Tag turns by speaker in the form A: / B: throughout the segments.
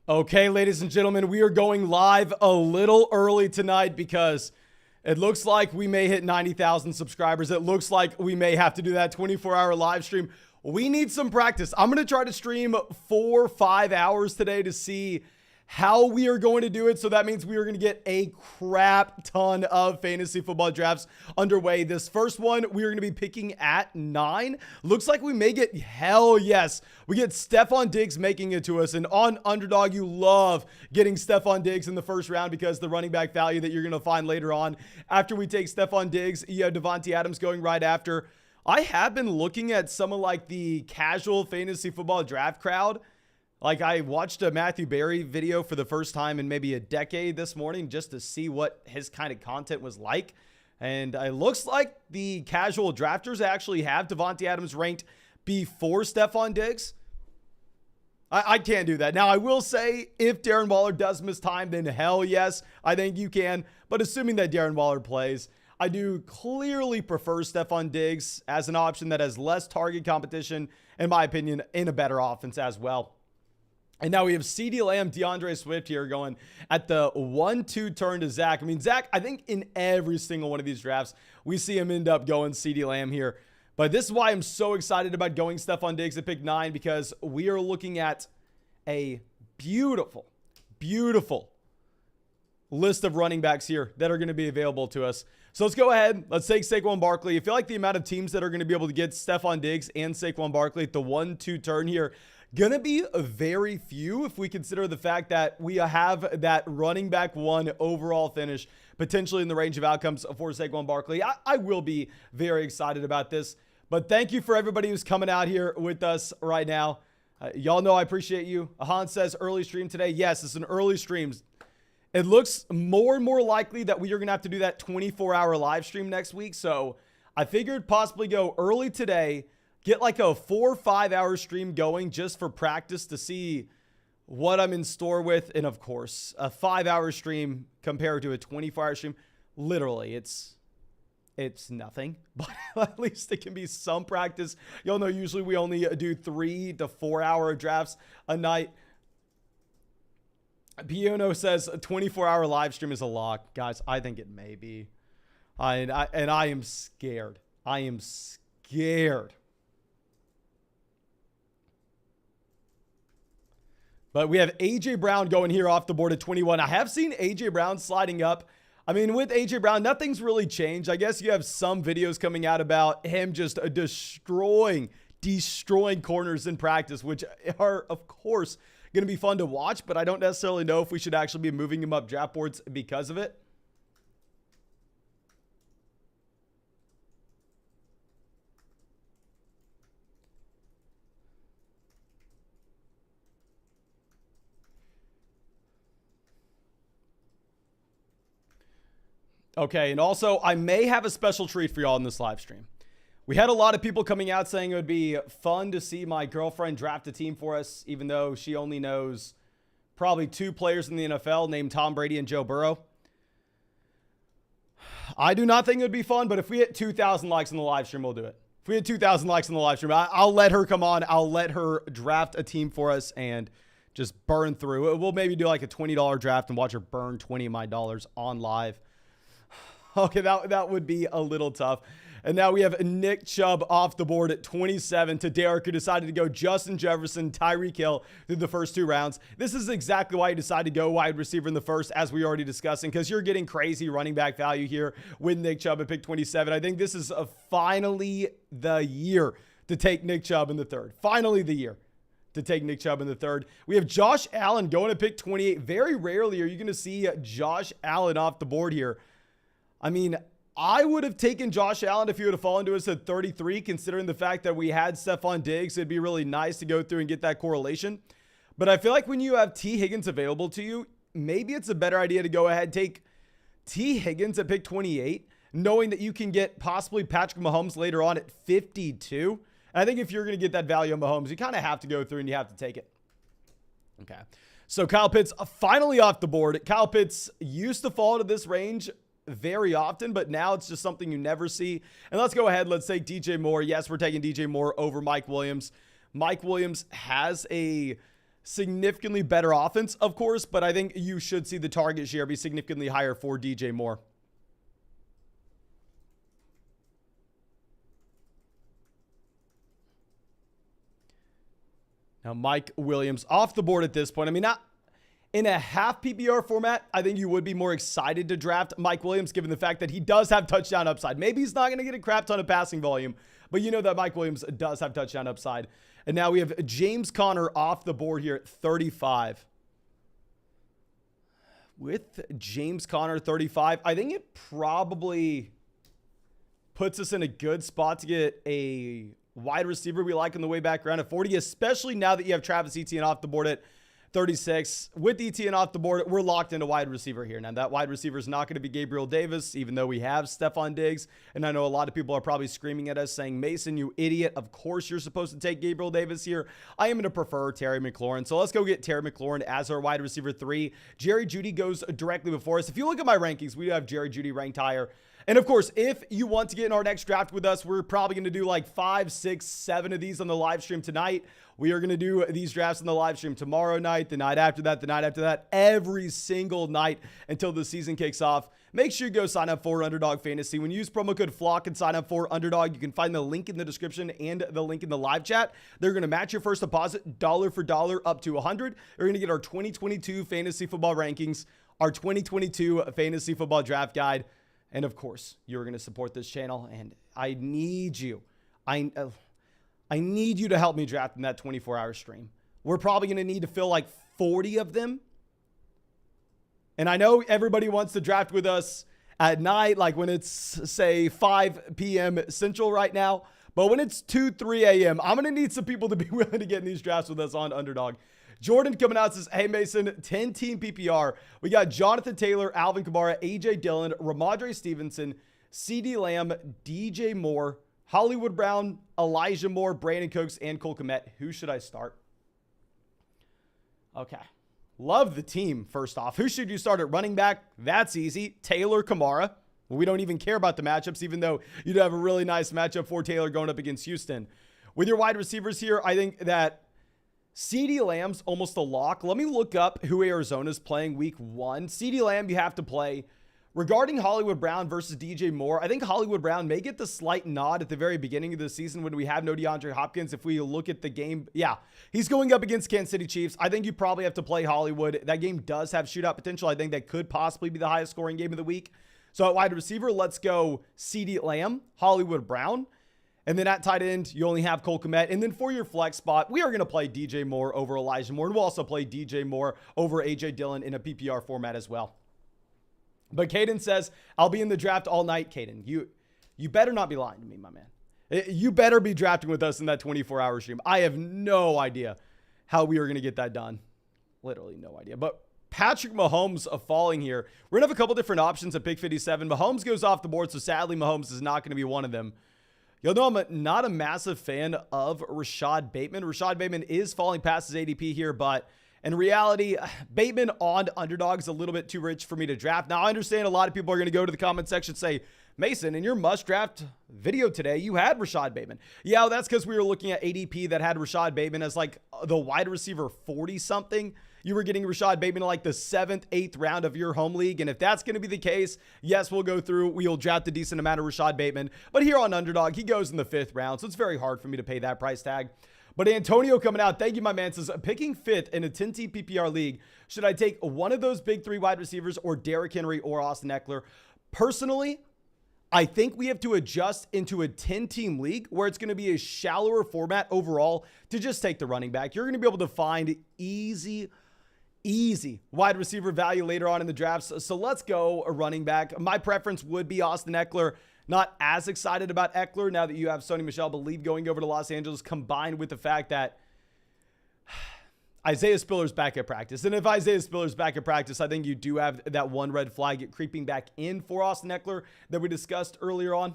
A: Okay, ladies and gentlemen, we are going live a little early tonight because it looks like we may hit 90,000 subscribers. It looks like we may have to do that 24-hour live stream. We need some practice. I'm going to try to stream 4 or 5 hours today to see how we are going to do it. So that means we are going to get a crap ton of fantasy football drafts underway. This first one, we are going to be picking at 9. Looks like we may get, hell yes, we get Stefon Diggs making it to us. And on Underdog, you love getting Stefon Diggs in the first round because the running back value that you're going to find later on. After we take Stefon Diggs, you have Devontae Adams going right after. I have been looking at some of like the casual fantasy football draft crowd. Like I watched a Matthew Berry video for the first time in maybe a decade this morning just to see what his kind of content was like. And it looks like the casual drafters actually have Devontae Adams ranked before Stefon Diggs. I can't do that. Now, I will say if Darren Waller does miss time, then hell yes, I think you can. But assuming that Darren Waller plays, I do clearly prefer Stefon Diggs as an option that has less target competition, in my opinion, in a better offense as well. And now we have CeeDee Lamb, DeAndre Swift here going at the 1-2 turn to Zach. I mean, Zach, I think in every single one of these drafts, we see him end up going CeeDee Lamb here. But this is why I'm so excited about going Stefon Diggs at pick 9, because we are looking at a beautiful, beautiful list of running backs here that are going to be available to us. So let's go ahead. Let's take Saquon Barkley. I feel like the amount of teams that are going to be able to get Stefon Diggs and Saquon Barkley at the 1-2 turn here going to be very few if we consider the fact that we have that running back 1 overall finish potentially in the range of outcomes for Saquon Barkley. I will be very excited about this. But thank you for everybody who's coming out here with us right now. Y'all know I appreciate you. Ahan says early stream today. Yes, it's an early stream. It looks more and more likely that we are going to have to do that 24-hour live stream next week. So I figured possibly go early today, get like a 4 or 5 hour stream going just for practice to see what I'm in store with. And of course, a 5-hour stream compared to a 24-hour stream, literally it's nothing, but at least it can be some practice. Y'all know usually we only do 3 to 4 hour drafts a night. Piono says a 24-hour live stream is a lock. Guys, I think it may be. And I am scared. I am scared. But we have A.J. Brown going here off the board at 21. I have seen A.J. Brown sliding up. I mean, with A.J. Brown, nothing's really changed. I guess you have some videos coming out about him just destroying corners in practice, which are, of course, going to be fun to watch. But I don't necessarily know if we should actually be moving him up draft boards because of it. Okay, and also, I may have a special treat for y'all in this live stream. We had a lot of people coming out saying it would be fun to see my girlfriend draft a team for us, even though she only knows probably 2 players in the NFL named Tom Brady and Joe Burrow. I do not think it would be fun, but if we hit 2,000 likes in the live stream, we'll do it. If we hit 2,000 likes in the live stream, I'll let her come on. I'll let her draft a team for us and just burn through it. We'll maybe do like a $20 draft and watch her burn 20 of my dollars on live. Okay, that would be a little tough. And now we have Nick Chubb off the board at 27 to Derek, who decided to go Justin Jefferson, Tyreek Hill through the first 2 rounds. This is exactly why you decided to go wide receiver in the first, as we already discussing, because you're getting crazy running back value here with Nick Chubb at pick 27. I think this is finally the year to take Nick Chubb in the 3rd. Finally the year to take Nick Chubb in the 3rd. We have Josh Allen going to pick 28. Very rarely are you going to see Josh Allen off the board here. I mean, I would have taken Josh Allen if he would have fallen to us at 33, considering the fact that we had Stefon Diggs. It'd be really nice to go through and get that correlation. But I feel like when you have T. Higgins available to you, maybe it's a better idea to go ahead and take T. Higgins at pick 28, knowing that you can get possibly Patrick Mahomes later on at 52. And I think if you're going to get that value on Mahomes, you kind of have to go through and you have to take it. Okay. So Kyle Pitts finally off the board. Kyle Pitts used to fall to this range very often, but now it's just something you never see. And let's go ahead. Let's take DJ Moore. Yes, we're taking DJ Moore over Mike Williams. Mike Williams has a significantly better offense, of course, but I think you should see the target share be significantly higher for DJ Moore. Now, Mike Williams off the board at this point. I mean, not in a half PPR format, I think you would be more excited to draft Mike Williams, given the fact that he does have touchdown upside. Maybe he's not going to get a crap ton of passing volume, but you know that Mike Williams does have touchdown upside. And now we have James Conner off the board here at 35. With James Conner 35, I think it probably puts us in a good spot to get a wide receiver we like on the way back around at 40, especially now that you have Travis Etienne off the board at 36. With Etienne off the board, we're locked into wide receiver here. Now, that wide receiver is not going to be Gabriel Davis, even though we have Stephon Diggs. And I know a lot of people are probably screaming at us saying, Mason, you idiot. Of course you're supposed to take Gabriel Davis here. I am going to prefer Terry McLaurin. So let's go get Terry McLaurin as our wide receiver 3. Jerry Jeudy goes directly before us. If you look at my rankings, we have Jerry Jeudy ranked higher. And of course, if you want to get in our next draft with us, we're probably going to do like 5, 6, 7 of these on the live stream tonight. We are going to do these drafts on the live stream tomorrow night, the night after that, every single night until the season kicks off. Make sure you go sign up for Underdog Fantasy. When you use promo code FLOCK and sign up for Underdog, you can find the link in the description and the link in the live chat. They're going to match your first deposit dollar for dollar up to $100. You're going to get our 2022 fantasy football rankings, our 2022 fantasy football draft guide. And of course, you're going to support this channel, and I need you. I need you to help me draft in that 24-hour stream. We're probably going to need to fill like 40 of them. And I know everybody wants to draft with us at night, like when it's, say, 5 p.m. Central right now. But when it's 2, 3 a.m., I'm going to need some people to be willing to get in these drafts with us on Underdog. Jordan coming out says, hey, Mason, 10-team PPR. We got Jonathan Taylor, Alvin Kamara, A.J. Dillon, Ramondre Stevenson, CeeDee Lamb, DJ Moore, Hollywood Brown, Elijah Moore, Brandon Cooks, and Cole Kmet. Who should I start? Okay. Love the team, first off. Who should you start at running back? That's easy. Taylor, Kamara. We don't even care about the matchups, even though you'd have a really nice matchup for Taylor going up against Houston. With your wide receivers here, I think that CeeDee Lamb's almost a lock. Let me look up who Arizona's playing week 1. CeeDee Lamb, you have to play. Regarding Hollywood Brown versus DJ Moore, I think Hollywood Brown may get the slight nod at the very beginning of the season when we have no DeAndre Hopkins. If we look at the game, yeah, he's going up against Kansas City Chiefs. I think you probably have to play Hollywood. That game does have shootout potential. I think that could possibly be the highest scoring game of the week. So at wide receiver, let's go CeeDee Lamb, Hollywood Brown. And then at tight end, you only have Cole Kmet. And then for your flex spot, we are going to play DJ Moore over Elijah Moore. And we'll also play DJ Moore over A.J. Dillon in a PPR format as well. But Caden says, I'll be in the draft all night, Caden. You better not be lying to me, my man. You better be drafting with us in that 24-hour stream. I have no idea how we are going to get that done. Literally no idea. But Patrick Mahomes falling here. We're going to have a couple different options at pick 57. Mahomes goes off the board, so sadly Mahomes is not going to be one of them. You'll know I'm not a massive fan of Rashad Bateman. Rashad Bateman is falling past his ADP here, but in reality, Bateman on Underdog is a little bit too rich for me to draft. Now, I understand a lot of people are going to go to the comment section and say, Mason, in your must-draft video today, you had Rashad Bateman. Yeah, that's because we were looking at ADP that had Rashad Bateman as like the wide receiver 40-something. You were getting Rashad Bateman in like the 7th, 8th round of your home league. And if that's going to be the case, yes, we'll go through. We'll draft a decent amount of Rashad Bateman. But here on Underdog, he goes in the 5th round. So it's very hard for me to pay that price tag. But Antonio coming out, thank you, my man, says, picking 5th in a 10-team PPR league, should I take one of those big 3 wide receivers or Derrick Henry or Austin Eckler? Personally, I think we have to adjust into a 10-team league where it's going to be a shallower format overall to just take the running back. You're going to be able to find easy wide receiver value later on in the drafts. So let's go a running back. My preference would be Austin Eckler. Not as excited about Eckler now that you have Sony Michel Believe going over to Los Angeles, combined with the fact that Isaiah Spiller's back at practice. And if Isaiah Spiller's back at practice, I think you do have that one red flag creeping back in for Austin Eckler that we discussed earlier on.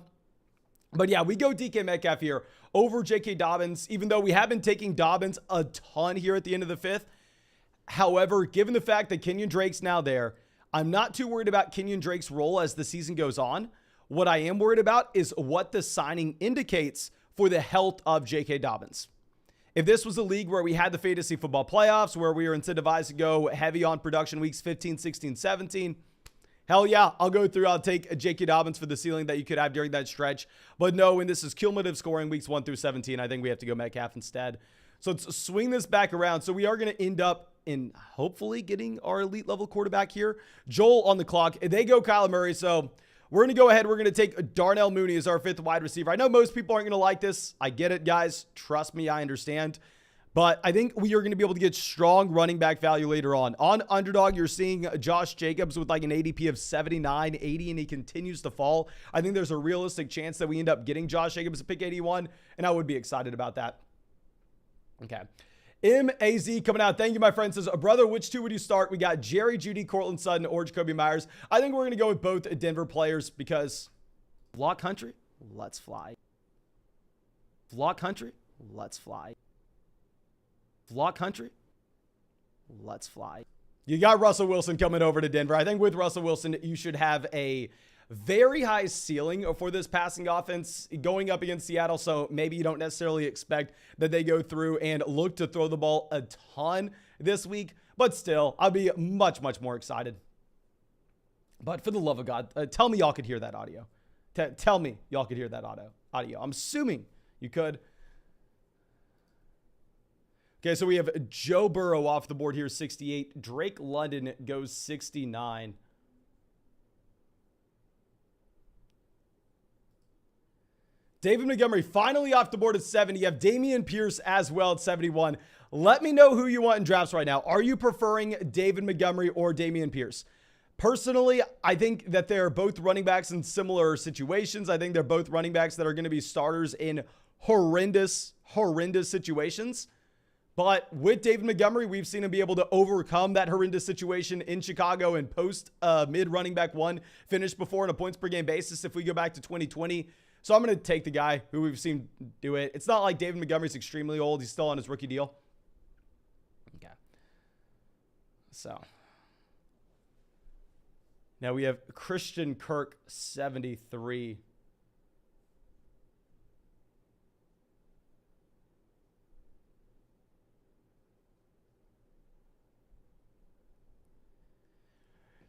A: But yeah, we go DK Metcalf here over J.K. Dobbins, even though we have been taking Dobbins a ton here at the end of the 5th. However, given the fact that Kenyon Drake's now there, I'm not too worried about Kenyon Drake's role as the season goes on. What I am worried about is what the signing indicates for the health of J.K. Dobbins. If this was a league where we had the fantasy football playoffs, where we were incentivized to go heavy on production weeks 15, 16, 17, hell yeah, I'll go through. I'll take J.K. Dobbins for the ceiling that you could have during that stretch. But no, when this is cumulative scoring weeks 1 through 17, I think we have to go Metcalf instead. So let's swing this back around. So we are going to end up in hopefully getting our elite level quarterback here. Joel on the clock. They go Kyler Murray. So we're going to go ahead. We're going to take Darnell Mooney as our 5th wide receiver. I know most people aren't going to like this. I get it, guys. Trust me, I understand. But I think we are going to be able to get strong running back value later on. On Underdog, you're seeing Josh Jacobs with like an ADP of 79, 80, and he continues to fall. I think there's a realistic chance that we end up getting Josh Jacobs at pick 81, and I would be excited about that. Okay. MAZ coming out. Thank you, my friend. Says, brother, which 2 would you start? We got Jerry Jeudy, Cortland Sutton, or Jacoby Myers. I think we're going to go with both Denver players because Vlog Country, let's fly. Vlog Country, let's fly. Vlog Country, let's fly. You got Russell Wilson coming over to Denver. I think with Russell Wilson, you should have a very high ceiling for this passing offense going up against Seattle. So maybe you don't necessarily expect that they go through and look to throw the ball a ton this week. But still, I'll be much, much more excited. But for the love of God, tell me y'all could hear that audio. Tell me y'all could hear that audio. I'm assuming you could. Okay, so we have Joe Burrow off the board here, 68. Drake London goes 69. David Montgomery finally off the board at 70. You have Dameon Pierce as well at 71. Let me know who you want in drafts right now. Are you preferring David Montgomery or Dameon Pierce? Personally, I think that they're both running backs in similar situations. I think they're both running backs that are going to be starters in horrendous situations. But with David Montgomery, we've seen him be able to overcome that horrendous situation in Chicago and post mid running back 1 finish before on a points per game basis if we go back to 2020. So I'm going to take the guy who we've seen do it. It's not like David Montgomery's extremely old. He's still on his rookie deal. Okay. So now we have Christian Kirk, 73.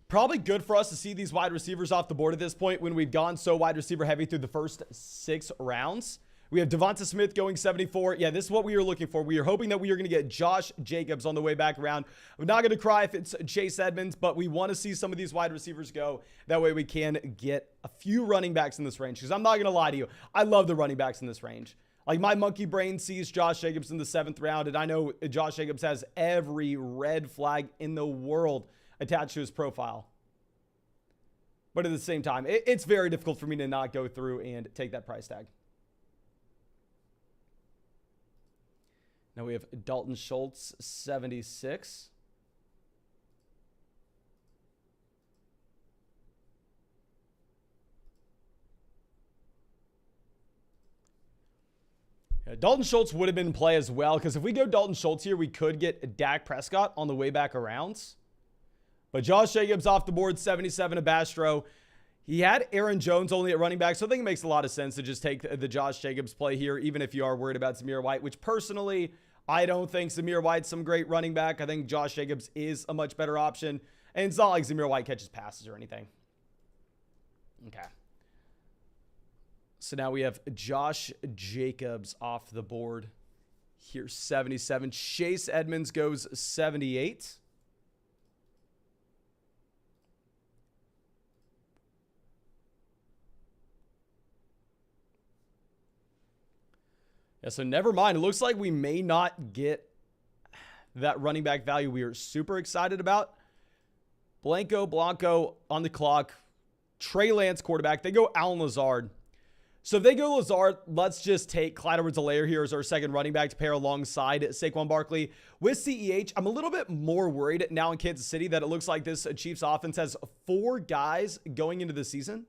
A: Probably good for us to see these wide receivers off the board at this point when we've gone so wide receiver heavy through the first 6 rounds. We have Devonta Smith going 74. Yeah, this is what we are looking for. We are hoping that we are going to get Josh Jacobs on the way back around. I'm not going to cry if it's Chase Edmonds, but we want to see some of these wide receivers go. That way we can get a few running backs in this range. Because I'm not going to lie to you. I love the running backs in this range. Like my monkey brain sees Josh Jacobs in the 7th round, and I know Josh Jacobs has every red flag in the world attached to his profile. But at the same time, it's very difficult for me to not go through and take that price tag. Now we have Dalton Schultz, 76. Yeah, Dalton Schultz would have been in play as well, because if we go Dalton Schultz here, we could get Dak Prescott on the way back around. But Josh Jacobs off the board, 77 of Bastro. He had Aaron Jones only at running back, so I think it makes a lot of sense to just take the Josh Jacobs play here, even if you are worried about Zamir White, which personally, I don't think Zamir White's some great running back. I think Josh Jacobs is a much better option, and it's not like Zamir White catches passes or anything. Okay. So now we have Josh Jacobs off the board. Here's 77. Chase Edmonds goes 78. Yeah, so never mind. It looks like we may not get that running back value we are super excited about. Blanco on the clock. Trey Lance quarterback. They go Allen Lazard. So if they go Lazard, let's just take Clyde Edwards-Helaire here as our second running back to pair alongside Saquon Barkley. With CEH, I'm a little bit more worried now in Kansas City that it looks like this Chiefs offense has 4 guys going into the season.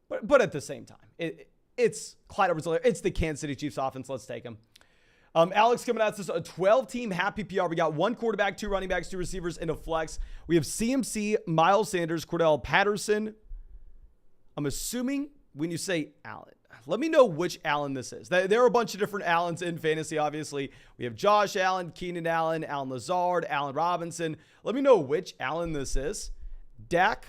A: But at the same time, it's Clyde Edwards-Helaire. It's the Kansas City Chiefs offense. Let's take him. Alex coming out says a 12-team happy PPR. We got 1 quarterback, 2 running backs, 2 receivers, and a flex. We have CMC, Miles Sanders, Cordell Patterson. I'm assuming when you say Allen, let me know which Allen this is. There are a bunch of different Allens in fantasy, obviously. We have Josh Allen, Keenan Allen, Allen Lazard, Allen Robinson. Let me know which Allen this is. Dak,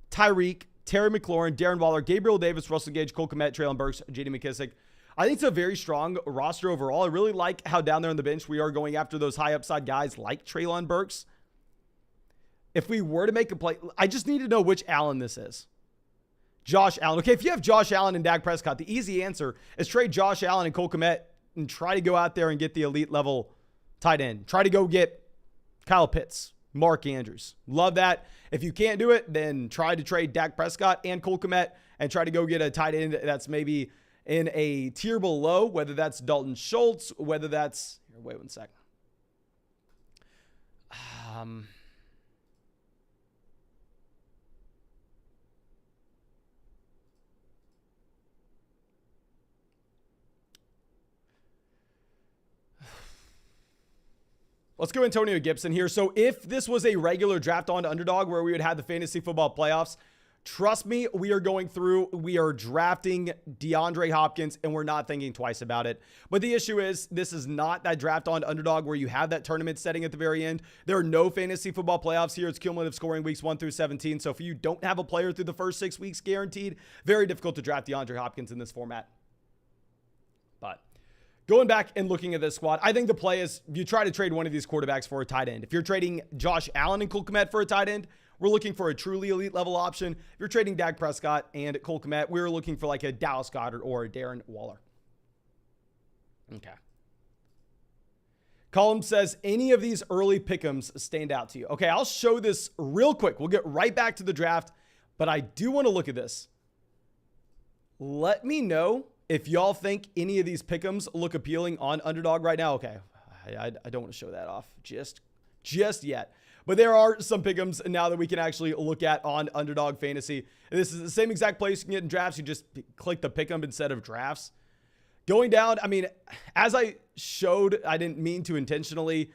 A: Tyreek, Terry McLaurin, Darren Waller, Gabriel Davis, Russell Gage, Cole Kmet, Traylon Burks, J.D. McKissic. I think it's a very strong roster overall. I really like how down there on the bench we are going after those high upside guys like Traylon Burks. If we were to make a play, I just need to know which Allen this is. Josh Allen. Okay, if you have Josh Allen and Dak Prescott, the easy answer is trade Josh Allen and Cole Kmet and try to go out there and get the elite level tight end. Try to go get Kyle Pitts, Mark Andrews. Love that. If you can't do it, then try to trade Dak Prescott and Cole Kmet and try to go get a tight end that's maybe in a tier below, whether that's Dalton Schultz, whether that's... Here, wait one sec. Let's go Antonio Gibson here. So if this was a regular draft on underdog where we would have the fantasy football playoffs, trust me, we are drafting DeAndre Hopkins and we're not thinking twice about it. But the issue is this is not that draft on underdog where you have that tournament setting at the very end. There are no fantasy football playoffs here. It's cumulative scoring weeks 1 through 17. So if you don't have a player through the first 6 weeks guaranteed, very difficult to draft DeAndre Hopkins in this format. But going back and looking at this squad, I think the play is you try to trade one of these quarterbacks for a tight end. If you're trading Josh Allen and Cole Kmet for a tight end, we're looking for a truly elite level option. If you're trading Dak Prescott and Cole Kmet, we're looking for like a Dallas Goedert or a Darren Waller. Okay. Column says, any of these early pick'ems stand out to you? Okay, I'll show this real quick. We'll get right back to the draft, but I do want to look at this. Let me know if y'all think any of these pick'ems look appealing on underdog right now. Okay, I don't want to show that off just yet. But there are some pick'ems now that we can actually look at on underdog fantasy. And this is the same exact place you can get in drafts. You just click the pick'em instead of drafts. Going down, I mean, as I showed, I didn't mean to intentionally.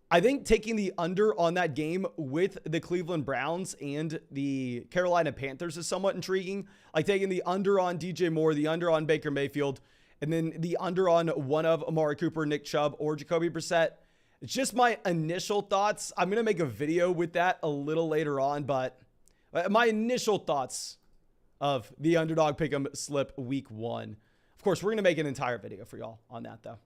A: I think taking the under on that game with the Cleveland Browns and the Carolina Panthers is somewhat intriguing. Like taking the under on DJ Moore, the under on Baker Mayfield, and then the under on one of Amari Cooper, Nick Chubb, or Jacoby Brissett. It's just my initial thoughts. I'm going to make a video with that a little later on, but my initial thoughts of the underdog pick'em slip week 1. Of course, we're going to make an entire video for y'all on that, though.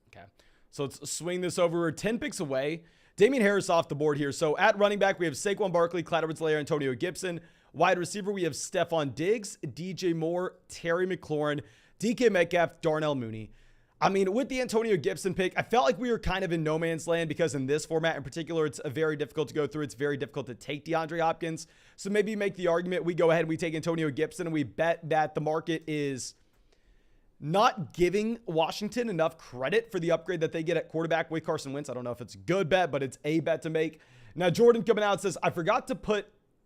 A: Okay, so let's swing this over. We're 10 picks away. Damian Harris off the board here. So at running back, we have Saquon Barkley, Clyde Edwards-Helaire, Antonio Gibson. Wide receiver, we have Stephon Diggs, DJ Moore, Terry McLaurin, DK Metcalf, Darnell Mooney. I mean, with the Antonio Gibson pick, I felt like we were kind of in no man's land because in this format in particular, it's very difficult to go through. It's very difficult to take DeAndre Hopkins. So maybe make the argument we go ahead and we take Antonio Gibson and we bet that the market is not giving Washington enough credit for the upgrade that they get at quarterback with Carson Wentz. I don't know if it's a good bet, but it's a bet to make. Now, Jordan coming out says, I forgot to put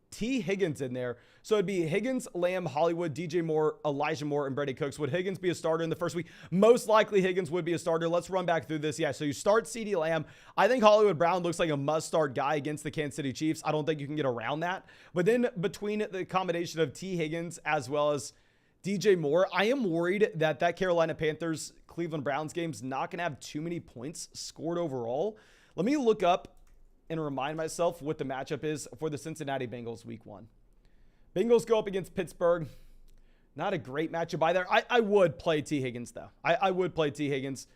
A: T. Higgins in there. So it'd be Higgins, Lamb, Hollywood, DJ Moore, Elijah Moore, and Brady Cooks. Would Higgins be a starter in the first week? Most likely Higgins would be a starter. Let's run back through this. Yeah, so you start CeeDee Lamb. I think Hollywood Brown looks like a must-start guy against the Kansas City Chiefs. I don't think you can get around that. But then between the combination of T. Higgins as well as DJ Moore, I am worried that that Carolina Panthers Cleveland Browns game's not going to have too many points scored overall. Let me look up and remind myself what the matchup is for the Cincinnati Bengals week 1. Bengals go up against Pittsburgh. Not a great matchup either. I would play T. Higgins, though. I would play T. Higgins.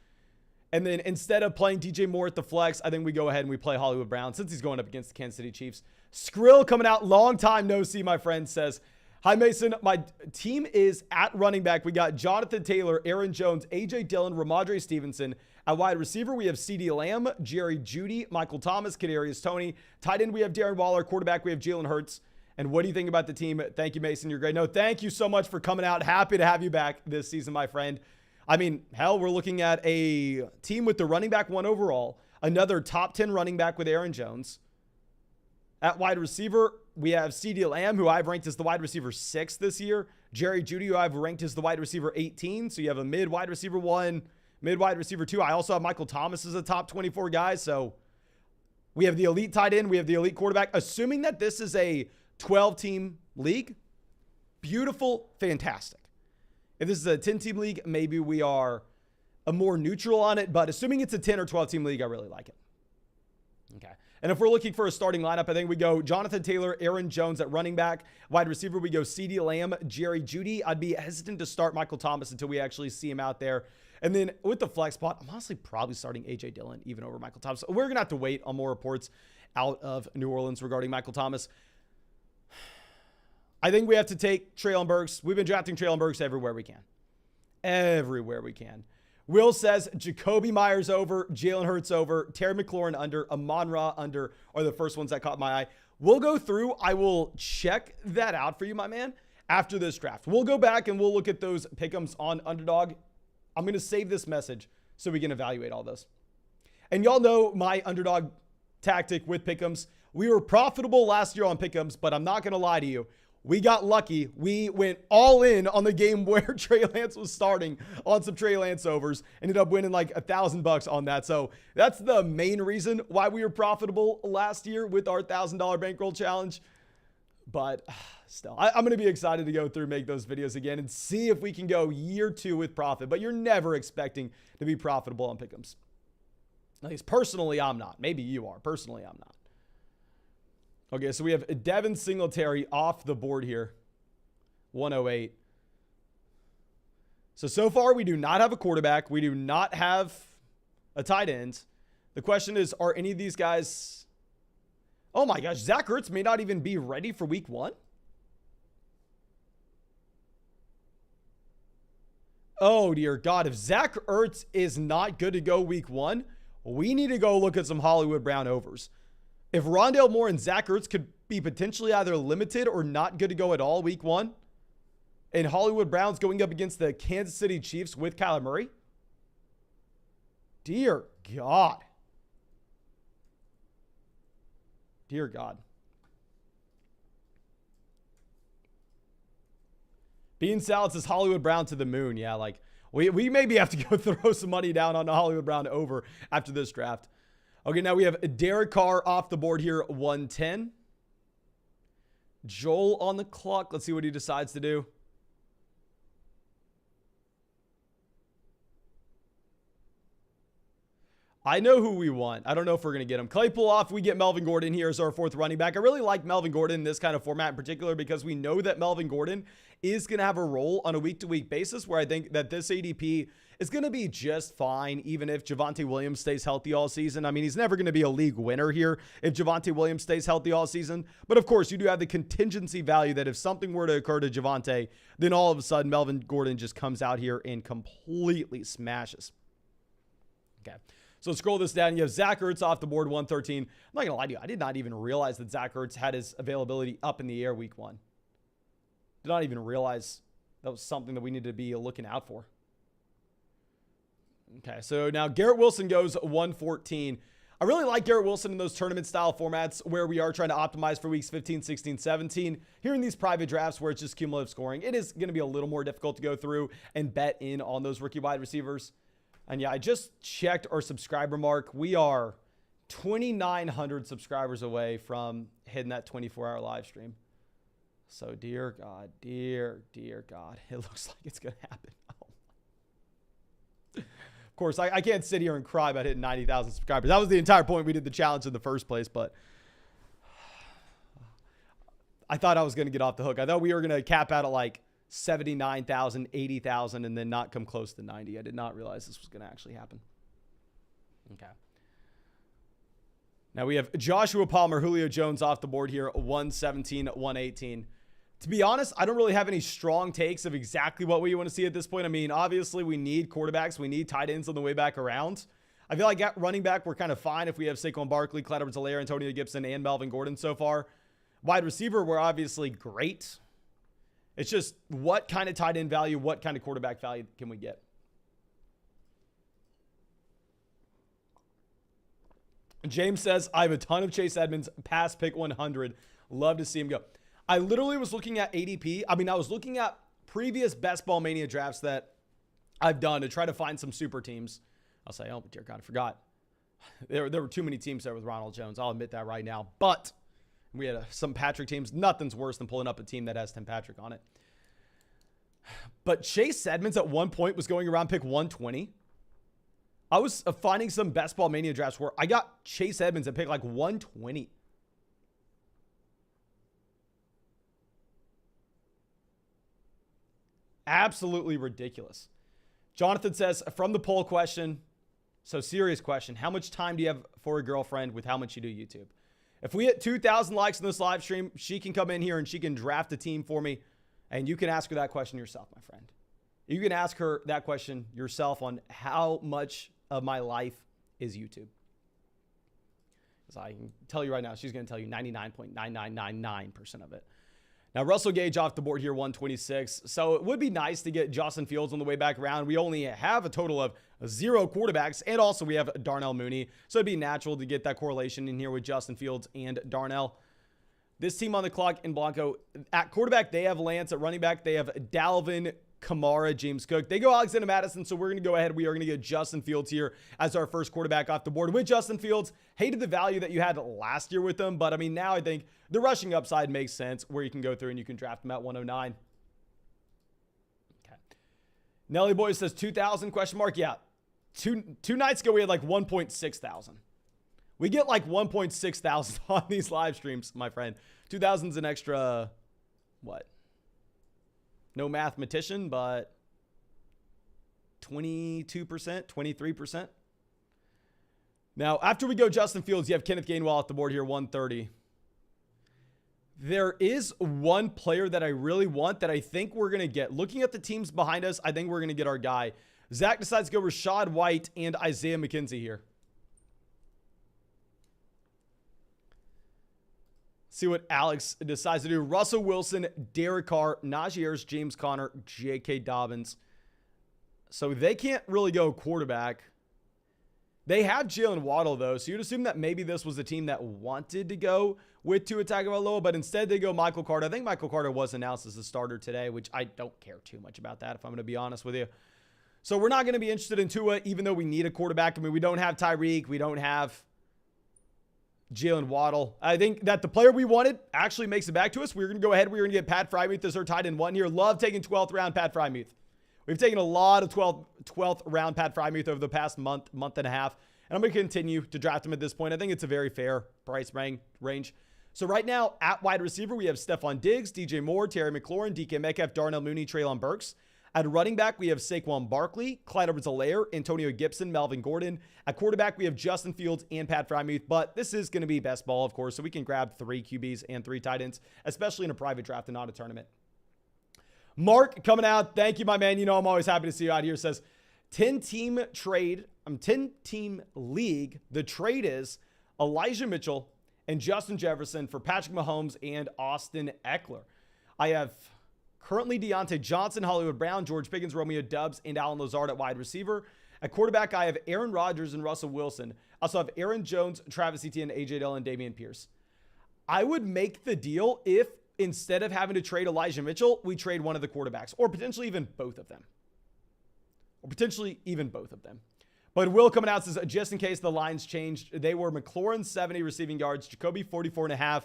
A: And then instead of playing DJ Moore at the flex, I think we go ahead and we play Hollywood Brown since he's going up against the Kansas City Chiefs. Skrill coming out. Long time no see, my friend, says, hi, Mason. My team is at running back. We got Jonathan Taylor, Aaron Jones, A.J. Dillon, Ramondre Stevenson. At wide receiver, we have CeeDee Lamb, Jerry Jeudy, Michael Thomas, Kadarius Toney. Tight end, we have Darren Waller. Quarterback, we have Jalen Hurts. And what do you think about the team? Thank you, Mason. You're great. No, thank you so much for coming out. Happy to have you back this season, my friend. I mean, hell, we're looking at a team with the running back 1 overall. Another top 10 running back with Aaron Jones. At wide receiver, we have CeeDee Lamb, who I've ranked as the wide receiver 6 this year. Jerry Jeudy, who I've ranked as the wide receiver 18. So you have a mid wide receiver 1, mid wide receiver 2. I also have Michael Thomas as a top 24 guy. So we have the elite tight end. We have the elite quarterback. Assuming that this is a 12-team league, beautiful, fantastic. If this is a 10-team league, maybe we are a more neutral on it. But assuming it's a 10 or 12-team league, I really like it. Okay. And if we're looking for a starting lineup, I think we go Jonathan Taylor, Aaron Jones at running back. Wide receiver, we go CeeDee Lamb, Jerry Jeudy. I'd be hesitant to start Michael Thomas until we actually see him out there. And then with the flex spot, I'm honestly probably starting A.J. Dillon even over Michael Thomas. We're going to have to wait on more reports out of New Orleans regarding Michael Thomas. I think we have to take Treylon Burks. We've been drafting Treylon Burks everywhere we can. Everywhere we can. Will says Jacoby Myers over, Jalen Hurts over, Terry McLaurin under, Amon-Ra under are the first ones that caught my eye. We'll go through. I will check that out for you, my man, after this draft. We'll go back and we'll look at those pick'ems on Underdog. I'm going to save this message so we can evaluate all those. And y'all know my Underdog tactic with pick'ems. We were profitable last year on pick'ems, but I'm not going to lie to you. We got lucky. We went all in on the game where Trey Lance was starting on some Trey Lance overs. Ended up winning like $1,000 on that. So that's the main reason why we were profitable last year with our $1,000 bankroll challenge. But still, I'm going to be excited to go through, make those videos again and see if we can go year 2 with profit. But you're never expecting to be profitable on pick'ems. At least personally, I'm not. Maybe you are. Personally, I'm not. Okay, so we have Devin Singletary off the board here. 108. So far, we do not have a quarterback. We do not have a tight end. The question is, are any of these guys... Oh my gosh, Zach Ertz may not even be ready for week 1? Oh, dear God. If Zach Ertz is not good to go week 1, we need to go look at some Hollywood Brown overs. If Rondale Moore and Zach Ertz could be potentially either limited or not good to go at all week 1, and Hollywood Brown's going up against the Kansas City Chiefs with Kyler Murray, dear God. Dear God. Bean Salad says Hollywood Brown to the moon. Yeah, like we maybe have to go throw some money down on Hollywood Brown over after this draft. Okay, now we have Derek Carr off the board here, 110. Joel on the clock. Let's see what he decides to do. I know who we want. I don't know if we're going to get him. Claypool off. We get Melvin Gordon here as our 4th running back. I really like Melvin Gordon in this kind of format in particular because we know that Melvin Gordon is going to have a role on a week-to-week basis where I think that this ADP is going to be just fine even if Javonte Williams stays healthy all season. I mean, he's never going to be a league winner here if Javonte Williams stays healthy all season. But, of course, you do have the contingency value that if something were to occur to Javonte, then all of a sudden Melvin Gordon just comes out here and completely smashes. Okay. So scroll this down. You have Zach Ertz off the board, 113. I'm not going to lie to you. I did not even realize that Zach Ertz had his availability up in the air week 1. Did not even realize that was something that we needed to be looking out for. Okay, so now Garrett Wilson goes 114. I really like Garrett Wilson in those tournament-style formats where we are trying to optimize for weeks 15, 16, 17. Here in these private drafts where it's just cumulative scoring, it is going to be a little more difficult to go through and bet in on those rookie wide receivers. And yeah, I just checked our subscriber mark. We are 2,900 subscribers away from hitting that 24-hour live stream. So dear God, dear God, it looks like it's going to happen. Of course, I can't sit here and cry about hitting 90,000 subscribers. That was the entire point we did the challenge in the first place, but I thought I was going to get off the hook. I thought we were going to cap out at like 79,000, 80,000, and then not come close to 90. I did not realize this was going to actually happen. Okay. Now we have Joshua Palmer, Julio Jones off the board here, 117, 118. To be honest, I don't really have any strong takes of exactly what we want to see at this point. I mean, obviously we need quarterbacks. We need tight ends on the way back around. I feel like at running back, we're kind of fine if we have Saquon Barkley, Clyde Edwards-Helaire, Antonio Gibson, and Melvin Gordon so far. Wide receiver, we're obviously great. It's just what kind of tight end value, what kind of quarterback value can we get? James says, I have a ton of Chase Edmonds, pass pick 100. Love to see him go. I literally was looking at ADP. I mean, I was looking at previous Best Ball Mania drafts that I've done to try to find some super teams. I'll say, oh, dear God, I forgot. There were too many teams there with Ronald Jones. I'll admit that right now. But we had some Patrick teams. Nothing's worse than pulling up a team that has Tim Patrick on it. But Chase Edmonds at one point was going around pick 120. I was finding some Best Ball Mania drafts where I got Chase Edmonds at pick like 120. Absolutely ridiculous. Jonathan says, from the poll question, so serious question, how much time do you have for a girlfriend with how much you do YouTube? If we hit 2,000 likes in this live stream, she can come in here and she can draft a team for me. And you can ask her that question yourself, my friend. You can ask her that question yourself on how much of my life is YouTube. Because I can tell you right now, she's going to tell you 99.9999% of it. Now, Russell Gage off the board here, 126. So it would be nice to get Justin Fields on the way back around. We only have a total of 0 quarterbacks, and also we have Darnell Mooney. So it'd be natural to get that correlation in here with Justin Fields and Darnell. This team on the clock in Blanco, at quarterback, they have Lance. At running back, they have Dalvin, Kamara, James Cook. They go Alexander Madison, so we're going to go ahead. We are going to get Justin Fields here as our first quarterback off the board. With Justin Fields, hated the value that you had last year with him, but I mean, now I think the rushing upside makes sense where you can go through and you can draft him at 109. Okay. Nelly Boy says 2,000 question mark. Yeah. Two nights ago, we had like 1.6 thousand. We get like 1.6 thousand on these live streams, my friend. 2,000's an extra, what? No mathematician, but 22%, 23%. Now, after we go Justin Fields, you have Kenneth Gainwell off the board here, 130. There is one player that I really want that I think we're going to get. Looking at the teams behind us, I think we're going to get our guy. Zach decides to go Rashad White and Isaiah McKenzie here. See what Alex decides to do. Russell Wilson, Derek Carr, Najee Harris, James Conner, J.K. Dobbins. So they can't really go quarterback. They have Jalen Waddle, though, so you'd assume that maybe this was a team that wanted to go with Tua Tagovailoa, but instead they go Michael Carter. I think Michael Carter was announced as a starter today, which I don't care too much about that, if I'm going to be honest with you. So we're not going to be interested in Tua, even though we need a quarterback. I mean, we don't have Tyreek. We don't have Jalen Waddle. I think that the player we wanted actually makes it back to us. We're going to go ahead. We're going to get Pat Frymuth as our tight end 1 here. Love taking 12th round Pat Frymuth. We've taken a lot of 12th round Pat Frymuth over the past month and a half. And I'm going to continue to draft him at this point. I think it's a very fair price range. So right now at wide receiver, we have Stephon Diggs, DJ Moore, Terry McLaurin, DK Metcalf, Darnell Mooney, Treylon Burks. At running back, we have Saquon Barkley, Clyde Edwards-Helaire, Antonio Gibson, Melvin Gordon. At quarterback, we have Justin Fields and Pat Frymuth, but this is going to be best ball, of course, so we can grab 3 QBs and 3 tight ends, especially in a private draft and not a tournament. Mark coming out. Thank you, my man. You know I'm always happy to see you out here. Says 10-team trade. 10-team league. The trade is Elijah Mitchell and Justin Jefferson for Patrick Mahomes and Austin Eckler. I have currently Deontay Johnson, Hollywood Brown, George Pickens, Romeo Doubs, and Allen Lazard at wide receiver. At quarterback, I have Aaron Rodgers and Russell Wilson. I also have Aaron Jones, Travis Etienne, AJ Dillon, and Dameon Pierce. I would make the deal if instead of having to trade Elijah Mitchell, we trade one of the quarterbacks, or potentially even both of them. But Will coming out says, just in case the lines changed, they were McLaurin 70 receiving yards, Jacoby 44.5,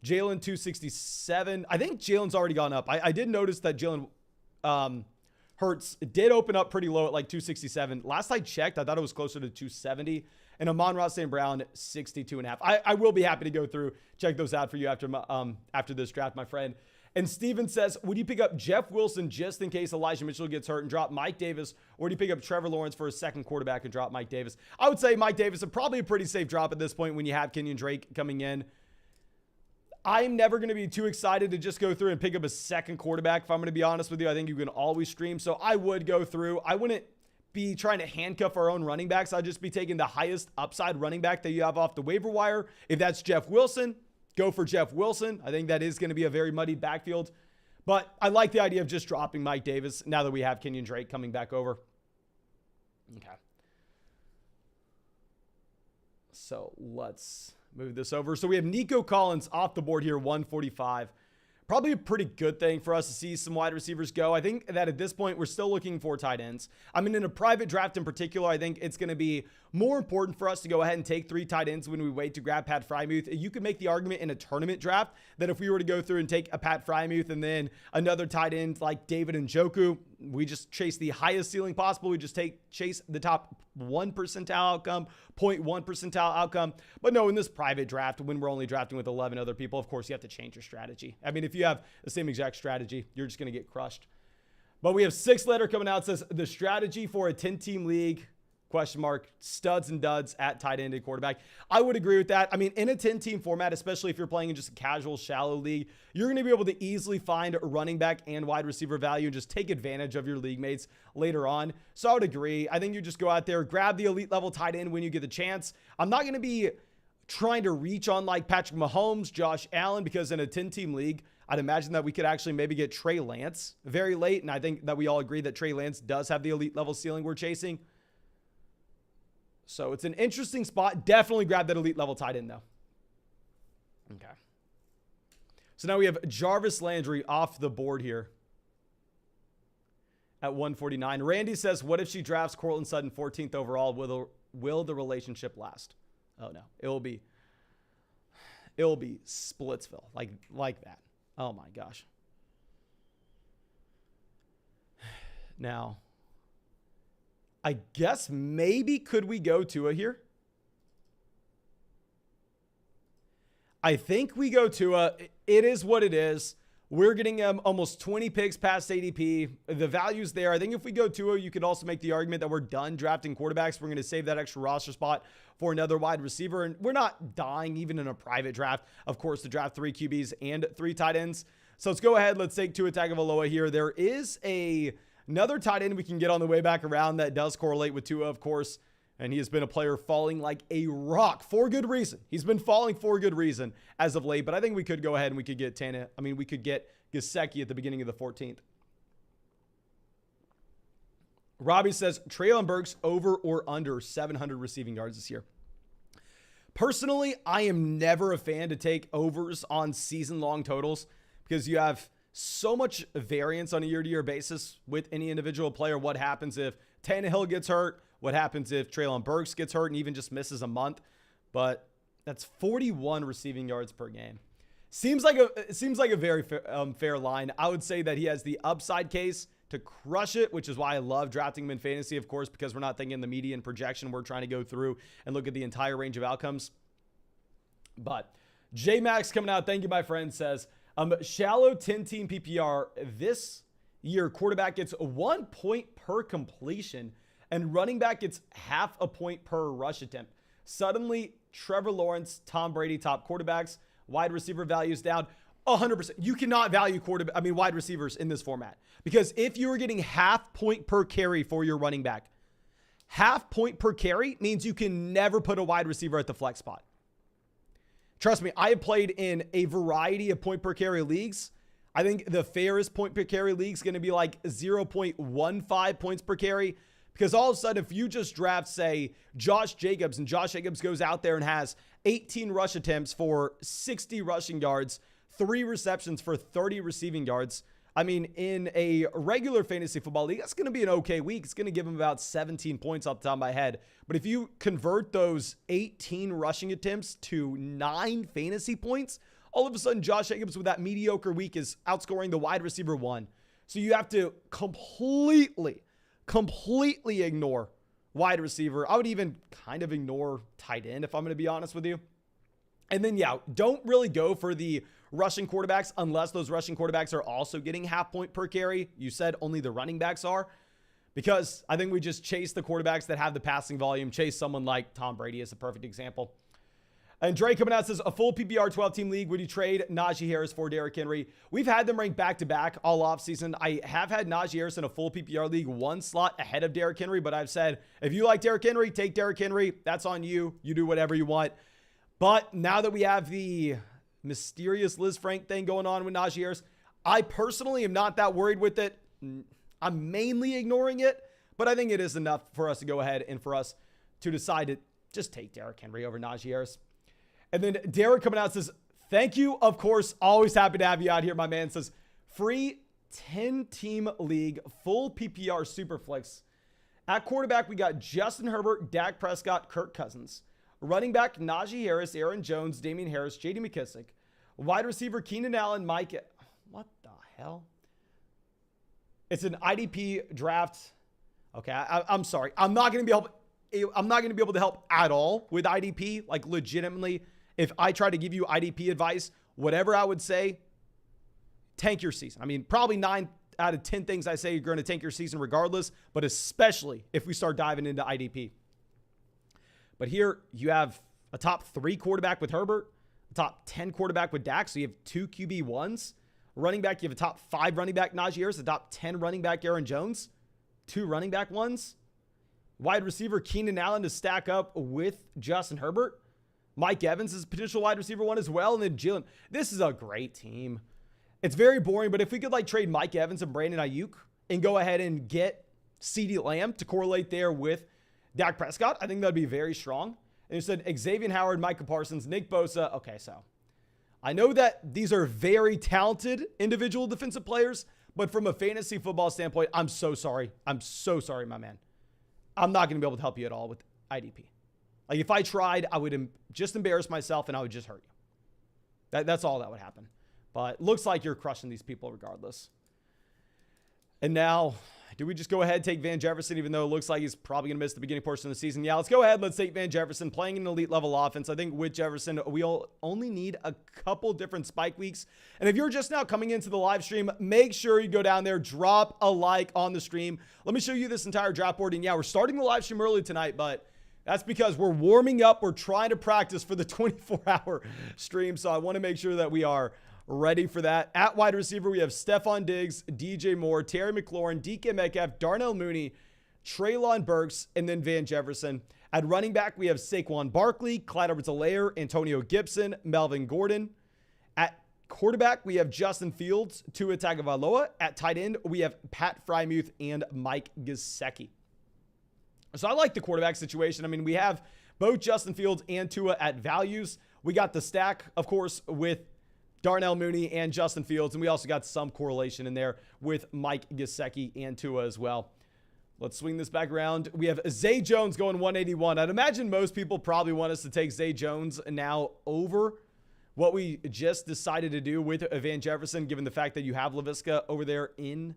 A: Jalen 267. I think Jalen's already gone up. I did notice that Jalen Hurts did open up pretty low at like 267. Last I checked, I thought it was closer to 270. And Amon-Ra St. Brown 62.5. I will be happy to go through, check those out for you after this draft, my friend. And Steven says, would you pick up Jeff Wilson just in case Elijah Mitchell gets hurt and drop Mike Davis? Or do you pick up Trevor Lawrence for a second quarterback and drop Mike Davis? I would say Mike Davis is probably a pretty safe drop at this point when you have Kenyon Drake coming in. I'm never going to be too excited to just go through and pick up a second quarterback. If I'm going to be honest with you, I think you can always stream. So I would go through. I wouldn't be trying to handcuff our own running backs. I'd just be taking the highest upside running back that you have off the waiver wire. If that's Jeff Wilson, go for Jeff Wilson. I think that is going to be a very muddied backfield. But I like the idea of just dropping Mike Davis now that we have Kenyon Drake coming back over. Okay. So let's move this over. So we have Nico Collins off the board here, 145. Probably a pretty good thing for us to see some wide receivers go. I think that at this point, we're still looking for tight ends. I mean, in a private draft in particular, I think it's going to be more important for us to go ahead and take 3 tight ends when we wait to grab Pat Frymuth. You could make the argument in a tournament draft that if we were to go through and take a Pat Frymuth and then another tight end like David Njoku, we just chase the highest ceiling possible. We just chase the top 1 percentile outcome, 0.1 percentile outcome. But no, in this private draft, when we're only drafting with 11 other people, of course, you have to change your strategy. I mean, if you have the same exact strategy, you're just going to get crushed. But we have 6-letter coming out. It says the strategy for a 10-team league, ? Studs and duds at tight end and quarterback. I would agree with that. I mean, in a 10-team format, especially if you're playing in just a casual, shallow league, you're going to be able to easily find running back and wide receiver value and just take advantage of your league mates later on. So I would agree. I think you just go out there, grab the elite level tight end when you get the chance. I'm not going to be trying to reach on like Patrick Mahomes, Josh Allen, because in a 10-team league, I'd imagine that we could actually maybe get Trey Lance very late. And I think that we all agree that Trey Lance does have the elite level ceiling we're chasing. So it's an interesting spot. Definitely grab that elite level tight end though. Okay. So now we have Jarvis Landry off the board here at 149. Randy says, what if she drafts Courtland Sutton 14th overall? Will the relationship last? Oh no, it'll be Splitsville like that. Oh my gosh. Now, I guess maybe could we go Tua here? I think we go Tua. It is what it is. We're getting almost 20 picks past ADP. The value's there. I think if we go Tua, you could also make the argument that we're done drafting quarterbacks. We're going to save that extra roster spot for another wide receiver. And we're not dying even in a private draft, of course, to draft 3 QBs and 3 tight ends. So let's go ahead. Let's take Tua Tagovailoa here. There is another tight end we can get on the way back around that does correlate with Tua, of course. And he has been a player falling like a rock for good reason. He's been falling for good reason as of late. But I think we could go ahead and we could get we could get Gesicki at the beginning of the 14th. Robbie says, Treylon Burks over or under 700 receiving yards this year. Personally, I am never a fan to take overs on season-long totals because you have so much variance on a year-to-year basis with any individual player. What happens if Tannehill gets hurt? What happens if Treylon Burks gets hurt and even just misses a month? But that's 41 receiving yards per game. Seems like a very fair line. I would say that he has the upside case to crush it, which is why I love drafting him in fantasy, of course, because we're not thinking the median projection. We're trying to go through and look at the entire range of outcomes. But J-Max coming out, thank you, my friend, says, shallow 10-team PPR this year, quarterback gets 1 point per completion and running back gets half a point per rush attempt. Suddenly, Trevor Lawrence, Tom Brady, top quarterbacks, wide receiver values down 100%. You cannot value wide receivers in this format because if you were getting half point per carry for your running back, half point per carry means you can never put a wide receiver at the flex spot. Trust me, I have played in a variety of point per carry leagues. I think the fairest point per carry league is going to be like 0.15 points per carry. Because all of a sudden, if you just draft, say, Josh Jacobs, and Josh Jacobs goes out there and has 18 rush attempts for 60 rushing yards, 3 receptions for 30 receiving yards. I mean, in a regular fantasy football league, that's going to be an okay week. It's going to give him about 17 points off the top of my head. But if you convert those 18 rushing attempts to 9 fantasy points, all of a sudden, Josh Jacobs with that mediocre week is outscoring the wide receiver 1. So you have to completely ignore wide receiver. I would even kind of ignore tight end if I'm going to be honest with you. And then, yeah, don't really go for the rushing quarterbacks unless those rushing quarterbacks are also getting half point per carry. You said only the running backs are, because I think we just chase the quarterbacks that have the passing volume. Chase someone like Tom Brady is a perfect example. And Dre coming out says, a full PPR 12-team league, would you trade Najee Harris for Derrick Henry? We've had them ranked back-to-back all offseason. I have had Najee Harris in a full PPR league 1 slot ahead of Derrick Henry, but I've said, if you like Derrick Henry, take Derrick Henry. That's on you. You do whatever you want. But now that we have the mysterious Liz Frank thing going on with Najee Harris, I personally am not that worried with it. I'm mainly ignoring it, but I think it is enough for us to go ahead and for us to decide to just take Derrick Henry over Najee Harris. And then Derek coming out says, Thank you. Of course, always happy to have you out here. My man says, free 10-team league, full PPR Superflex. At quarterback, we got Justin Herbert, Dak Prescott, Kirk Cousins. Running back, Najee Harris, Aaron Jones, Damian Harris, J.D. McKissick. Wide receiver, Keenan Allen, Mike. What the hell? It's an IDP draft. Okay, I'm sorry. I'm not going to be able to help at all with IDP. Like, legitimately, if I try to give you IDP advice, whatever I would say, tank your season. I mean, probably 9 out of 10 things I say you're going to tank your season regardless, but especially if we start diving into IDP. But here you have a top 3 quarterback with Herbert, a top 10 quarterback with Dak. So you have 2 QB1s. Running back, you have a top 5 running back, Najee Harris, a top 10 running back, Aaron Jones, 2 running back ones. Wide receiver, Keenan Allen to stack up with Justin Herbert. Mike Evans is a potential wide receiver 1 as well. And then Jalen. This is a great team. It's very boring, but if we could like trade Mike Evans and Brandon Ayuk and go ahead and get CeeDee Lamb to correlate there with Dak Prescott, I think that'd be very strong. And you said Xavier Howard, Micah Parsons, Nick Bosa. Okay, so I know that these are very talented individual defensive players, but from a fantasy football standpoint, I'm so sorry. I'm so sorry, my man. I'm not going to be able to help you at all with IDP. Like, if I tried, I would just embarrass myself and I would just hurt you. That's all that would happen. But looks like you're crushing these people regardless. And now, do we just go ahead and take Van Jefferson, even though it looks like he's probably going to miss the beginning portion of the season? Yeah, let's go ahead. Let's take Van Jefferson playing an elite level offense. I think with Jefferson, we'll only need a couple different spike weeks. And if you're just now coming into the live stream, make sure you go down there, drop a like on the stream. Let me show you this entire draft board. And yeah, we're starting the live stream early tonight, but that's because we're warming up. We're trying to practice for the 24-hour stream. So I want to make sure that we are ready for that. At wide receiver, we have Stephon Diggs, DJ Moore, Terry McLaurin, DK Metcalf, Darnell Mooney, Treylon Burks, and then Van Jefferson. At running back, we have Saquon Barkley, Clyde Edwards-Helaire, Antonio Gibson, Melvin Gordon. At quarterback, we have Justin Fields, Tua Tagovailoa. At tight end, we have Pat Freiermuth and Mike Gesicki. So I like the quarterback situation. I mean, we have both Justin Fields and Tua at values. We got the stack, of course, with Darnell Mooney and Justin Fields, and we also got some correlation in there with Mike Gesicki and Tua as well. Let's swing this back around. We have Zay Jones going 181. I'd imagine most people probably want us to take Zay Jones now over what we just decided to do with Van Jefferson, given the fact that you have Laviska over there in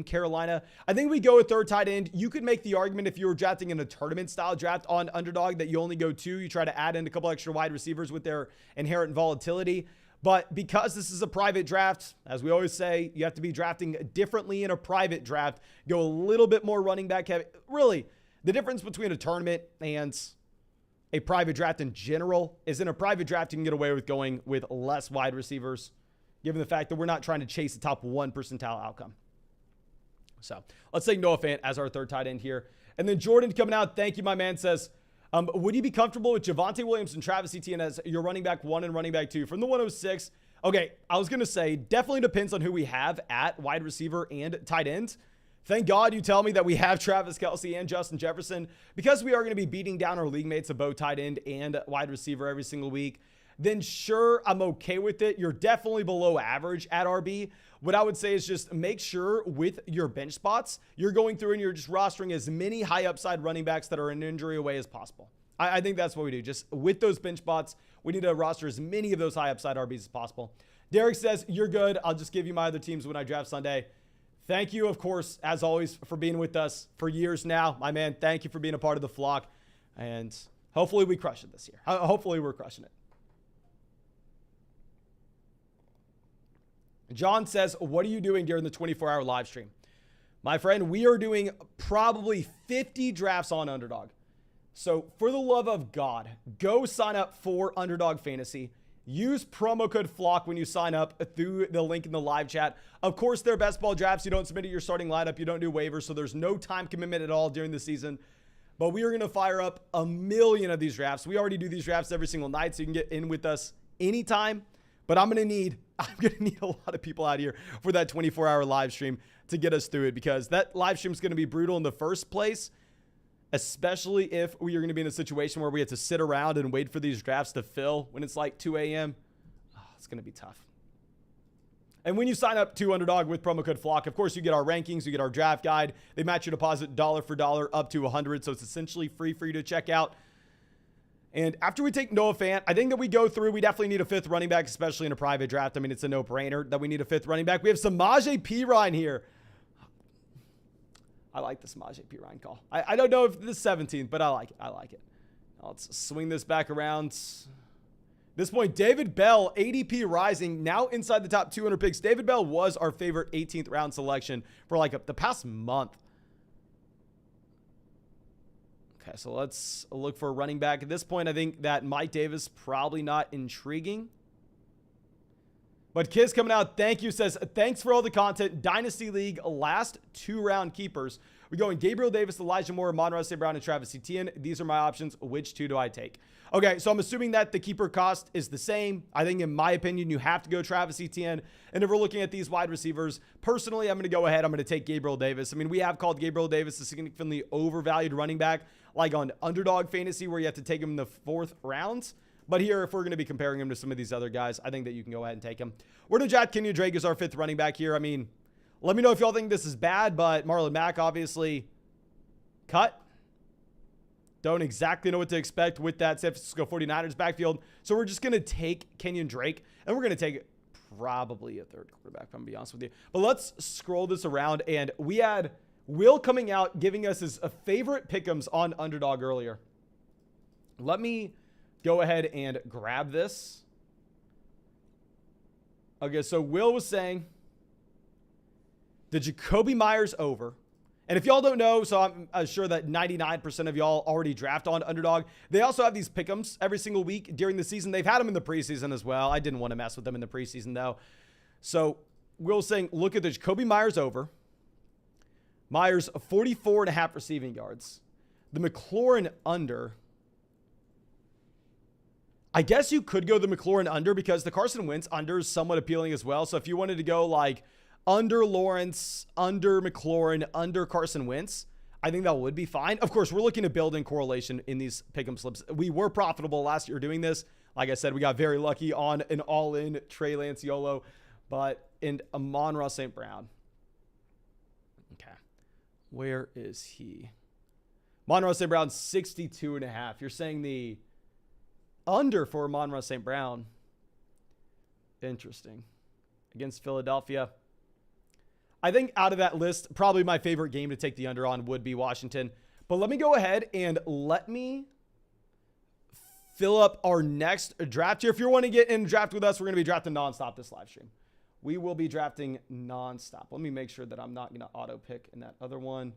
A: Carolina. I think we go with third tight end. You could make the argument if you were drafting in a tournament style draft on Underdog that you only go 2. You try to add in a couple extra wide receivers with their inherent volatility. But because this is a private draft, as we always say, you have to be drafting differently in a private draft. Go a little bit more running back heavy. Really, the difference between a tournament and a private draft in general is in a private draft, you can get away with going with less wide receivers, given the fact that we're not trying to chase the top 1 percentile outcome. So let's take Noah Fant as our third tight end here. And then Jordan coming out. Thank you, my man, says, would you be comfortable with Javonte Williams and Travis Etienne as your running back 1 and running back 2? From the 106, okay, I was going to say, definitely depends on who we have at wide receiver and tight end. Thank God you tell me that we have Travis Kelce and Justin Jefferson, because we are going to be beating down our league mates of both tight end and wide receiver every single week. Then sure, I'm okay with it. You're definitely below average at RB. What I would say is just make sure with your bench spots, you're going through and you're just rostering as many high upside running backs that are an injury away as possible. I think that's what we do. Just with those bench spots, we need to roster as many of those high upside RBs as possible. Derek says, you're good. I'll just give you my other teams when I draft Sunday. Thank you, of course, as always, for being with us for years now. My man, thank you for being a part of the flock. And hopefully we crush it this year. Hopefully we're crushing it. John says, what are you doing during the 24-hour live stream? My friend, we are doing probably 50 drafts on Underdog. So for the love of God, go sign up for Underdog Fantasy. Use promo code FLOCK when you sign up through the link in the live chat. Of course, they're best ball drafts. You don't submit to your starting lineup. You don't do waivers, so there's no time commitment at all during the season. But we are going to fire up a million of these drafts. We already do these drafts every single night, so you can get in with us anytime. But I'm going to need a lot of people out here for that 24-hour live stream to get us through it, because that live stream is going to be brutal in the first place, especially if we are going to be in a situation where we have to sit around and wait for these drafts to fill when it's like 2 a.m. Oh, it's going to be tough. And when you sign up to Underdog with promo code FLOCK, of course, you get our rankings, you get our draft guide. They match your deposit dollar for dollar up to 100, so it's essentially free for you to check out. And after we take Noah Fant, I think that we go through, we definitely need a fifth running back, especially in a private draft. I mean, it's a no-brainer that we need a fifth running back. We have Samaje Perine here. I like the Samaje Perine call. I don't know if this is 17th, but I like it. I like it. Now let's swing this back around. At this point, David Bell, ADP rising, now inside the top 200 picks. David Bell was our favorite 18th round selection for like the past month. Okay, so let's look for a running back. At this point, I think that Mike Davis probably not intriguing. But Kiz coming out, thank you, says, thanks for all the content. Dynasty League, last 2-round keepers. We're going Gabriel Davis, Elijah Moore, Amon-Ra St. Brown, and Travis Etienne. These are my options. Which two do I take? Okay, so I'm assuming that the keeper cost is the same. I think, in my opinion, you have to go Travis Etienne. And if we're looking at these wide receivers, personally, I'm going to go ahead. I'm going to take Gabriel Davis. I mean, we have called Gabriel Davis a significantly overvalued running back, like on Underdog Fantasy, where you have to take him in the 4th round. But here, if we're going to be comparing him to some of these other guys, I think that you can go ahead and take him. We're going to draft Kenyon Drake as our 5th running back here. I mean, let me know if y'all think this is bad, but Marlon Mack obviously cut. Don't exactly know what to expect with that San Francisco 49ers backfield. So we're just going to take Kenyon Drake, and we're going to take probably a 3rd quarterback, if I'm going to be honest with you. But let's scroll this around, and we had Will coming out giving us his favorite pick'ems on Underdog earlier. Let me go ahead and grab this. Okay, so Will was saying the Jacoby Myers over. And if y'all don't know, so I'm sure that 99% of y'all already draft on Underdog. They also have these pick'ems every single week during the season. They've had them in the preseason as well. I didn't want to mess with them in the preseason, though. So Will was saying, look at the Jacoby Myers over. Myers, 44.5 receiving yards. The McLaurin under. I guess you could go the McLaurin under because the Carson Wentz under is somewhat appealing as well. So if you wanted to go like under Lawrence, under McLaurin, under Carson Wentz, I think that would be fine. Of course, we're looking to build in correlation in these pick'em slips. We were profitable last year doing this. Like I said, we got very lucky on an all-in Trey Lance YOLO, but in Amon-Ra St. Brown. Okay. Where is he? Amon-Ra St. Brown, 62.5. You're saying the under for Amon-Ra St. Brown. Interesting. Against Philadelphia. I think out of that list, probably my favorite game to take the under on would be Washington. But let me go ahead and let me fill up our next draft here. If you're wanting to get in draft with us, we're going to be drafting nonstop this live stream. We will be drafting nonstop. Let me make sure that I'm not going to auto pick in that other one,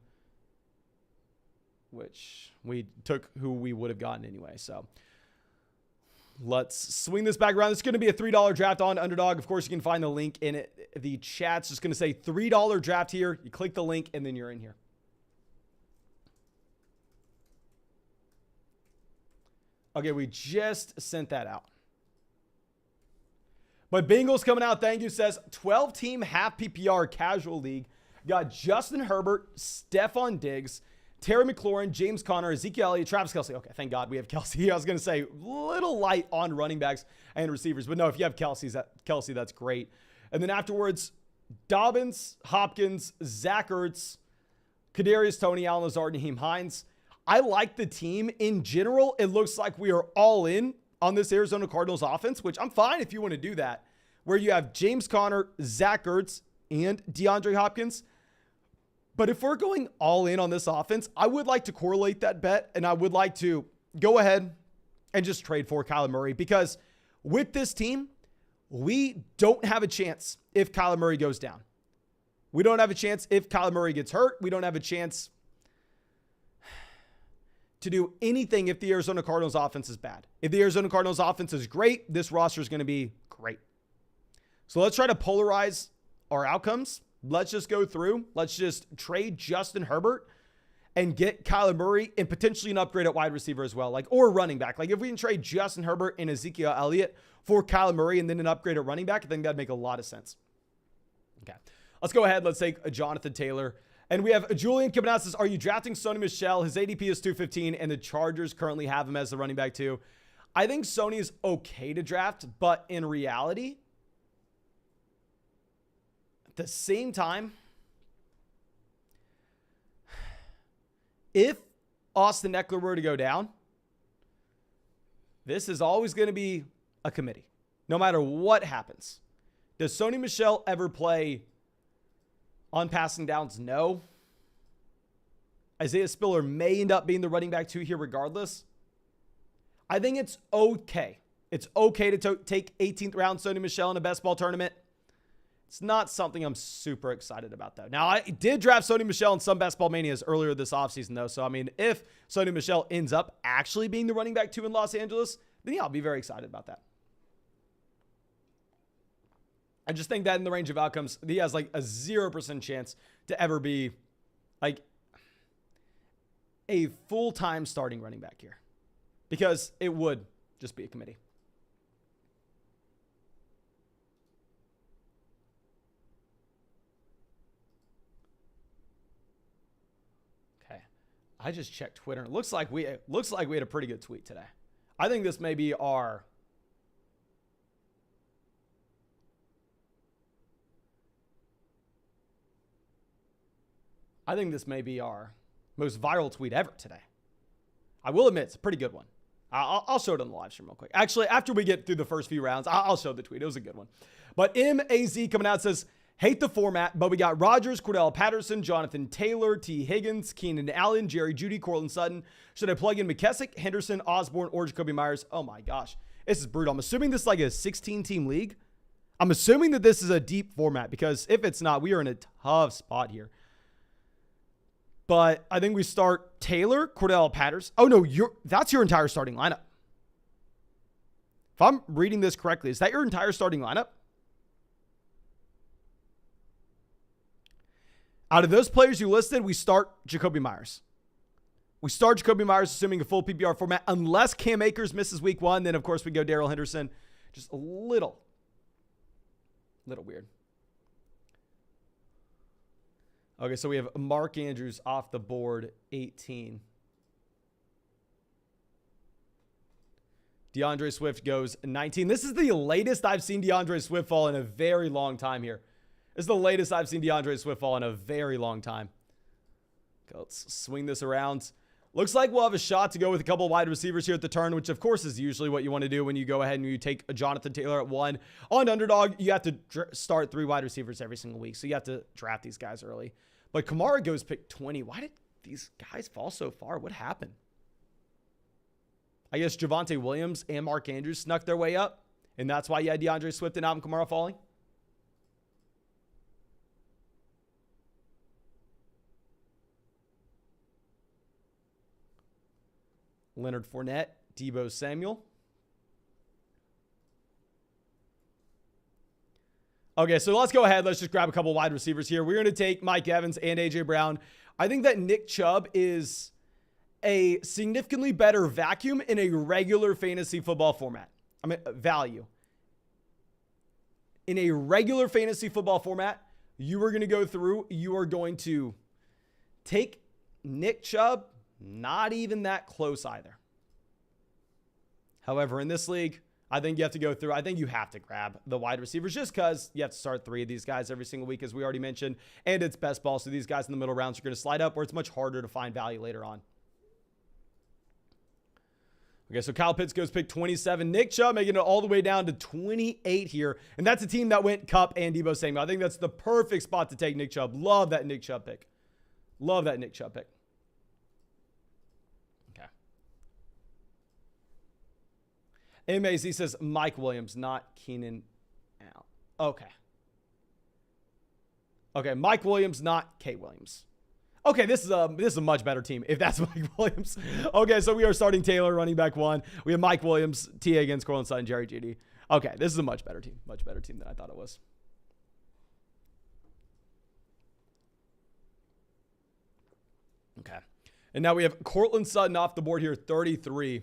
A: which we took who we would have gotten anyway. So let's swing this back around. It's going to be a $3 draft on Underdog. Of course, you can find the link in it. The chat's just going to say $3 draft here. You click the link, and then you're in here. Okay, we just sent that out. But Bengals coming out, thank you, says 12-team half PPR casual league. Got Justin Herbert, Stephon Diggs, Terry McLaurin, James Conner, Ezekiel Elliott, Travis Kelce. Okay, thank God we have Kelce. I was going to say little light on running backs and receivers. But no, if you have Kelce, that's great. And then afterwards, Dobbins, Hopkins, Zach Ertz, Kadarius Toney, Allen Lazard, Naheem Hines. I like the team. In general, it looks like we are all in on this Arizona Cardinals offense, which I'm fine if you want to do that, where you have James Conner, Zach Ertz, and DeAndre Hopkins. But if we're going all in on this offense, I would like to correlate that bet, and I would like to go ahead and just trade for Kyler Murray, because with this team, we don't have a chance if Kyler Murray goes down. We don't have a chance if Kyler Murray gets hurt. We don't have a chance to do anything if the Arizona Cardinals offense is bad. If the Arizona Cardinals offense is great, this roster is going to be great. So let's try to polarize our outcomes. Let's just go through. Let's just trade Justin Herbert and get Kyler Murray and potentially an upgrade at wide receiver as well, or running back. Like if we can trade Justin Herbert and Ezekiel Elliott for Kyler Murray and then an upgrade at running back, I think that'd make a lot of sense. Okay, let's go ahead. Let's take a Jonathan Taylor And we have Julian coming out, says, are you drafting Sony Michel? His ADP is 215, and the Chargers currently have him as the running back too. I think Sony is okay to draft, but in reality, at the same time, if Austin Eckler were to go down, this is always going to be a committee, no matter what happens. Does Sony Michel ever play on passing downs? No. Isaiah Spiller may end up being the running back 2 here regardless. I think it's okay. It's okay to take 18th round Sony Michel in a best ball tournament. It's not something I'm super excited about, though. Now, I did draft Sony Michel in some best ball manias earlier this offseason, though. So, I mean, if Sony Michel ends up actually being the running back 2 in Los Angeles, then yeah, I'll be very excited about that. I just think that in the range of outcomes, he has like a 0% chance to ever be like a full-time starting running back here, because it would just be a committee. Okay. I just checked Twitter. It looks like we had a pretty good tweet today. I think this may be our most viral tweet ever today. I will admit, it's a pretty good one. I'll show it on the live stream real quick. Actually, after we get through the first few rounds, I'll show the tweet. It was a good one. But MAZ coming out says, hate the format, but we got Rodgers, Cordell Patterson, Jonathan Taylor, T. Higgins, Keenan Allen, Jerry Jeudy, Cortland Sutton. Should I plug in McKessick, Henderson, Osborne, or Jacoby Myers? Oh my gosh. This is brutal. I'm assuming this is like a 16-team league. I'm assuming that this is a deep format, because if it's not, we are in a tough spot here. But I think we start Taylor, Cordell Patterson. Oh, no, that's your entire starting lineup. If I'm reading this correctly, is that your entire starting lineup? Out of those players you listed, we start Jacoby Myers. We start Jacoby Myers assuming a full PPR format, unless Cam Akers misses week 1. Then, of course, we go Darrell Henderson. Just a little weird. Okay, so we have Mark Andrews off the board, 18. DeAndre Swift goes 19. This is the latest I've seen DeAndre Swift fall in a very long time here. This is the latest I've seen DeAndre Swift fall in a very long time. Okay, let's swing this around. Looks like we'll have a shot to go with a couple wide receivers here at the turn, which of course is usually what you want to do when you go ahead and you take a Jonathan Taylor at 1. On Underdog, you have to start 3 wide receivers every single week, so you have to draft these guys early. But Kamara goes pick 20. Why did these guys fall so far? What happened? I guess Javonte Williams and Mark Andrews snuck their way up, and that's why you had DeAndre Swift and Alvin Kamara falling. Leonard Fournette, Deebo Samuel. Okay, so let's go ahead. Let's just grab a couple wide receivers here. We're going to take Mike Evans and A.J. Brown. I think that Nick Chubb is a significantly better vacuum in a regular fantasy football format. I mean, value. In a regular fantasy football format, you are going to go through, you are going to take Nick Chubb, not even that close either. However, in this league, I think you have to go through. I think you have to grab the wide receivers just because you have to start 3 of these guys every single week, as we already mentioned. And it's best ball. So these guys in the middle rounds are going to slide up where it's much harder to find value later on. Okay, so Kyle Pitts goes pick 27. Nick Chubb making it all the way down to 28 here. And that's a team that went Kupp and Deebo Samuel. I think that's the perfect spot to take Nick Chubb. Love that Nick Chubb pick. Love that Nick Chubb pick. MAZ says Mike Williams, not Keenan Allen. Okay, Mike Williams, not K. Williams. Okay, this is a much better team if that's Mike Williams. Okay, so we are starting Taylor, running back 1. We have Mike Williams, T. Higgins, Cortland Sutton, Jerry Jeudy. Okay, this is a much better team. Much better team than I thought it was. Okay, and now we have Cortland Sutton off the board here, 33.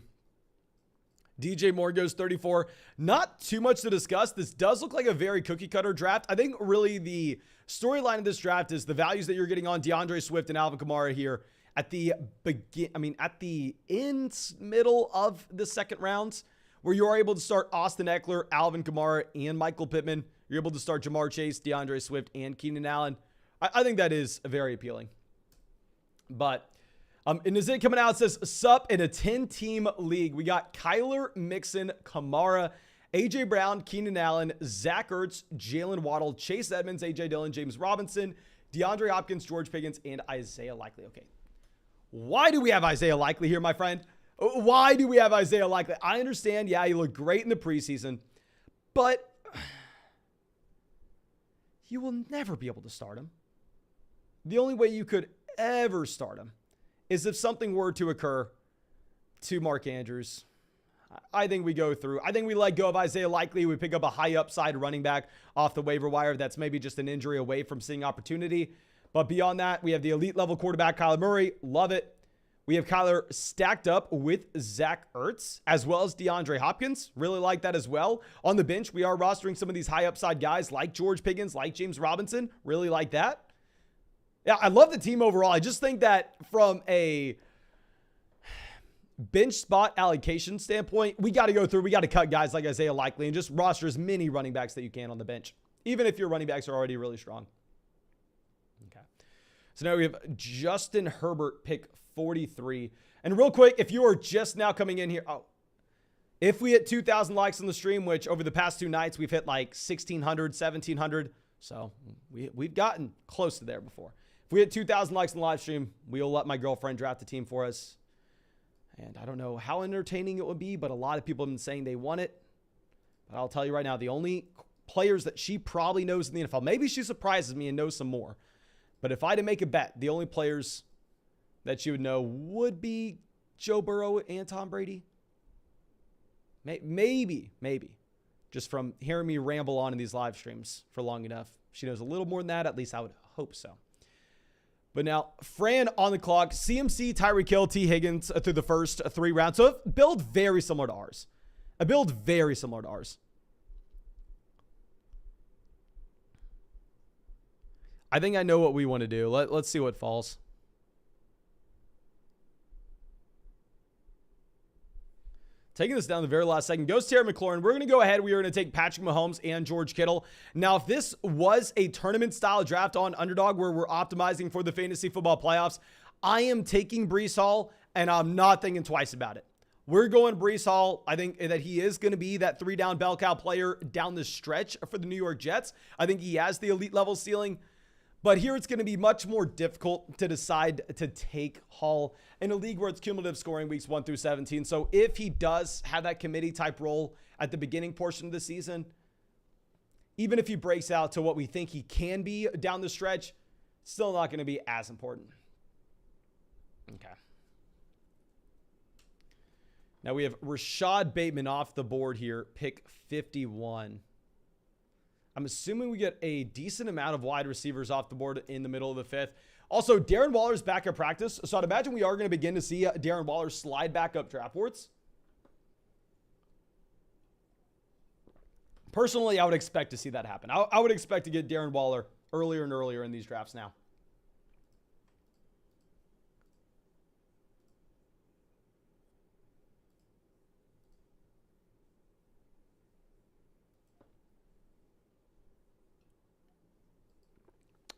A: DJ Moore goes 34. Not too much to discuss. This does look like a very cookie cutter draft. I think really the storyline of this draft is the values that you're getting on DeAndre Swift and Alvin Kamara here at the middle of the second round, where you are able to start Austin Eckler, Alvin Kamara, and Michael Pittman. You're able to start Jamar Chase, DeAndre Swift, and Keenan Allen. I think that is very appealing. But and is it coming out? It says, sup, in a 10-team league, we got Kyler, Mixon, Kamara, A.J. Brown, Keenan Allen, Zach Ertz, Jalen Waddle, Chase Edmonds, A.J. Dillon, James Robinson, DeAndre Hopkins, George Pickens, and Isaiah Likely. Okay. Why do we have Isaiah Likely here, my friend? Why do we have Isaiah Likely? I understand, yeah, he looked great in the preseason, but you will never be able to start him. The only way you could ever start him is if something were to occur to Mark Andrews. I think we go through. I think we let go of Isaiah Likely. We pick up a high upside running back off the waiver wire that's maybe just an injury away from seeing opportunity. But beyond that, we have the elite level quarterback, Kyler Murray. Love it. We have Kyler stacked up with Zach Ertz, as well as DeAndre Hopkins. Really like that as well. On the bench, we are rostering some of these high upside guys like George Pickens, like James Robinson. Really like that. Yeah, I love the team overall. I just think that from a bench spot allocation standpoint, we got to go through. We got to cut guys like Isaiah Likely and just roster as many running backs that you can on the bench, even if your running backs are already really strong. Okay. So now we have Justin Herbert, pick 43. And real quick, if you are just now coming in here, if we hit 2,000 likes on the stream, which over the past 2 nights, we've hit like 1,600, 1,700. So we've gotten close to there before. If we hit 2,000 likes on the live stream, we'll let my girlfriend draft the team for us. And I don't know how entertaining it would be, but a lot of people have been saying they want it. But I'll tell you right now, the only players that she probably knows in the NFL, maybe she surprises me and knows some more. But if I had to make a bet, the only players that she would know would be Joe Burrow and Tom Brady. Maybe. Just from hearing me ramble on in these live streams for long enough. She knows a little more than that. At least I would hope so. But now, Fran on the clock. CMC, Tyreek Hill, T. Higgins through the first 3 rounds. So a build very similar to ours. I think I know what we want to do. Let's see what falls. Taking this down the very last second goes Terry McLaurin. We're going to go ahead. We are going to take Patrick Mahomes and George Kittle. Now, if this was a tournament-style draft on Underdog where we're optimizing for the fantasy football playoffs, I am taking Breece Hall, and I'm not thinking twice about it. We're going Breece Hall. I think that he is going to be that 3-down bell cow player down the stretch for the New York Jets. I think he has the elite level ceiling. But here it's going to be much more difficult to decide to take Hall in a league where it's cumulative scoring weeks 1 through 17. So if he does have that committee type role at the beginning portion of the season, even if he breaks out to what we think he can be down the stretch, still not going to be as important. Okay. Now we have Rashad Bateman off the board here, pick 51. I'm assuming we get a decent amount of wide receivers off the board in the middle of the 5th. Also, Darren Waller's back at practice, so I'd imagine we are going to begin to see Darren Waller slide back up draft boards. Personally, I would expect to see that happen. I would expect to get Darren Waller earlier and earlier in these drafts now.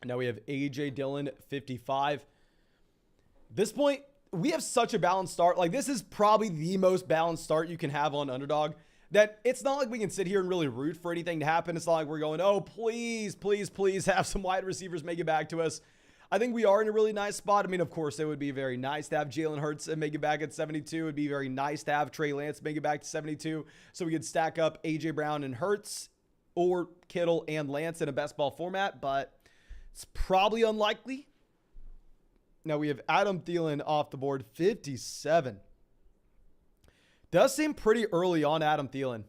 A: Now we have A.J. Dillon, 55. At this point, we have such a balanced start. Like, this is probably the most balanced start you can have on Underdog, that it's not like we can sit here and really root for anything to happen. It's not like we're going, oh, please, please, please have some wide receivers make it back to us. I think we are in a really nice spot. I mean, of course, it would be very nice to have Jalen Hurts and make it back at 72. It would be very nice to have Trey Lance make it back to 72 so we could stack up A.J. Brown and Hurts or Kittle and Lance in a best ball format, but it's probably unlikely. Now we have Adam Thielen off the board, 57. Does seem pretty early on Adam Thielen.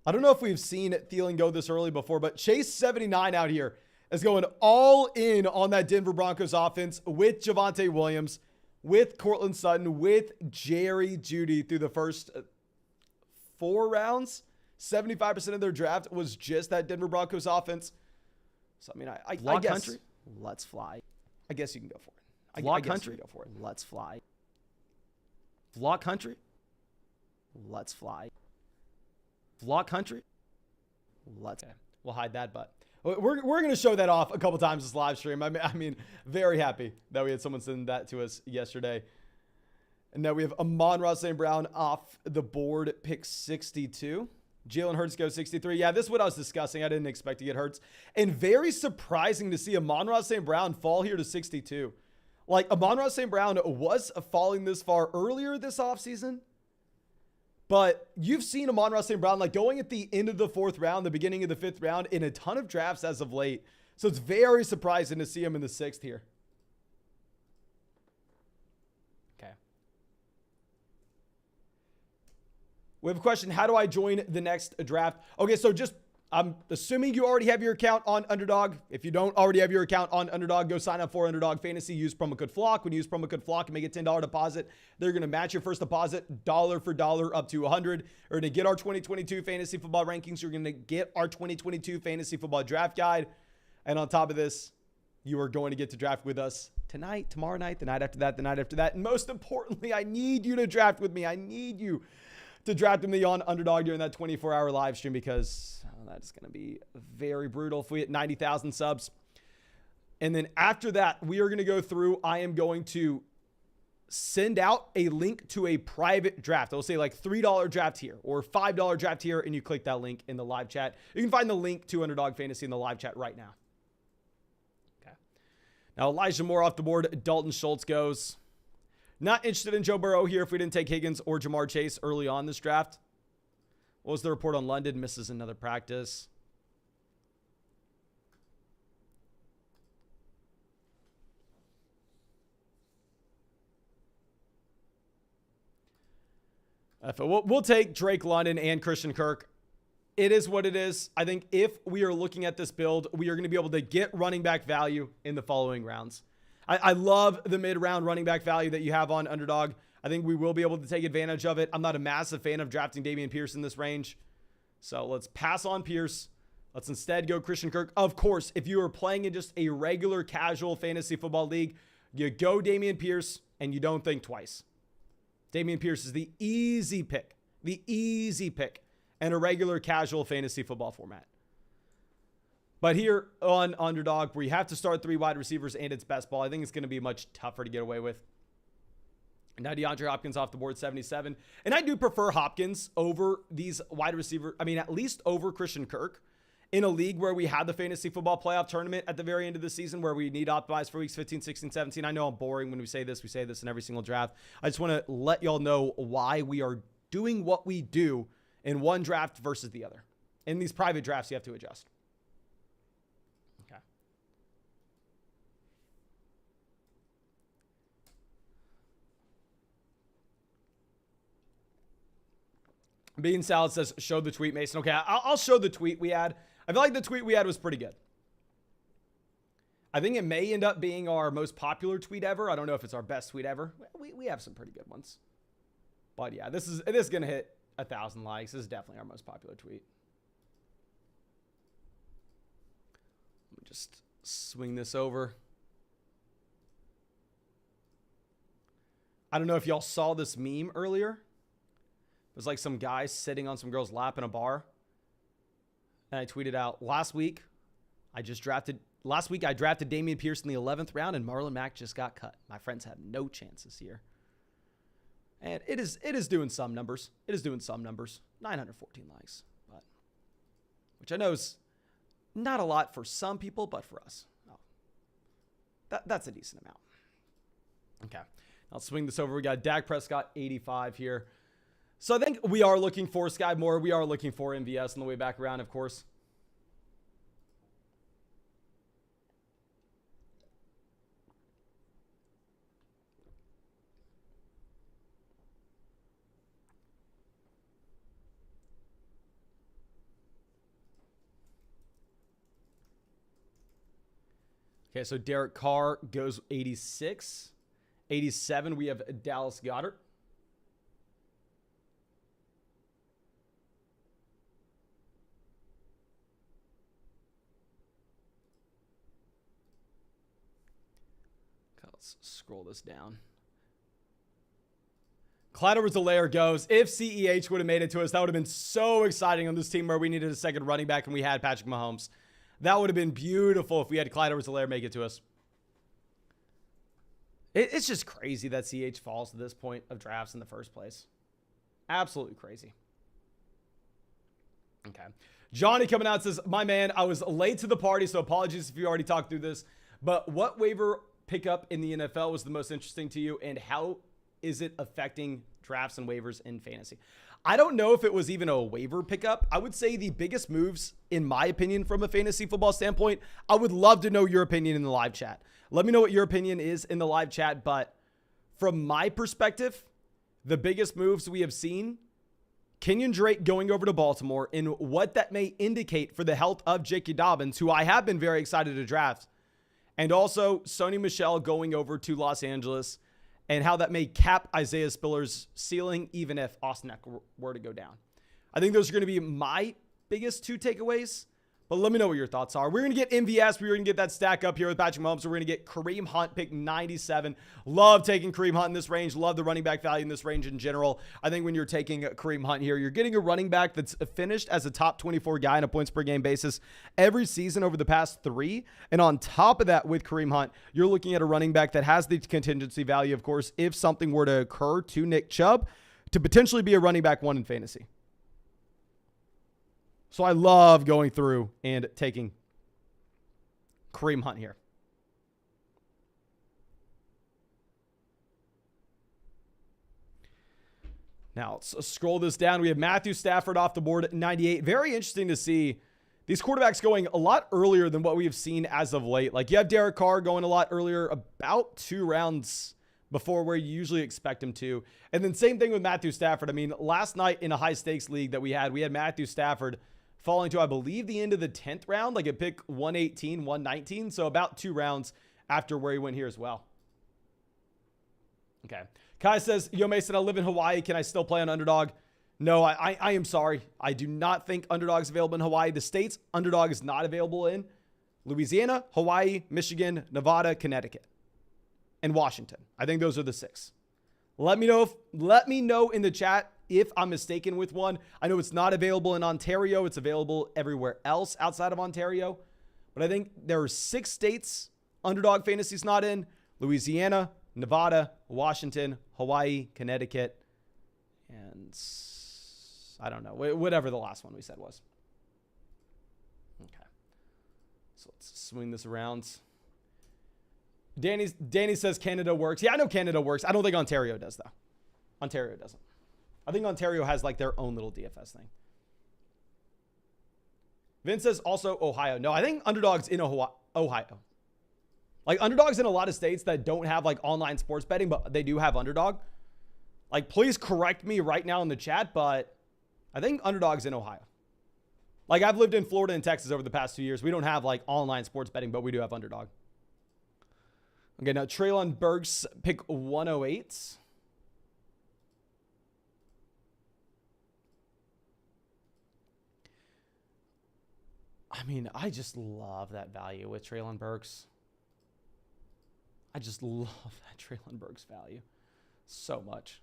A: I don't know if we've seen Thielen go this early before, but Chase 79 out here is going all in on that Denver Broncos offense with Javonte Williams, with Cortland Sutton, with Jerry Jeudy through the first 4 rounds, 75% of their draft was just that Denver Broncos offense. So, I mean, I guess.
B: Country, let's fly.
A: I guess you can go for it.
B: Vlog
A: I guess
B: country,
A: you can go for it.
B: let's fly. Vlog country, let's fly. Vlog country, let's.
A: Okay. We'll hide that, but we're going to show that off a couple times this live stream. I mean, very happy that we had someone send that to us yesterday. And now we have Amon-Ra St. Brown off the board, pick 62. Jalen Hurts goes 63. Yeah, this is what I was discussing. I didn't expect to get Hurts. And very surprising to see Amon-Ra St. Brown fall here to 62. Like, Amon-Ra St. Brown was falling this far earlier this offseason. But you've seen Amon-Ra St. Brown like going at the end of the 4th round, the beginning of the 5th round in a ton of drafts as of late. So it's very surprising to see him in the 6th here. Okay. We have a question. How do I join the next draft? Okay, so I'm assuming you already have your account on Underdog. If you don't already have your account on Underdog, go sign up for Underdog Fantasy. Use promo code FLOCK. When you use promo code FLOCK and make a $10 deposit, they're going to match your first deposit dollar for dollar up to $100. You're going to get our 2022 fantasy football rankings. You're going to get our 2022 fantasy football draft guide. And on top of this, you are going to get to draft with us tonight, tomorrow night, the night after that, the night after that. And most importantly, I need you to draft with me. I need you to draft with me on Underdog during that 24-hour live stream because that's going to be very brutal if we hit 90,000 subs. And then after that, we are going to go through. I am going to send out a link to a private draft. I'll say like $3 draft here or $5 draft here, and you click that link in the live chat. You can find the link to Underdog Fantasy in the live chat right now. Okay. Now, Elijah Moore off the board. Dalton Schultz goes. Not interested in Joe Burrow here if we didn't take Higgins or Jamar Chase early on this draft. What was the report on London? Misses another practice. We'll take Drake London and Christian Kirk. It is what it is. I think if we are looking at this build, we are going to be able to get running back value in the following rounds. I love the mid-round running back value that you have on Underdog. I think we will be able to take advantage of it. I'm not a massive fan of drafting Dameon Pierce in this range. So let's pass on Pierce. Let's instead go Christian Kirk. Of course, if you are playing in just a regular casual fantasy football league, you go Dameon Pierce and you don't think twice. Dameon Pierce is the easy pick in a regular casual fantasy football format. But here on Underdog, where you have to start 3 wide receivers and it's best ball, I think it's going to be much tougher to get away with. Now DeAndre Hopkins off the board, 77. And I do prefer Hopkins over these wide receiver. I mean, at least over Christian Kirk in a league where we had the fantasy football playoff tournament at the very end of the season where we need optimized for weeks 15, 16, 17. I know I'm boring when we say this. We say this in every single draft. I just want to let y'all know why we are doing what we do in one draft versus the other. In these private drafts, you have to adjust. Okay. Bean Salad says, show the tweet, Mason. Okay, I'll show the tweet we had. I feel like the tweet we had was pretty good. I think it may end up being our most popular tweet ever. I don't know if it's our best tweet ever. We have some pretty good ones. But yeah, it is going to hit 1,000 likes. This is definitely our most popular tweet. Let me just swing this over. I don't know if y'all saw this meme earlier. It was like some guy sitting on some girl's lap in a bar. And I tweeted out, last week I drafted Dameon Pierce in the 11th round and Marlon Mack just got cut. My friends have no chance this year. And it is doing some numbers. It is doing some numbers. 914 likes. Which I know is not a lot for some people, but for us, that's a decent amount. Okay. I'll swing this over. We got Dak Prescott, 85 here. So I think we are looking for Sky Moore. We are looking for MVS on the way back around, of course. Okay, so Derek Carr goes 86. 87, we have Dallas Goedert. Let's scroll this down. Clyde Edwards-Helaire goes, if CEH would have made it to us, that would have been so exciting on this team where we needed a second running back and we had Patrick Mahomes. That would have been beautiful if we had Clyde Edwards-Helaire make it to us. It's just crazy that CH falls to this point of drafts in the first place. Absolutely crazy. Okay. Johnny coming out says, my man, I was late to the party, so apologies if you already talked through this. But what waiver pickup in the NFL was the most interesting to you, and how is it affecting drafts and waivers in fantasy? I don't know if it was even a waiver pickup. I would say the biggest moves, in my opinion, from a fantasy football standpoint, I would love to know your opinion in the live chat. Let me know what your opinion is in the live chat. But from my perspective, the biggest moves we have seen, Kenyon Drake going over to Baltimore, and what that may indicate for the health of J.K. Dobbins, who I have been very excited to draft, and also Sony Michel going over to Los Angeles, and how that may cap Isaiah Spiller's ceiling, even if Austin Eckler were to go down. I think those are going to be my biggest two takeaways. But let me know what your thoughts are. We're going to get MVS. We're going to get that stack up here with Patrick Mahomes. We're going to get Kareem Hunt, pick 97. Love taking Kareem Hunt in this range. Love the running back value in this range in general. I think when you're taking Kareem Hunt here, you're getting a running back that's finished as a top 24 guy on a points per game basis every season over the past 3. And on top of that, with Kareem Hunt, you're looking at a running back that has the contingency value, of course, if something were to occur to Nick Chubb, to potentially be a running back 1 in fantasy. So I love going through and taking Kareem Hunt here. Now, let's scroll this down. We have Matthew Stafford off the board at 98. Very interesting to see these quarterbacks going a lot earlier than what we have seen as of late. Like, you have Derek Carr going a lot earlier, about 2 rounds before where you usually expect him to. And then same thing with Matthew Stafford. I mean, last night in a high-stakes league that we had Matthew Stafford falling to, I believe, the end of the 10th round, like a pick 118, 119. So about 2 rounds after where he went here as well. Okay. Kai says, Yo, Mason, I live in Hawaii. Can I still play on Underdog? No, I am sorry. I do not think Underdog is available in Hawaii. The states Underdog is not available in: Louisiana, Hawaii, Michigan, Nevada, Connecticut, and Washington. I think those are the 6. Let me know in the chat if I'm mistaken with one. I know it's not available in Ontario. It's available everywhere else outside of Ontario. But I think there are 6 states Underdog Fantasy's not in: Louisiana, Nevada, Washington, Hawaii, Connecticut, and I don't know, whatever the last one we said was. Okay. So let's swing this around. Danny says Canada works. Yeah, I know Canada works. I don't think Ontario does, though. Ontario doesn't. I think Ontario has like their own little DFS thing. Vince says also Ohio. No, I think Underdog's in Ohio. Like, Underdog's in a lot of states that don't have like online sports betting, but they do have Underdog. Like, please correct me right now in the chat, but I think Underdog's in Ohio. Like, I've lived in Florida and Texas over the past 2 years. We don't have like online sports betting, but we do have Underdog. Okay, now Treylon Burks, pick 108. I mean, I just love that value with Treylon Burks. I just love that Treylon Burks value so much.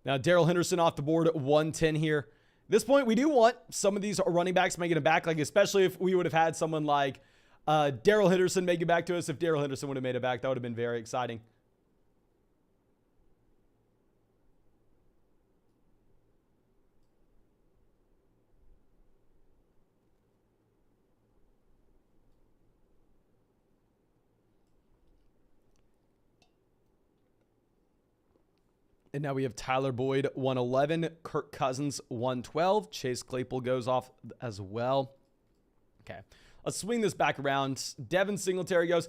A: Now, Darrell Henderson off the board at 110 here. At this point, we do want some of these running backs making it back, like especially if we would have had someone like Darrell Henderson make it back to us. If Darrell Henderson would have made it back, that would have been very exciting. And now we have Tyler Boyd, 111. Kirk Cousins, 112. Chase Claypool goes off as well. Okay. Let's swing this back around. Devin Singletary goes.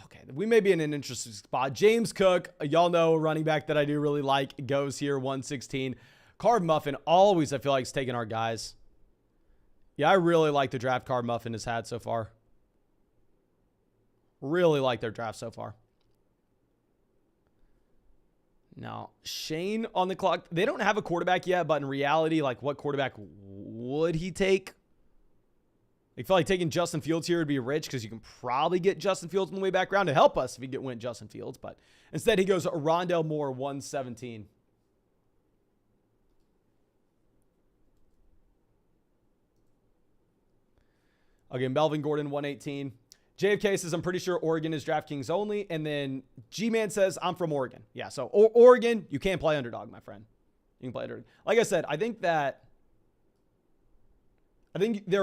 A: Okay. We may be in an interesting spot. James Cook, y'all know, a running back that I do really like, goes here, 116. Card Muffin, always, I feel like, is taking our guys. Yeah, I really like the draft Card Muffin has had so far. Really like their draft so far. Now, Shane on the clock. They don't have a quarterback yet, but in reality, like, what quarterback would he take? I feel like taking Justin Fields here would be rich because you can probably get Justin Fields on the way back around to help us if you win Justin Fields. But instead, he goes Rondale Moore, 117. Okay, Melvin Gordon, 118. JFK says, I'm pretty sure Oregon is DraftKings only. And then G-Man says, I'm from Oregon. Yeah, so Oregon, you can't play underdog, my friend. You can play underdog. Like I said, I think there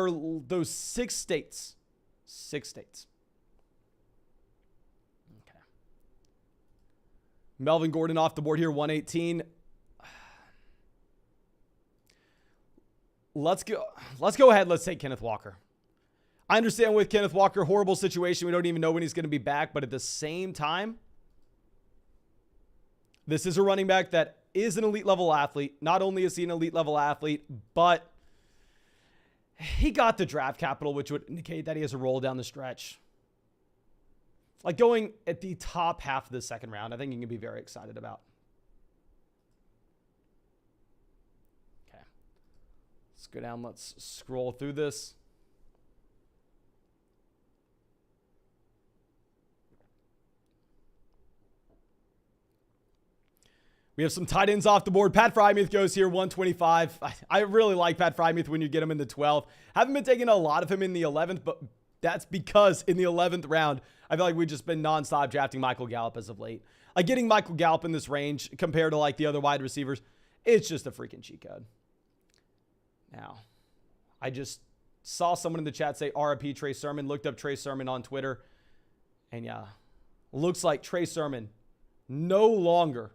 A: are those 6 states. 6 states. Okay. Melvin Gordon off the board here, 118. Let's go ahead. Let's take Kenneth Walker. I understand with Kenneth Walker, horrible situation. We don't even know when he's going to be back. But at the same time, this is a running back that is an elite level athlete. Not only is he an elite level athlete, but he got the draft capital, which would indicate that he has a role down the stretch. Like going at the top half of the second round, I think you can be very excited about. Okay. Let's go down. Let's scroll through this. We have some tight ends off the board. Pat Frymuth goes here, 125. I really like Pat Frymuth when you get him in the 12th. Haven't been taking a lot of him in the 11th, but that's because in the 11th round, I feel like we've just been nonstop drafting Michael Gallup as of late. Like getting Michael Gallup in this range compared to like the other wide receivers, it's just a freaking cheat code. Now, I just saw someone in the chat say RIP Trey Sermon, looked up Trey Sermon on Twitter, and yeah, looks like Trey Sermon no longer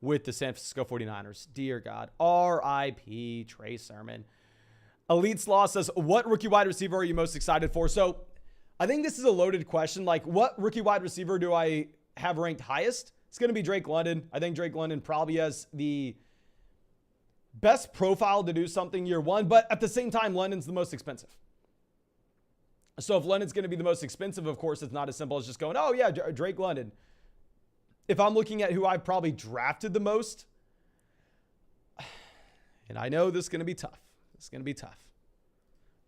A: with the San Francisco 49ers. Dear God. R.I.P. Trey Sermon. Elite Slaw says, what rookie wide receiver are you most excited for? So I think this is a loaded question. Like, what rookie wide receiver do I have ranked highest? It's going to be Drake London. I think Drake London probably has the best profile to do something year one, but at the same time, London's the most expensive. So if London's going to be the most expensive, of course, it's not as simple as just going, oh yeah, Drake London. If I'm looking at who I've probably drafted the most, and I know this is going to be tough. It's going to be tough.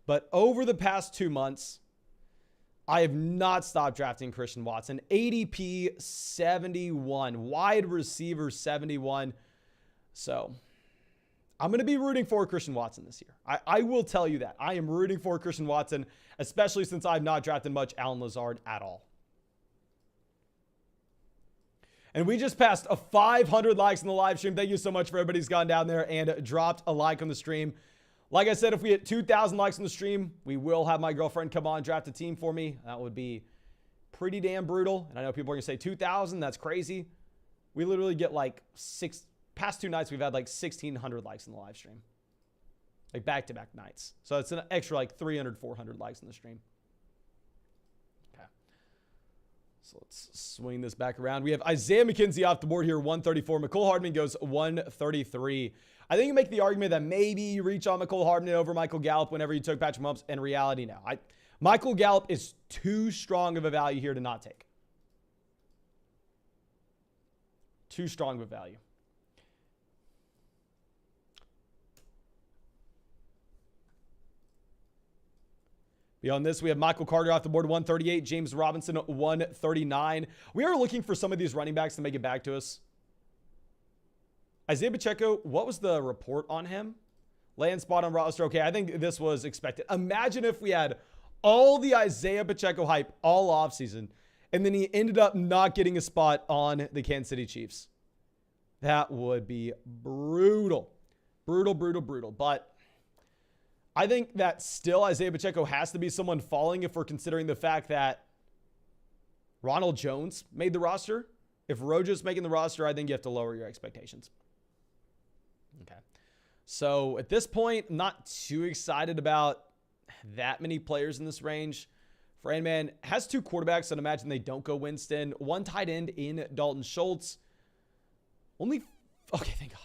A: But over the past 2 months, I have not stopped drafting Christian Watson. ADP 71, wide receiver 71. So I'm going to be rooting for Christian Watson this year. I will tell you that. I am rooting for Christian Watson, especially since I've not drafted much Allen Lazard at all. And we just passed 500 likes in the live stream. Thank you so much for everybody who's gone down there and dropped a like on the stream. Like I said, if we hit 2,000 likes on the stream, we will have my girlfriend come on, draft a team for me. That would be pretty damn brutal. And I know people are going to say 2,000, that's crazy. We literally get like past 2 nights, we've had like 1,600 likes in the live stream. Like back-to-back nights. So it's an extra like 300, 400 likes in the stream. So let's swing this back around. We have Isaiah McKenzie off the board here, 134. McCole Hardman goes 133. I think you make the argument that maybe you reach on McCole Hardman over Michael Gallup whenever you took Patrick Mahomes. In reality, no. Michael Gallup is too strong of a value here to not take. Too strong of a value. Beyond this, we have Michael Carter off the board, 138. James Robinson, 139. We are looking for some of these running backs to make it back to us. Isaiah Pacheco, what was the report on him? Land spot on roster. Okay, I think this was expected. Imagine if we had all the Isaiah Pacheco hype all offseason, and then he ended up not getting a spot on the Kansas City Chiefs. That would be brutal. Brutal, brutal, brutal. But I think that still Isaiah Pacheco has to be someone falling if we're considering the fact that Ronald Jones made the roster. If Rojo's making the roster, I think you have to lower your expectations. Okay. So at this point, not too excited about that many players in this range. Franman has 2 quarterbacks, and imagine they don't go Winston. 1 tight end in Dalton Schultz. Okay, thank God.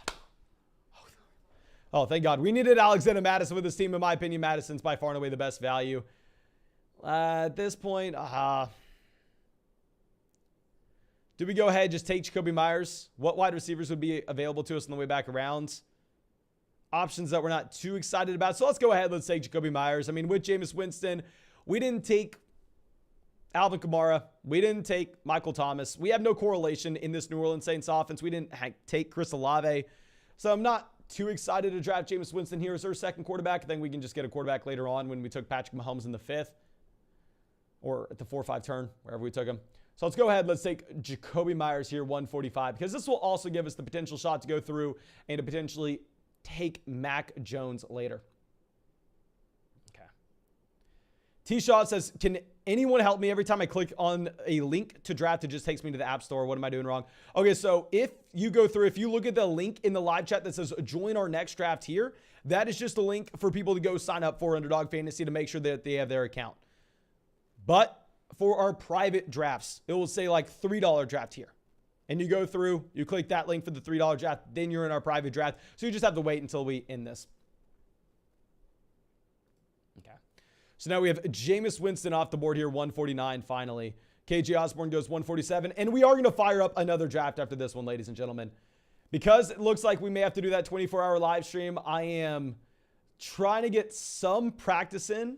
A: Oh, thank God. We needed Alexander Madison with this team. In my opinion, Madison's by far and away the best value. At this point, do we go ahead and just take Jacoby Myers? What wide receivers would be available to us on the way back around? options that we're not too excited about. So let's go ahead. Let's take Jacoby Myers. I mean, with Jameis Winston, we didn't take Alvin Kamara. We didn't take Michael Thomas. We have no correlation in this New Orleans Saints offense. We didn't take Chris Olave. So I'm not too excited to draft Jameis Winston here as our second quarterback. I think we can just get a quarterback later on when we took Patrick Mahomes in the 5th or at the 4-5 turn, wherever we took him. So let's go ahead. Let's take Jacoby Myers here, 145, because this will also give us the potential shot to go through and to potentially take Mac Jones later. Okay. T-Shot says, can anyone help me? Every time I click on a link to draft, it just takes me to the App Store. What am I doing wrong? Okay, so if you go through, if you look at the link in the live chat that says join our next draft here, that is just a link for people to go sign up for Underdog Fantasy to make sure that they have their account. But for our private drafts, it will say like $3 draft here. And you go through, you click that link for the $3 draft, then you're in our private draft. So you just have to wait until we end this. Okay. So now we have Jameis Winston off the board here, 149 finally. KJ Osborne goes 147. And we are going to fire up another draft after this one, ladies and gentlemen. Because it looks like we may have to do that 24-hour live stream, I am trying to get some practice in.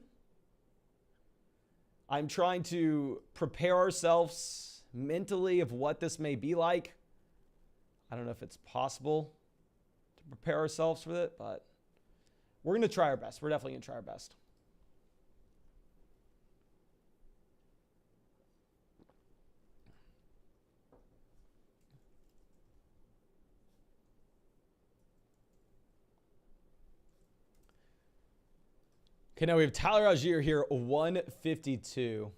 A: I'm trying to prepare ourselves mentally of what this may be like. I don't know if it's possible to prepare ourselves for it, but we're going to try our best. We're definitely going to try our best. Okay, now we have Tyler Algier here, 152.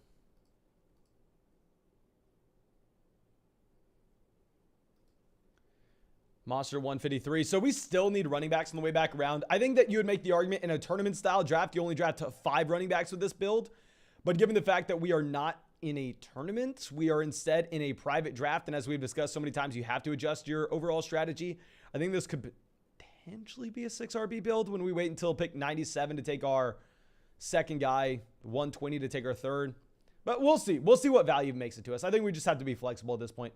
A: Monster 153. So we still need running backs on the way back around. I think that you would make the argument in a tournament style draft, you only draft 5 running backs with this build. But given the fact that we are not in a tournament, we are instead in a private draft. And as we've discussed so many times, you have to adjust your overall strategy. I think this could potentially be a 6 RB build when we wait until pick 97 to take our second guy, 120 to take our third. But we'll see. We'll see what value makes it to us. I think we just have to be flexible at this point.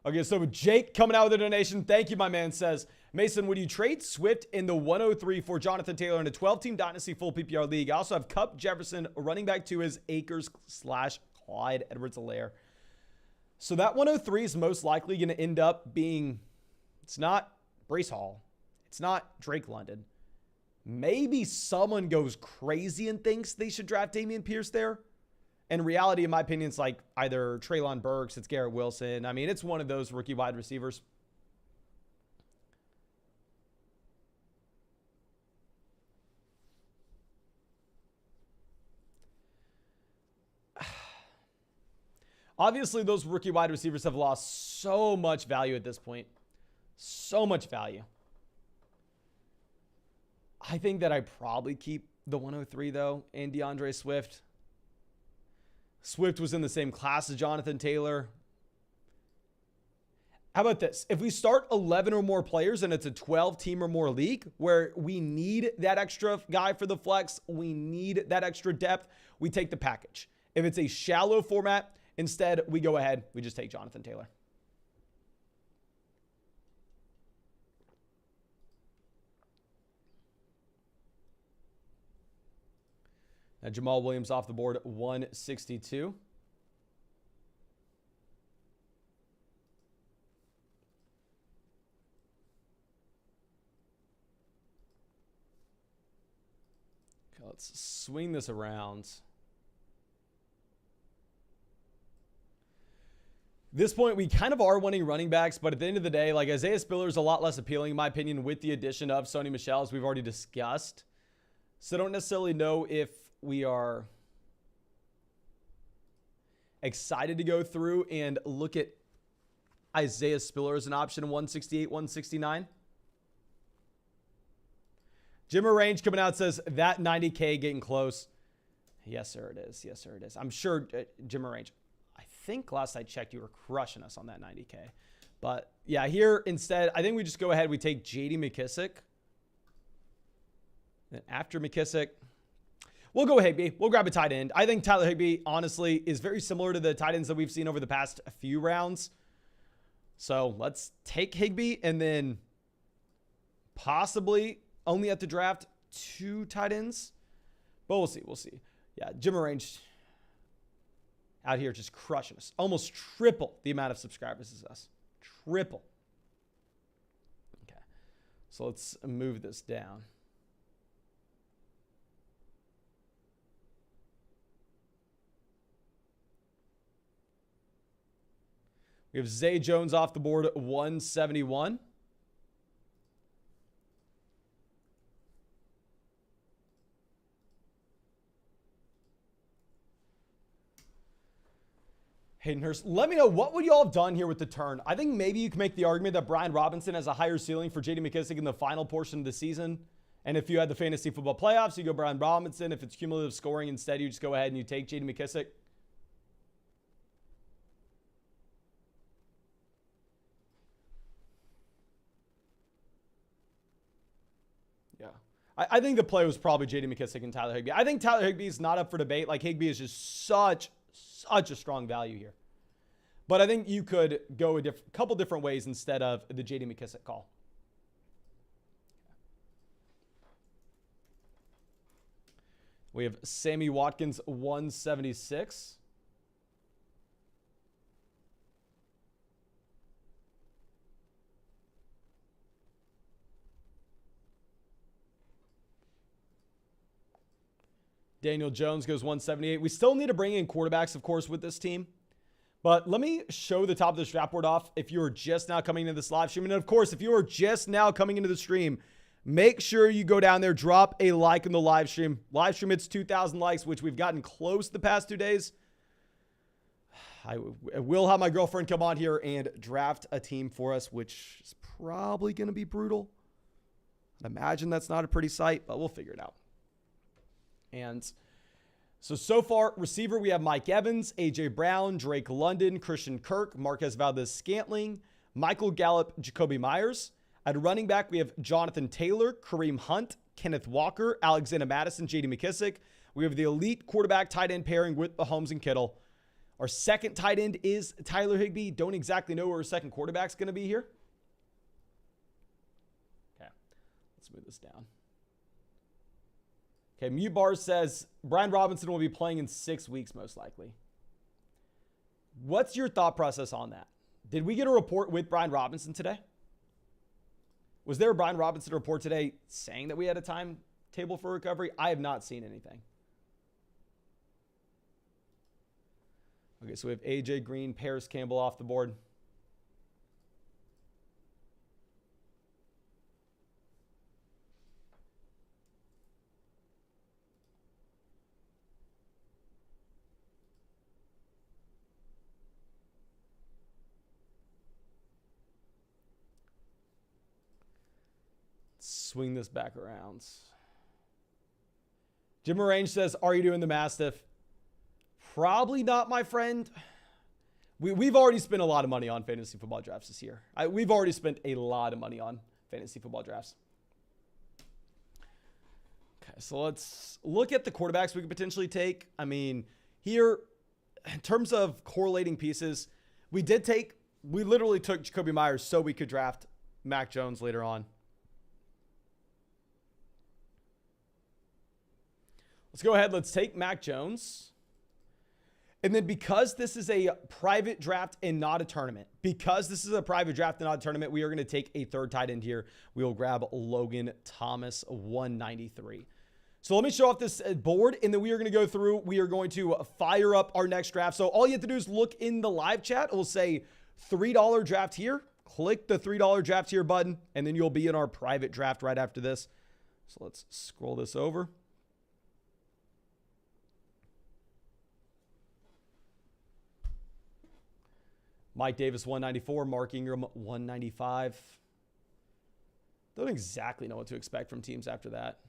A: Okay, so Jake coming out with a donation. Thank you, my man. Says, Mason, would you trade Swift in the 103 for Jonathan Taylor in a 12-team Dynasty full PPR league? I also have Cup Jefferson running back to his Akers/Clyde Edwards-Helaire. So that 103 is most likely going to end up being, it's not Breece Hall. It's not Drake London. Maybe someone goes crazy and thinks they should draft Dameon Pierce there. In reality, in my opinion, it's like either Treylon Burks, it's Garrett Wilson. I mean, it's one of those rookie wide receivers. Obviously, those rookie wide receivers have lost so much value at this point. So much value. I think that I probably keep the 103, though, and DeAndre Swift. Swift was in the same class as Jonathan Taylor. How about this? If we start 11 or more players and it's a 12-team or more league where we need that extra guy for the flex, we need that extra depth, we take the package. If it's a shallow format, instead, we go ahead, we just take Jonathan Taylor. Now, Jamal Williams off the board at 162. Okay, let's swing this around. At this point, we kind of are wanting running backs, but at the end of the day, like Isaiah Spiller is a lot less appealing, in my opinion, with the addition of Sony Michel, as we've already discussed. So I don't necessarily know if we are excited to go through and look at Isaiah Spiller as an option in 168, 169. Jimmer Range coming out says that 90K getting close. Yes, sir, it is. Yes, sir, it is. I'm sure Jimmer Range. I think last I checked, you were crushing us on that 90K. But yeah, here instead, I think we just go ahead. We take J.D. McKissic. Then after McKissic, We'll go Higbee. We'll grab a tight end. I think Tyler Higbee, honestly, is very similar to the tight ends that we've seen over the past few rounds. So let's take Higbee and then possibly only have to draft 2 tight ends. But we'll see. We'll see. Yeah, Jim Arrange out here just crushing us. Almost triple the amount of subscribers as us. Triple. Okay. So let's move this down. We have Zay Jones off the board at 171. Hayden Hurst, let me know, what would y'all have done here with the turn? I think maybe you can make the argument that Brian Robinson has a higher ceiling for J.D. McKissic in the final portion of the season. And if you had the fantasy football playoffs, you go Brian Robinson. If it's cumulative scoring instead, you just go ahead and you take J.D. McKissic. Yeah. I think the play was probably J.D. McKissic and Tyler Higbee. I think Tyler Higbee is not up for debate. Like, Higbee is just such a strong value here. But I think you could go a couple different ways instead of the J.D. McKissic call. We have Sammy Watkins, 176. Daniel Jones goes 178. We still need to bring in quarterbacks, of course, with this team. But let me show the top of this draft board off if you're just now coming into this live stream. And of course, if you are just now coming into the stream, make sure you go down there, drop a like in the live stream. Live stream, it's 2,000 likes, which we've gotten close the past 2 days. I will have my girlfriend come on here and draft a team for us, which is probably going to be brutal. I imagine that's not a pretty sight, but we'll figure it out. And so far, receiver, we have Mike Evans, A.J. Brown, Drake London, Christian Kirk, Marquez Valdez-Scantling, Michael Gallup, Jacoby Myers. At running back, we have Jonathan Taylor, Kareem Hunt, Kenneth Walker, Alexander Madison, J.D. McKissic. We have the elite quarterback tight end pairing with Mahomes and Kittle. Our second tight end is Tyler Higbee. Don't exactly know where our second quarterback's going to be here. Okay, let's move this down. Okay, Mute Bars says Brian Robinson will be playing in 6 weeks, most likely. What's your thought process on that? Did we get a report with Brian Robinson today? Was there a Brian Robinson report today saying that we had a timetable for recovery? I have not seen anything. Okay, so we have A.J. Green, Paris Campbell off the board. Swing this back around. Jim Arrange says, are you doing the Mastiff? Probably not, my friend. We've already spent a lot of money on fantasy football drafts this year. We've already spent a lot of money on fantasy football drafts. Okay, so let's look at the quarterbacks we could potentially take. I mean, here, in terms of correlating pieces, we literally took Jacoby Myers so we could draft Mac Jones later on. Let's go ahead. Let's take Mac Jones. And then because this is a private draft and not a tournament, we are going to take a third tight end here. We will grab Logan Thomas, 193. So let me show off this board, and then we are going to go through. We are going to fire up our next draft. So all you have to do is look in the live chat. It will say $3 draft here. Click the $3 draft here button, and then you'll be in our private draft right after this. So let's scroll this over. Mike Davis, 194. Mark Ingram, 195. Don't exactly know what to expect from teams after that.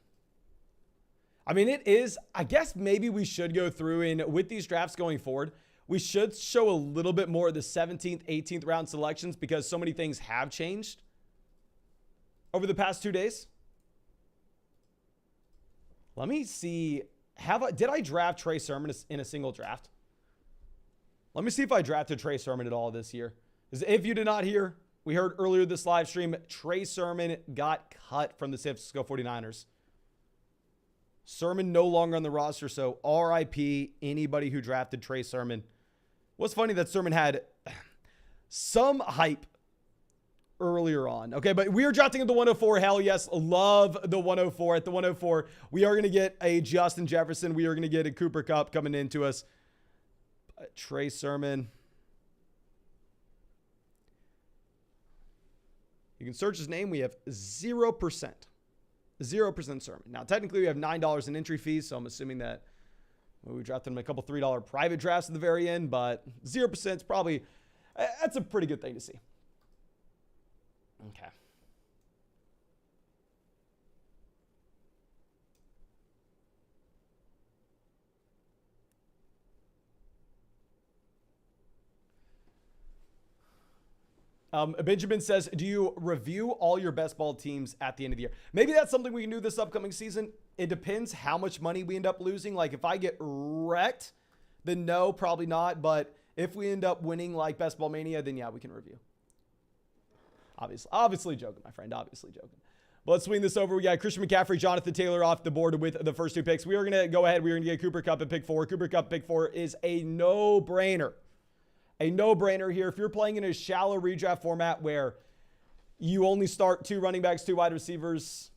A: I mean, it is, I guess maybe we should go through and with these drafts going forward, we should show a little bit more of the 17th, 18th round selections because so many things have changed over the past 2 days. Let me see Did I draft Trey Sermon in a single draft? Let me see if I drafted Trey Sermon at all this year. Because if you did not hear, we heard earlier this live stream, Trey Sermon got cut from the San Francisco 49ers. Sermon no longer on the roster, so RIP anybody who drafted Trey Sermon. What's funny that Sermon had some hype earlier on. Okay, but we are drafting at the 104. Hell yes, love the 104. At the 104, we are going to get a Justin Jefferson. We are going to get a Cooper Kupp coming into us. Trey Sermon. You can search his name. We have 0%. 0% Sermon. Now, technically, we have $9 in entry fees, so I'm assuming that we drafted him a couple $3 private drafts at the very end, but 0% is probably, that's a pretty good thing to see. Okay. Benjamin says, do you review all your best ball teams at the end of the year? Maybe that's something we can do this upcoming season. It depends how much money we end up losing. Like if I get wrecked, then no, probably not. But if we end up winning like Best Ball Mania, then yeah, we can review. Obviously joking, my friend, obviously joking. But let's swing this over. We got Christian McCaffrey, Jonathan Taylor off the board with the first two picks. We are going to go ahead. We're going to get Cooper Kupp at pick 4. Cooper Kupp pick 4 is a no-brainer. A no-brainer here. If you're playing in a shallow redraft format where you only start 2 running backs, 2 wide receivers,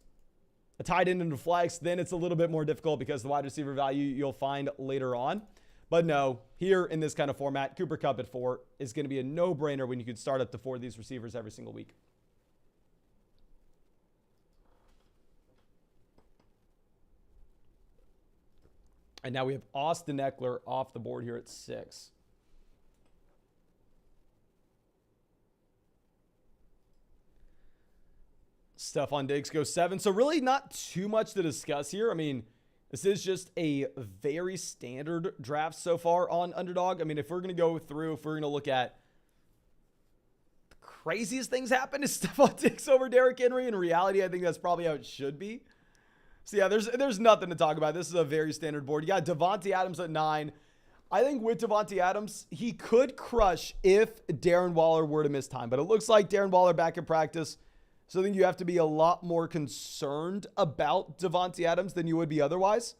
A: a tight end and a flex, then it's a little bit more difficult because the wide receiver value you'll find later on. But no, here in this kind of format, Cooper Kupp at 4 is going to be a no-brainer when you can start up to 4 of these receivers every single week. And now we have Austin Eckler off the board here at 6. Stephon Diggs goes 7. So really not too much to discuss here. I mean, this is just a very standard draft so far on Underdog. I mean, if we're going to go through, if we're going to look at the craziest things happen, is Stephon Diggs over Derrick Henry. In reality, I think that's probably how it should be. So yeah, there's nothing to talk about. This is a very standard board. You got Devontae Adams at 9. I think with Devontae Adams, he could crush if Darren Waller were to miss time. But it looks like Darren Waller back in practice. So I think you have to be a lot more concerned about Devontae Adams than you would be otherwise.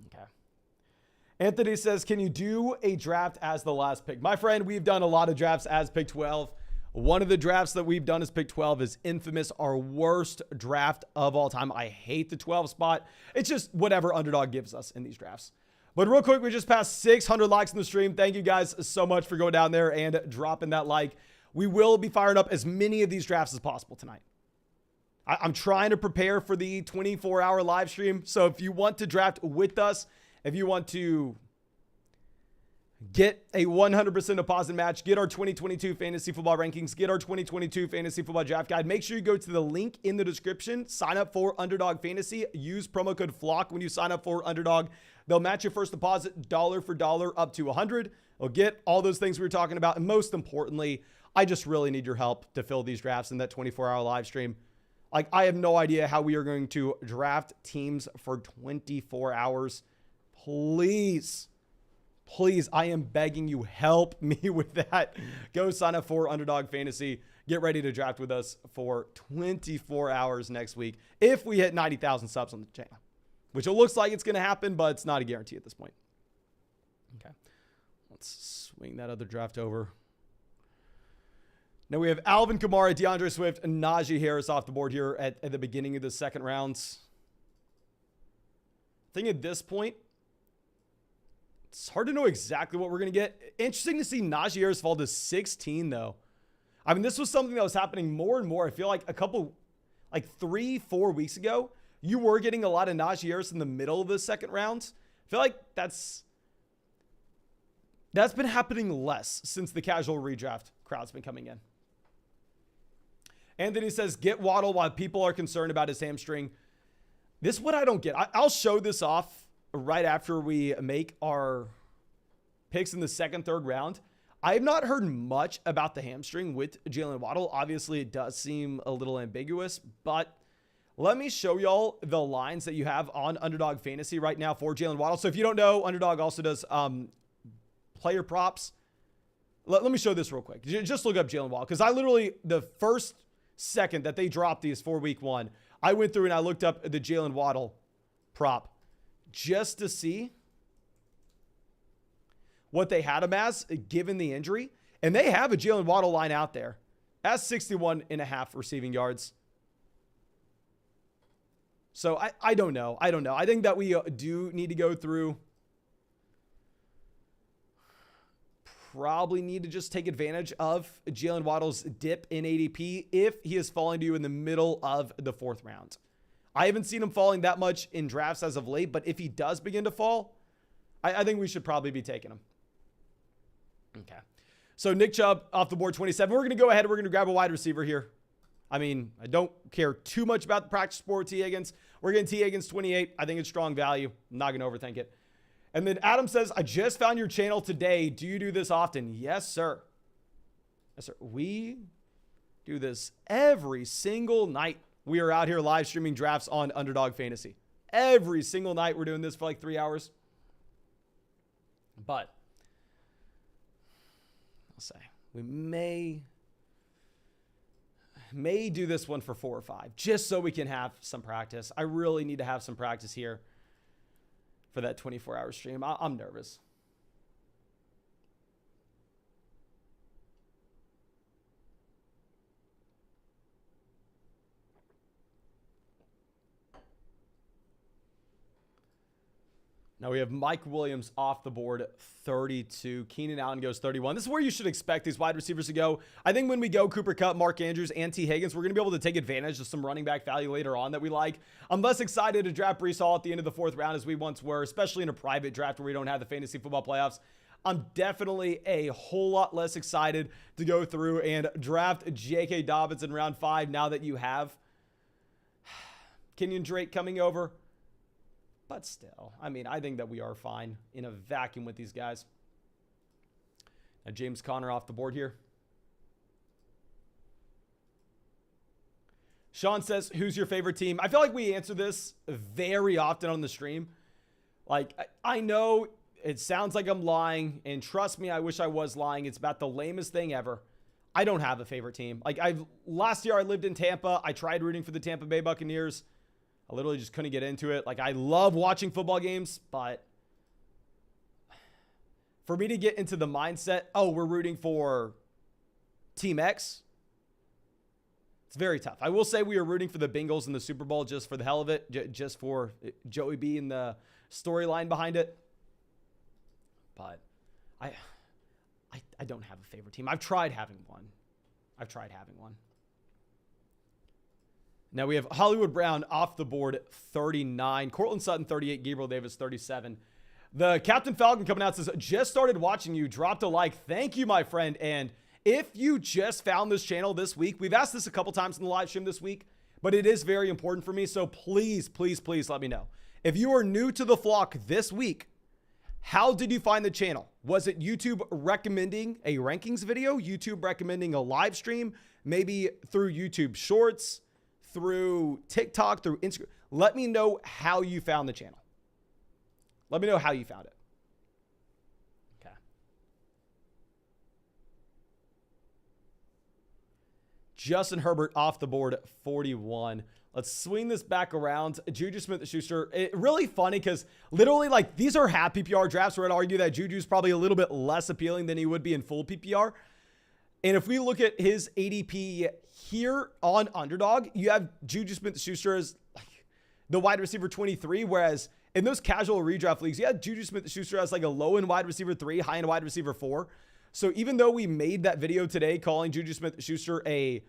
A: Okay. Anthony says, can you do a draft as the last pick? My friend, we've done a lot of drafts as pick 12. One of the drafts that we've done as pick 12 is infamous, our worst draft of all time. I hate the 12 spot. It's just whatever Underdog gives us in these drafts. But real quick, we just passed 600 likes in the stream. Thank you guys so much for going down there and dropping that like. We will be firing up as many of these drafts as possible tonight. I'm trying to prepare for the 24-hour live stream. So if you want to draft with us, if you want to get a 100% deposit match, get our 2022 fantasy football rankings, get our 2022 fantasy football draft guide, make sure you go to the link in the description, sign up for Underdog Fantasy, use promo code FLOCK when you sign up for Underdog. They'll match your first deposit dollar for dollar up to $100. They'll get all those things we were talking about. And most importantly, I just really need your help to fill these drafts in that 24-hour live stream. Like, I have no idea how we are going to draft teams for 24 hours. Please, I am begging you, help me with that. Go sign up for Underdog Fantasy. Get ready to draft with us for 24 hours next week if we hit 90,000 subs on the channel, which it looks like it's going to happen, but it's not a guarantee at this point. Okay, let's swing that other draft over. Now we have Alvin Kamara, DeAndre Swift, and Najee Harris off the board here at the beginning of the second rounds. I think at this point, it's hard to know exactly what we're going to get. Interesting to see Najee Harris fall to 16, though. I mean, this was something that was happening more and more. I feel like 3-4 weeks ago, you were getting a lot of Najee Harris in the middle of the second round. I feel like that's been happening less since the casual redraft crowd's been coming in. Anthony says, get Waddle while people are concerned about his hamstring. This is what I don't get. I'll show this off right after we make our picks in the second, third round. I have not heard much about the hamstring with Jalen Waddle. Obviously, it does seem a little ambiguous, but let me show y'all the lines that you have on Underdog Fantasy right now for Jalen Waddle. So if you don't know, Underdog also does player props. Let me show this real quick. Just look up Jalen Waddle, because I literally, the first second that they dropped these for week 1, I went through and I looked up the Jalen Waddle prop just to see what they had him as given the injury. And they have a Jalen Waddle line out there as 61.5 receiving yards. So I don't know. I think that we do need to go through. Probably need to just take advantage of Jalen Waddle's dip in ADP if he is falling to you in the middle of the 4th round. I haven't seen him falling that much in drafts as of late, but if he does begin to fall, I think we should probably be taking him. Okay. So Nick Chubb off the board, 27. We're going to go ahead and we're going to grab a wide receiver here. I mean, I don't care too much about the practice sport T. Higgins. We're getting T. Higgins 28. I think it's strong value. I'm not going to overthink it. And then Adam says, I just found your channel today. Do you do this often? Yes, sir. Yes, sir. We do this every single night. We are out here live streaming drafts on Underdog Fantasy. Every single night we're doing this for like 3 hours. But I'll say we may do this one for 4 or 5 just so we can have some practice. I really need to have some practice here for that 24-hour stream. I'm nervous. Now we have Mike Williams off the board, 32. Keenan Allen goes 31. This is where you should expect these wide receivers to go. I think when we go Cooper Kupp, Mark Andrews, and T. Higgins, we're going to be able to take advantage of some running back value later on that we like. I'm less excited to draft Breece Hall at the end of the 4th round as we once were, especially in a private draft where we don't have the fantasy football playoffs. I'm definitely a whole lot less excited to go through and draft J.K. Dobbins in round 5 now that you have Kenyon Drake coming over. But still, I mean, I think that we are fine in a vacuum with these guys. Now, James Conner off the board here. Sean says, who's your favorite team? I feel like we answer this very often on the stream. Like, I know it sounds like I'm lying, and trust me, I wish I was lying. It's about the lamest thing ever. I don't have a favorite team. Like, last year I lived in Tampa. I tried rooting for the Tampa Bay Buccaneers. I literally just couldn't get into it. Like, I love watching football games, but for me to get into the mindset, oh, we're rooting for Team X, it's very tough. I will say we are rooting for the Bengals in the Super Bowl just for the hell of it, just for Joey B and the storyline behind it. But I don't have a favorite team. I've tried having one. Now we have Hollywood Brown off the board, 39. Cortland Sutton, 38. Gabriel Davis, 37. The Captain Falcon coming out says, just started watching you. Dropped a like. Thank you, my friend. And if you just found this channel this week, we've asked this a couple times in the live stream this week, but it is very important for me. So please, please, please let me know. If you are new to the flock this week, how did you find the channel? Was it YouTube recommending a rankings video? YouTube recommending a live stream? Maybe through YouTube Shorts? Through TikTok, through Instagram? Let me know how you found the channel. Let me know how you found it. Okay. Justin Herbert off the board, 41. Let's swing this back around. Juju Smith-Schuster. Really funny because literally, like, these are half PPR drafts where I'd argue that Juju's probably a little bit less appealing than he would be in full PPR. And if we look at his ADP here on Underdog, you have Juju Smith-Schuster as like the wide receiver 23, whereas in those casual redraft leagues, you had Juju Smith-Schuster as like a low-end wide receiver 3, high-end wide receiver 4. So even though we made that video today calling Juju Smith-Schuster a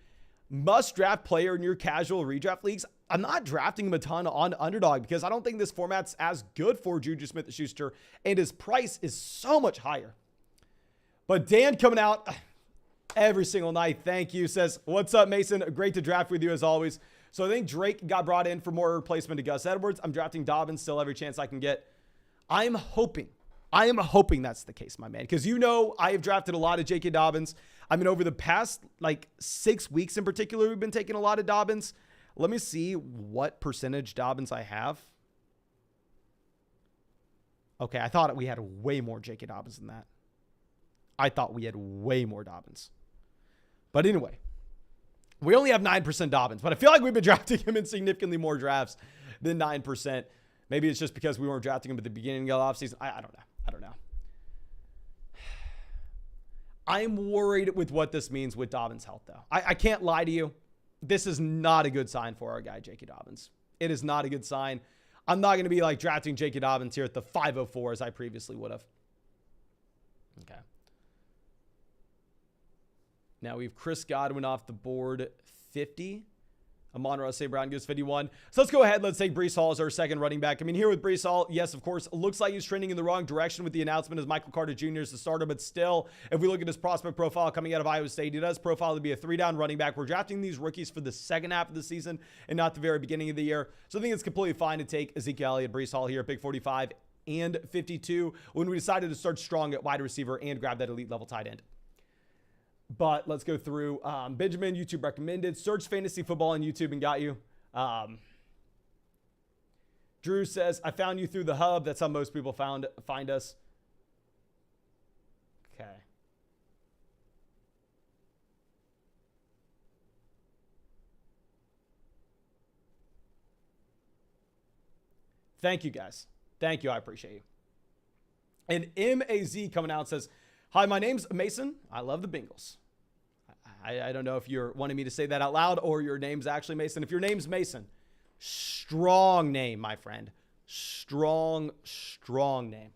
A: must-draft player in your casual redraft leagues, I'm not drafting him a ton on Underdog because I don't think this format's as good for Juju Smith-Schuster, and his price is so much higher. But Dan coming out every single night, thank you, says, what's up, Mason? Great to draft with you as always. So I think Drake got brought in for more replacement to Gus Edwards. I'm drafting Dobbins still every chance I can get. I'm hoping I am hoping that's the case, my man, because you know I have drafted a lot of J.K. Dobbins. I mean, over the past like 6 weeks in particular, we've been taking a lot of Dobbins. Let me see what percentage Dobbins I have. Okay, I thought we had way more J.K. Dobbins than that. I thought we had way more Dobbins. But anyway, we only have 9% Dobbins, but I feel like we've been drafting him in significantly more drafts than 9%. Maybe it's just because we weren't drafting him at the beginning of the offseason. I don't know. I don't know. I'm worried with what this means with Dobbins' health, though. I can't lie to you. This is not a good sign for our guy, J.K. Dobbins. It is not a good sign. I'm not going to be like drafting J.K. Dobbins here at the 504 as I previously would have. Okay. Now we have Chris Godwin off the board, 50. Amon-Ra St. Brown goes 51. So let's go ahead. Let's take Breece Hall as our second running back. I mean, here with Breece Hall, yes, of course, looks like he's trending in the wrong direction with the announcement as Michael Carter Jr. is the starter. But still, if we look at his prospect profile coming out of Iowa State, he does profile to be a 3-down running back. We're drafting these rookies for the second half of the season and not the very beginning of the year. So I think it's completely fine to take Ezekiel Elliott, Breece Hall here at pick 45 and 52 when we decided to start strong at wide receiver and grab that elite level tight end. But let's go through Benjamin, YouTube recommended. Search fantasy football on YouTube and got you. Drew says, I found you through the hub. That's how most people find us. Okay. Thank you, guys. Thank you. I appreciate you. And MAZ coming out says, hi, my name's Mason. I love the Bengals. I don't know if you're wanting me to say that out loud or your name's actually Mason. If your name's Mason, strong name, my friend. Strong name.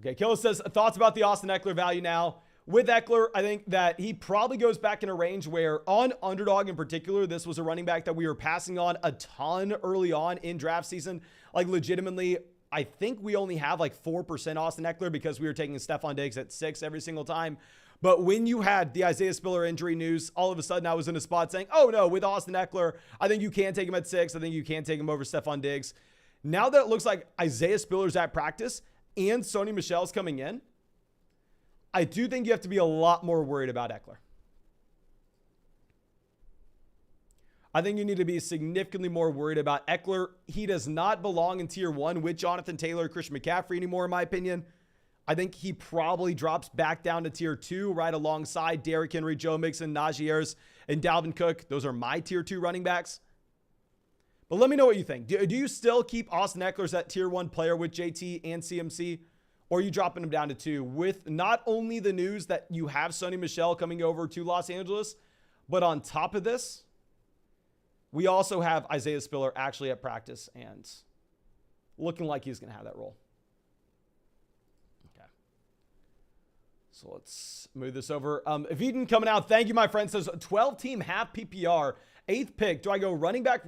A: Okay, Killa says, thoughts about the Austin Eckler value now. With Eckler, I think that he probably goes back in a range where on Underdog in particular, this was a running back that we were passing on a ton early on in draft season. Like legitimately, I think we only have like 4% Austin Eckler because we were taking Stephon Diggs at 6 every single time. But when you had the Isaiah Spiller injury news, all of a sudden I was in a spot saying, oh no, with Austin Eckler, I think you can take him at 6. I think you can take him over Stephon Diggs. Now that it looks like Isaiah Spiller's at practice and Sony Michel's coming in, I do think you have to be a lot more worried about Eckler. I think you need to be significantly more worried about Eckler. He does not belong in tier 1 with Jonathan Taylor, Christian McCaffrey anymore, in my opinion. I think he probably drops back down to tier 2 right alongside Derrick Henry, Joe Mixon, Najee Harris, and Dalvin Cook. Those are my tier 2 running backs. But let me know what you think. Do you still keep Austin Eckler as that tier 1 player with JT and CMC? Or are you dropping him down to 2 with not only the news that you have Sony Michel coming over to Los Angeles, but on top of this, we also have Isaiah Spiller actually at practice and looking like he's going to have that role. Okay. So let's move this over. Veden coming out. Thank you, my friend. Says 12-team half PPR, 8th pick. Do I go running back,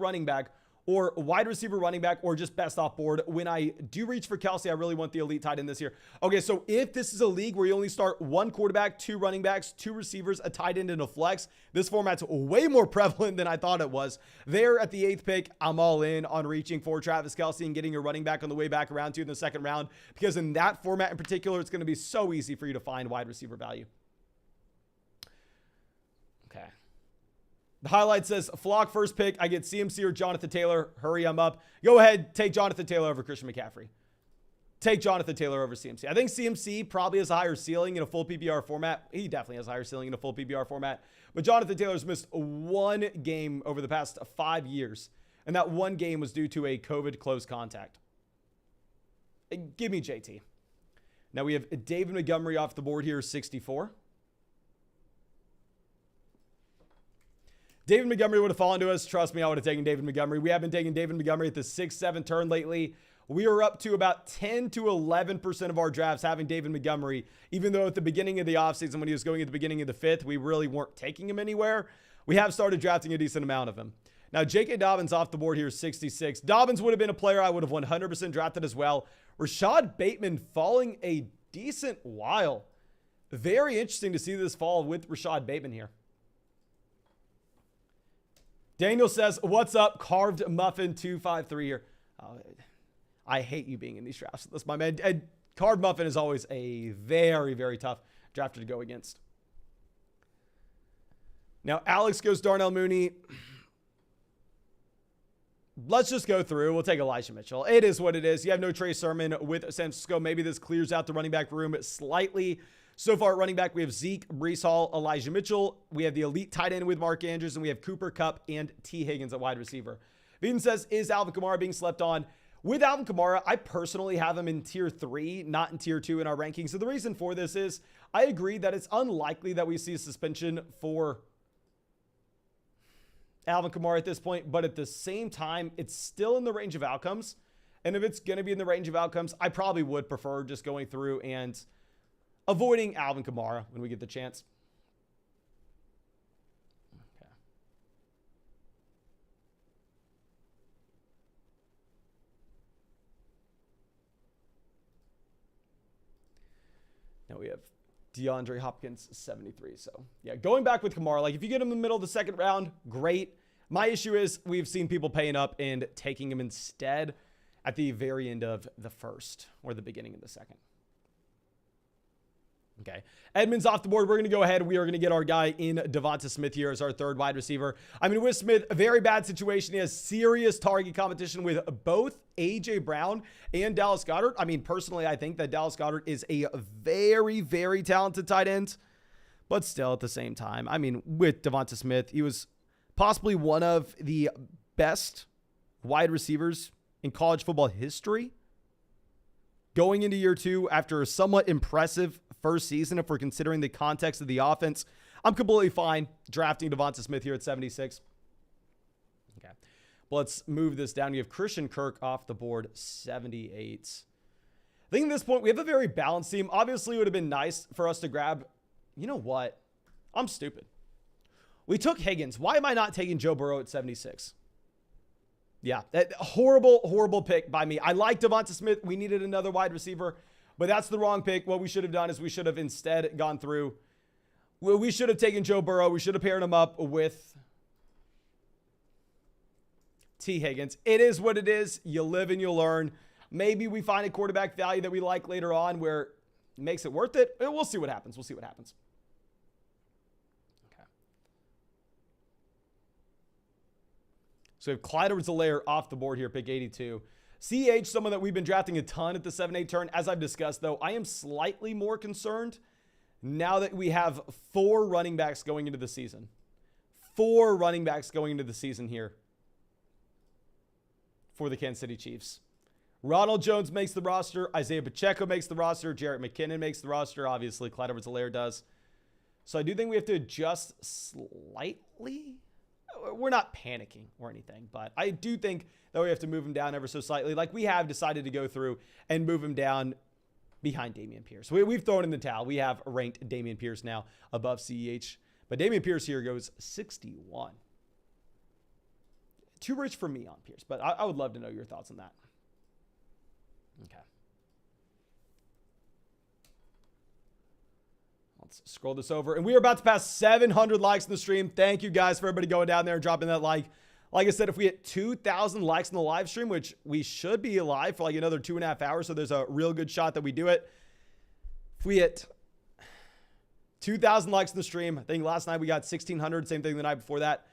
A: or wide receiver, running back, or just best off board? When I do reach for Kelsey, I really want the elite tight end this year. Okay, so if this is a league where you only start 1 quarterback, 2 running backs, 2 receivers, a tight end, and a flex, this format's way more prevalent than I thought it was. There at the 8th pick, I'm all in on reaching for Travis Kelce and getting a running back on the way back around to in the 2nd round, because in that format in particular, it's going to be so easy for you to find wide receiver value. Okay. The highlight says, Flock first pick. I get CMC or Jonathan Taylor. Hurry, I'm up. Go ahead. Take Jonathan Taylor over Christian McCaffrey. Take Jonathan Taylor over CMC. I think CMC probably has a higher ceiling in a full PPR format. He definitely has a higher ceiling in a full PPR format. But Jonathan Taylor's missed 1 game over the past 5 years. And that 1 game was due to a COVID close contact. Give me JT. Now we have David Montgomery off the board here, 64. David Montgomery would have fallen to us. Trust me, I would have taken David Montgomery. We have been taking David Montgomery at the 6-7 turn lately. We are up to about 10 to 11% of our drafts having David Montgomery, even though at the beginning of the offseason, when he was going at the beginning of the 5th, we really weren't taking him anywhere. We have started drafting a decent amount of him. Now, J.K. Dobbins off the board here, 66. Dobbins would have been a player I would have 100% drafted as well. Rashad Bateman falling a decent while. Very interesting to see this fall with Rashad Bateman here. Daniel says, what's up? Carved Muffin 253 here. I hate you being in these drafts. That's my man. And Carved Muffin is always a very, very tough drafter to go against. Now, Alex goes Darnell Mooney. Let's just go through. We'll take Elijah Mitchell. It is what it is. You have no Trey Sermon with San Francisco. Maybe this clears out the running back room slightly. So far at running back, we have Zeke, Breece Hall, Elijah Mitchell. We have the elite tight end with Mark Andrews, and we have Cooper Kupp and T. Higgins at wide receiver. Veden says, is Alvin Kamara being slept on? With Alvin Kamara, I personally have him in tier 3, not in tier 2 in our rankings. So the reason for this is I agree that it's unlikely that we see a suspension for Alvin Kamara at this point, but at the same time, it's still in the range of outcomes. And if it's going to be in the range of outcomes, I probably would prefer just going through and avoiding Alvin Kamara when we get the chance. Okay. Now we have DeAndre Hopkins, 73. So, yeah, going back with Kamara, like if you get him in the middle of the second round, great. My issue is we've seen people paying up and taking him instead at the very end of the first or the beginning of the second. Okay. Edmonds off the board. We're going to go ahead. We are going to get our guy in Devonta Smith here as our third wide receiver. I mean, with Smith, a very bad situation. He has serious target competition with both A.J. Brown and Dallas Goedert. I mean, personally, I think that Dallas Goedert is a very, very talented tight end. But still, at the same time, I mean, with Devonta Smith, he was possibly one of the best wide receivers in college football history. Going into year 2 after a somewhat impressive first season, if we're considering the context of the offense, I'm completely fine drafting Devonta Smith here at 76. Okay. But let's move this down. You have Christian Kirk off the board, 78. I think at this point, we have a very balanced team. Obviously, it would have been nice for us to grab, you know what? I'm stupid. We took Higgins. Why am I not taking Joe Burrow at 76? Yeah, that horrible, horrible pick by me. I like Devonta Smith. We needed another wide receiver, but that's the wrong pick. What we should have done is we should have instead gone through. We should have taken Joe Burrow. We should have paired him up with T. Higgins. It is what it is. You live and you'll learn. Maybe we find a quarterback value that we like later on where it makes it worth it. We'll see what happens. We'll see what happens. So we have Clyde Edwards-Helaire off the board here, pick 82. CH, someone that we've been drafting a ton at the 7-8 turn. As I've discussed, though, I am slightly more concerned now that we have 4 running backs going into the season. 4 running backs going into the season here for the Kansas City Chiefs. Ronald Jones makes the roster. Isaiah Pacheco makes the roster. Jarrett McKinnon makes the roster. Obviously, Clyde Edwards-Helaire does. So I do think we have to adjust slightly. We're not panicking or anything, but I do think that we have to move him down ever so slightly. Like we have decided to go through and move him down behind Dameon Pierce. We've thrown in the towel. We have ranked Dameon Pierce now above CEH, but Dameon Pierce here goes 61. Too rich for me on Pierce, but I would love to know your thoughts on that. Okay. Let's scroll this over. And we are about to pass 700 likes in the stream. Thank you guys for everybody going down there and dropping that like. Like I said, if we hit 2,000 likes in the live stream, which we should be live for like another 2.5 hours, so there's a real good shot that we do it. If we hit 2,000 likes in the stream, I think last night we got 1,600, same thing the night before that.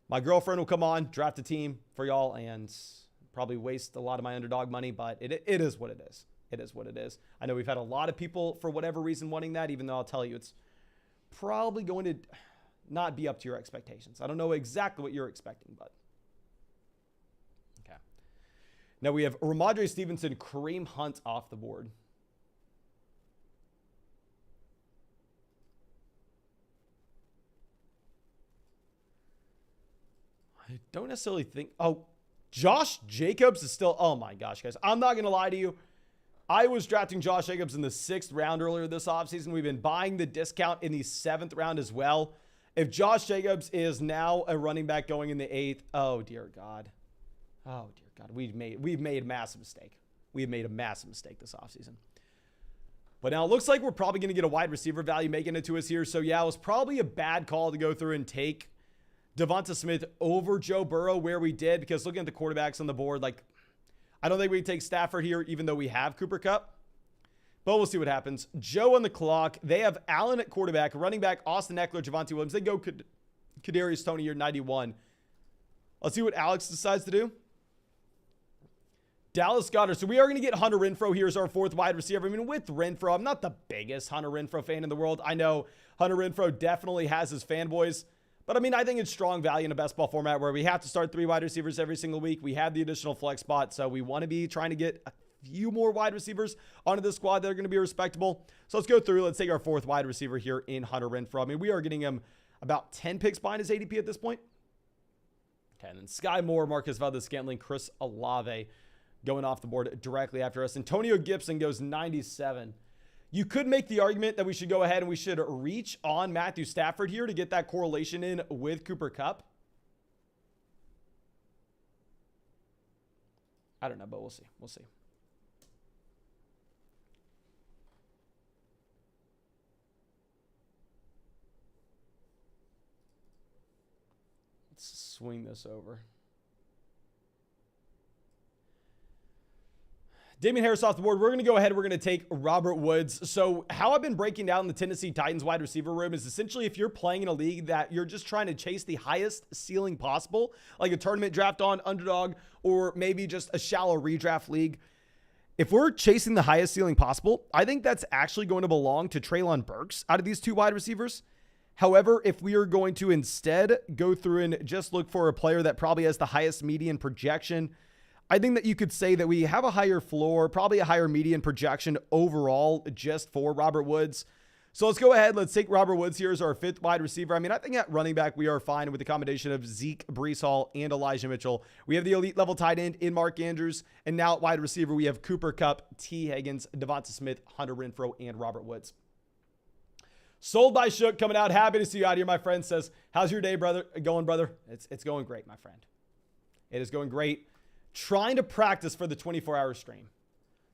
A: My girlfriend will come on, draft a team for y'all, and probably waste a lot of my underdog money, but it is what it is. It is what it is. I know we've had a lot of people, for whatever reason, wanting that, even though I'll tell you it's probably going to not be up to your expectations. I don't know exactly what you're expecting, but okay. Now we have Ramondre Stevenson, Kareem Hunt off the board. I don't necessarily think... Oh, Josh Jacobs is still... Oh my gosh, guys. I'm not going to lie to you. I was drafting Josh Jacobs in the 6th round earlier this offseason. We've been buying the discount in the 7th round as well. If Josh Jacobs is now a running back going in the 8th, oh dear God. Oh dear God. We've made a massive mistake. We've made a massive mistake this offseason. But now it looks like we're probably going to get a wide receiver value making it to us here. So yeah, it was probably a bad call to go through and take Devonta Smith over Joe Burrow where we did, because looking at the quarterbacks on the board, like, I don't think we take Stafford here, even though we have Cooper Kupp. But we'll see what happens. Joe on the clock. They have Allen at quarterback, running back Austin Eckler, Javonte Williams. They go Kadarius Toney here, 91. Let's see what Alex decides to do. Dallas Goedert. So we are going to get Hunter Renfrow here as our 4th wide receiver. I mean, with Renfrow, I'm not the biggest Hunter Renfrow fan in the world. I know Hunter Renfrow definitely has his fanboys. But I mean, I think it's strong value in a best ball format where we have to start 3 wide receivers every single week. We have the additional flex spot. So we want to be trying to get a few more wide receivers onto the squad that are going to be respectable. So let's go through. Let's take our 4th wide receiver here in Hunter Renfrow. I mean, we are getting him about 10 picks behind his ADP at this point. Okay, and then Sky Moore, Marcus Valdez-Scantling, Chris Olave going off the board directly after us. Antonio Gibson goes 97. You could make the argument that we should go ahead and we should reach on Matthew Stafford here to get that correlation in with Cooper Kupp. I don't know, but we'll see. We'll see. Let's swing this over. Damian Harris off the board. We're going to go ahead. We're going to take Robert Woods. So how I've been breaking down the Tennessee Titans wide receiver room is essentially if you're playing in a league that you're just trying to chase the highest ceiling possible, like a tournament draft on underdog, or maybe just a shallow redraft league. If we're chasing the highest ceiling possible, I think that's actually going to belong to Treylon Burks out of these 2 wide receivers. However, if we are going to instead go through and just look for a player that probably has the highest median projection, I think that you could say that we have a higher floor, probably a higher median projection overall just for Robert Woods. So let's go ahead. Let's take Robert Woods here as our 5th wide receiver. I mean, I think at running back, we are fine with the combination of Zeke, Breece Hall, and Elijah Mitchell. We have the elite level tight end in Mark Andrews. And now at wide receiver, we have Cooper Kupp, T. Higgins, Devonta Smith, Hunter Renfrow, and Robert Woods. Sold by Shook coming out. Happy to see you out here, my friend. Says, how's your day, brother? Going, brother? It's going great, my friend. It is going great. Trying to practice for the 24-hour stream.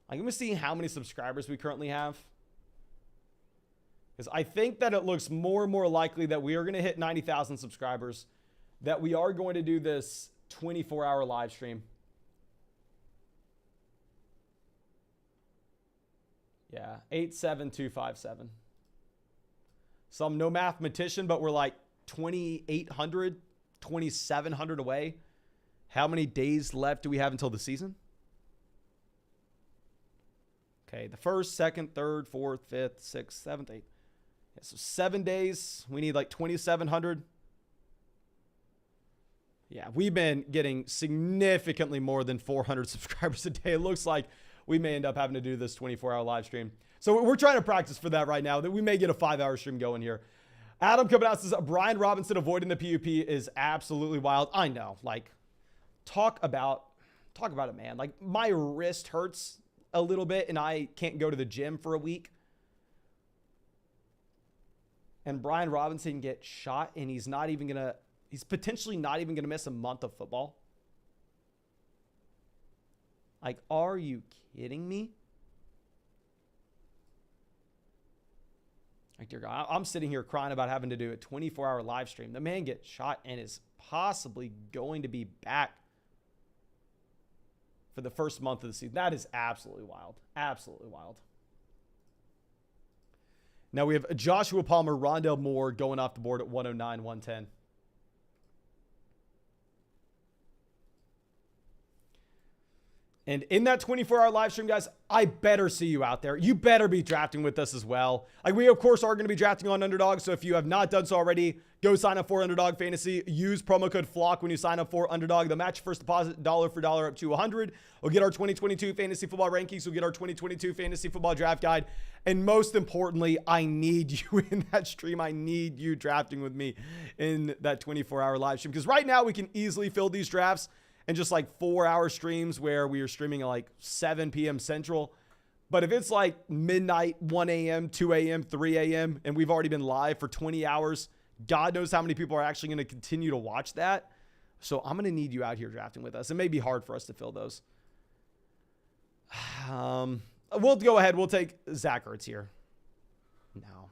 A: I'm going to see how many subscribers we currently have. Because I think that it looks more and more likely that we are going to hit 90,000 subscribers. That we are going to do this 24-hour live stream. Yeah, 87257. So I'm no mathematician, but we're like 2,800, 2,700 away. How many days left do we have until the season? Okay, the 1st, 2nd, 3rd, 4th, 5th, 6th, 7th, 8th. Yeah, so 7 days. We need like 2,700. Yeah, we've been getting significantly more than 400 subscribers a day. It looks like we may end up having to do this 24-hour live stream. So we're trying to practice for that right now. That we may get a 5-hour stream going here. Adam coming out says, Brian Robinson avoiding the PUP is absolutely wild. I know, like, talk about it, man. Like, my wrist hurts a little bit and I can't go to the gym for a week. And Brian Robinson gets shot and he's potentially not even going to miss a month of football. Like, are you kidding me? Like, dear God, I'm sitting here crying about having to do a 24-hour live stream. The man gets shot and is possibly going to be back for the first month of the season. That is absolutely wild. Absolutely wild. Now we have Joshua Palmer, Rondale Moore going off the board at 109, 110. And in that 24-hour live stream, guys, I better see you out there. You better be drafting with us as well. Like, we, of course, are going to be drafting on Underdog. So if you have not done so already, go sign up for Underdog Fantasy. Use promo code FLOCK when you sign up for Underdog. They'll match your first deposit dollar for dollar up to $100. We'll get our 2022 fantasy football rankings. We'll get our 2022 fantasy football draft guide. And most importantly, I need you in that stream. I need you drafting with me in that 24-hour live stream. Because right now we can easily fill these drafts and just like 4-hour streams where we are streaming at like 7 p.m. Central. But if it's like midnight, 1 a.m., 2 a.m., 3 a.m., and we've already been live for 20 hours, God knows how many people are actually going to continue to watch that. So I'm going to need you out here drafting with us. It may be hard for us to fill those. We'll go ahead. We'll take Zach Ertz here. No.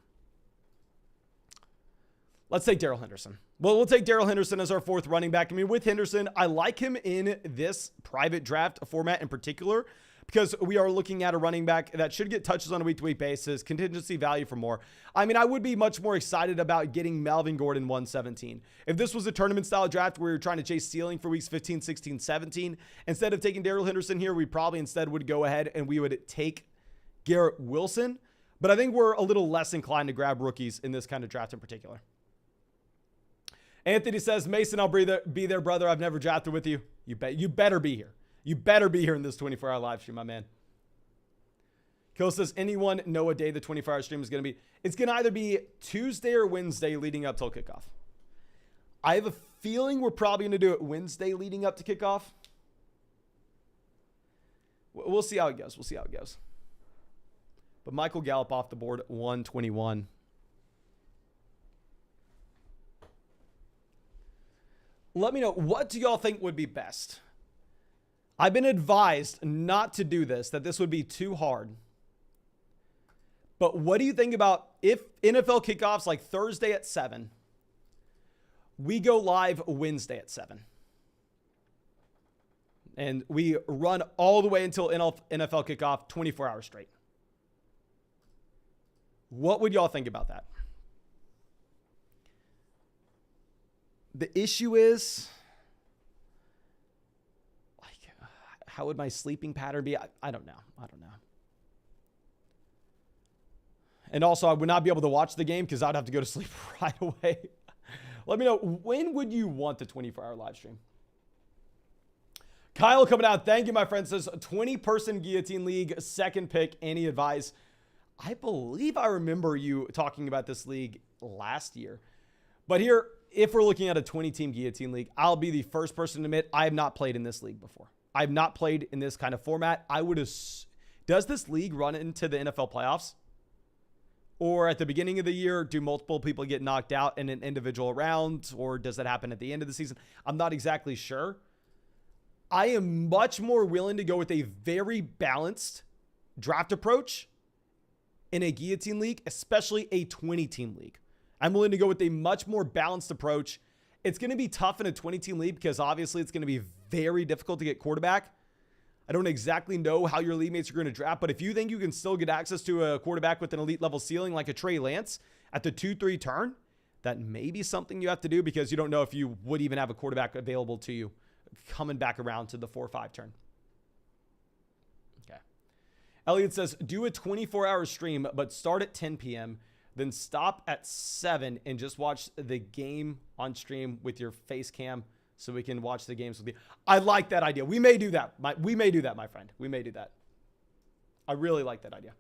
A: Let's take Darrell Henderson. Well, we'll take Darrell Henderson as our fourth running back. I mean, with Henderson, I like him in this private draft format in particular because we are looking at a running back that should get touches on a week-to-week basis, contingency value for more. I mean, I would be much more excited about getting Melvin Gordon 117. If this was a tournament-style draft where you're trying to chase ceiling for weeks 15, 16, 17, instead of taking Darrell Henderson here, we probably instead would go ahead and we would take Garrett Wilson. But I think we're a little less inclined to grab rookies in this kind of draft in particular. Anthony says, Mason, I'll be there, brother. I've never drafted with you. You better be here. You better be here in this 24-hour live stream, my man. Kill says, anyone know what day the 24-hour stream is going to be? It's going to either be Tuesday or Wednesday leading up till kickoff. I have a feeling we're probably going to do it Wednesday leading up to kickoff. We'll see how it goes. We'll see how it goes. But Michael Gallup off the board, 121. Let me know, what do y'all think would be best? I've been advised not to do this, that this would be too hard. But what do you think about if NFL kickoffs like Thursday at 7, we go live Wednesday at 7? And we run all the way until NFL kickoff, 24 hours straight. What would y'all think about that? The issue is, like, how would my sleeping pattern be? I don't know. I don't know. And also, I would not be able to watch the game because I'd have to go to sleep right away. Let me know, when would you want the 24-hour live stream? Kyle coming out. Thank you, my friend. Says 20-person Guillotine League, second pick. Any advice? I believe I remember you talking about this league last year. But here, if we're looking at a 20-team Guillotine League, I'll be the first person to admit I have not played in this league before. I have not played in this kind of format. Does this league run into the NFL playoffs? Or at the beginning of the year, do multiple people get knocked out in an individual round? Or does that happen at the end of the season? I'm not exactly sure. I am much more willing to go with a very balanced draft approach in a Guillotine League, especially a 20-team league. I'm willing to go with a much more balanced approach. It's going to be tough in a 20-team league because obviously it's going to be very difficult to get quarterback. I don't exactly know how your league mates are going to draft, but if you think you can still get access to a quarterback with an elite level ceiling like a Trey Lance at the 2-3 turn, that may be something you have to do because you don't know if you would even have a quarterback available to you coming back around to the 4-5 turn. Okay. Elliot says, do a 24-hour stream, but start at 10 p.m., then stop at 7 and just watch the game on stream with your face cam so we can watch the games with you. I like that idea. We may do that. We may do that, my friend. We may do that. I really like that idea.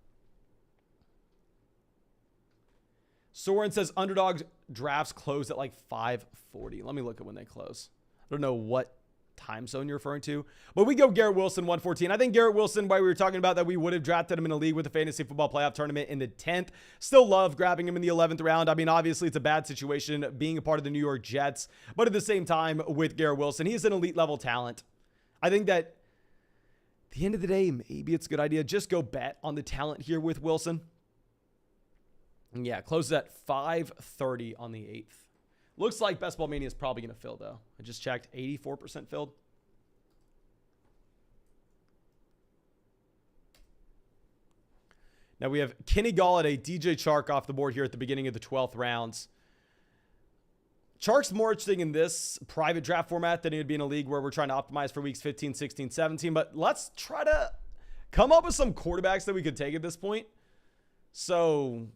A: Soren says underdog drafts close at like 5:40. Let me look at when they close. I don't know what time zone you're referring to, but we go Garrett Wilson 114. I think Garrett Wilson, why we were talking about that we would have drafted him in a league with a fantasy football playoff tournament in the 10th. Still love grabbing him in the 11th round. I mean, obviously it's a bad situation being a part of the New York Jets, but at the same time with Garrett Wilson, he's an elite level talent. I think that at the end of the day, maybe it's a good idea. Just go bet on the talent here with Wilson. And yeah, closes at 5:30 on the 8th. Looks like Best Ball Mania is probably going to fill, though. I just checked, 84% filled. Now we have Kenny Galladay, DJ Chark off the board here at the beginning of the 12th rounds. Chark's more interesting in this private draft format than he would be in a league where we're trying to optimize for weeks 15, 16, 17. But let's try to come up with some quarterbacks that we could take at this point. So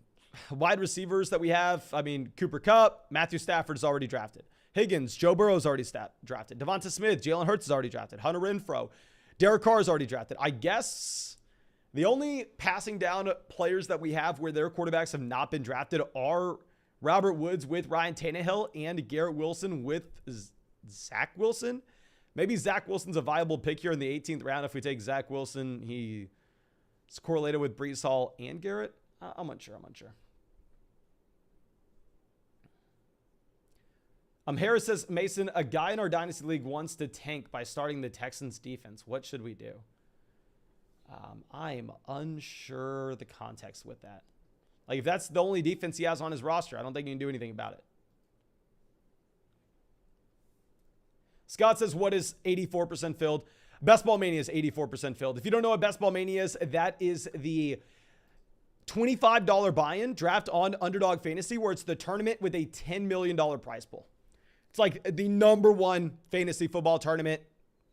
A: wide receivers that we have, I mean, Cooper Kupp, Matthew Stafford's already drafted. Higgins, Joe Burrow's already drafted. Devonta Smith, Jalen Hurts is already drafted. Hunter Renfrow, Derek Carr's already drafted. I guess the only passing down players that we have where their quarterbacks have not been drafted are Robert Woods with Ryan Tannehill and Garrett Wilson with Zach Wilson. Maybe Zach Wilson's a viable pick here in the 18th round. If we take Zach Wilson, he's correlated with Breece Hall and Garrett. I'm unsure. Harris says, Mason, a guy in our Dynasty League wants to tank by starting the Texans defense. What should we do? I am unsure the context with that. Like, if that's the only defense he has on his roster, I don't think you can do anything about it. Scott says, what is 84% filled? Best Ball Mania is 84% filled. If you don't know what Best Ball Mania is, that is the $25 buy-in draft on Underdog Fantasy, where it's the tournament with a $10 million prize pool. It's like the #1 fantasy football tournament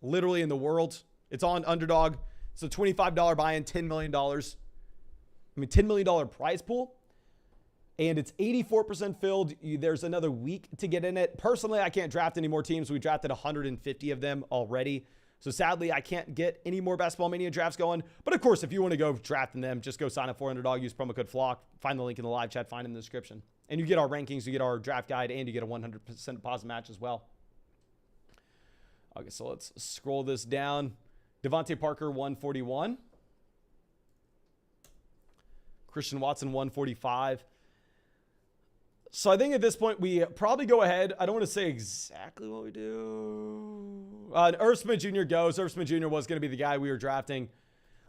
A: literally in the world. It's on Underdog. It's a $25 buy-in, $10 million. $10 million prize pool. And it's 84% filled. There's another week to get in it. Personally, I can't draft any more teams. We drafted 150 of them already. So sadly, I can't get any more Best Ball Mania drafts going. But of course, if you want to go drafting them, just go sign up for Underdog. Use promo code FLOCK. Find the link in the live chat. Find it in the description. And you get our rankings. You get our draft guide. And you get a 100% deposit match as well. Okay, so let's scroll this down. Devontae Parker, 141. Christian Watson, 145. So I think at this point, we probably go ahead. I don't want to say exactly what we do. Irv Smith Jr. goes. Irv Smith Jr. was going to be the guy we were drafting.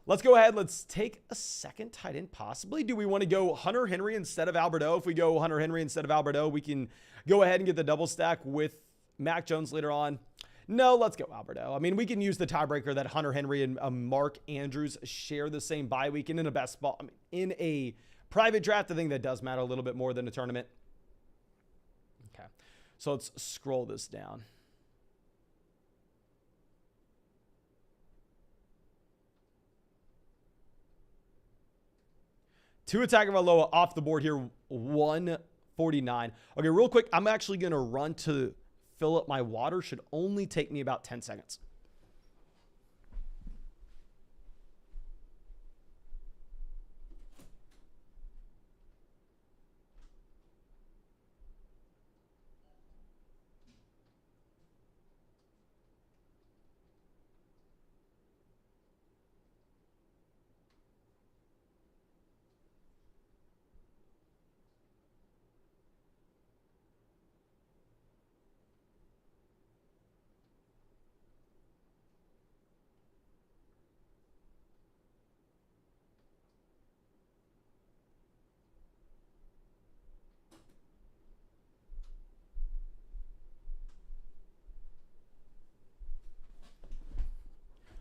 A: Let's go ahead. Let's take a second tight end, possibly. Do we want to go Hunter Henry instead of Alberto? If we go Hunter Henry instead of Alberto, we can go ahead and get the double stack with Mac Jones later on. No, let's go Alberto. I mean, we can use the tiebreaker that Hunter Henry and Mark Andrews share the same bye week. And in a best ball, I mean, in a private draft, I think that does matter a little bit more than a tournament. Okay, so let's scroll this down. Tua Tagovailoa off the board here, 149. Okay, real quick, I'm actually going to run to fill up my water. Should only take me about 10 seconds.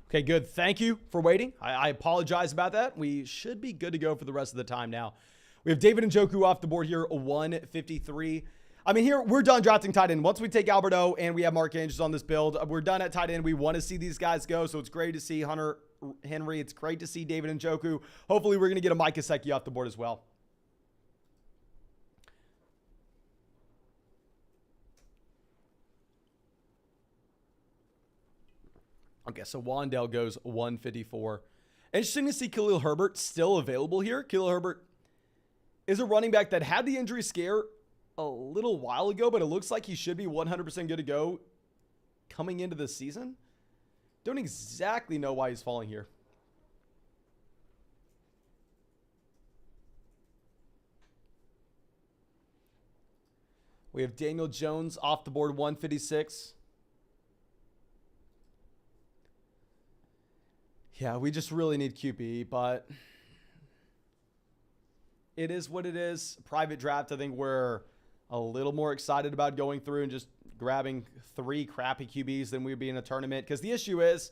A: Okay, good. Thank you for waiting. I apologize about that. We should be good to go for the rest of the time now. We have David Njoku off the board here, 153. I mean, here, we're done drafting tight end. Once we take Alberto and we have Mark Andrews on this build, we're done at tight end. We want to see these guys go, so it's great to see Hunter Henry. It's great to see David Njoku. Hopefully, we're going to get a Mike Gesicki off the board as well. Okay, so Wandale goes 154. Interesting to see Khalil Herbert still available here. Khalil Herbert is a running back that had the injury scare a little while ago, but it looks like he should be 100% good to go coming into the season. Don't exactly know why he's falling here. We have Daniel Jones off the board, 156. Yeah, we just really need QB, but it is what it is. Private draft, I think we're a little more excited about going through and just grabbing 3 crappy QBs than we'd be in a tournament. Because the issue is,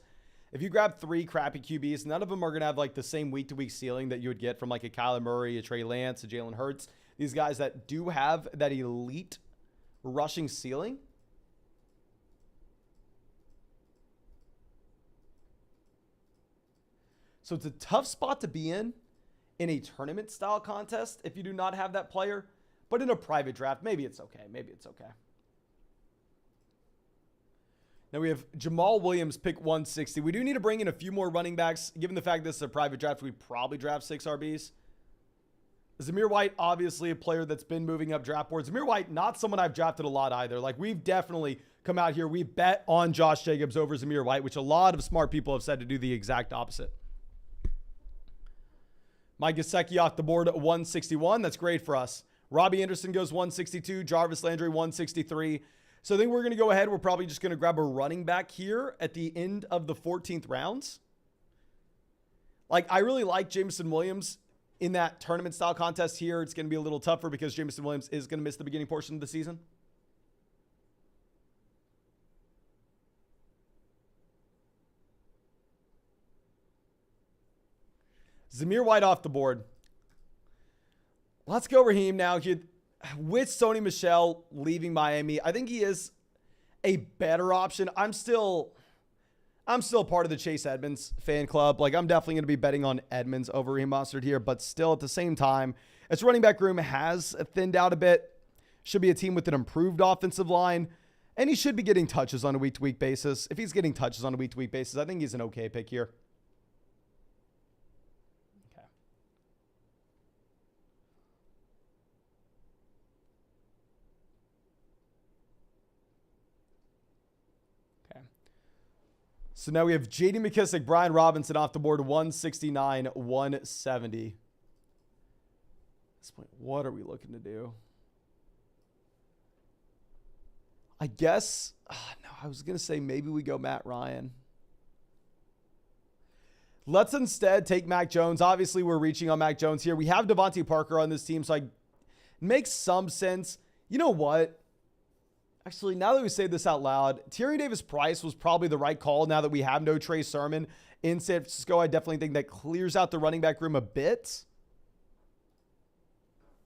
A: if you grab 3 crappy QBs, none of them are going to have like the same week-to-week ceiling that you would get from like a Kyler Murray, a Trey Lance, a Jalen Hurts. These guys that do have that elite rushing ceiling. So it's a tough spot to be in a tournament style contest if you do not have that player. But in a private draft, maybe it's okay. Maybe it's okay. Now we have Jamal Williams, pick 160. We do need to bring in a few more running backs. Given the fact this is a private draft, we'd probably draft 6 RBs. Zamir White, obviously a player that's been moving up draft boards. Zamir White, not someone I've drafted a lot either. Like, we've definitely come out here. We bet on Josh Jacobs over Zamir White, which a lot of smart people have said to do the exact opposite. Mike Gesicki off the board at 161. That's great for us. Robbie Anderson goes 162. Jarvis Landry 163. So I think we're going to go ahead. We're probably just going to grab a running back here at the end of the 14th rounds. Like, I really like Jameson Williams in that tournament style contest here. It's going to be a little tougher because Jameson Williams is going to miss the beginning portion of the season. Zamir White off the board. Let's go Raheem now. With Sony Michel leaving Miami, I think he is a better option. I'm still part of the Chase Edmonds fan club. Like, I'm definitely going to be betting on Edmonds over Raheem Mostert here, but still at the same time, its running back room has thinned out a bit. Should be a team with an improved offensive line, and he should be getting touches on a week-to-week basis. If he's getting touches on a week-to-week basis, I think he's an okay pick here. So now we have J.D. McKissic, Brian Robinson off the board, 169, 170. At this point, what are we looking to do? I guess, no, I was going to say maybe we go Matt Ryan. Let's instead take Mac Jones. Obviously, we're reaching on Mac Jones here. We have Devontae Parker on this team, so it makes some sense. You know what? Actually, now that we say this out loud, Tyrion Davis-Price was probably the right call now that we have no Trey Sermon in San Francisco. I definitely think that clears out the running back room a bit.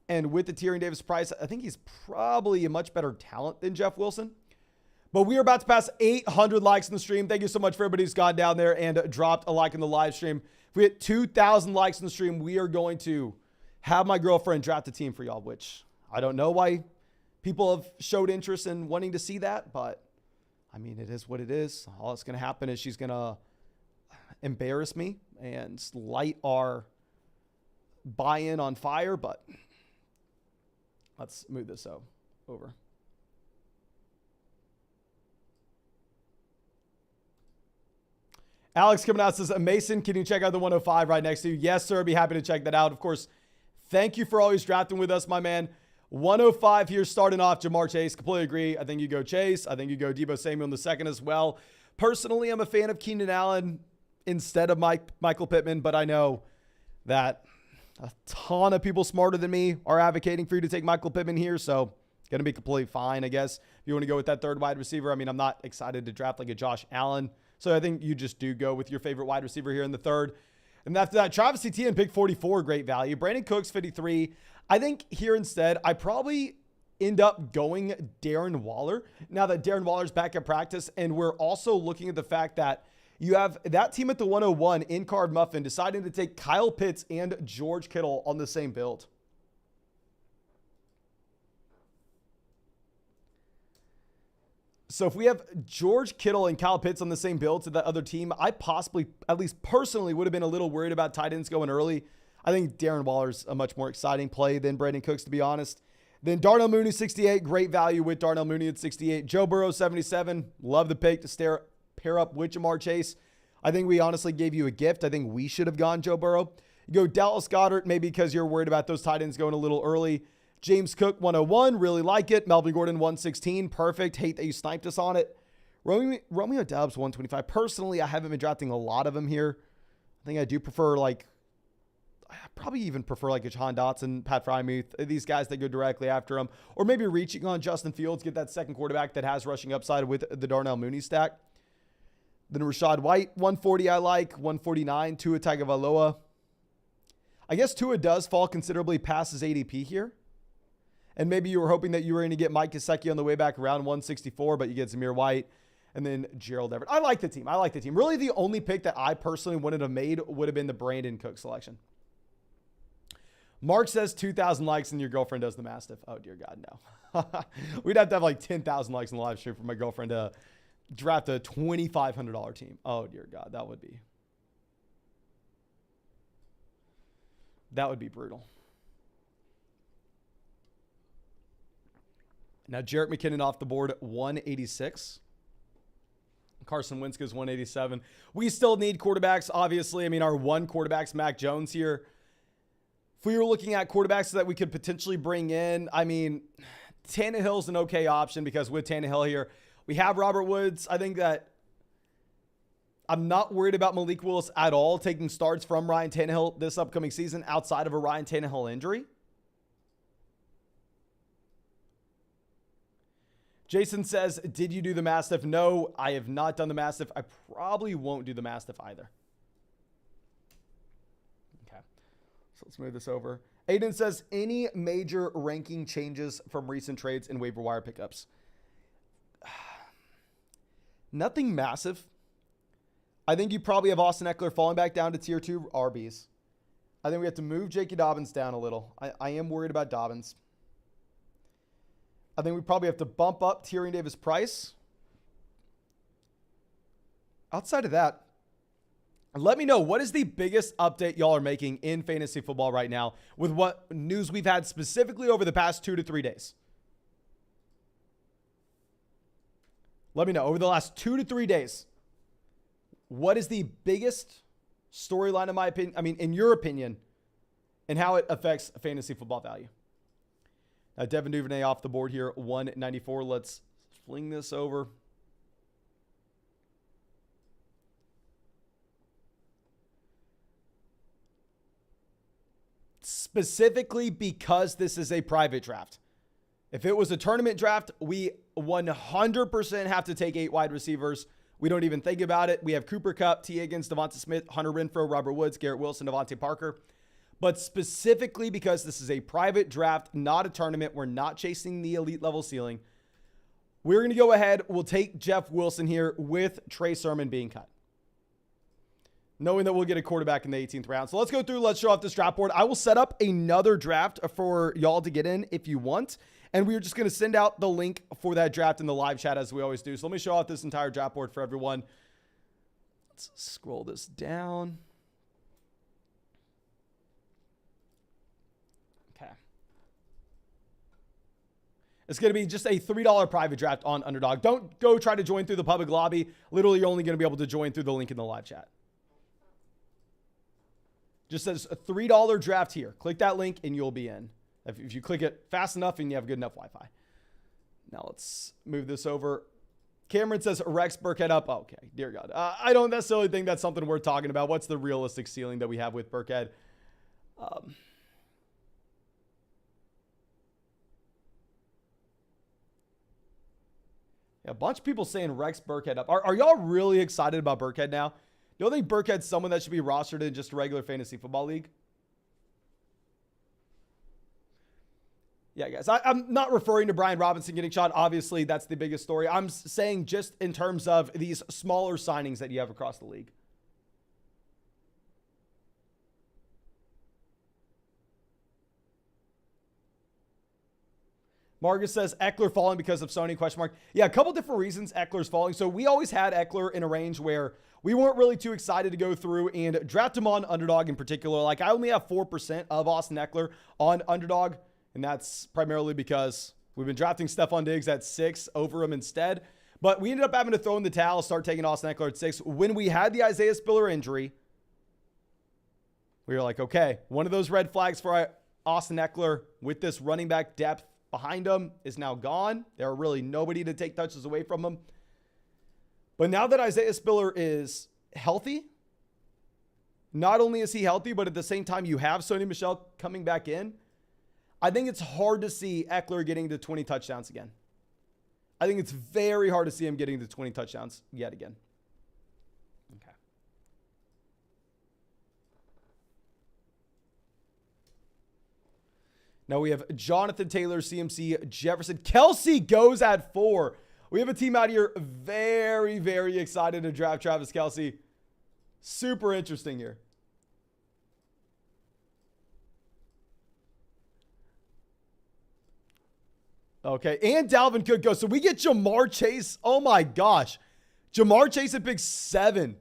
A: And with the Tyrion Davis-Price, I think he's probably a much better talent than Jeff Wilson. But we are about to pass 800 likes in the stream. Thank you so much for everybody who's gone down there and dropped a like in the live stream. If we hit 2,000 likes in the stream, we are going to have my girlfriend draft a team for y'all, which I don't know why people have showed interest in wanting to see that, but I mean, it is what it is. All that's going to happen is she's going to embarrass me and light our buy-in on fire, but let's move this over. Alex coming out says, Mason, can you check out the 105 right next to you? Yes, sir. I'd be happy to check that out. Of course, thank you for always drafting with us, my man. 105 here starting off, Jamar Chase. Completely agree. I think you go Chase. I think you go Deebo Samuel in the second as well. Personally, I'm a fan of Keenan Allen instead of Michael Pittman, but I know that a ton of people smarter than me are advocating for you to take Michael Pittman here, so going to be completely fine, I guess. If you want to go with that third wide receiver, I mean, I'm not excited to draft like a Josh Allen, so I think you just do go with your favorite wide receiver here in the third. And after that, Travis Etienne, pick 44, great value. Brandon Cooks, 53. I think here instead, I probably end up going Darren Waller now that Darren Waller's back at practice. And we're also looking at the fact that you have that team at the 101 in Card Muffin deciding to take Kyle Pitts and George Kittle on the same build. So if we have George Kittle and Kyle Pitts on the same build to that other team, I possibly, at least personally, would have been a little worried about tight ends going early. I think Darren Waller's a much more exciting play than Brandon Cooks, to be honest. Then Darnell Mooney, 68. Great value with Darnell Mooney at 68. Joe Burrow, 77. Love the pick to pair up with Jamar Chase. I think we honestly gave you a gift. I think we should have gone Joe Burrow. You go Dallas Goedert, maybe because you're worried about those tight ends going a little early. James Cook, 101. Really like it. Melvin Gordon, 116. Perfect. Hate that you sniped us on it. Romeo Doubs, 125. Personally, I haven't been drafting a lot of them here. I think I do prefer I probably even prefer like a Jahan Dotson, Pat Frymuth, these guys that go directly after him, or maybe reaching on Justin Fields, get that second quarterback that has rushing upside with the Darnell Mooney stack. Then Rachaad White, 140 I like, 149, Tua Tagovailoa. I guess Tua does fall considerably past his ADP here. And maybe you were hoping that you were going to get Mike Gesicki on the way back around 164, but you get Zamir White and then Gerald Everett. I like the team. Really, the only pick that I personally wouldn't have made would have been the Brandon Cook selection. Mark says 2,000 likes and your girlfriend does the Mastiff. Oh, dear God, no. We'd have to have like 10,000 likes in the live stream for my girlfriend to draft a $2,500 team. Oh, dear God, that would be brutal. Now, Jerick McKinnon off the board at 186. Carson Wentz goes 187. We still need quarterbacks, obviously. I mean, our one quarterback's Mac Jones here. If we were looking at quarterbacks that we could potentially bring in, I mean, Tannehill's an okay option because with Tannehill here, we have Robert Woods. I think that I'm not worried about Malik Willis at all taking starts from Ryan Tannehill this upcoming season outside of a Ryan Tannehill injury. Jason says, did you do the Mastiff? No, I have not done the Mastiff. I probably won't do the Mastiff either. Okay. So let's move this over. Aiden says, any major ranking changes from recent trades and waiver wire pickups? Nothing massive. I think you probably have Austin Eckler falling back down to tier 2 RBs. I think we have to move J.K. Dobbins down a little. I am worried about Dobbins. I think we probably have to bump up Tyrion Davis-Price. Outside of that, let me know, what is the biggest update y'all are making in fantasy football right now with what news we've had specifically over the past 2 to 3 days? Let me know, over the last 2 to 3 days, what is the biggest storyline, in my opinion, in your opinion, and how it affects fantasy football value? Devin Duvernay off the board here, 194. Let's fling this over. Specifically because this is a private draft. If it was a tournament draft, we 100% have to take 8 wide receivers. We don't even think about it. We have Cooper Kupp, T. Higgins, Devonta Smith, Hunter Renfrow, Robert Woods, Garrett Wilson, Devontae Parker. But specifically because this is a private draft, not a tournament, we're not chasing the elite level ceiling. We're going to go ahead. We'll take Jeff Wilson here with Trey Sermon being cut, knowing that we'll get a quarterback in the 18th round. So let's go through. Let's show off this draft board. I will set up another draft for y'all to get in if you want. And we're just going to send out the link for that draft in the live chat as we always do. So let me show off this entire draft board for everyone. Let's scroll this down. Okay. It's going to be just a $3 private draft on Underdog. Don't go try to join through the public lobby. Literally, you're only going to be able to join through the link in the live chat. Just says a $3 draft here. Click that link and you'll be in. If you click it fast enough and you have good enough Wi-Fi. Now let's move this over. Cameron says Rex Burkhead up. Oh, okay, dear God. I don't necessarily think that's something worth talking about. What's the realistic ceiling that we have with Burkhead? A bunch of people saying Rex Burkhead up. Are y'all really excited about Burkhead now? You don't think Burkhead's someone that should be rostered in just a regular fantasy football league? Yeah, guys, I'm not referring to Brian Robinson getting shot. Obviously, that's the biggest story. I'm saying just in terms of these smaller signings that you have across the league. Marcus says Eckler falling because of Sony, question mark. Yeah, a couple different reasons Eckler's falling. So we always had Eckler in a range where we weren't really too excited to go through and draft him on Underdog in particular. Like, I only have 4% of Austin Eckler on Underdog. And that's primarily because we've been drafting Stephon Diggs at 6 over him instead. But we ended up having to throw in the towel, start taking Austin Eckler at 6. When we had the Isaiah Spiller injury, we were like, okay, one of those red flags for Austin Eckler with this running back depth behind him is now gone. There are really nobody to take touches away from him. But now that Isaiah Spiller is healthy, not only is he healthy, but at the same time you have Sony Michel coming back in, I think it's hard to see Eckler getting to 20 touchdowns again. I think it's very hard to see him getting to 20 touchdowns yet again. Okay. Now we have Jonathan Taylor, CMC, Jefferson. Kelsey goes at 4. We have a team out here very, very excited to draft Travis Kelsey. Super interesting here. Okay, and Dalvin Cook goes. So we get Jamar Chase. Oh my gosh. Jamar Chase at pick 7.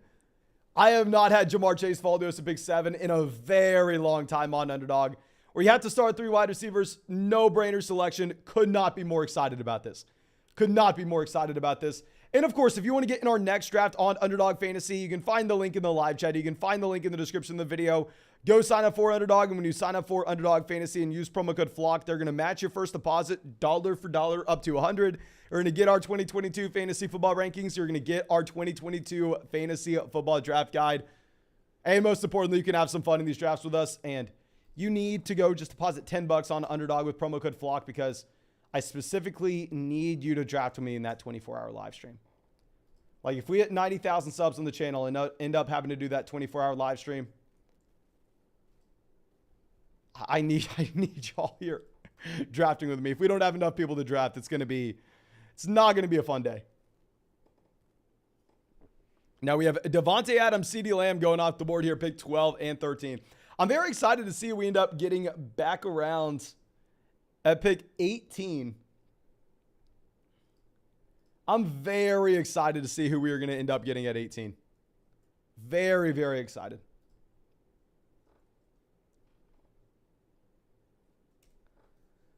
A: I have not had Jamar Chase fall to us at pick 7 in a very long time on Underdog. Where you have to start 3 wide receivers. No-brainer selection. Could not be more excited about this. Could not be more excited about this. And of course, if you want to get in our next draft on Underdog Fantasy, you can find the link in the live chat. You can find the link in the description of the video. Go sign up for Underdog, and when you sign up for Underdog Fantasy and use promo code FLOCK, they're going to match your first deposit dollar for dollar up to $100. You're going to get our 2022 fantasy football rankings. You're going to get our 2022 fantasy football draft guide. And most importantly, you can have some fun in these drafts with us. And you need to go just deposit $10 on Underdog with promo code FLOCK because I specifically need you to draft with me in that 24-hour live stream. Like, if we hit 90,000 subs on the channel and end up having to do that 24-hour live stream, I need y'all here drafting with me. If we don't have enough people to draft, it's not going to be a fun day. Now we have Devontae Adams, CeeDee Lamb going off the board here, pick 12 and 13. I'm very excited to see who we end up getting back around at pick 18. I'm very excited to see who we are going to end up getting at 18. Very, very excited.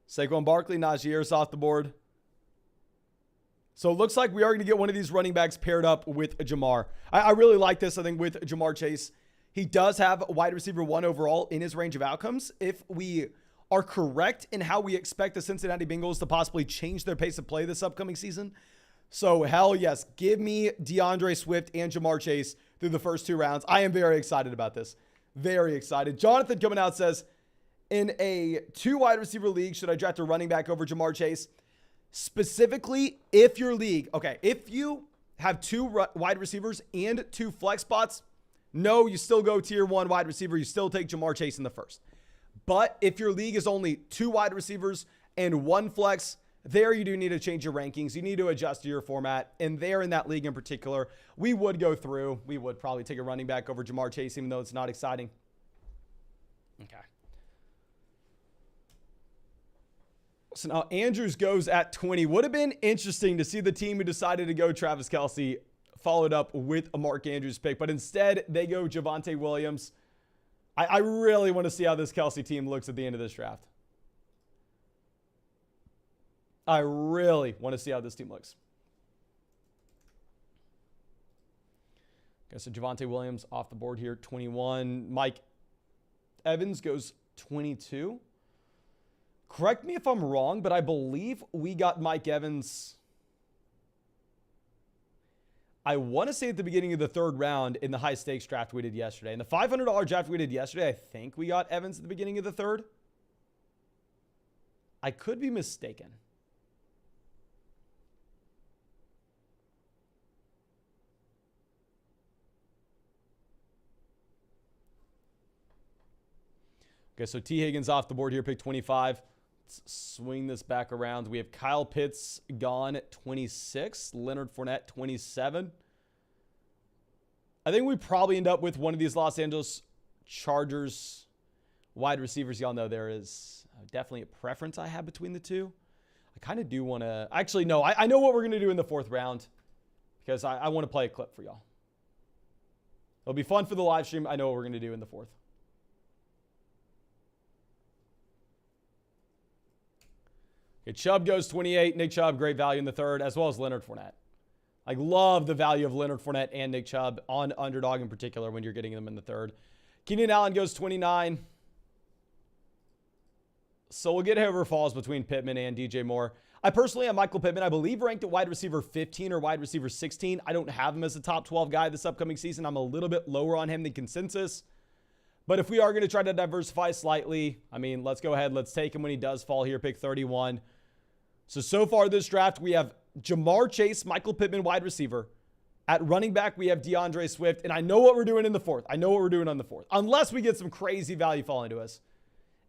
A: Saquon Barkley, Najee Harris off the board. So it looks like we are going to get one of these running backs paired up with Jamar. I really like this, I think, with Jamar Chase. He does have wide receiver 1 overall in his range of outcomes. If we are correct in how we expect the Cincinnati Bengals to possibly change their pace of play this upcoming season. So hell yes, give me DeAndre Swift and Jamar Chase through the first 2 rounds. I am very excited about this. Very excited. Jonathan coming out says, in a 2 wide receiver league, should I draft a running back over Jamar Chase? Specifically, if your league, okay, if you have 2 wide receivers and 2 flex spots, no, you still go tier 1 wide receiver. You still take Jamar Chase in the first. But if your league is only 2 wide receivers and 1 flex, there you do need to change your rankings. You need to adjust to your format. And there in that league in particular, we would probably take a running back over Jamar Chase, even though it's not exciting. Okay. So now Andrews goes at 20. Would have been interesting to see the team who decided to go Travis Kelce followed up with a Mark Andrews pick, but instead they go Javonte Williams. I really want to see how this Kelce team looks at the end of this draft. I really want to see how this team looks. Okay, so Javonte Williams off the board here, 21. Mike Evans goes 22. Correct me if I'm wrong, but I believe we got Mike Evans, I want to say at the beginning of the 3rd round in the high stakes draft we did yesterday. In the $500 draft we did yesterday, I think we got Evans at the beginning of the 3rd. I could be mistaken. Okay, so T. Higgins off the board here, pick 25. Let's swing this back around. We have Kyle Pitts gone at 26. Leonard Fournette, 27. I think we probably end up with one of these Los Angeles Chargers wide receivers. Y'all know there is definitely a preference I have between the 2. I kind of do want to... Actually, no. I know what we're going to do in the 4th round because I want to play a clip for y'all. It'll be fun for the live stream. I know what we're going to do in the 4th. Okay, Chubb goes 28. Nick Chubb, great value in the 3rd, as well as Leonard Fournette. I love the value of Leonard Fournette and Nick Chubb on underdog in particular when you're getting them in the 3rd. Keenan Allen goes 29. So we'll get whoever falls between Pittman and DJ Moore. I personally have Michael Pittman, I believe, ranked at wide receiver 15 or wide receiver 16. I don't have him as a top 12 guy this upcoming season. I'm a little bit lower on him than consensus. But if we are going to try to diversify slightly, I mean, let's go ahead. Let's take him when he does fall here, pick 31. So far this draft, we have Jamar Chase, Michael Pittman, wide receiver. At running back, we have DeAndre Swift. And I know what we're doing in the 4th. I know what we're doing on the 4th. Unless we get some crazy value falling to us.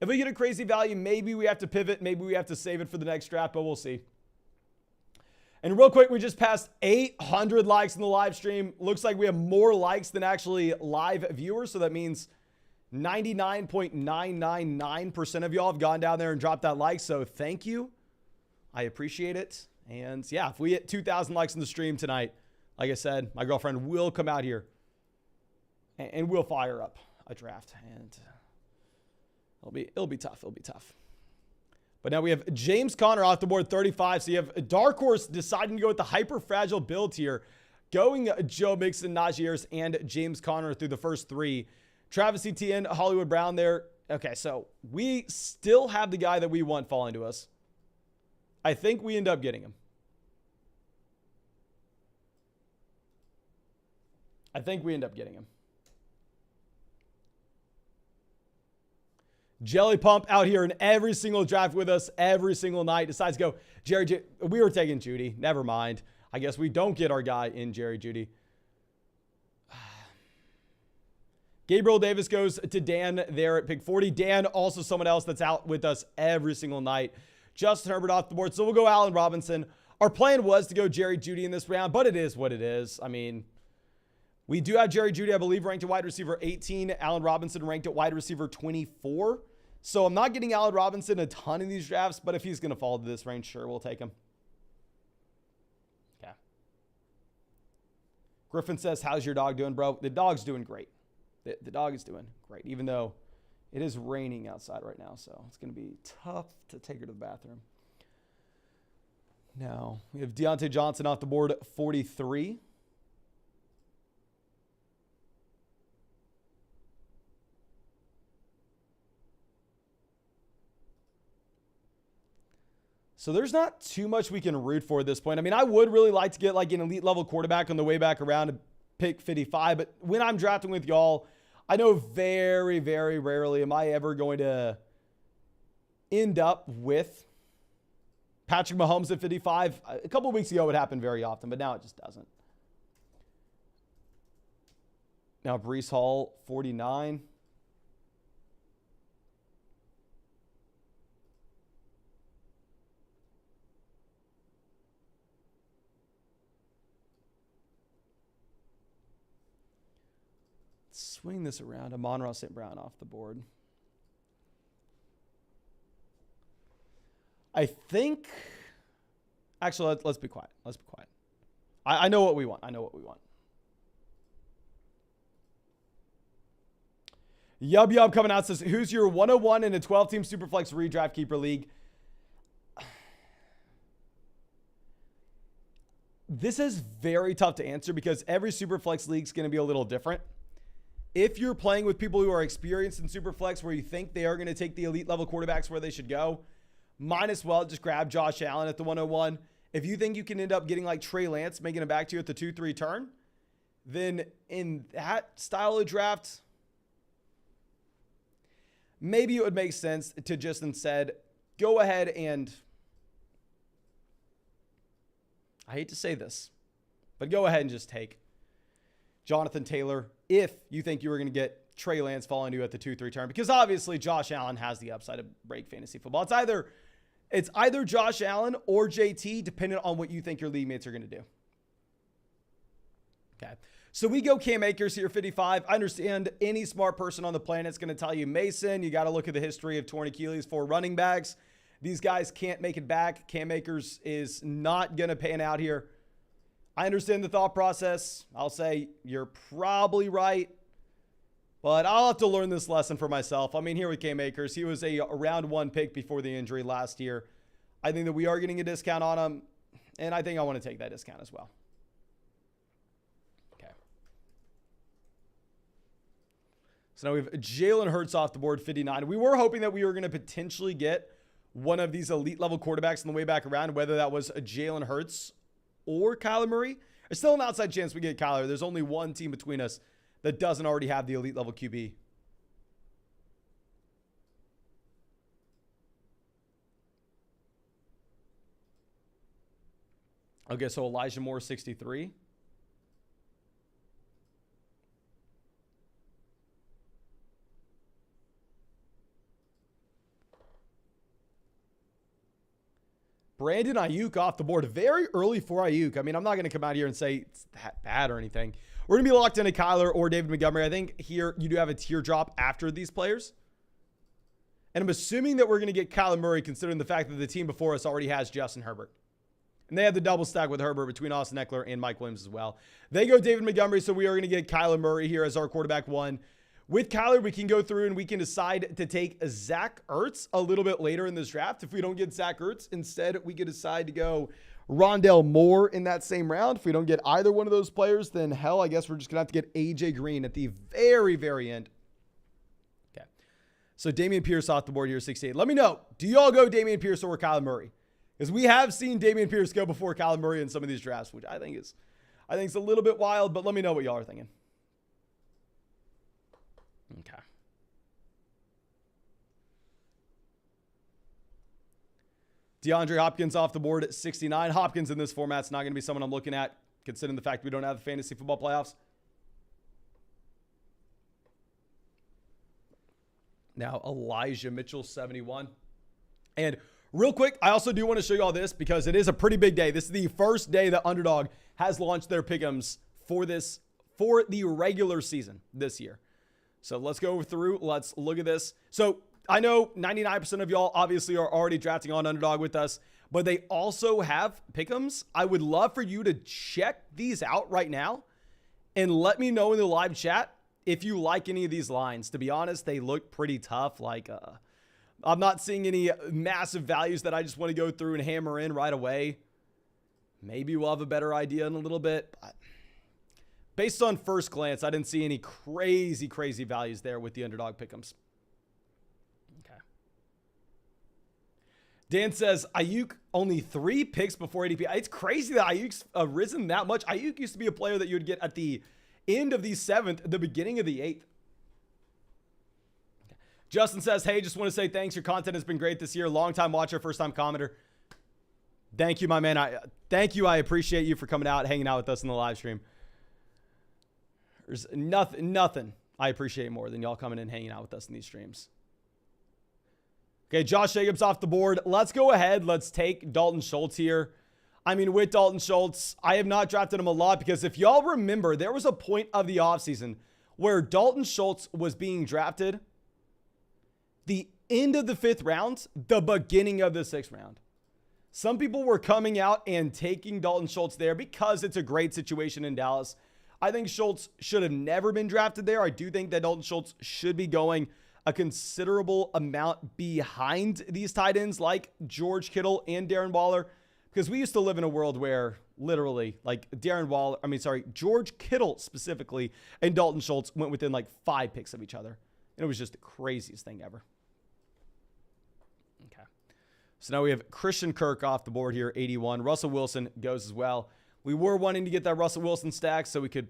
A: If we get a crazy value, maybe we have to pivot. Maybe we have to save it for the next draft, but we'll see. And real quick, we just passed 800 likes in the live stream. Looks like we have more likes than actually live viewers. So that means 99.999% of y'all have gone down there and dropped that like. So thank you. I appreciate it. And yeah, if we hit 2,000 likes in the stream tonight, like I said, my girlfriend will come out here and we'll fire up a draft. And it'll be tough. It'll be tough. But now we have James Conner off the board, 35. So you have a dark horse deciding to go with the hyper fragile build here, going Joe Mixon, Najee Harris, and James Conner through the first 3. Travis Etienne, Hollywood Brown there. Okay, so we still have the guy that we want falling to us. I think we end up getting him. Jelly Pump out here in every single draft with us every single night. Decides to go, Jerry, we were taking Judy. Never mind. I guess we don't get our guy in Jerry Judy. Gabriel Davis goes to Dan there at pick 40. Dan, also someone else that's out with us every single night. Justin Herbert off the board. So we'll go Allen Robinson. Our plan was to go Jerry Jeudy in this round, but it is what it is. I mean, we do have Jerry Jeudy, I believe, ranked at wide receiver 18. Allen Robinson ranked at wide receiver 24. So I'm not getting Allen Robinson a ton in these drafts, but if he's going to fall to this range, sure, we'll take him. Okay. Griffin says, how's your dog doing, bro? The dog's doing great. The dog is doing great, even though it is raining outside right now, so it's going to be tough to take her to the bathroom. Now, we have Deontay Johnson off the board at 43. So there's not too much we can root for at this point. I mean, I would really like to get like an elite level quarterback on the way back around to pick 55, but when I'm drafting with y'all, I know very, very rarely am I ever going to end up with Patrick Mahomes at 55. A couple of weeks ago, it happened very often, but now it just doesn't. Now, Breece Hall, 49. Swing this around. Amon-Ra St. Brown off the board. I think... Actually, let's be quiet. Let's be quiet. I know what we want. I know what we want. Yub coming out says, who's your 101 in a 12-team Superflex redraft keeper league? This is very tough to answer because every Superflex league is going to be a little different. If you're playing with people who are experienced in Superflex where you think they are going to take the elite level quarterbacks where they should go, might as well just grab Josh Allen at the 101. If you think you can end up getting like Trey Lance, making it back to you at the 2-3 turn, then in that style of draft, maybe it would make sense to just instead go ahead and, I hate to say this, but go ahead and just take Jonathan Taylor if you think you were going to get Trey Lance falling to you at the 2-3 turn, because obviously Josh Allen has the upside to break fantasy football. It's either Josh Allen or JT, depending on what you think your league mates are going to do. Okay. So we go Cam Akers here, 55. I understand any smart person on the planet is going to tell you, Mason, you got to look at the history of torn Achilles for running backs. These guys can't make it back. Cam Akers is not going to pan out here. I understand the thought process. I'll say you're probably right, but I'll have to learn this lesson for myself. I mean, here with Cam Akers, he was a round 1 pick before the injury last year. I think that we are getting a discount on him, and I think I want to take that discount as well. Okay. So now we have Jalen Hurts off the board, 59. We were hoping that we were going to potentially get one of these elite level quarterbacks on the way back around, whether that was a Jalen Hurts or Kyler Murray. There's still an outside chance we get Kyler. There's only one team between us that doesn't already have the elite level QB. Okay, so Elijah Moore, 63. Brandon Ayuk off the board. Very early for Ayuk. I mean, I'm not going to come out here and say it's that bad or anything. We're going to be locked into Kyler or David Montgomery. I think here you do have a tier drop after these players. And I'm assuming that we're going to get Kyler Murray considering the fact that the team before us already has Justin Herbert. And they have the double stack with Herbert between Austin Eckler and Mike Williams as well. They go David Montgomery, so we are going to get Kyler Murray here as our quarterback 1. With Kyler, we can go through and we can decide to take Zach Ertz a little bit later in this draft. If we don't get Zach Ertz, instead we could decide to go Rondale Moore in that same round. If we don't get either one of those players, then hell, I guess we're just going to have to get AJ Green at the very, very end. Okay. So Dameon Pierce off the board here, 68. Let me know, do y'all go Dameon Pierce or Kyler Murray? Because we have seen Dameon Pierce go before Kyler Murray in some of these drafts, which I think is a little bit wild, but let me know what y'all are thinking. Okay. DeAndre Hopkins off the board at 69. Hopkins in this format's not going to be someone I'm looking at, considering the fact we don't have the fantasy football playoffs. Now, Elijah Mitchell, 71. And real quick, I also do want to show you all this because it is a pretty big day. This is the first day that Underdog has launched their pick'ems for the regular season this year. So let's go through. Let's look at this. So I know 99% of y'all obviously are already drafting on Underdog with us, but they also have pick'ems. I would love for you to check these out right now and let me know in the live chat if you like any of these lines. To be honest, they look pretty tough. Like, I'm not seeing any massive values that I just want to go through and hammer in right away. Maybe we'll have a better idea in a little bit. But based on first glance, I didn't see any crazy values there with the Underdog pick'ems. Okay. Dan says, Ayuk only 3 picks before ADP. It's crazy that Ayuk's risen that much. Ayuk used to be a player that you would get at the end of the 7th, the beginning of the 8th. Okay. Justin says, hey, just want to say thanks. Your content has been great this year. Long-time watcher, first-time commenter. Thank you, my man. Thank you. I appreciate you for coming out, hanging out with us in the live stream. There's nothing I appreciate more than y'all coming in, hanging out with us in these streams. Okay, Josh Jacobs off the board. Let's go ahead. Let's take Dalton Schultz here. I mean, with Dalton Schultz, I have not drafted him a lot because if y'all remember, there was a point of the offseason where Dalton Schultz was being drafted the end of the 5th round, the beginning of the 6th round. Some people were coming out and taking Dalton Schultz there because it's a great situation in Dallas. I think Schultz should have never been drafted there. I do think that Dalton Schultz should be going a considerable amount behind these tight ends like George Kittle and Darren Waller, because we used to live in a world where literally like George Kittle specifically and Dalton Schultz went within like 5 picks of each other. And it was just the craziest thing ever. Okay. So now we have Christian Kirk off the board here, 81. Russell Wilson goes as well. We were wanting to get that Russell Wilson stack so we could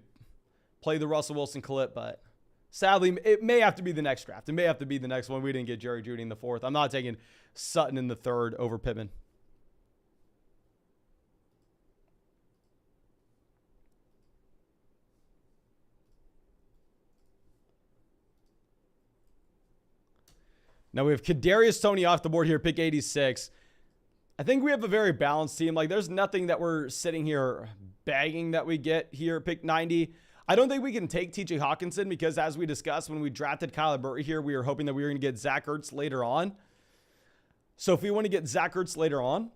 A: play the Russell Wilson clip, but sadly, it may have to be the next draft. It may have to be the next one. We didn't get Jerry Jeudy in the 4th. I'm not taking Sutton in the 3rd over Pittman. Now we have Kadarius Toney off the board here, pick 86. I think we have a very balanced team. Like, there's nothing that we're sitting here begging that we get here, pick 90. I don't think we can take TJ Hawkinson because, as we discussed when we drafted Kyler Murray here, we were hoping that we were going to get Zach Ertz later on. So if we want to get Zach Ertz later on,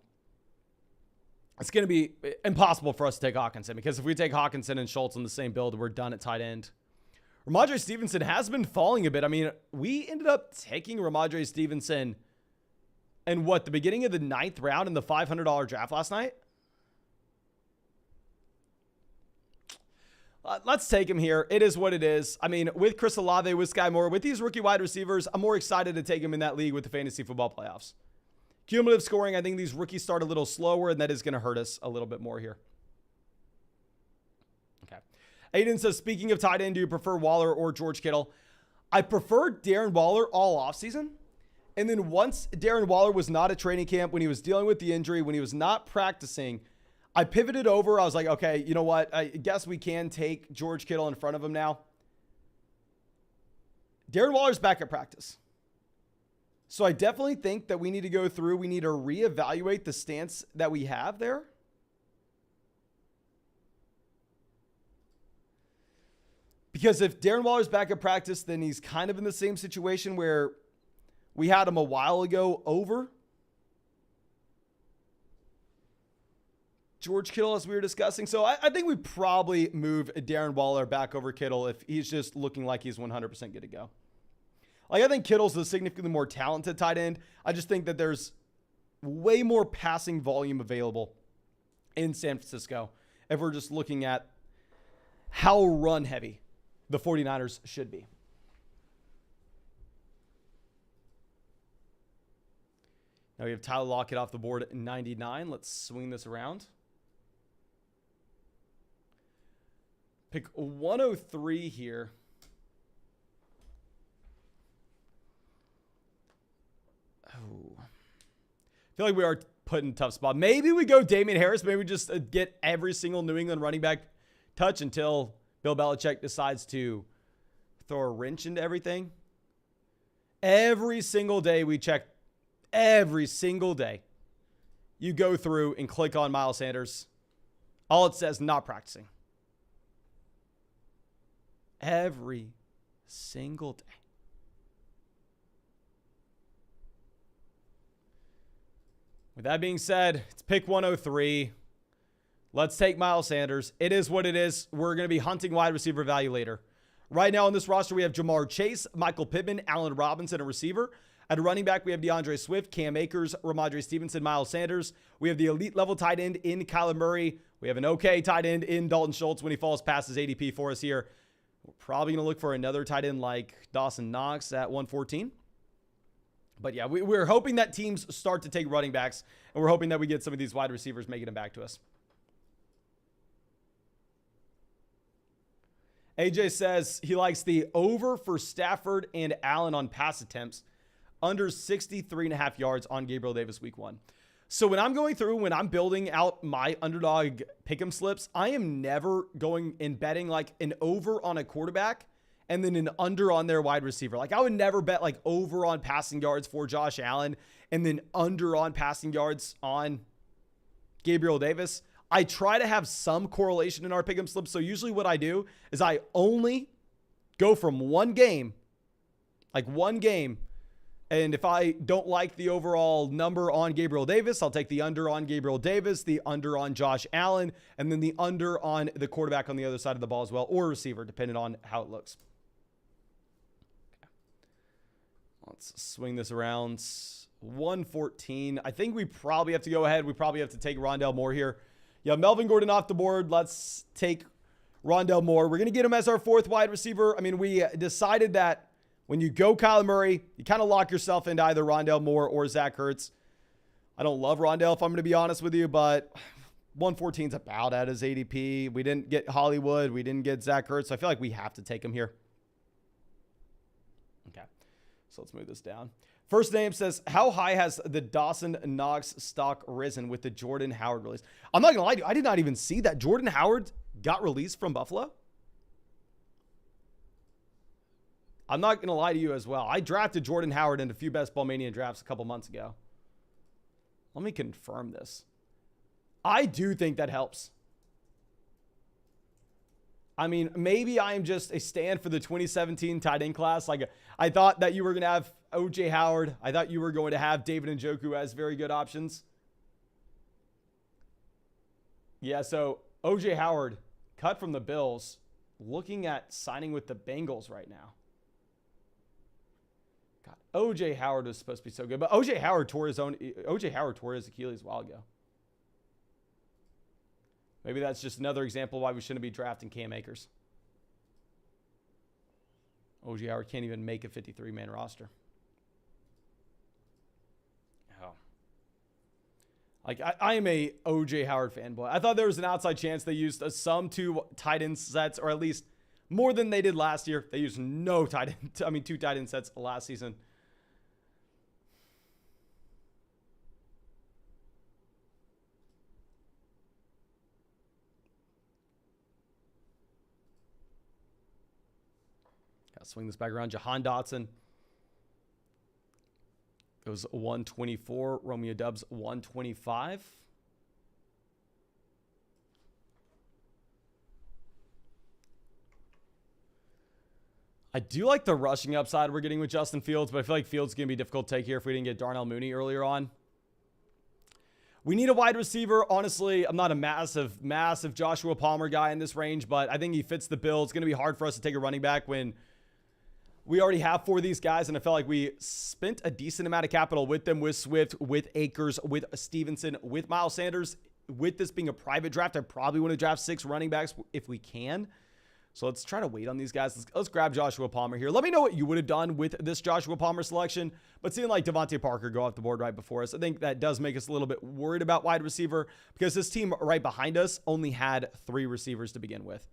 A: it's going to be impossible for us to take Hawkinson, because if we take Hawkinson and Schultz on the same build, we're done at tight end. Ramondre Stevenson has been falling a bit. I mean, we ended up taking Ramondre Stevenson in the beginning of the 9th round in the $500 draft last night. Let's take him here. It is what it is. I mean, with Chris Olave, with Sky Moore, with these rookie wide receivers, I'm more excited to take him in that league with the fantasy football playoffs. Cumulative scoring, I think these rookies start a little slower, and that is going to hurt us a little bit more here. Okay. Aiden says, speaking of tight end, do you prefer Waller or George Kittle? I preferred Darren Waller all offseason. And then once Darren Waller was not at training camp, when he was dealing with the injury, when he was not practicing, I pivoted over. I was like, okay, you know what? I guess we can take George Kittle in front of him now. Darren Waller's back at practice. So I definitely think that we need to go through. We need to reevaluate the stance that we have there. Because if Darren Waller's back at practice, then he's kind of in the same situation where we had him a while ago over George Kittle, as we were discussing. So I think we probably move Darren Waller back over Kittle if he's just looking like he's 100% good to go. Like, I think Kittle's a significantly more talented tight end. I just think that there's way more passing volume available in San Francisco if we're just looking at how run heavy the 49ers should be. Now we have Tyler Lockett off the board at 99. Let's swing this around. Pick 103 here. Oh. I feel like we are put in a tough spot. Maybe we go Damian Harris. Maybe we just get every single New England running back touch until Bill Belichick decides to throw a wrench into everything. Every single day we check, every single day, you go through and click on Miles Sanders. All it says, not practicing. Every single day. With that being said, it's pick 103. Let's take Miles Sanders. It is what it is. We're going to be hunting wide receiver value later. Right now on this roster, we have Jamar Chase, Michael Pittman, Allen Robinson, a receiver. At a running back, we have DeAndre Swift, Cam Akers, Ramondre Stevenson, Miles Sanders. We have the elite level tight end in Kyler Murray. We have an okay tight end in Dalton Schultz when he falls past his ADP for us here. We're probably going to look for another tight end like Dawson Knox at 114. But yeah, we're hoping that teams start to take running backs, and we're hoping that we get some of these wide receivers making them back to us. AJ says he likes the over for Stafford and Allen on pass attempts, under 63.5 yards on Gabriel Davis week 1. So when I'm going through, when I'm building out my underdog pick'em slips, I am never going and betting like an over on a quarterback and then an under on their wide receiver. Like I would never bet like over on passing yards for Josh Allen and then under on passing yards on Gabriel Davis. I try to have some correlation in our pick'em slips. So usually what I do is I only go from one game, like one game. And if I don't like the overall number on Gabriel Davis, I'll take the under on Gabriel Davis, the under on Josh Allen, and then the under on the quarterback on the other side of the ball as well, or receiver, depending on how it looks. Okay. Let's swing this around. 114. I think we probably have to go ahead. We probably have to take Rondale Moore here. Yeah, Melvin Gordon off the board. Let's take Rondale Moore. We're going to get him as our 4th wide receiver. I mean, we decided that when you go Kyler Murray, you kind of lock yourself into either Rondale Moore or Zach Ertz. I don't love Rondale, if I'm going to be honest with you, but 114 is about at his ADP. We didn't get Hollywood. We didn't get Zach Ertz. So I feel like we have to take him here. Okay, so let's move this down. First name says, how high has the Dawson Knox stock risen with the Jordan Howard release? I'm not going to lie to you. I did not even see that Jordan Howard got released from Buffalo. I'm not going to lie to you as well. I drafted Jordan Howard in a few Best Ball Mania drafts a couple months ago. Let me confirm this. I do think that helps. I mean, maybe I am just a stand for the 2017 tight end class. Like, I thought that you were going to have O.J. Howard. I thought you were going to have David Njoku as very good options. Yeah, so O.J. Howard cut from the Bills, looking at signing with the Bengals right now. God, O.J. Howard was supposed to be so good, but O.J. Howard tore his Achilles a while ago. Maybe that's just another example why we shouldn't be drafting Cam Akers. O.J. Howard can't even make a 53-man roster. Oh. Like, I am a O.J. Howard fanboy. I thought there was an outside chance they used some 2 tight end sets, or at least more than they did last year. They used 2 tight end sets last season. Swing this back around. Jahan Dotson goes 124. Romeo Doubs 125. I do like the rushing upside we're getting with Justin Fields, but I feel like Fields is going to be a difficult take here if we didn't get Darnell Mooney earlier on. We need a wide receiver. Honestly, I'm not a massive Joshua Palmer guy in this range, but I think he fits the bill. It's going to be hard for us to take a running back when we already have 4 of these guys, and I felt like we spent a decent amount of capital with them, with Swift, with Akers, with Stevenson, with Miles Sanders. With this being a private draft, I probably want to draft 6 running backs if we can. So let's try to wait on these guys. Let's grab Joshua Palmer here. Let me know what you would have done with this Joshua Palmer selection. But seeing like Devontae Parker go off the board right before us, I think that does make us a little bit worried about wide receiver because this team right behind us only had 3 receivers to begin with.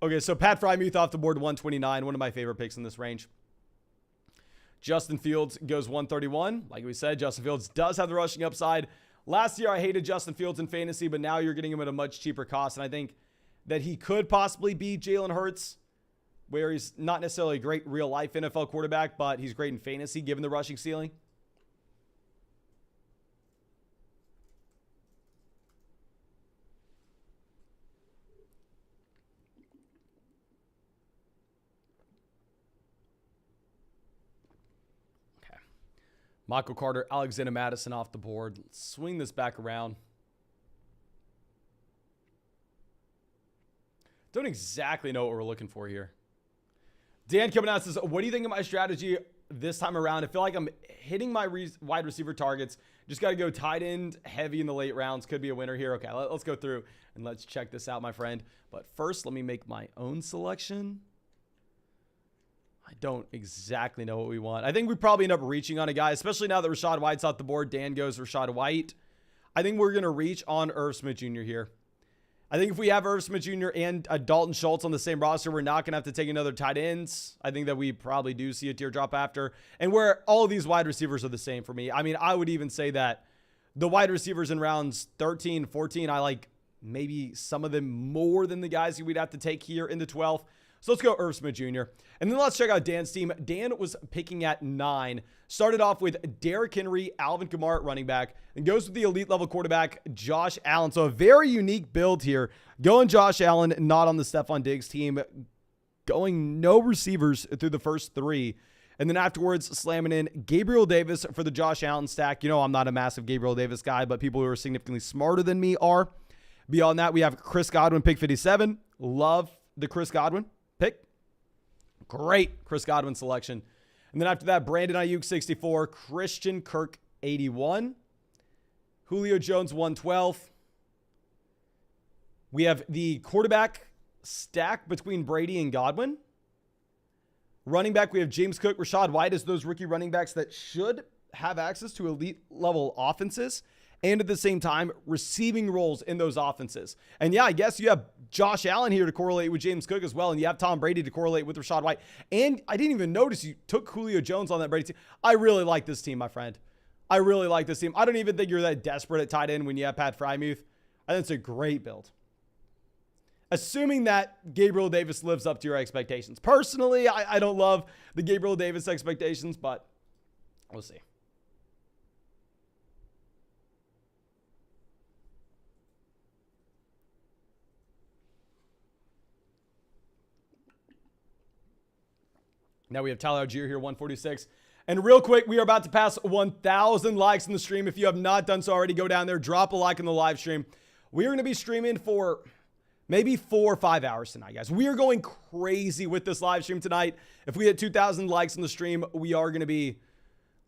A: Okay, so Pat Frymuth off the board 129, one of my favorite picks in this range. Justin Fields goes 131. Like we said, Justin Fields does have the rushing upside. Last year, I hated Justin Fields in fantasy, but now you're getting him at a much cheaper cost. And I think that he could possibly be Jalen Hurts where he's not necessarily a great real-life NFL quarterback, but he's great in fantasy given the rushing ceiling. Okay. Michael Carter, Alexander Madison off the board. Let's swing this back around. Don't exactly know what we're looking for here. Dan coming out says, what do you think of my strategy this time around? I feel like I'm hitting my wide receiver targets. Just got to go tight end heavy in the late rounds. Could be a winner here. Okay, let's go through and let's check this out, my friend. But first, let me make my own selection. I don't exactly know what we want. I think we probably end up reaching on a guy, especially now that Rachaad White's off the board. Dan goes Rachaad White. I think we're going to reach on Irv Smith Jr. here. I think if we have Irv Smith Jr. and Dalton Schultz on the same roster, we're not going to have to take another tight ends. I think that we probably do see a teardrop after. And where all of these wide receivers are the same for me. I mean, I would even say that the wide receivers in rounds 13, 14, I like maybe some of them more than the guys who we'd have to take here in the 12th. So let's go Irv Smith Jr. And then let's check out Dan's team. Dan was picking at 9. Started off with Derrick Henry, Alvin Kamara at running back, and goes with the elite level quarterback, Josh Allen. So a very unique build here. Going Josh Allen, not on the Stephon Diggs team. Going no receivers through the first 3. And then afterwards, slamming in Gabriel Davis for the Josh Allen stack. You know, I'm not a massive Gabriel Davis guy, but people who are significantly smarter than me are. Beyond that, we have Chris Godwin, pick 57. Love the Chris Godwin pick. Great Chris Godwin selection. And then after that, Brandon Ayuk, 64. Christian Kirk, 81. Julio Jones, 112. We have the quarterback stack between Brady and Godwin. Running back, we have James Cook, Rachaad White as those rookie running backs that should have access to elite level offenses. And at the same time, receiving roles in those offenses. And yeah, I guess you have Josh Allen here to correlate with James Cook as well. And you have Tom Brady to correlate with Rachaad White. And I didn't even notice you took Julio Jones on that Brady team. I really like this team, my friend. I really like this team. I don't even think you're that desperate at tight end when you have Pat Frymuth. I think it's a great build. Assuming that Gabriel Davis lives up to your expectations. Personally, I don't love the Gabriel Davis expectations, but we'll see. Now we have Tyler Algier here, 146. And real quick, we are about to pass 1,000 likes in the stream. If you have not done so already, go down there, drop a like in the live stream. We are going to be streaming for maybe 4 or 5 hours tonight, guys. We are going crazy with this live stream tonight. If we hit 2,000 likes in the stream, we are going to be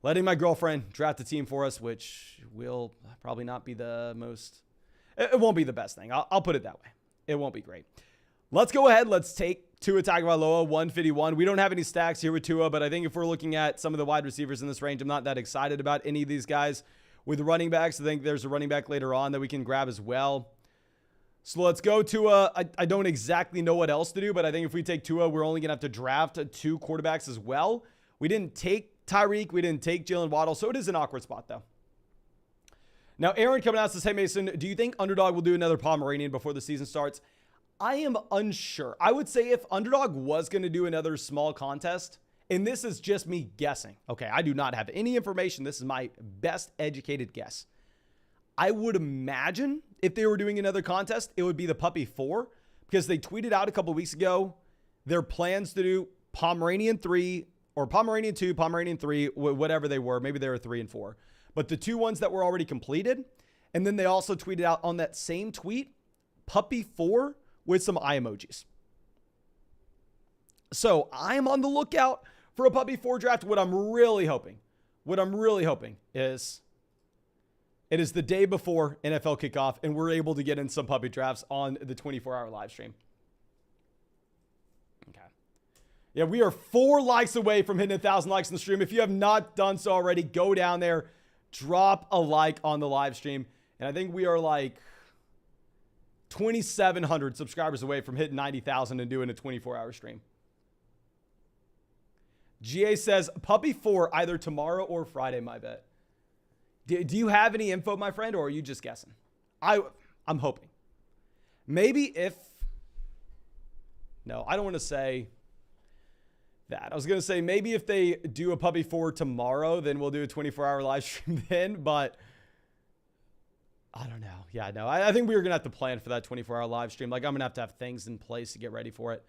A: letting my girlfriend draft a team for us, which will probably not be the most, it won't be the best thing. I'll put it that way. It won't be great. Let's go ahead. Let's take Tua Tagovailoa, 151. We don't have any stacks here with Tua, but I think if we're looking at some of the wide receivers in this range, I'm not that excited about any of these guys. With running backs, I think there's a running back later on that we can grab as well. So let's go Tua. I don't exactly know what else to do, but I think if we take Tua, we're only going to have to draft 2 quarterbacks as well. We didn't take Tyreek. We didn't take Jalen Waddle, so it is an awkward spot, though. Now, Aaron coming out says, hey, Mason, do you think Underdog will do another Pomeranian before the season starts? I am unsure. I would say if Underdog was going to do another small contest, and this is just me guessing. Okay, I do not have any information. This is my best educated guess. I would imagine if they were doing another contest, it would be the Puppy 4, because they tweeted out a couple weeks ago their plans to do Pomeranian 3 or Pomeranian 2, Pomeranian 3, whatever they were. Maybe they were 3 and 4. But the 2 ones that were already completed. And then they also tweeted out on that same tweet, Puppy 4 with some eye emojis. So I'm on the lookout for a Puppy 4 draft. What I'm really hoping is it is the day before NFL kickoff and we're able to get in some puppy drafts on the 24-hour live stream. Okay. Yeah, we are 4 likes away from hitting 1,000 likes in the stream. If you have not done so already, go down there, drop a like on the live stream. And I think we are like 2,700 subscribers away from hitting 90,000 and doing a 24-hour stream. GA says, Puppy 4 either tomorrow or Friday, my bet. Do you have any info, my friend, or are you just guessing? I'm hoping. Maybe if... No, I don't want to say... that. I was going to say maybe if they do a puppy for tomorrow, then we'll do a 24-hour live stream then, but I don't know. Yeah, no, I think we were going to have to plan for that 24-hour live stream. Like, I'm going to have things in place to get ready for it.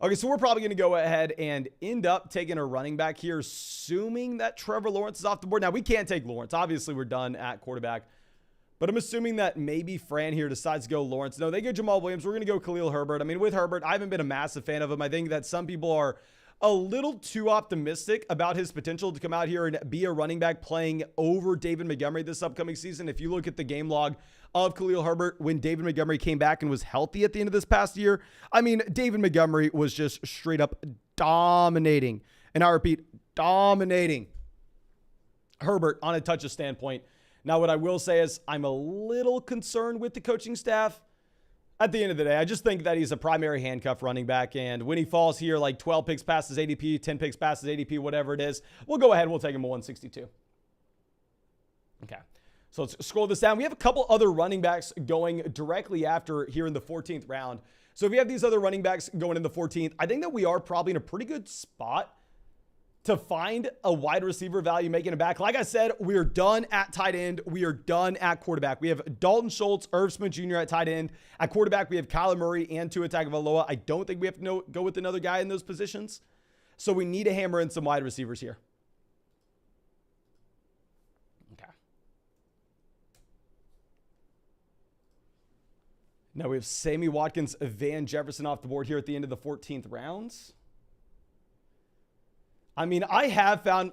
A: Okay, so we're probably going to go ahead and end up taking a running back here, assuming that Trevor Lawrence is off the board. Now, we can't take Lawrence. Obviously, we're done at quarterback. But I'm assuming that maybe Fran here decides to go Lawrence. No, they go Jamal Williams. We're going to go Khalil Herbert. I mean, with Herbert, I haven't been a massive fan of him. I think that some people are a little too optimistic about his potential to come out here and be a running back playing over David Montgomery this upcoming season. If you look at the game log of Khalil Herbert when David Montgomery came back and was healthy at the end of this past year, I mean, David Montgomery was just straight up dominating. And I repeat, dominating Herbert on a touches standpoint. Now, what I will say is I'm a little concerned with the coaching staff. At the end of the day, I just think that he's a primary handcuff running back. And when he falls here, like 12 picks past his ADP, 10 picks past his ADP, whatever it is, we'll go ahead and we'll take him to 162. Okay. So let's scroll this down. We have a couple other running backs going directly after here in the 14th round. So if we have these other running backs going in the 14th, I think that we are probably in a pretty good spot to find a wide receiver value making it back. Like I said, we are done at tight end. We are done at quarterback. We have Dalton Schultz, Irv Smith Jr. at tight end. At quarterback, we have Kyler Murray and Tua Tagovailoa. I don't think we have to go with another guy in those positions. So we need to hammer in some wide receivers here. Okay. Now we have Sammy Watkins, Van Jefferson off the board here at the end of the 14th rounds. I mean, I have found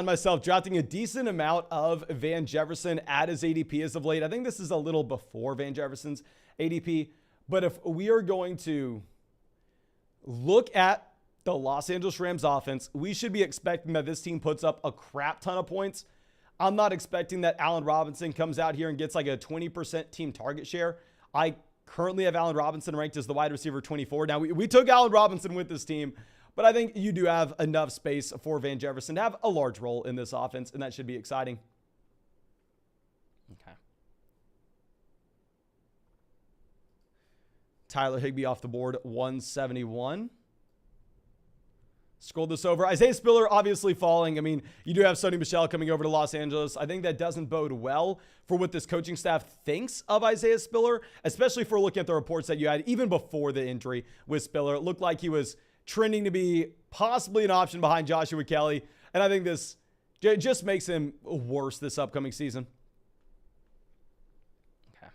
A: myself drafting a decent amount of Van Jefferson at his ADP as of late. I think this is a little before Van Jefferson's ADP. But if we are going to look at the Los Angeles Rams offense, we should be expecting that this team puts up a crap ton of points. I'm not expecting that Allen Robinson comes out here and gets like a 20% team target share. I currently have Allen Robinson ranked as the wide receiver 24. Now, we took Allen Robinson with this team. But I think you do have enough space for Van Jefferson to have a large role in this offense, and that should be exciting. Okay. Tyler Higbee off the board, 171. Scroll this over. Isaiah Spiller obviously falling. I mean, you do have Sony Michel coming over to Los Angeles. I think that doesn't bode well for what this coaching staff thinks of Isaiah Spiller, especially for looking at the reports that you had even before the injury with Spiller. It looked like he was trending to be possibly an option behind Joshua Kelly. And I think this just makes him worse this upcoming season. Okay.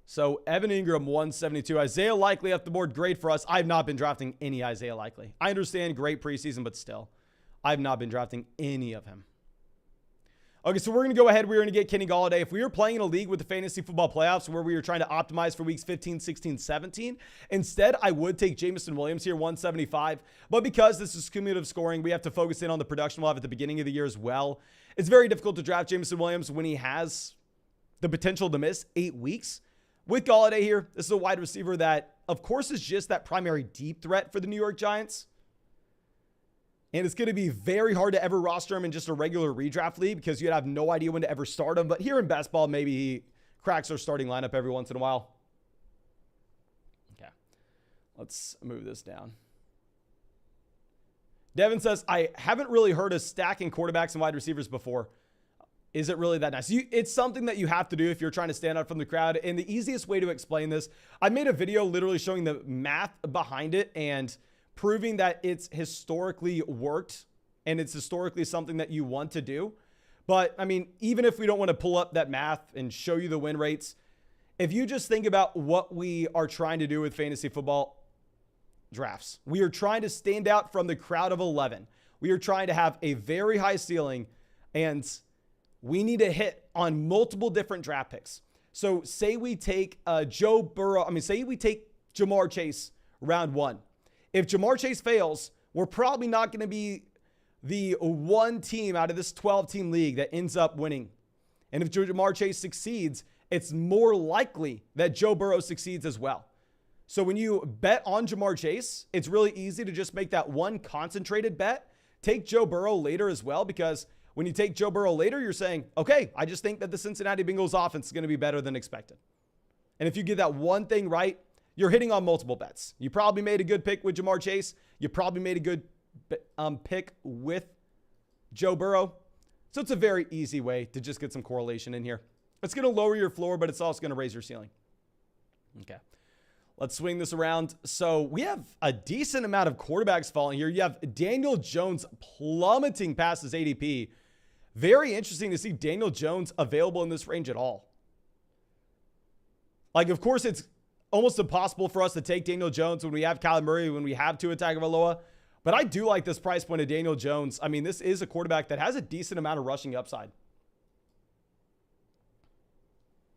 A: So Evan Ingram, 172. Isaiah Likely off the board. Great for us. I've not been drafting any Isaiah Likely. I understand great preseason, but still, I've not been drafting any of him. Okay, so we're going to go ahead. We're going to get Kenny Golladay. If we were playing in a league with the fantasy football playoffs where we were trying to optimize for weeks 15, 16, 17, instead, I would take Jameson Williams here, 175. But because this is cumulative scoring, we have to focus in on the production we'll have at the beginning of the year as well. It's very difficult to draft Jameson Williams when he has the potential to miss 8 weeks. With Golladay here, this is a wide receiver that, of course, is just that primary deep threat for the New York Giants. And it's going to be very hard to ever roster him in just a regular redraft league because you'd have no idea when to ever start him. But here in best ball, maybe he cracks our starting lineup every once in a while. Okay. Let's move this down. Devin says, I haven't really heard of stacking quarterbacks and wide receivers before. Is it really that nice? It's something that you have to do if you're trying to stand out from the crowd. And the easiest way to explain this, I made a video literally showing the math behind it and proving that it's historically worked and it's historically something that you want to do. But I mean, even if we don't want to pull up that math and show you the win rates, if you just think about what we are trying to do with fantasy football drafts, we are trying to stand out from the crowd of 11. We are trying to have a very high ceiling and we need to hit on multiple different draft picks. So say we take say we take Jamar Chase round 1. If Jamar Chase fails, we're probably not going to be the one team out of this 12-team league that ends up winning. And if Jamar Chase succeeds, it's more likely that Joe Burrow succeeds as well. So when you bet on Jamar Chase, it's really easy to just make that one concentrated bet. Take Joe Burrow later as well, because when you take Joe Burrow later, you're saying, okay, I just think that the Cincinnati Bengals offense is going to be better than expected. And if you get that one thing right, you're hitting on multiple bets. You probably made a good pick with Jamar Chase. You probably made a good pick with Joe Burrow. So it's a very easy way to just get some correlation in here. It's going to lower your floor, but it's also going to raise your ceiling. Okay. Let's swing this around. So we have a decent amount of quarterbacks falling here. You have Daniel Jones plummeting past his ADP. Very interesting to see Daniel Jones available in this range at all. Like, of course, it's almost impossible for us to take Daniel Jones when we have Kyler Murray, when we have Tua Tagovailoa. But I do like this price point of Daniel Jones. I mean, this is a quarterback that has a decent amount of rushing upside.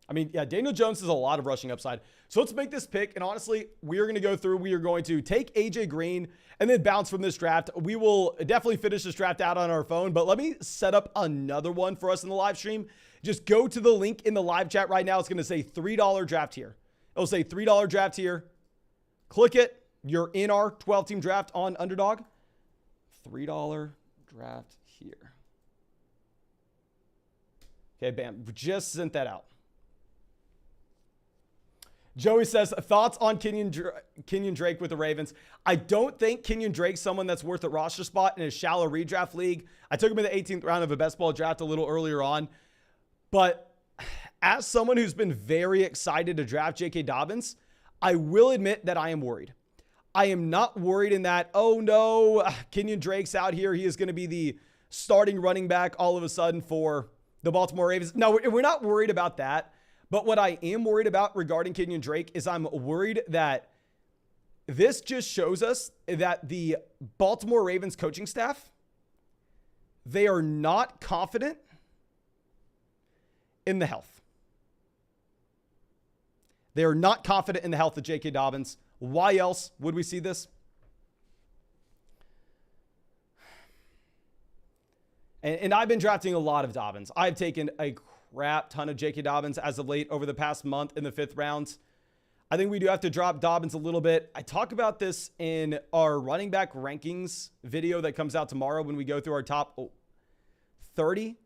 A: I mean, yeah, Daniel Jones has a lot of rushing upside. So let's make this pick. And honestly, we are going to go through. We are going to take AJ Green and then bounce from this draft. We will definitely finish this draft out on our phone. But let me set up another one for us in the live stream. Just go to the link in the live chat right now. It's going to say $3 draft here. It'll say $3 draft here. Click it. You're in our 12-team draft on Underdog. $3 draft here. Okay, bam. Just sent that out. Joey says, thoughts on Kenyon Drake with the Ravens? I don't think Kenyon Drake's someone that's worth a roster spot in a shallow redraft league. I took him in the 18th round of a best ball draft a little earlier on. But as someone who's been very excited to draft J.K. Dobbins, I will admit that I am worried. I am not worried in that, oh no, Kenyon Drake's out here. He is going to be the starting running back all of a sudden for the Baltimore Ravens. No, we're not worried about that. But what I am worried about regarding Kenyon Drake is I'm worried that this just shows us that the Baltimore Ravens coaching staff, they are not confident in the health. They are not confident in the health of J.K. Dobbins. Why else would we see this? And I've been drafting a lot of Dobbins. I've taken a crap ton of J.K. Dobbins as of late over the past month in the 5th round. I think we do have to drop Dobbins a little bit. I talk about this in our running back rankings video that comes out tomorrow when we go through our top 30.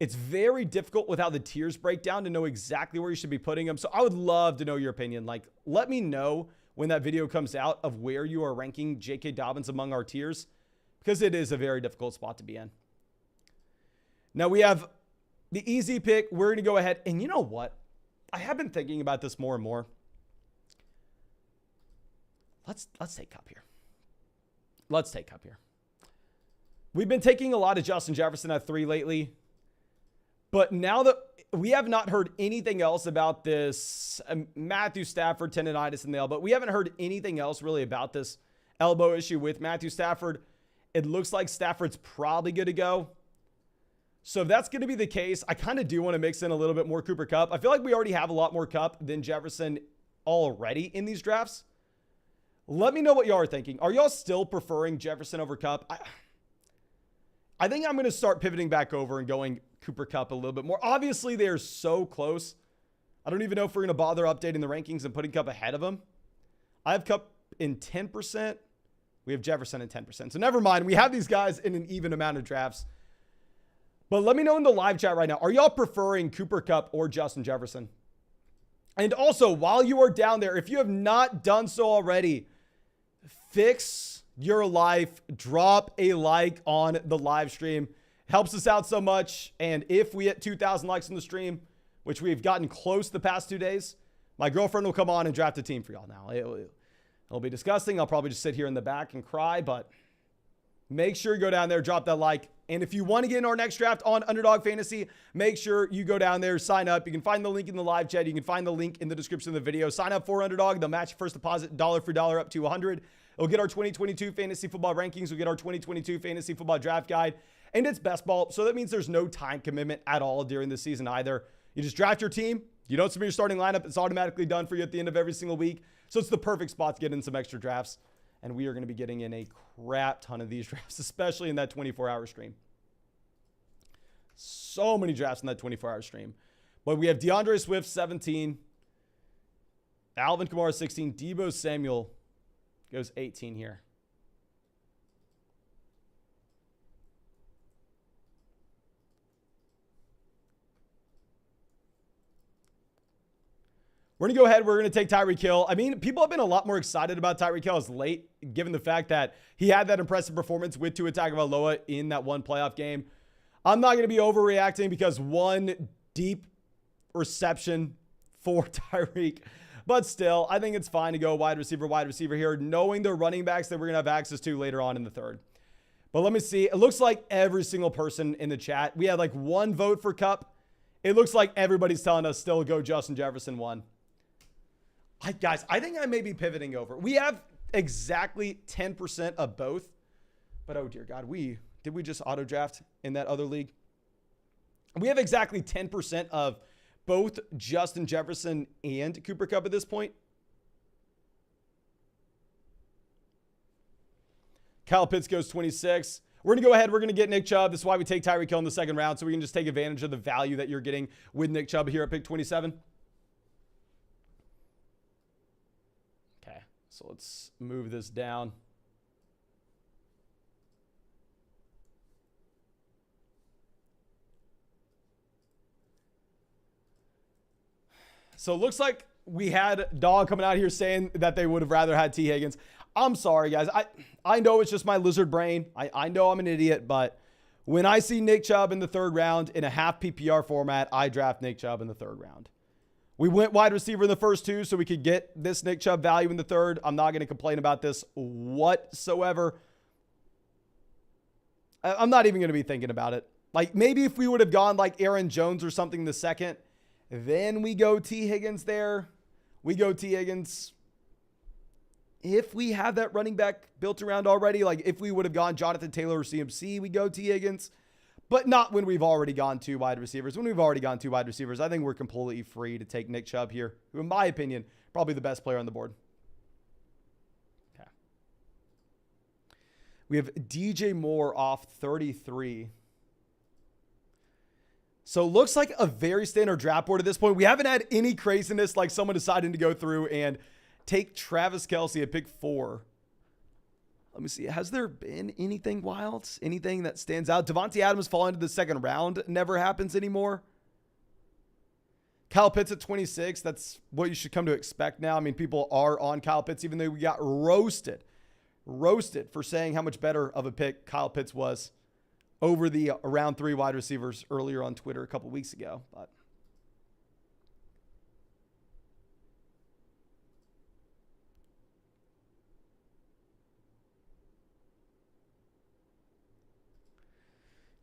A: It's very difficult with how the tiers break down to know exactly where you should be putting them. So I would love to know your opinion. Like, let me know when that video comes out of where you are ranking J.K. Dobbins among our tiers, because it is a very difficult spot to be in. Now we have the easy pick. We're going to go ahead. And you know what? I have been thinking about this more and more. Let's take Kupp here. Let's take Kupp here. We've been taking a lot of Justin Jefferson at 3 lately. But now that we have not heard anything else about this Matthew Stafford tendonitis in the elbow, we haven't heard anything else really about this elbow issue with Matthew Stafford. It looks like Stafford's probably good to go. So if that's going to be the case, I kind of do want to mix in a little bit more Cooper Kupp. I feel like we already have a lot more Kupp than Jefferson already in these drafts. Let me know what y'all are thinking. Are y'all still preferring Jefferson over Kupp? I think I'm going to start pivoting back over and going Cooper Kupp a little bit more. Obviously, they're so close. I don't even know if we're going to bother updating the rankings and putting Kupp ahead of him. I have Kupp in 10%. We have Jefferson in 10%. So never mind. We have these guys in an even amount of drafts. But let me know in the live chat right now. Are y'all preferring Cooper Kupp or Justin Jefferson? And also, while you are down there, if you have not done so already, fix your life. Drop a like on the live stream. Helps us out so much. And if we hit 2,000 likes on the stream, which we've gotten close the past 2 days, my girlfriend will come on and draft a team for y'all now. It'll be disgusting. I'll probably just sit here in the back and cry, but make sure you go down there, drop that like. And if you want to get in our next draft on Underdog Fantasy, make sure you go down there, sign up. You can find the link in the live chat. You can find the link in the description of the video. Sign up for Underdog. They'll match your first deposit dollar for dollar up to $100. It'll get our 2022 fantasy football rankings. We'll get our 2022 fantasy football draft guide. And it's best ball. So that means there's no time commitment at all during the season either. You just draft your team. You don't submit your starting lineup. It's automatically done for you at the end of every single week. So it's the perfect spot to get in some extra drafts. And we are going to be getting in a crap ton of these drafts, especially in that 24-hour stream. So many drafts in that 24-hour stream. But we have DeAndre Swift, 17. Alvin Kamara, 16. Deebo Samuel goes 18 here. We're going to go ahead. We're going to take Tyreek Hill. I mean, people have been a lot more excited about Tyreek Hill as late, given the fact that he had that impressive performance with Tua Tagovailoa in that one playoff game. I'm not going to be overreacting because one deep reception for Tyreek. But still, I think it's fine to go wide receiver here, knowing the running backs that we're going to have access to later on in the third. But let me see. It looks like every single person in the chat, we had like one vote for Kupp. It looks like everybody's telling us still go Justin Jefferson 1. Guys, I think I may be pivoting over. We have exactly 10% of both. But oh dear God, did we just auto draft in that other league? We have exactly 10% of both Justin Jefferson and Cooper Kupp at this point. Kyle Pitts goes 26. We're going to go ahead. We're going to get Nick Chubb. This is why we take Tyreek Hill in the second round, so we can just take advantage of the value that you're getting with Nick Chubb here at pick 27. Okay, so let's move this down. So it looks like we had Dog coming out here saying that they would have rather had T. Higgins. I'm sorry, guys. I know it's just my lizard brain. I know I'm an idiot, but when I see Nick Chubb in the third round in a half PPR format, I draft Nick Chubb in the third round. We went wide receiver in the first two so we could get this Nick Chubb value in the third. I'm not going to complain about this whatsoever. I'm not even going to be thinking about it. Like maybe if we would have gone like Aaron Jones or something the second, then we go T. Higgins there. We go T. Higgins. If we have that running back built around already, like if we would have gone Jonathan Taylor or CMC, we go T. Higgins. But not when we've already gone two wide receivers. When we've already gone two wide receivers, I think we're completely free to take Nick Chubb here, who in my opinion, probably the best player on the board. Okay. We have DJ Moore off 33. So it looks like a very standard draft board at this point. We haven't had any craziness like someone deciding to go through and take Travis Kelce at pick 4. Let me see. Has there been anything wild? Anything that stands out? Devontae Adams falling into the second round never happens anymore. Kyle Pitts at 26. That's what you should come to expect now. I mean, people are on Kyle Pitts, even though we got roasted for saying how much better of a pick Kyle Pitts was over the round 3 wide receivers earlier on Twitter a couple weeks ago. But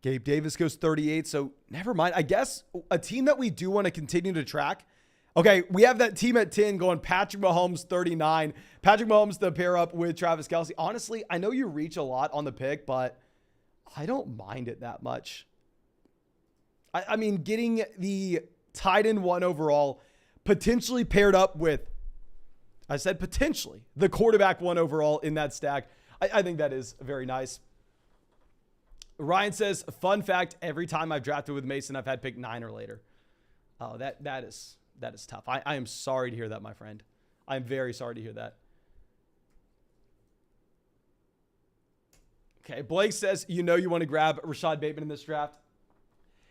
A: Gabe Davis goes 38, so never mind. I guess a team that we do want to continue to track. Okay, we have that team at 10 going Patrick Mahomes 39. Patrick Mahomes to pair up with Travis Kelce. Honestly, I know you reach a lot on the pick, but I don't mind it that much. I mean, getting the tight end 1 overall, potentially paired up with, I said potentially, the quarterback 1 overall in that stack. I think that is very nice. Ryan says, fun fact, every time I've drafted with Mason, I've had pick 9 or later. Oh, that is tough. I am sorry to hear that, my friend. I'm very sorry to hear that. Okay, Blake says, you want to grab Rashad Bateman in this draft.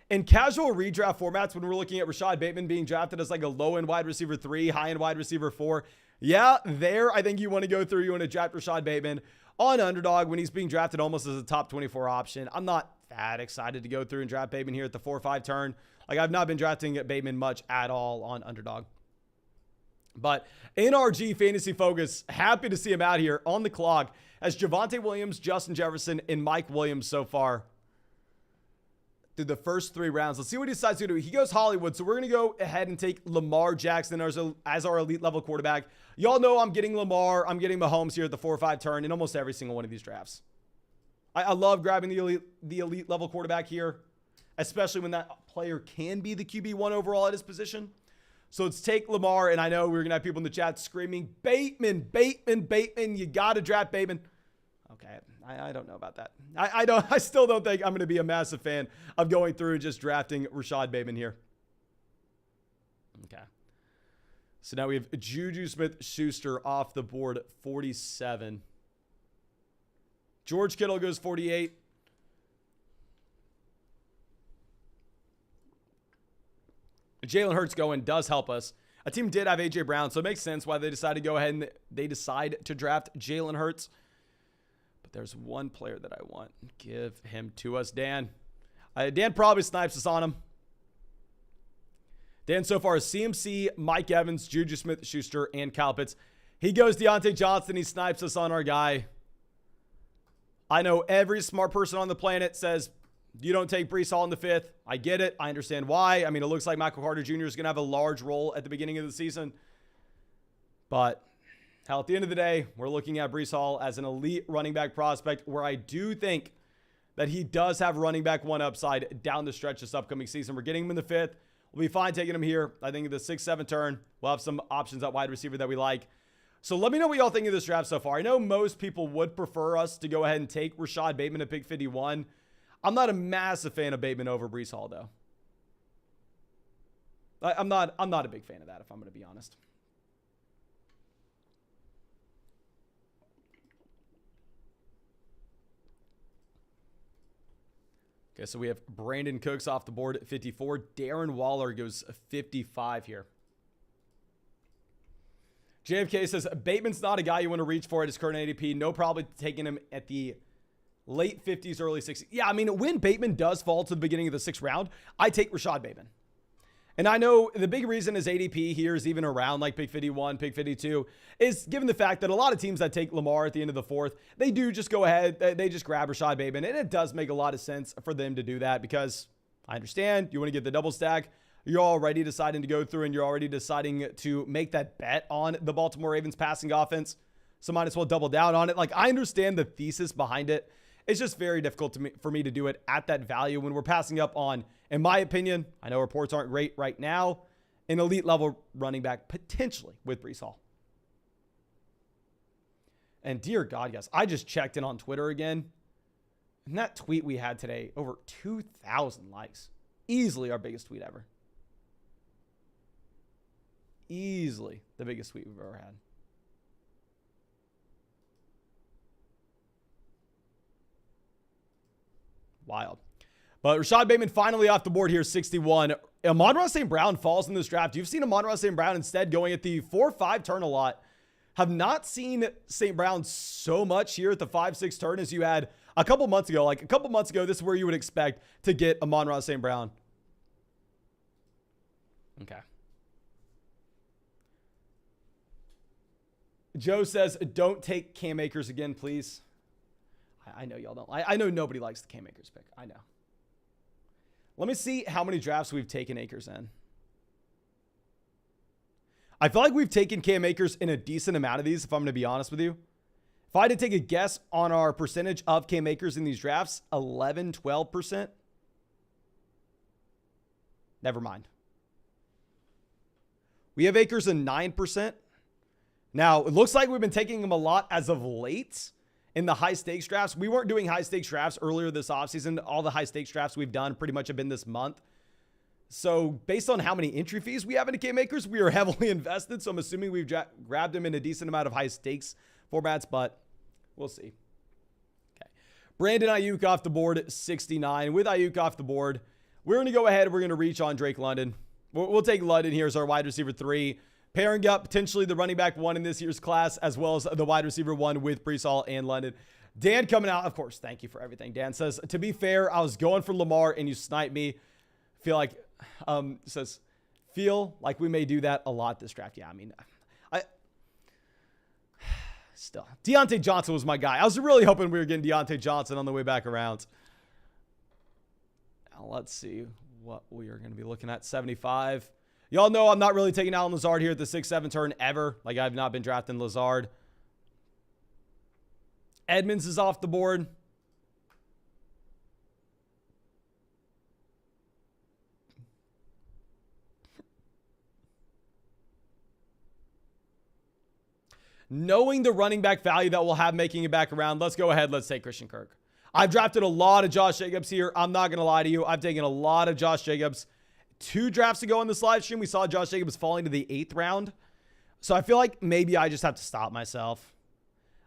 A: In casual redraft formats, when we're looking at Rashad Bateman being drafted as like a low-end wide receiver 3, high-end wide receiver 4, yeah, there I think you want to go through. You want to draft Rashad Bateman on Underdog when he's being drafted almost as a top 24 option. I'm not that excited to go through and draft Bateman here at the 4-5 turn. Like I've not been drafting Bateman much at all on Underdog. But NRG Fantasy Focus, happy to see him out here on the clock as Javonte Williams, Justin Jefferson, and Mike Williams so far through the first 3 rounds. Let's see what he decides to do. He goes Hollywood, so we're going to go ahead and take Lamar Jackson as our elite level quarterback. Y'all know I'm getting Lamar. I'm getting Mahomes here at the 4-5 turn in almost every single one of these drafts. I love grabbing the elite level quarterback here, especially when that player can be the QB1 overall at his position. So let's take Lamar, and I know we're going to have people in the chat screaming, Bateman, you got to draft Bateman. Okay, I don't know about that. I still don't think I'm going to be a massive fan of going through and just drafting Rashad Bateman here. Okay. So now we have Juju Smith-Schuster off the board, 47. George Kittle goes 48. Jalen Hurts going does help us. A team did have A.J. Brown, so it makes sense why they decided to go ahead and they decide to draft Jalen Hurts. But there's one player that I want. Give him to us, Dan. Dan probably snipes us on him. Dan so far is CMC, Mike Evans, Juju Smith-Schuster, and Kyle Pitts. He goes Deontay Johnson. He snipes us on our guy. I know every smart person on the planet says you don't take Breece Hall in the 5th. I get it. I understand why. I mean, it looks like Michael Carter Jr. is going to have a large role at the beginning of the season. But, hell, at the end of the day, we're looking at Breece Hall as an elite running back prospect where I do think that he does have running back 1 upside down the stretch this upcoming season. We're getting him in the 5th. We'll be fine taking him here. I think in the 6-7 turn, we'll have some options at wide receiver that we like. So let me know what y'all think of this draft so far. I know most people would prefer us to go ahead and take Rashad Bateman at pick 51. I'm not a massive fan of Bateman over Breece Hall, though. I'm not a big fan of that, if I'm going to be honest. Okay, so we have Brandon Cooks off the board at 54. Darren Waller goes 55 here. JFK says, Bateman's not a guy you want to reach for at his current ADP. No problem taking him at the late 50s, early 60s. Yeah, I mean, when Bateman does fall to the beginning of the 6th round, I take Rashad Bateman. And I know the big reason his ADP here is even around like pick 51, pick 52, is given the fact that a lot of teams that take Lamar at the end of the 4th, they do just go ahead, they just grab Rashad Bateman. And it does make a lot of sense for them to do that because I understand you want to get the double stack. You're already deciding to go through and you're already deciding to make that bet on the Baltimore Ravens passing offense. So might as well double down on it. Like, I understand the thesis behind it. It's just very difficult for me to do it at that value when we're passing up on, in my opinion, I know reports aren't great right now, an elite level running back potentially with Breece Hall. And dear God, guys, I just checked in on Twitter again. And that tweet we had today, over 2,000 likes. Easily our biggest tweet ever. Easily the biggest tweet we've ever had. Wild. But Rashad Bateman finally off the board here, 61. Amon-Ra St. Brown falls in this draft. You've seen Amon-Ra St. Brown instead going at the 4-5 turn a lot. Have not seen St. Brown so much here at the 5-6 turn as you had a couple months ago. Like a couple months ago, this is where you would expect to get Amon-Ra St. Brown. Okay. Joe says, don't take Cam Akers again, please. I know y'all don't. I know nobody likes the Cam Akers pick. I know. Let me see how many drafts we've taken Akers in. I feel like we've taken Cam Akers in a decent amount of these, if I'm going to be honest with you. If I had to take a guess on our percentage of Cam Akers in these drafts, 11, 12%. Never mind. We have Akers in 9%. Now, it looks like we've been taking him a lot as of late in the high stakes drafts. We weren't doing high stakes drafts earlier this offseason. All the high stakes drafts we've done pretty much have been this month. So based on how many entry fees we have into Cam Akers, we are heavily invested. So I'm assuming we've grabbed him in a decent amount of high stakes formats, but we'll see. Okay. Brandon Ayuk off the board, 69. With Ayuk off the board, we're going to go ahead. We're going to reach on Drake London. We'll take London here as our wide receiver 3. Pairing up potentially the running back 1 in this year's class, as well as the wide receiver 1 with Breece Hall and London. Dan coming out, of course, thank you for everything. Dan says, to be fair, I was going for Lamar and you sniped me. Says, feel like we may do that a lot this draft. Yeah, I mean, still, Deontay Johnson was my guy. I was really hoping we were getting Deontay Johnson on the way back around. Now let's see what we are going to be looking at. 75. Y'all know I'm not really taking Allen Lazard here at the 6-7 turn ever. Like, I've not been drafting Lazard. Edmonds is off the board. Knowing the running back value that we'll have making it back around, let's go ahead. Let's take Christian Kirk. I've drafted a lot of Josh Jacobs here. I'm not going to lie to you. I've taken a lot of Josh Jacobs. 2 drafts ago on this live stream, we saw Josh Jacobs falling to the 8th round. So I feel like maybe I just have to stop myself.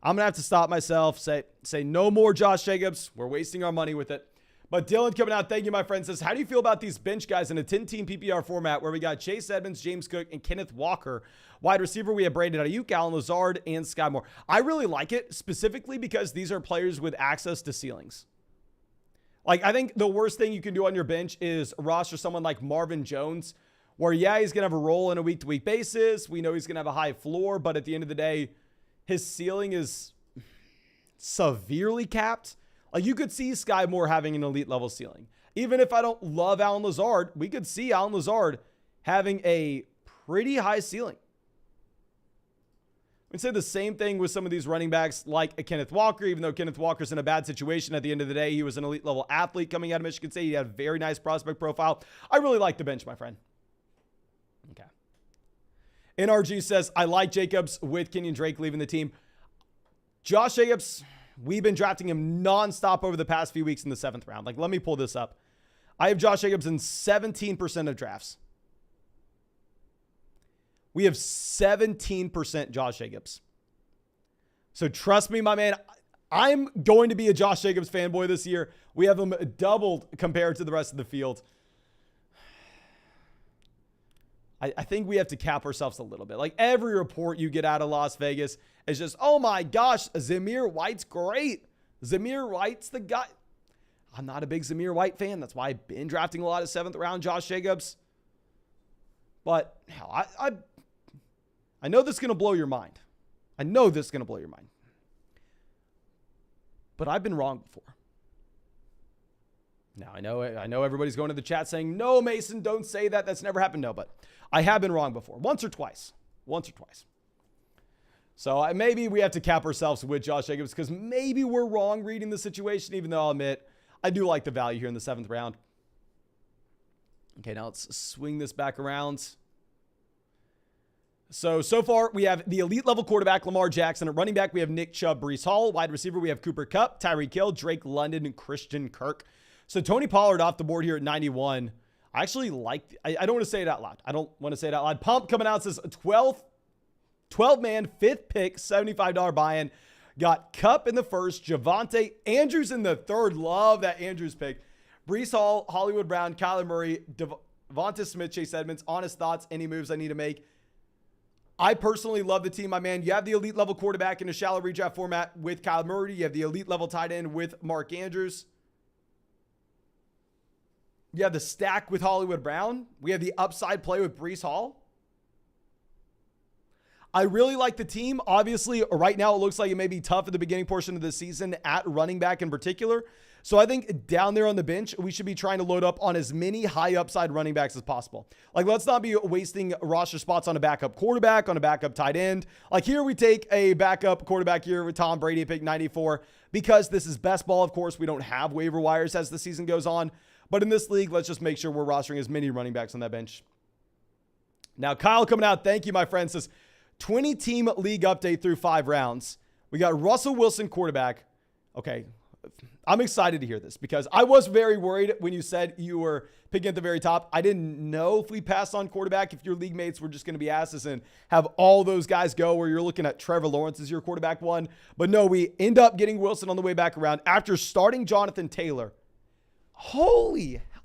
A: I'm going to have to stop myself, say no more Josh Jacobs. We're wasting our money with it. But Dylan coming out, thank you, my friend, says, how do you feel about these bench guys in a 10-team PPR format where we got Chase Edmonds, James Cook, and Kenneth Walker? Wide receiver, we have Brandon Ayuk, Allen Lazard, and Sky Moore. I really like it, specifically because these are players with access to ceilings. Like, I think the worst thing you can do on your bench is roster someone like Marvin Jones, where, yeah, he's going to have a role on a week-to-week basis. We know he's going to have a high floor, but at the end of the day, his ceiling is severely capped. Like, you could see Sky Moore having an elite level ceiling. Even if I don't love Allen Lazard, we could see Allen Lazard having a pretty high ceiling. We'd say the same thing with some of these running backs like a Kenneth Walker, even though Kenneth Walker's in a bad situation. At the end of the day, he was an elite level athlete coming out of Michigan State. He had a very nice prospect profile. I really like the bench, my friend. Okay. NRG says, I like Jacobs with Kenyon Drake leaving the team. Josh Jacobs, we've been drafting him nonstop over the past few weeks in the 7th round. Like, let me pull this up. I have Josh Jacobs in 17% of drafts. We have 17% Josh Jacobs. So trust me, my man, I'm going to be a Josh Jacobs fanboy this year. We have him doubled compared to the rest of the field. I think we have to cap ourselves a little bit. Like, every report you get out of Las Vegas is just, oh my gosh, Zamir White's great. Zamir White's the guy. I'm not a big Zamir White fan. That's why I've been drafting a lot of 7th round Josh Jacobs. But hell, I know this is going to blow your mind. I know this is going to blow your mind. But I've been wrong before. Now, I know everybody's going to the chat saying, no, Mason, don't say that. That's never happened. No, but I have been wrong before. Once or twice. So maybe we have to cap ourselves with Josh Jacobs because maybe we're wrong reading the situation, even though I'll admit I do like the value here in the 7th round. Okay, now let's swing this back around. So far, we have the elite level quarterback, Lamar Jackson. At running back, we have Nick Chubb, Breece Hall. Wide receiver, we have Cooper Kupp, Tyreek Hill, Drake London, and Christian Kirk. So Tony Pollard off the board here at 91. I actually like, I don't want to say it out loud. Pump coming out says 12-man, 5th pick, $75 buy-in. Got Kupp in the 1st, Javonte Andrews in the 3rd. Love that Andrews pick. Breece Hall, Hollywood Brown, Kyler Murray, Devonta Smith, Chase Edmonds. Honest thoughts, any moves I need to make? I personally love the team, my man. You have the elite level quarterback in a shallow redraft format with Kyler Murray. You have the elite level tight end with Mark Andrews. You have the stack with Hollywood Brown. We have the upside play with Breece Hall. I really like the team. Obviously, right now it looks like it may be tough at the beginning portion of the season at running back in particular. So I think down there on the bench, we should be trying to load up on as many high upside running backs as possible. Like, let's not be wasting roster spots on a backup quarterback, on a backup tight end. Like, here we take a backup quarterback here with Tom Brady at pick 94. Because this is best ball, of course, we don't have waiver wires as the season goes on. But in this league, let's just make sure we're rostering as many running backs on that bench. Now, Kyle coming out, thank you, my friend, says 20-team league update through 5 rounds. We got Russell Wilson, quarterback. Okay, I'm excited to hear this because I was very worried when you said you were picking at the very top. I didn't know if we passed on quarterback, if your league mates were just going to be asses and have all those guys go where you're looking at Trevor Lawrence as your quarterback 1. But no, we end up getting Wilson on the way back around after starting Jonathan Taylor. Holy hell.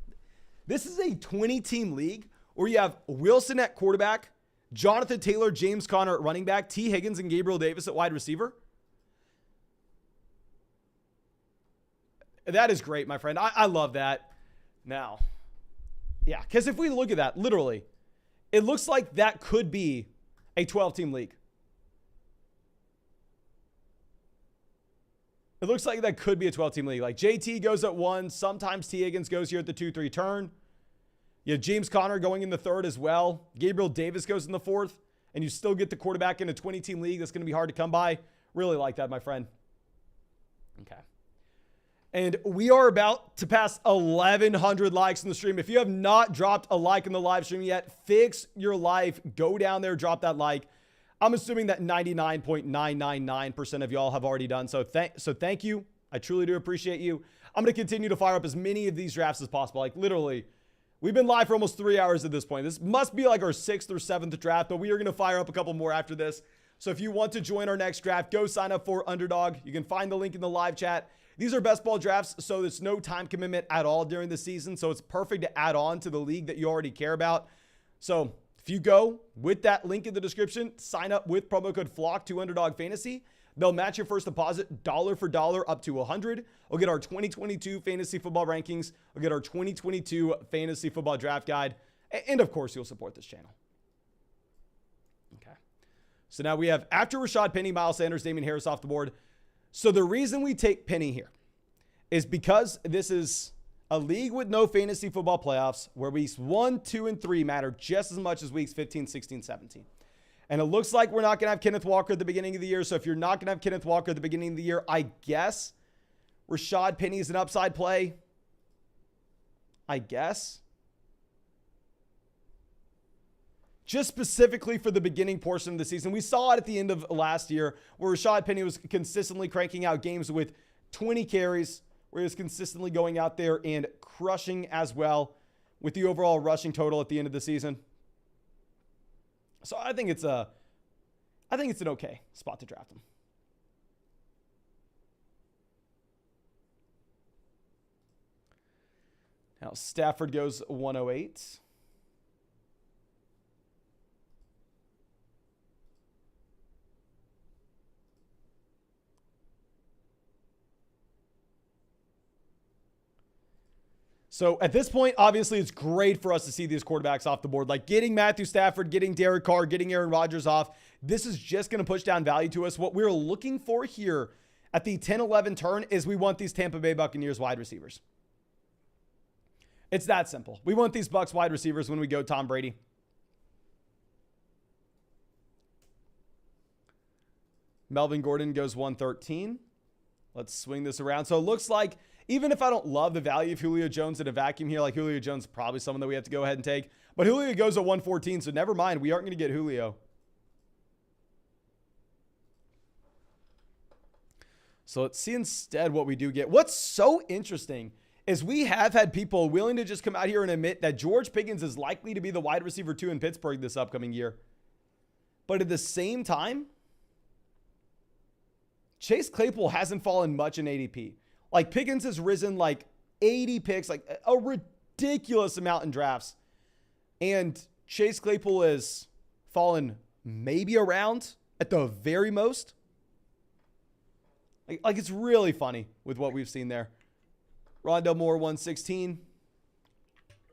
A: This is a 20-team league where you have Wilson at quarterback, Jonathan Taylor, James Conner at running back, T. Higgins and Gabriel Davis at wide receiver. That is great, my friend. I love that. Now, yeah, because if we look at that, literally, it looks like that could be a 12-team league. It looks like that could be a 12-team league. Like, JT goes at 1. Sometimes T. Higgins goes here at the 2-3 turn. You have James Conner going in the 3rd as well. Gabriel Davis goes in the 4th. And you still get the quarterback in a 20-team league. That's going to be hard to come by. Really like that, my friend. Okay. And we are about to pass 1,100 likes in the stream. If you have not dropped a like in the live stream yet, fix your life. Go down there, drop that like. I'm assuming that 99.999% of y'all have already done so. Thank you. I truly do appreciate you. I'm going to continue to fire up as many of these drafts as possible. Like, literally, we've been live for almost 3 hours at this point. This must be like our 6th or 7th draft, but we are going to fire up a couple more after this. So if you want to join our next draft, go sign up for Underdog. You can find the link in the live chat. These are best ball drafts, so there's no time commitment at all during the season. So it's perfect to add on to the league that you already care about. So if you go with that link in the description, sign up with promo code FLOCK to Underdog Fantasy. They'll match your first deposit dollar for dollar up to $100. We'll get our 2022 fantasy football rankings. We'll get our 2022 fantasy football draft guide. And of course, you'll support this channel. Okay. So now we have, after Rashad Penny, Miles Sanders, Damian Harris off the board. So the reason we take Penny here is because this is a league with no fantasy football playoffs where weeks 1, 2, and 3 matter just as much as weeks 15, 16, 17. And it looks like we're not going to have Kenneth Walker at the beginning of the year. So if you're not going to have Kenneth Walker at the beginning of the year, I guess Rashad Penny is an upside play. I guess. Just specifically for the beginning portion of the season. We saw it at the end of last year where Rashad Penny was consistently cranking out games with 20 carries, where he was consistently going out there and crushing as well with the overall rushing total at the end of the season. So I think it's an okay spot to draft him. Now Stafford goes 108. So at this point, obviously, it's great for us to see these quarterbacks off the board. Like getting Matthew Stafford, getting Derek Carr, getting Aaron Rodgers off. This is just going to push down value to us. What we're looking for here at the 10-11 turn is we want these Tampa Bay Buccaneers wide receivers. It's that simple. We want these Bucs wide receivers when we go Tom Brady. Melvin Gordon goes 113. Let's swing this around. So it looks like, even if I don't love the value of Julio Jones in a vacuum here, like Julio Jones is probably someone that we have to go ahead and take. But Julio goes at 114, so never mind. We aren't going to get Julio. So let's see instead what we do get. What's so interesting is we have had people willing to just come out here and admit that George Pickens is likely to be the wide receiver 2 in Pittsburgh this upcoming year. But at the same time, Chase Claypool hasn't fallen much in ADP. Like Pickens has risen like 80 picks, like a ridiculous amount in drafts. And Chase Claypool has fallen maybe around at the very most. Like it's really funny with what we've seen there. Rondell Moore, 116. I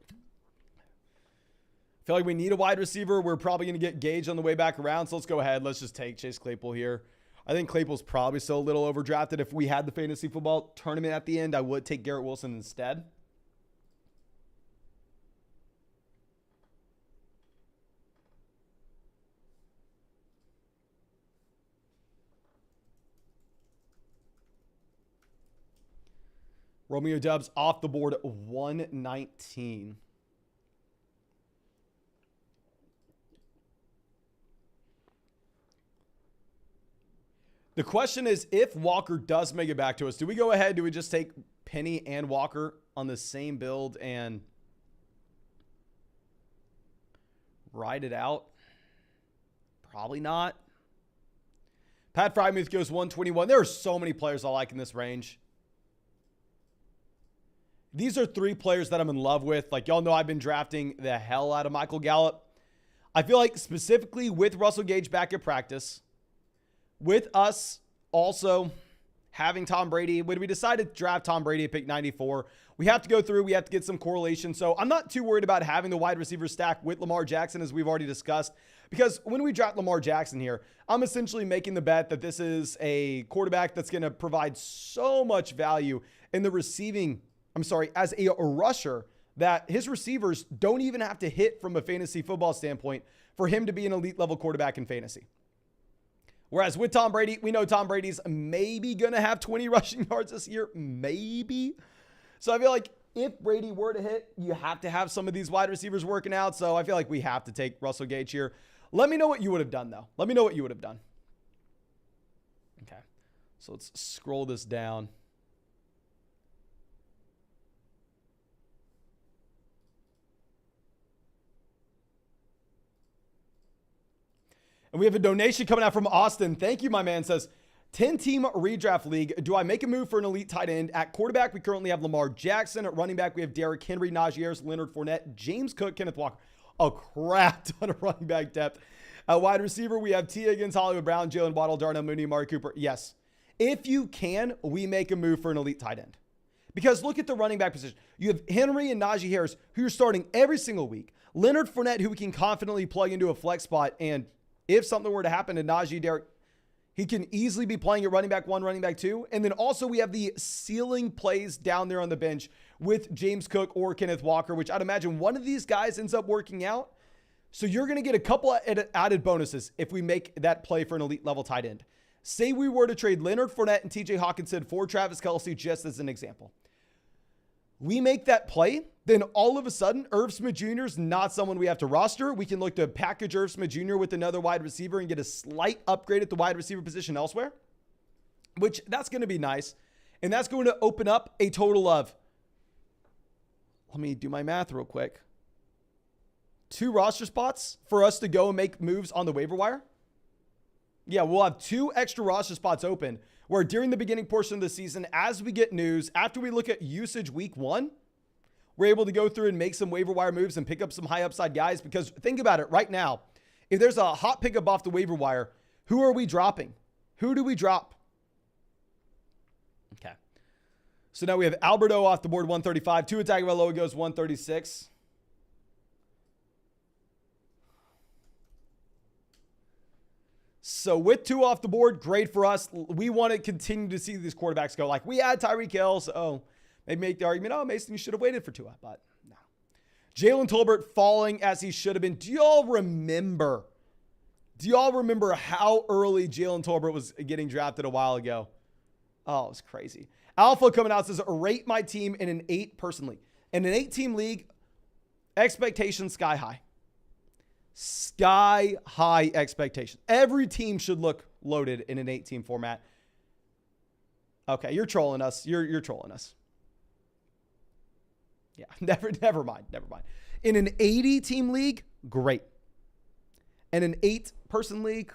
A: feel like we need a wide receiver. We're probably going to get Gage on the way back around. So let's go ahead. Let's just take Chase Claypool here. I think Claypool's probably still a little overdrafted. If we had the fantasy football tournament at the end, I would take Garrett Wilson instead. Romeo Doubs off the board at 119. The question is, if Walker does make it back to us, do we go ahead? Do we just take Penny and Walker on the same build and ride it out? Probably not. Pat Freiermuth goes 121. There are so many players I like in this range. These are 3 players that I'm in love with. Like, y'all know I've been drafting the hell out of Michael Gallup. I feel like specifically with Russell Gage back at practice, with us also having Tom Brady, when we decided to draft Tom Brady at pick 94, we have to go through, we have to get some correlation. So I'm not too worried about having the wide receiver stack with Lamar Jackson, as we've already discussed, because when we draft Lamar Jackson here, I'm essentially making the bet that this is a quarterback that's going to provide so much value in the receiving, as a rusher, that his receivers don't even have to hit from a fantasy football standpoint for him to be an elite level quarterback in fantasy. Whereas with Tom Brady, we know Tom Brady's maybe going to have 20 rushing yards this year. Maybe. So I feel like if Brady were to hit, you have to have some of these wide receivers working out. So I feel like we have to take Russell Gage here. Let me know what you would have done, though. Let me know what you would have done. Okay. So let's scroll this down. And we have a donation coming out from Austin. Thank you, my man. Says, 10-team redraft league. Do I make a move for an elite tight end? At quarterback, we currently have Lamar Jackson. At running back, we have Derrick Henry, Najee Harris, Leonard Fournette, James Cook, Kenneth Walker. A crap ton of running back depth. At wide receiver, we have T. Higgins, Hollywood Brown, Jalen Waddle, Darnell Mooney, Amari Cooper. Yes. If you can, we make a move for an elite tight end. Because look at the running back position. You have Henry and Najee Harris, who you're starting every single week. Leonard Fournette, who we can confidently plug into a flex spot. And if something were to happen to Najee, Derrick, he can easily be playing at running back 1, running back 2. And then also we have the ceiling plays down there on the bench with James Cook or Kenneth Walker, which I'd imagine one of these guys ends up working out. So you're going to get a couple of added bonuses if we make that play for an elite level tight end. Say we were to trade Leonard Fournette and TJ Hawkinson for Travis Kelce, just as an example. We make that play, then all of a sudden, Irv Smith Jr. is not someone we have to roster. We can look to package Irv Smith Jr. with another wide receiver and get a slight upgrade at the wide receiver position elsewhere, which that's going to be nice. And that's going to open up a total of, let me do my math real quick, 2 roster spots for us to go and make moves on the waiver wire. Yeah, we'll have 2 extra roster spots open where during the beginning portion of the season, as we get news, after we look at usage week 1, we're able to go through and make some waiver wire moves and pick up some high upside guys. Because think about it right now. If there's a hot pickup off the waiver wire, who are we dropping? Who do we drop? Okay. So now we have Alberto off the board, 135. Tua Tagovailoa goes 136. So with 2 off the board, great for us. We want to continue to see these quarterbacks go. Like we had Tyreek Hill, so they make the argument, oh, Mason, you should have waited for Tua. But no. Jalen Tolbert falling as he should have been. Do y'all remember how early Jalen Tolbert was getting drafted a while ago? Oh, it was crazy. Alpha coming out says, rate my team in an 8-person league. In an 8-team league, expectations sky high. Sky high expectations. Every team should look loaded in an 8-team format. Okay, you're trolling us. You're trolling us. Yeah, never mind. In an 80-team league, great. In an 8-person league,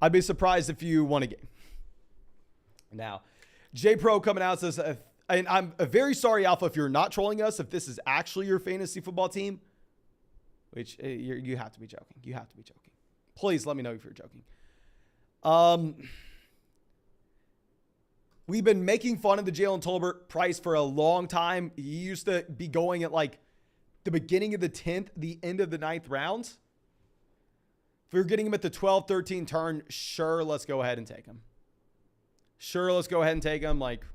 A: I'd be surprised if you won a game. Now, J Pro coming out says, and I'm very sorry, Alpha, if you're not trolling us, if this is actually your fantasy football team. Which you have to be joking. You have to be joking. Please let me know if you're joking. We've been making fun of the Jalen Tolbert price for a long time. He used to be going at like the beginning of the 10th, the end of the 9th round. If we were getting him at the 12, 13 turn, sure, let's go ahead and take him. Like,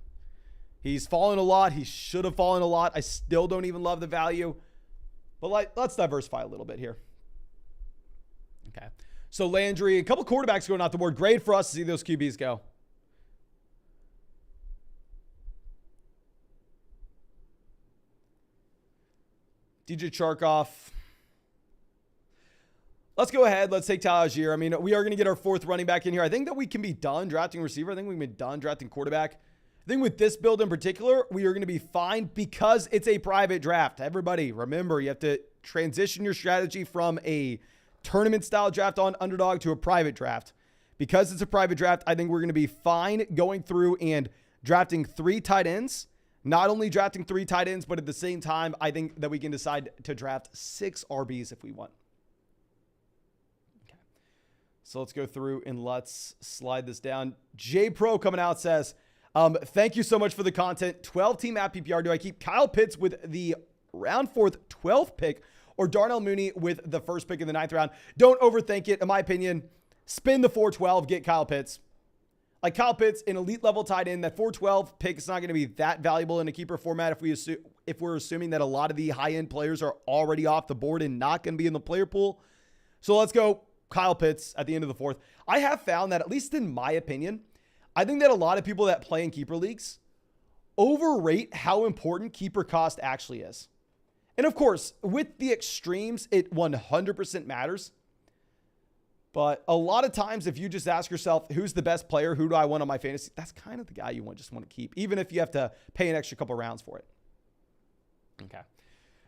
A: he's fallen a lot. He should have fallen a lot. I still don't even love the value. But let's diversify a little bit here. Okay. So Landry, a couple quarterbacks going off the board. Great for us to see those QBs go. DJ Charkoff. Let's go ahead. Let's take Tyler Algier. I mean, we are going to get our 4th running back in here. I think that we can be done drafting receiver. I think we can be done drafting quarterback. I think with this build in particular, we are going to be fine because it's a private draft. Everybody, remember, you have to transition your strategy from a tournament-style draft on Underdog to a private draft. Because it's a private draft, I think we're going to be fine going through and drafting 3 tight ends. Not only drafting 3 tight ends, but at the same time, I think that we can decide to draft 6 RBs if we want. Okay. So let's go through and let's slide this down. J Pro coming out says, thank you so much for the content. 12-team app PPR. Do I keep Kyle Pitts with the round 4th, 12th pick or Darnell Mooney with the 1st pick in the 9th round? Don't overthink it. In my opinion, spin the 4-12, get Kyle Pitts. Like Kyle Pitts, an elite level tight end, that 4-12 pick is not going to be that valuable in a keeper format if we're assuming that a lot of the high-end players are already off the board and not going to be in the player pool. So let's go Kyle Pitts at the end of the 4th. I have found that, at least in my opinion, I think that a lot of people that play in keeper leagues overrate how important keeper cost actually is. And of course, with the extremes, it 100% matters. But a lot of times, if you just ask yourself, who's the best player? Who do I want on my fantasy? That's kind of the guy you just want to keep, even if you have to pay an extra couple rounds for it. Okay.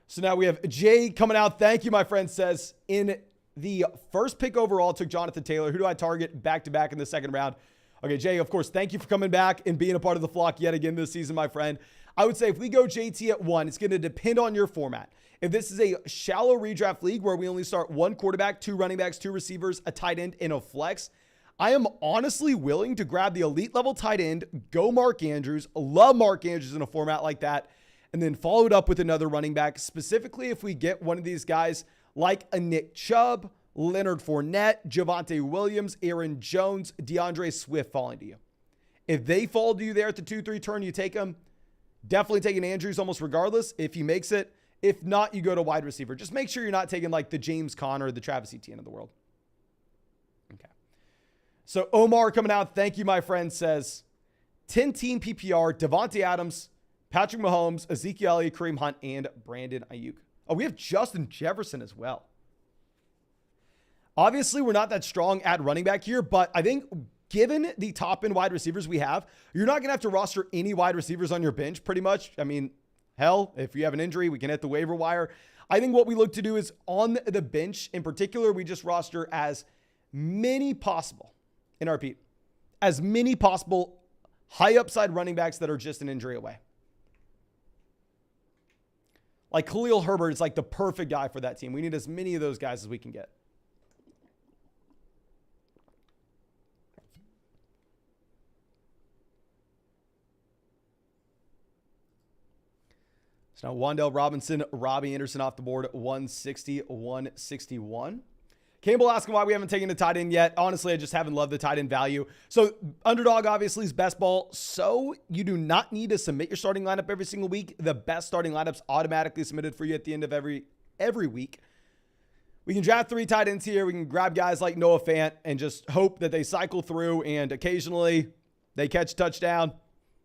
A: So now we have Jay coming out. Thank you, my friend, says, in the 1st pick overall, took Jonathan Taylor. Who do I target back-to-back in the 2nd round? Okay, Jay, of course, thank you for coming back and being a part of the flock yet again this season, my friend. I would say if we go JT at 1, it's going to depend on your format. If this is a shallow redraft league where we only start 1 quarterback, 2 running backs, 2 receivers, a tight end, and a flex, I am honestly willing to grab the elite level tight end, go Mark Andrews, love Mark Andrews in a format like that, and then follow it up with another running back, specifically if we get one of these guys like a Nick Chubb, Leonard Fournette, Javonte Williams, Aaron Jones, DeAndre Swift falling to you. If they fall to you there at the 2-3 turn, you take them. Definitely taking Andrews almost regardless if he makes it. If not, you go to wide receiver. Just make sure you're not taking like the James Conner, the Travis Etienne of the world. Okay. So Omar coming out, thank you, my friend, says 10-team PPR, Devontae Adams, Patrick Mahomes, Ezekiel Elliott, Kareem Hunt, and Brandon Ayuk. Oh, we have Justin Jefferson as well. Obviously, we're not that strong at running back here, but I think given the top end wide receivers we have, you're not going to have to roster any wide receivers on your bench pretty much. I mean, hell, if you have an injury, we can hit the waiver wire. I think what we look to do is on the bench in particular, we just roster as many possible, and I repeat, as many possible high upside running backs that are just an injury away. Like Khalil Herbert is like the perfect guy for that team. We need as many of those guys as we can get. So now Wan'Dale Robinson, Robbie Anderson off the board at 160, 161. Campbell asking why we haven't taken the tight end yet. Honestly, I just haven't loved the tight end value. So underdog obviously is best ball. So you do not need to submit your starting lineup every single week. The best starting lineups automatically submitted for you at the end of every week. We can draft 3 tight ends here. We can grab guys like Noah Fant and just hope that they cycle through and occasionally they catch a touchdown.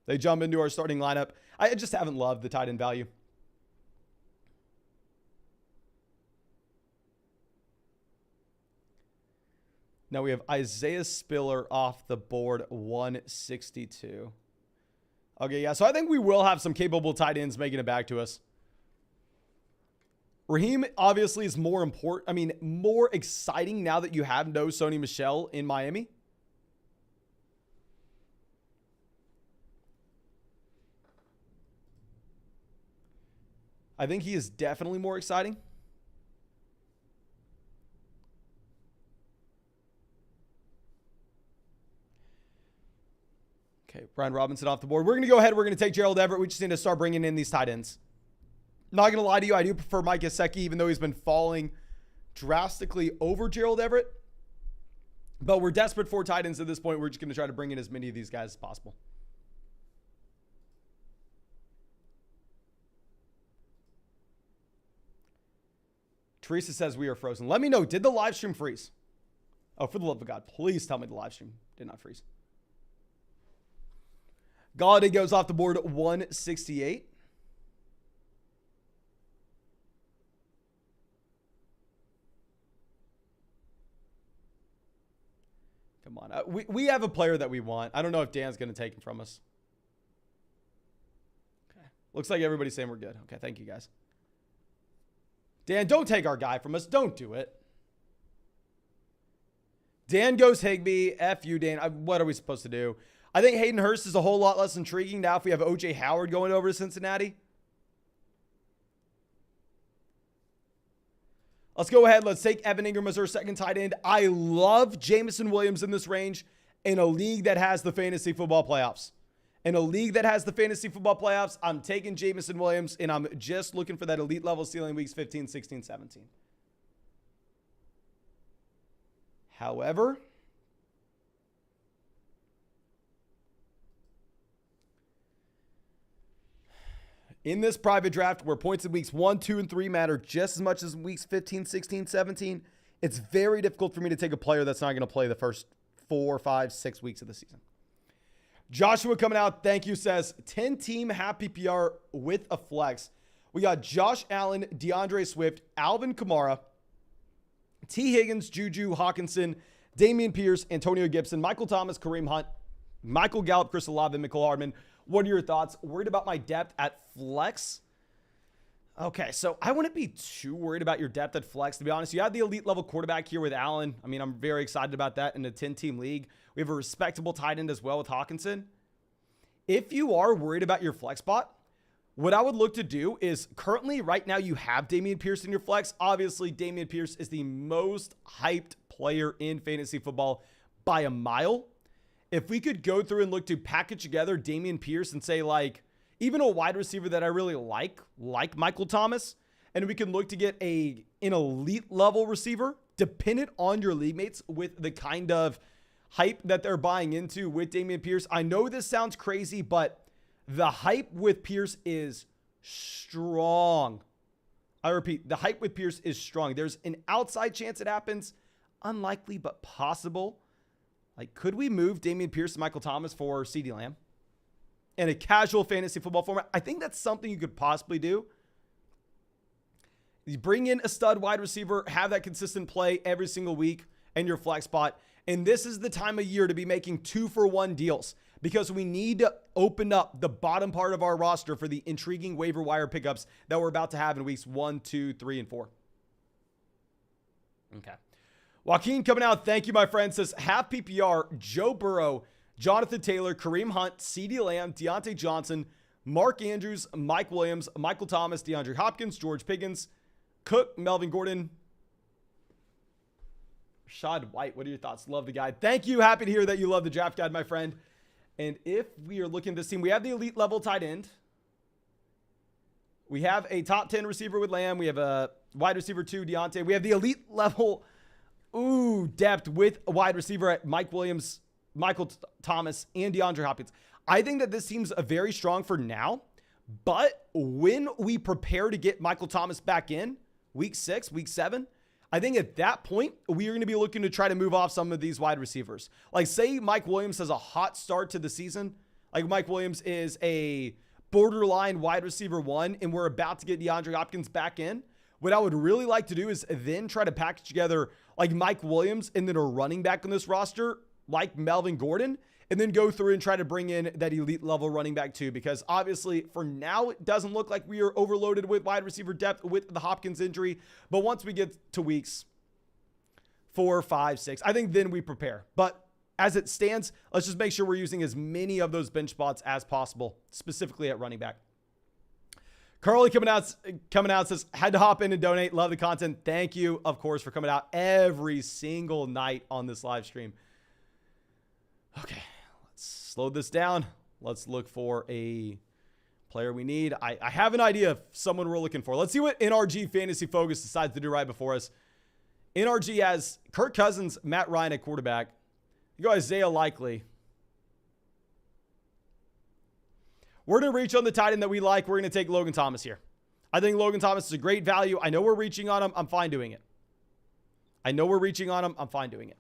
A: They jump into our starting lineup. I just haven't loved the tight end value. Now we have Isaiah Spiller off the board, 162. Okay, yeah, so I think we will have some capable tight ends making it back to us. Raheem obviously is more important. I mean, more exciting now that you have no Sony Michel in Miami. I think he is definitely more exciting. Okay, Brian Robinson off the board. We're going to go ahead. We're going to take Gerald Everett. We just need to start bringing in these tight ends. Not going to lie to you. I do prefer Mike Gesicki, even though he's been falling drastically over Gerald Everett. But we're desperate for tight ends at this point. We're just going to try to bring in as many of these guys as possible. Teresa says we are frozen. Let me know. Did the live stream freeze? Oh, for the love of God, please tell me the live stream did not freeze. Galladay goes off the board at 168. Come on. We have a player that we want. I don't know if Dan's going to take him from us. Okay. Looks like everybody's saying we're good. Okay, thank you, guys. Dan, don't take our guy from us. Don't do it. Dan goes Higbee. F you, Dan. What are we supposed to do? I think Hayden Hurst is a whole lot less intriguing now if we have O.J. Howard going over to Cincinnati. Let's go ahead. Let's take Evan Ingram as our second tight end. I love Jameson Williams in this range in a league that has the fantasy football playoffs. In a league that has the fantasy football playoffs, I'm taking Jameson Williams, and I'm just looking for that elite level ceiling weeks 15, 16, 17. However, in this private draft where points in weeks 1, 2, and 3 matter just as much as weeks 15, 16, 17, it's very difficult for me to take a player that's not going to play the first 4, 5, 6 weeks of the season. Joshua coming out, thank you, says 10-team half PPR with a flex. We got Josh Allen, DeAndre Swift, Alvin Kamara, T. Higgins, Juju, Hawkinson, Damian Pierce, Antonio Gibson, Michael Thomas, Kareem Hunt, Michael Gallup, Chris Olave, and Michael Hardman. What are your thoughts? Worried about my depth at flex? Okay, so I wouldn't be too worried about your depth at flex, to be honest. You have the elite level quarterback here with Allen. I mean, I'm very excited about that in a 10-team league. We have a respectable tight end as well with Hawkinson. If you are worried about your flex spot, what I would look to do is currently right now you have Dameon Pierce in your flex. Obviously, Dameon Pierce is the most hyped player in fantasy football by a mile. If we could go through and look to package together Dameon Pierce and say like, even a wide receiver that I really like Michael Thomas, and we can look to get an elite level receiver dependent on your league mates with the kind of hype that they're buying into with Dameon Pierce. I know this sounds crazy, but the hype with Pierce is strong. I repeat, the hype with Pierce is strong. There's an outside chance it happens. Unlikely, but possible. Like, could we move Dameon Pierce and Michael Thomas for CeeDee Lamb in a casual fantasy football format? I think that's something you could possibly do. You bring in a stud wide receiver, have that consistent play every single week in your flex spot. And this is the time of year to be making 2-for-1 deals because we need to open up the bottom part of our roster for the intriguing waiver wire pickups that we're about to have in weeks 1, 2, 3, and 4. Okay. Joaquin coming out. Thank you, my friend. Says half PPR, Joe Burrow, Jonathan Taylor, Kareem Hunt, CeeDee Lamb, Deontay Johnson, Mark Andrews, Mike Williams, Michael Thomas, DeAndre Hopkins, George Pickens, Cook, Melvin Gordon, Rashad White. What are your thoughts? Love the guide. Thank you. Happy to hear that you love the draft guide, my friend. And if we are looking at this team, we have the elite level tight end. We have a top 10 receiver with Lamb. We have a wide receiver 2, Deontay. We have the elite level depth with a wide receiver at Mike Williams, Michael Thomas, and DeAndre Hopkins. I think that this seems very strong for now, but when we prepare to get Michael Thomas back in week 6, week 7, I think at that point, we are going to be looking to try to move off some of these wide receivers. Like say Mike Williams has a hot start to the season. Like Mike Williams is a borderline wide receiver 1, and we're about to get DeAndre Hopkins back in. What I would really like to do is then try to package together like Mike Williams and then a running back on this roster like Melvin Gordon, and then go through and try to bring in that elite level running back too, because obviously for now, it doesn't look like we are overloaded with wide receiver depth with the Hopkins injury. But once we get to weeks 4, 5, 6, I think then we prepare. But as it stands, let's just make sure we're using as many of those bench spots as possible, specifically at running back. Carly coming out says, had to hop in and donate. Love the content. Thank you, of course, for coming out every single night on this live stream. Okay, let's slow this down. Let's look for a player we need. I have an idea of someone we're looking for. Let's see what NRG Fantasy Focus decides to do right before us. NRG has Kirk Cousins, Matt Ryan at quarterback. You go Isaiah Likely. We're going to reach on the tight end that we like. We're going to take Logan Thomas here. I think Logan Thomas is a great value. I know we're reaching on him. I'm fine doing it. I know we're reaching on him. I'm fine doing it.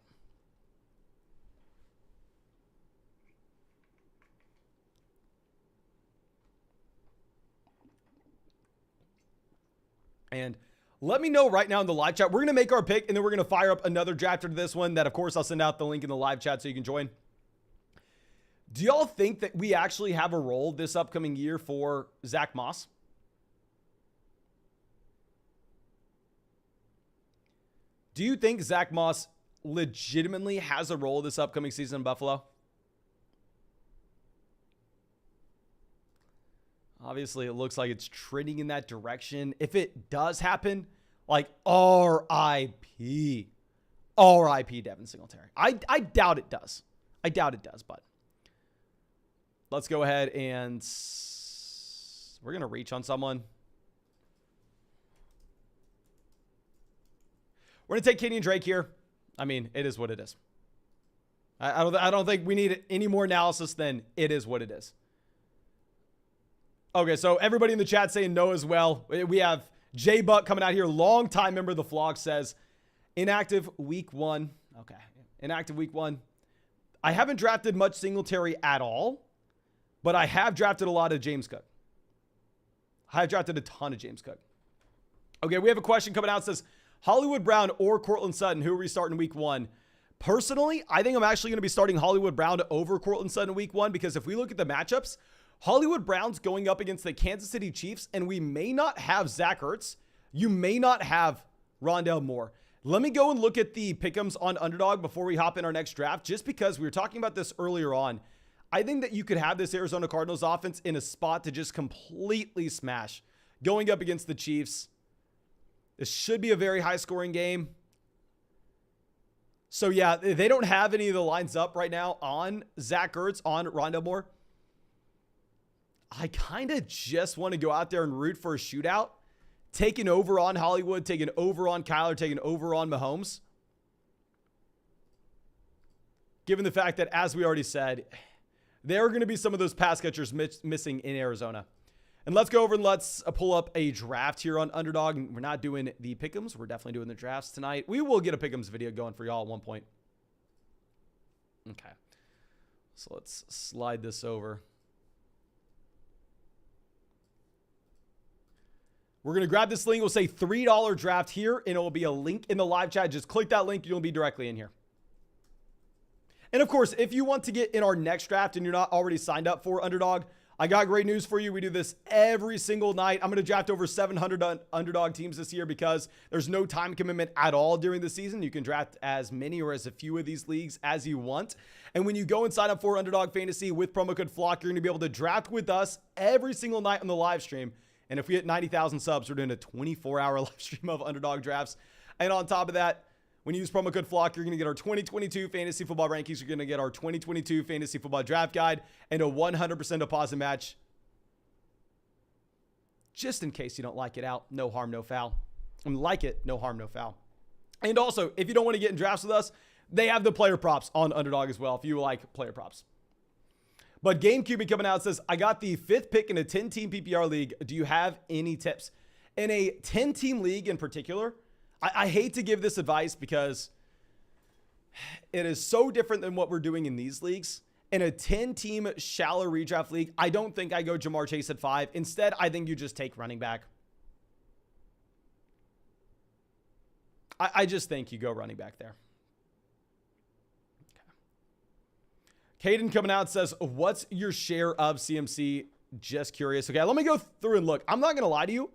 A: And let me know right now in the live chat. We're going to make our pick, and then we're going to fire up another draft after this one that, of course, I'll send out the link in the live chat so you can join. Do y'all think that we actually have a role this upcoming year for Zach Moss? Do you think Zach Moss legitimately has a role this upcoming season in Buffalo? Obviously, it looks like it's trending in that direction. If it does happen, like R.I.P. R.I.P. Devin Singletary. I doubt it does. I doubt it does, but let's go ahead and we're going to reach on someone. We're going to take Kenyon Drake here. I mean, it is what it is. I don't think we need any more analysis than it is what it is. Okay, so everybody in the chat saying no as well. We have Jay Buck coming out here, longtime member of the vlog, says inactive week 1. Okay, inactive week 1. I haven't drafted much Singletary at all, but I have drafted a lot of James Cook. I have drafted a ton of James Cook. Okay, we have a question coming out. It says Hollywood Brown or Courtland Sutton, who are we starting week 1? Personally, I think I'm actually going to be starting Hollywood Brown over Courtland Sutton week 1 because if we look at the matchups, Hollywood Browns going up against the Kansas City Chiefs, and we may not have Zach Ertz. You may not have Rondale Moore. Let me go and look at the pick'ems on Underdog before we hop in our next draft, just because we were talking about this earlier on. I think that you could have this Arizona Cardinals offense in a spot to just completely smash. Going up against the Chiefs, this should be a very high-scoring game. So, yeah, they don't have any of the lines up right now on Zach Ertz, on Rondale Moore. I kind of just want to go out there and root for a shootout. Taking over on Hollywood, taking over on Kyler, taking over on Mahomes. Given the fact that, as we already said, there are going to be some of those pass catchers missing in Arizona. And let's go over and let's pull up a draft here on Underdog. We're not doing the pick'ems. We're definitely doing the drafts tonight. We will get a pick'ems video going for y'all at one point. Okay. So let's slide this over. We're going to grab this link. We'll say $3 draft here, and it will be a link in the live chat. Just click that link. You'll be directly in here. And of course, if you want to get in our next draft and you're not already signed up for Underdog, I got great news for you. We do this every single night. I'm going to draft over 700 Underdog teams this year because there's no time commitment at all during the season. You can draft as many or as a few of these leagues as you want. And when you go and sign up for Underdog Fantasy with promo code FLOCK, you're going to be able to draft with us every single night on the live stream. And if we hit 90,000 subs, we're doing a 24-hour live stream of Underdog drafts. And on top of that, when you use promo code FLOCK, you're going to get our 2022 fantasy football rankings. You're going to get our 2022 fantasy football draft guide and a 100% deposit match. Just in case you don't like it out, no harm, no foul. And like it, no harm, no foul. And also, if you don't want to get in drafts with us, they have the player props on Underdog as well, if you like player props. But GameCube coming out says, I got the 5th pick in a 10-team PPR league. Do you have any tips? In a 10-team league in particular, I hate to give this advice because it is so different than what we're doing in these leagues. In a 10-team shallow redraft league, I don't think I go Jamar Chase at 5. Instead, I think you just take running back. I just think you go running back there. Caden coming out says, what's your share of CMC? Just curious. Okay, let me go through and look. I'm not going to lie to you.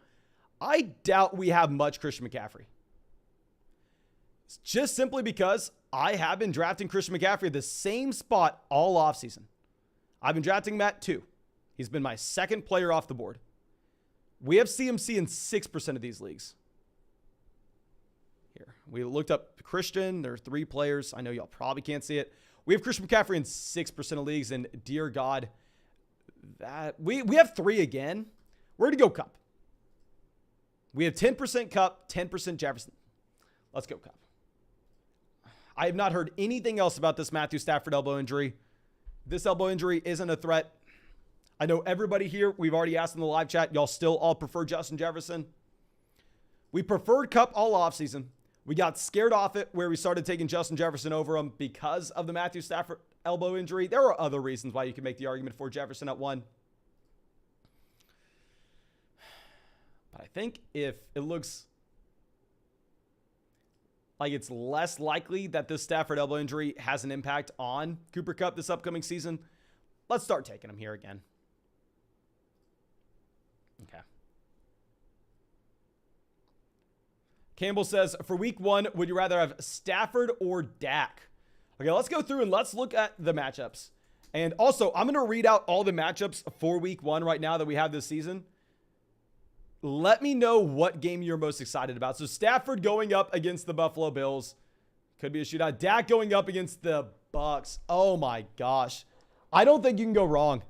A: I doubt we have much Christian McCaffrey. It's just simply because I have been drafting Christian McCaffrey at the same spot all offseason. I've been drafting him at 2. He's been my second player off the board. We have CMC in 6% of these leagues. Here, we looked up Christian. There are 3 players. I know y'all probably can't see it. We have Christian McCaffrey in 6% of leagues, and dear God, that we have 3 again. Where to go, Cup? We have 10% Cup, 10% Jefferson. Let's go, Cup. I have not heard anything else about this Matthew Stafford elbow injury. This elbow injury isn't a threat. I know everybody here, we've already asked in the live chat, y'all still all prefer Justin Jefferson. We preferred Cup all offseason. We got scared off it where we started taking Justin Jefferson over him because of the Matthew Stafford elbow injury. There are other reasons why you can make the argument for Jefferson at 1. But I think if it looks like it's less likely that this Stafford elbow injury has an impact on Cooper Kupp this upcoming season, let's start taking him here again. Okay. Campbell says, for week 1, would you rather have Stafford or Dak? Okay, let's go through and let's look at the matchups. And also, I'm going to read out all the matchups for week 1 right now that we have this season. Let me know what game you're most excited about. So Stafford going up against the Buffalo Bills. Could be a shootout. Dak going up against the Bucks. Oh my gosh. I don't think you can go wrong.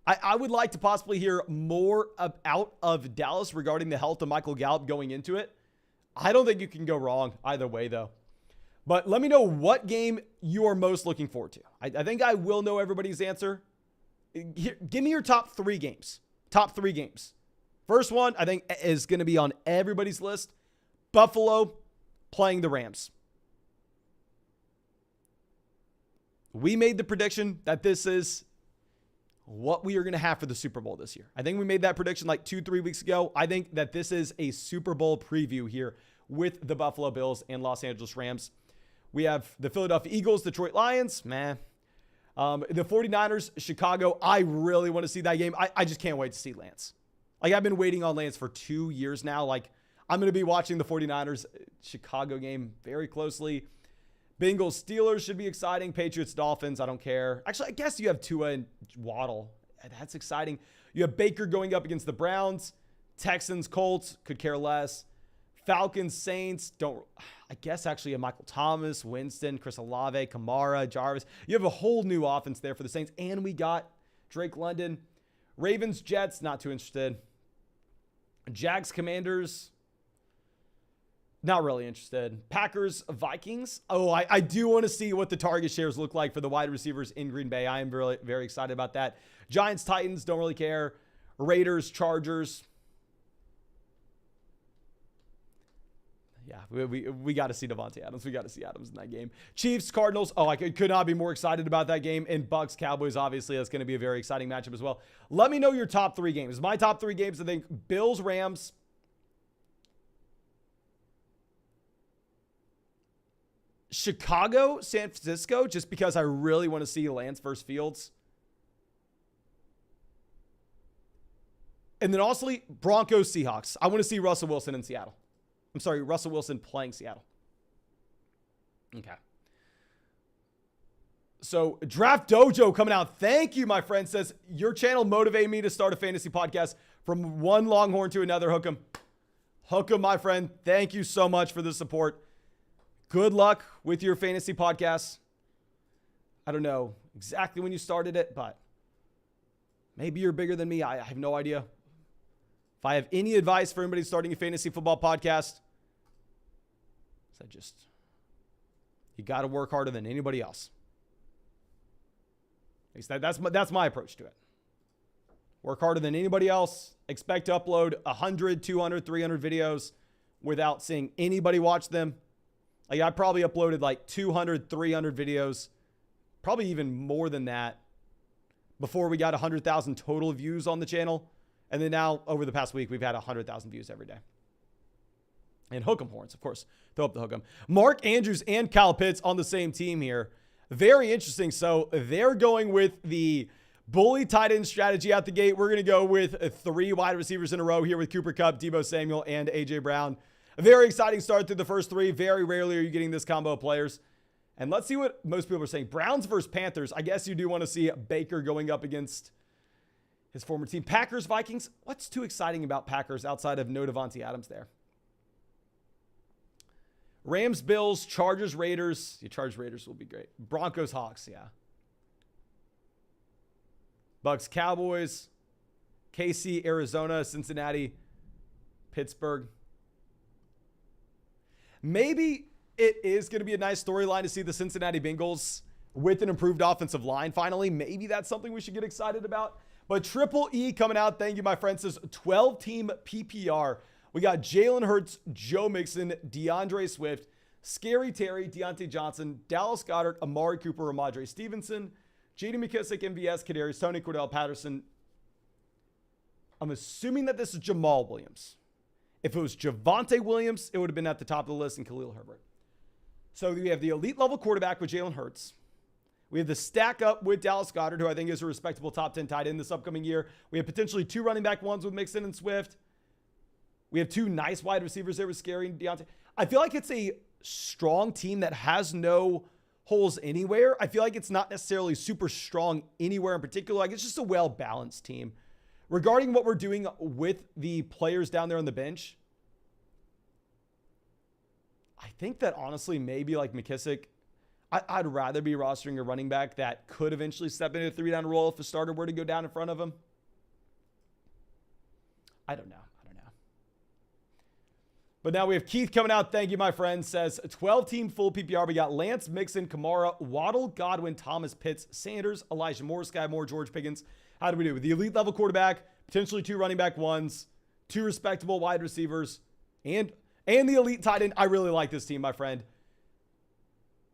A: I would like to possibly hear more out of Dallas regarding the health of Michael Gallup going into it. I don't think you can go wrong either way, though. But let me know what game you are most looking forward to. I think I will know everybody's answer. Give me your top 3 games. Top 3 games. First one, I think, is going to be on everybody's list. Buffalo playing the Rams. We made the prediction that this is what we are going to have for the Super Bowl this year. I think we made that prediction like 2-3 weeks ago. I think that this is a Super Bowl preview here with the Buffalo Bills and Los Angeles Rams. We have the Philadelphia Eagles, Detroit Lions. The 49ers, Chicago, I really want to see that game. I just can't wait to see Lance. Like, I've been waiting on Lance for 2 years now. Like, I'm going to be watching the 49ers Chicago game very closely. Bengals, Steelers should be exciting. Patriots, Dolphins, I don't care. Actually, I guess you have Tua and Waddle. That's exciting. You have Baker going up against the Browns. Texans, Colts, could care less. Falcons, Saints, I guess actually have Michael Thomas, Winston, Chris Olave, Kamara, Jarvis. You have a whole new offense there for the Saints. And we got Drake London. Ravens, Jets, not too interested. Jags, Commanders, not really interested. Packers, Vikings. Oh, I do want to see what the target shares look like for the wide receivers in Green Bay. I am very, very excited about that. Giants, Titans, don't really care. Raiders, Chargers. Yeah, we got to see Devontae Adams. We got to see Adams in that game. Chiefs, Cardinals. Oh, I could not be more excited about that game. And Bucks, Cowboys, obviously, that's going to be a very exciting matchup as well. Let me know your top 3 games. My top 3 games, I think, Bills, Rams, Chicago, San Francisco, just because I really want to see Lance versus Fields. And then also Broncos, Seahawks. I want to see Russell Wilson in Seattle. I'm sorry, Russell Wilson playing Seattle. Okay. So Draft Dojo coming out. Thank you, my friend. Says, your channel motivated me to start a fantasy podcast from one Longhorn to another. Hook 'em. Hook 'em, my friend. Thank you so much for the support. Good luck with your fantasy podcast. I don't know exactly when you started it, but maybe you're bigger than me. I have no idea. If I have any advice for anybody starting a fantasy football podcast, you got to work harder than anybody else. That's my approach to it. Work harder than anybody else. Expect to upload 100, 200, 300 videos without seeing anybody watch them. Like, I probably uploaded like 200, 300 videos, probably even more than that, before we got 100,000 total views on the channel. And then now, over the past week, we've had 100,000 views every day. And Hook'em horns, of course. Throw up the Hook'em. Mark Andrews and Kyle Pitts on the same team here. Very interesting. So they're going with the bully tight end strategy out the gate. We're going to go with 3 wide receivers in a row here with Cooper Kupp, Deebo Samuel, and A.J. Brown. A very exciting start through the first 3. Very rarely are you getting this combo of players. And let's see what most people are saying. Browns versus Panthers. I guess you do want to see Baker going up against his former team. Packers, Vikings. What's too exciting about Packers outside of no Devontae Adams there? Rams, Bills, Chargers, Raiders. The Chargers, Raiders will be great. Broncos, Hawks, yeah. Bucks, Cowboys. KC, Arizona, Cincinnati, Pittsburgh. Maybe it is going to be a nice storyline to see the Cincinnati Bengals with an improved offensive line finally. Maybe that's something we should get excited about. But Triple E coming out. Thank you, my friend. Says 12-team PPR. We got Jalen Hurts, Joe Mixon, DeAndre Swift, Scary Terry, Deontay Johnson, Dallas Goedert, Amari Cooper, Ramadre Stevenson, J.D. McKissick, MVS, Kadarius Toney, Cordell Patterson. I'm assuming that this is Jamal Williams. If it was Javonte Williams, it would have been at the top of the list, and Khalil Herbert. So we have the elite level quarterback with Jalen Hurts. We have the stack up with Dallas Goedert, who I think is a respectable top 10 tight end this upcoming year. We have potentially 2 running back ones with Mixon and Swift. We have 2 nice wide receivers there with Scary and Deontay. I feel like it's a strong team that has no holes anywhere. I feel like it's not necessarily super strong anywhere in particular. Like, it's just a well-balanced team. Regarding what we're doing with the players down there on the bench, I think that honestly, maybe like McKissick, I'd rather be rostering a running back that could eventually step into a 3-down role if a starter were to go down in front of him. I don't know. But now we have Keith coming out. Thank you, my friend. Says 12-team full PPR. We got Lance, Mixon, Kamara, Waddle, Godwin, Thomas, Pitts, Sanders, Elijah Moore, Sky Moore, George Pickens. How do we do? With the elite level quarterback, potentially 2 running back ones, 2 respectable wide receivers, and the elite tight end. I really like this team, my friend.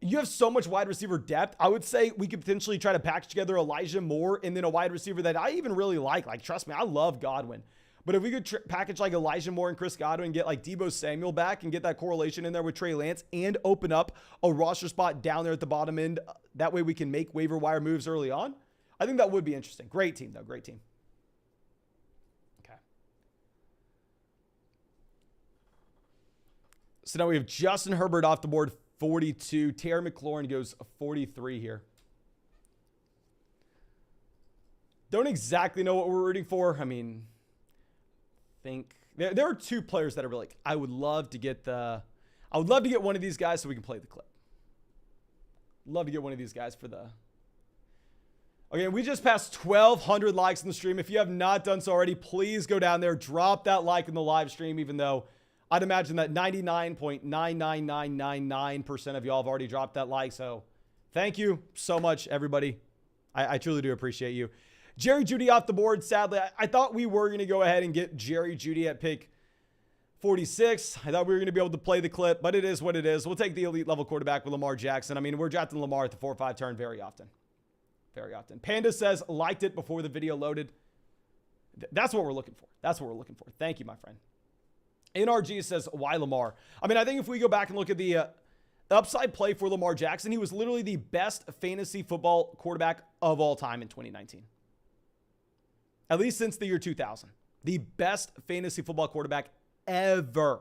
A: You have so much wide receiver depth. I would say we could potentially try to package together Elijah Moore and then a wide receiver that I even really like. Like, trust me, I love Godwin. But if we could package like Elijah Moore and Chris Godwin and get like Deebo Samuel back and get that correlation in there with Trey Lance and open up a roster spot down there at the bottom end, that way we can make waiver wire moves early on. I think that would be interesting. Great team, though. Great team. Okay. So now we have Justin Herbert off the board, 42. Terry McLaurin goes 43 here. Don't exactly know what we're rooting for. I mean, think there are two players that are really like, I would love to get one of these guys so we can play the clip. Love to get one of these guys for the. Okay, we just passed 1,200 likes in the stream. If you have not done so already, please go down there, drop that like in the live stream, even though I'd imagine that 99.99999% of y'all have already dropped that like. So thank you so much, everybody. I truly do appreciate you. Jerry Jeudy off the board. Sadly, I thought we were going to go ahead and get Jerry Jeudy at pick 46. I thought we were going to be able to play the clip, but it is what it is. We'll take the elite level quarterback with Lamar Jackson. I mean, we're drafting Lamar at the 4-5 turn very often. Very often. Panda says, liked it before the video loaded. That's what we're looking for. That's what we're looking for. Thank you, my friend. NRG says, why Lamar? I mean, I think if we go back and look at the upside play for Lamar Jackson, he was literally the best fantasy football quarterback of all time in 2019. At least since the year 2000. The best fantasy football quarterback ever.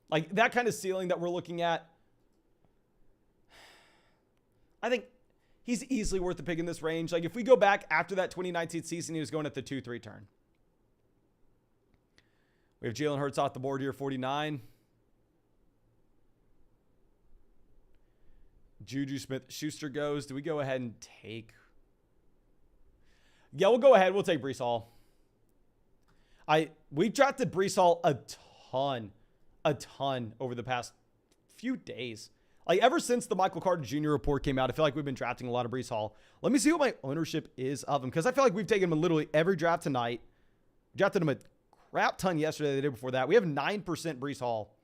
A: Like that kind of ceiling that we're looking at, I think he's easily worth the pick in this range. Like if we go back after that 2019 season, he was going at the 2-3 turn. We have Jalen Hurts off the board here, 49. Juju Smith-Schuster goes. Do we go ahead and take? Yeah, we'll go ahead. We'll take Breece Hall. We drafted Breece Hall a ton over the past few days. Like ever since the Michael Carter Jr. report came out, I feel like we've been drafting a lot of Breece Hall. Let me see what my ownership is of him, because I feel like we've taken him in literally every draft tonight. Drafted him a crap ton yesterday, the day before that. We have 9% Breece Hall.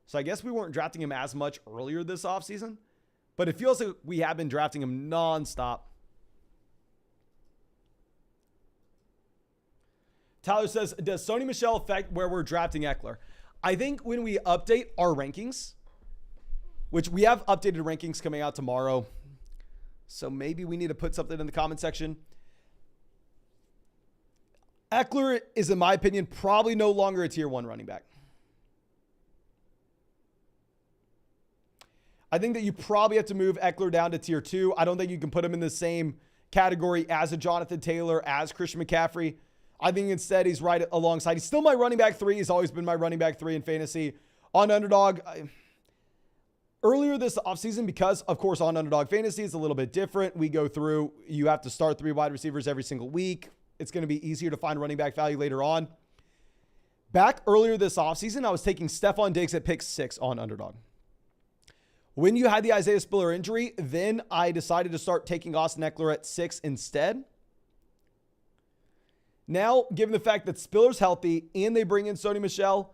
A: So I guess we weren't drafting him as much earlier this offseason, but it feels like we have been drafting him nonstop. Tyler says, does Sony Michel affect where we're drafting Eckler? I think when we update our rankings, which we have updated rankings coming out tomorrow, so maybe we need to put something in the comment section. Eckler is, in my opinion, probably no longer a tier 1 running back. I think that you probably have to move Eckler down to tier 2. I don't think you can put him in the same category as a Jonathan Taylor, as Christian McCaffrey. I think instead he's right alongside. He's still my running back 3. He's always been my running back 3 in fantasy. On Underdog, earlier this offseason, because, of course, on Underdog Fantasy, it's a little bit different. We go through, you have to start 3 wide receivers every single week. It's going to be easier to find running back value later on. Back earlier this offseason, I was taking Stephon Diggs at pick 6 on Underdog. When you had the Isaiah Spiller injury, then I decided to start taking Austin Eckler at 6 instead. Now, given the fact that Spiller's healthy and they bring in Sony Michel,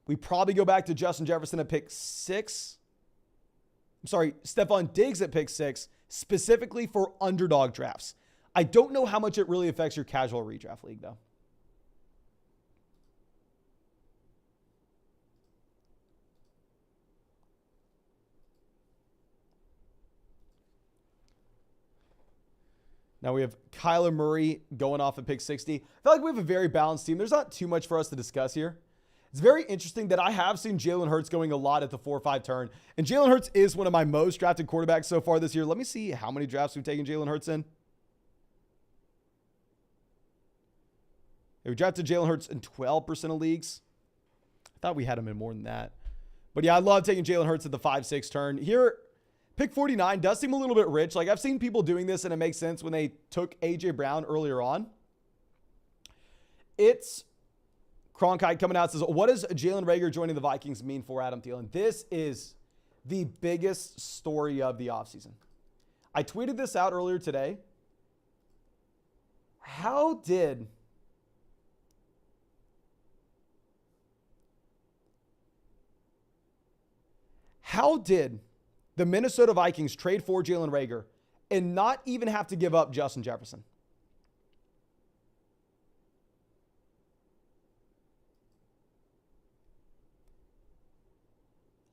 A: we probably go back to Justin Jefferson at pick 6. I'm sorry, Stephon Diggs at pick 6, specifically for Underdog drafts. I don't know how much it really affects your casual redraft league, though. Now we have Kyler Murray going off at pick 60. I feel like we have a very balanced team. There's not too much for us to discuss here. It's very interesting that I have seen Jalen Hurts going a lot at the 4-5 turn. And Jalen Hurts is one of my most drafted quarterbacks so far this year. Let me see how many drafts we've taken Jalen Hurts in. We drafted Jalen Hurts in 12% of leagues. I thought we had him in more than that. But yeah, I love taking Jalen Hurts at the 5-6 turn. Here, pick 49 does seem a little bit rich. Like I've seen people doing this and it makes sense when they took A.J. Brown earlier on. It's Cronkite coming out, says, what does Jalen Reagor joining the Vikings mean for Adam Thielen? This is the biggest story of the offseason. I tweeted this out earlier today. How did the Minnesota Vikings trade for Jalen Reagor and not even have to give up Justin Jefferson?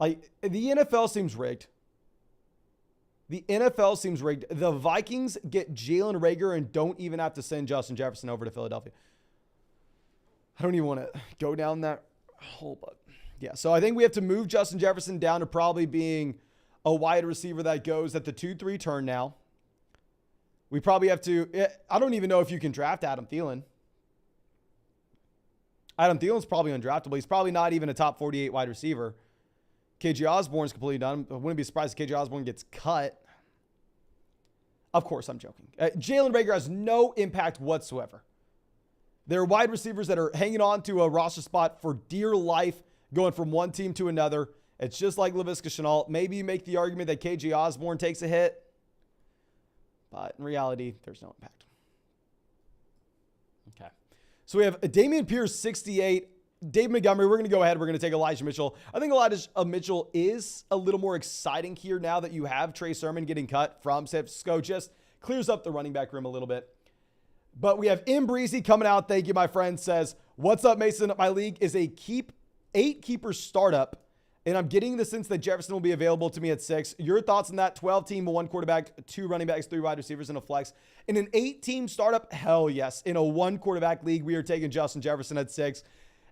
A: Like, the NFL seems rigged. The NFL seems rigged. The Vikings get Jalen Reagor and don't even have to send Justin Jefferson over to Philadelphia. I don't even want to go down that hole, but yeah. So I think we have to move Justin Jefferson down to probably being a wide receiver that goes at the 2-3 turn now. We probably have to, I don't even know if you can draft Adam Thielen. Adam Thielen's probably undraftable. He's probably not even a top 48 wide receiver. KJ Osborne's completely done. I wouldn't be surprised if KJ Osborne gets cut. Of course, I'm joking. Jalen Reagor has no impact whatsoever. There are wide receivers that are hanging on to a roster spot for dear life, going from one team to another. It's just like Laviska Shenault. Maybe you make the argument that KJ Osborne takes a hit, but in reality, there's no impact. Okay. So we have Dameon Pierce, 68. Dave Montgomery, we're going to go ahead. We're going to take Elijah Mitchell. I think Elijah Mitchell is a little more exciting here now that you have Trey Sermon getting cut from San Francisco. Just clears up the running back room a little bit. But we have M. Breezy coming out. Thank you, my friend. Says, what's up, Mason? My league is a 8-keeper startup, and I'm getting the sense that Jefferson will be available to me at 6. Your thoughts on that? 12-team, 1 quarterback, 2 running backs, 3 wide receivers, and a flex. In an 8-team startup, hell yes. In a 1-quarterback league, we are taking Justin Jefferson at 6.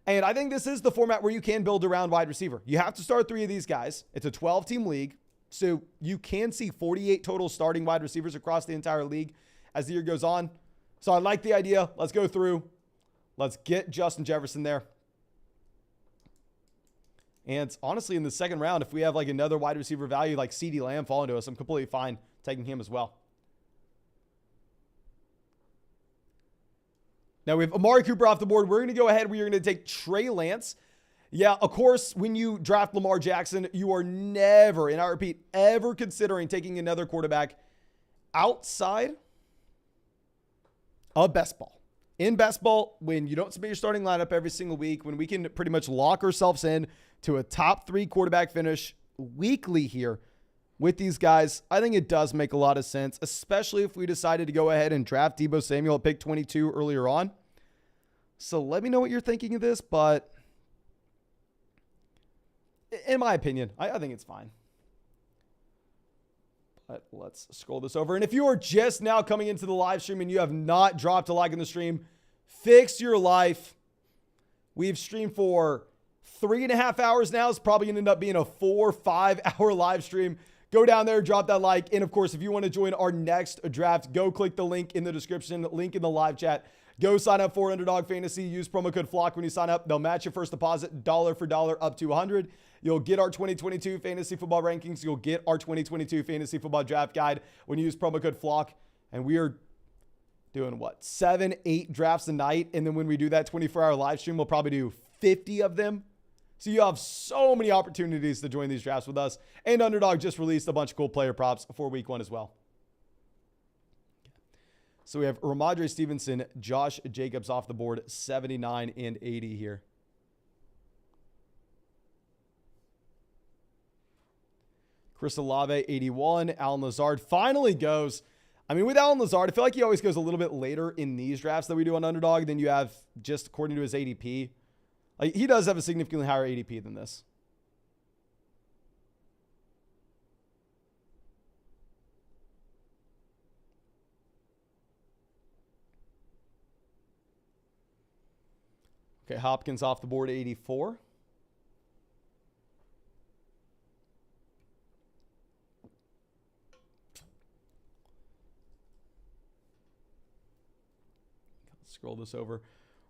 A: And I think this is the format where you can build around wide receiver. You have to start 3 of these guys. It's a 12-team league, so you can see 48 total starting wide receivers across the entire league as the year goes on. So I like the idea. Let's go through. Let's get Justin Jefferson there. And honestly, in the second round, if we have like another wide receiver value like CeeDee Lamb falling to us, I'm completely fine taking him as well. Now we have Amari Cooper off the board. We're going to go ahead. We are going to take Trey Lance. Yeah, of course, when you draft Lamar Jackson, you are never, and I repeat, ever considering taking another quarterback outside of best ball. In best ball, when you don't submit your starting lineup every single week, when we can pretty much lock ourselves in to a top 3 quarterback finish weekly here with these guys, I think it does make a lot of sense, especially if we decided to go ahead and draft Deebo Samuel at pick 22 earlier on. So let me know what you're thinking of this, but in my opinion, I think it's fine. But let's scroll this over. And if you are just now coming into the live stream and you have not dropped a like in the stream, fix your life. We've streamed for 3.5 hours now. It's probably going to end up being a 4 or 5 hour live stream. Go down there, drop that like. And of course, if you want to join our next draft, go click the link in the description, link in the live chat. Go sign up for Underdog Fantasy. Use promo code FLOCK when you sign up. They'll match your first deposit dollar for dollar up to $100. You'll get our 2022 fantasy football rankings. You'll get our 2022 fantasy football draft guide when you use promo code FLOCK. And we are doing what? 7, 8 drafts a night. And then when we do that 24-hour live stream, we'll probably do 50 of them. So you have so many opportunities to join these drafts with us. And Underdog just released a bunch of cool player props for week 1 as well. So we have Ramondre Stevenson, Josh Jacobs off the board, 79 and 80 here. Chris Olave, 81. Alan Lazard finally goes. I mean, with Alan Lazard, I feel like he always goes a little bit later in these drafts that we do on Underdog than you have just according to his ADP. Like, he does have a significantly higher ADP than this. Okay, Hopkins off the board, 84. Let's scroll this over.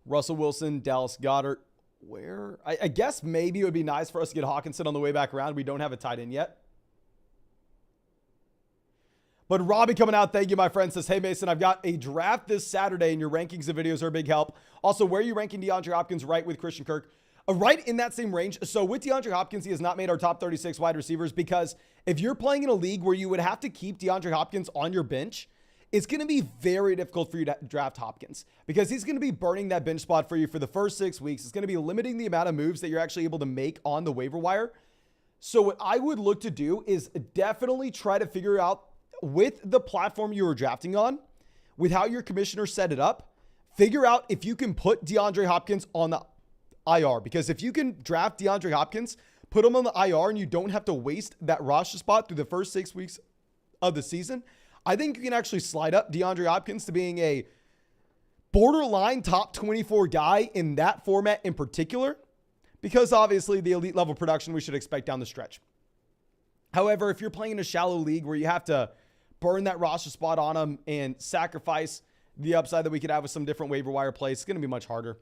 A: Russell Wilson, Dallas Goedert. Where? I guess maybe it would be nice for us to get Hawkinson on the way back around. We don't have a tight end yet. But Robbie coming out, thank you, my friend, says, hey, Mason, I've got a draft this Saturday, and your rankings and videos are a big help. Also, where are you ranking DeAndre Hopkins right with Christian Kirk? Right in that same range. So with DeAndre Hopkins, he has not made our top 36 wide receivers because if you're playing in a league where you would have to keep DeAndre Hopkins on your bench, it's going to be very difficult for you to draft Hopkins because he's going to be burning that bench spot for you for the first 6 weeks. It's going to be limiting the amount of moves that you're actually able to make on the waiver wire. So what I would look to do is definitely try to figure out with the platform you were drafting on, with how your commissioner set it up, figure out if you can put DeAndre Hopkins on the IR. Because if you can draft DeAndre Hopkins, put him on the IR and you don't have to waste that roster spot through the first 6 weeks of the season, I think you can actually slide up DeAndre Hopkins to being a borderline top 24 guy in that format in particular, because obviously the elite level production we should expect down the stretch. However, if you're playing in a shallow league where you have to burn that roster spot on him and sacrifice the upside that we could have with some different waiver wire plays, it's going to be much harder.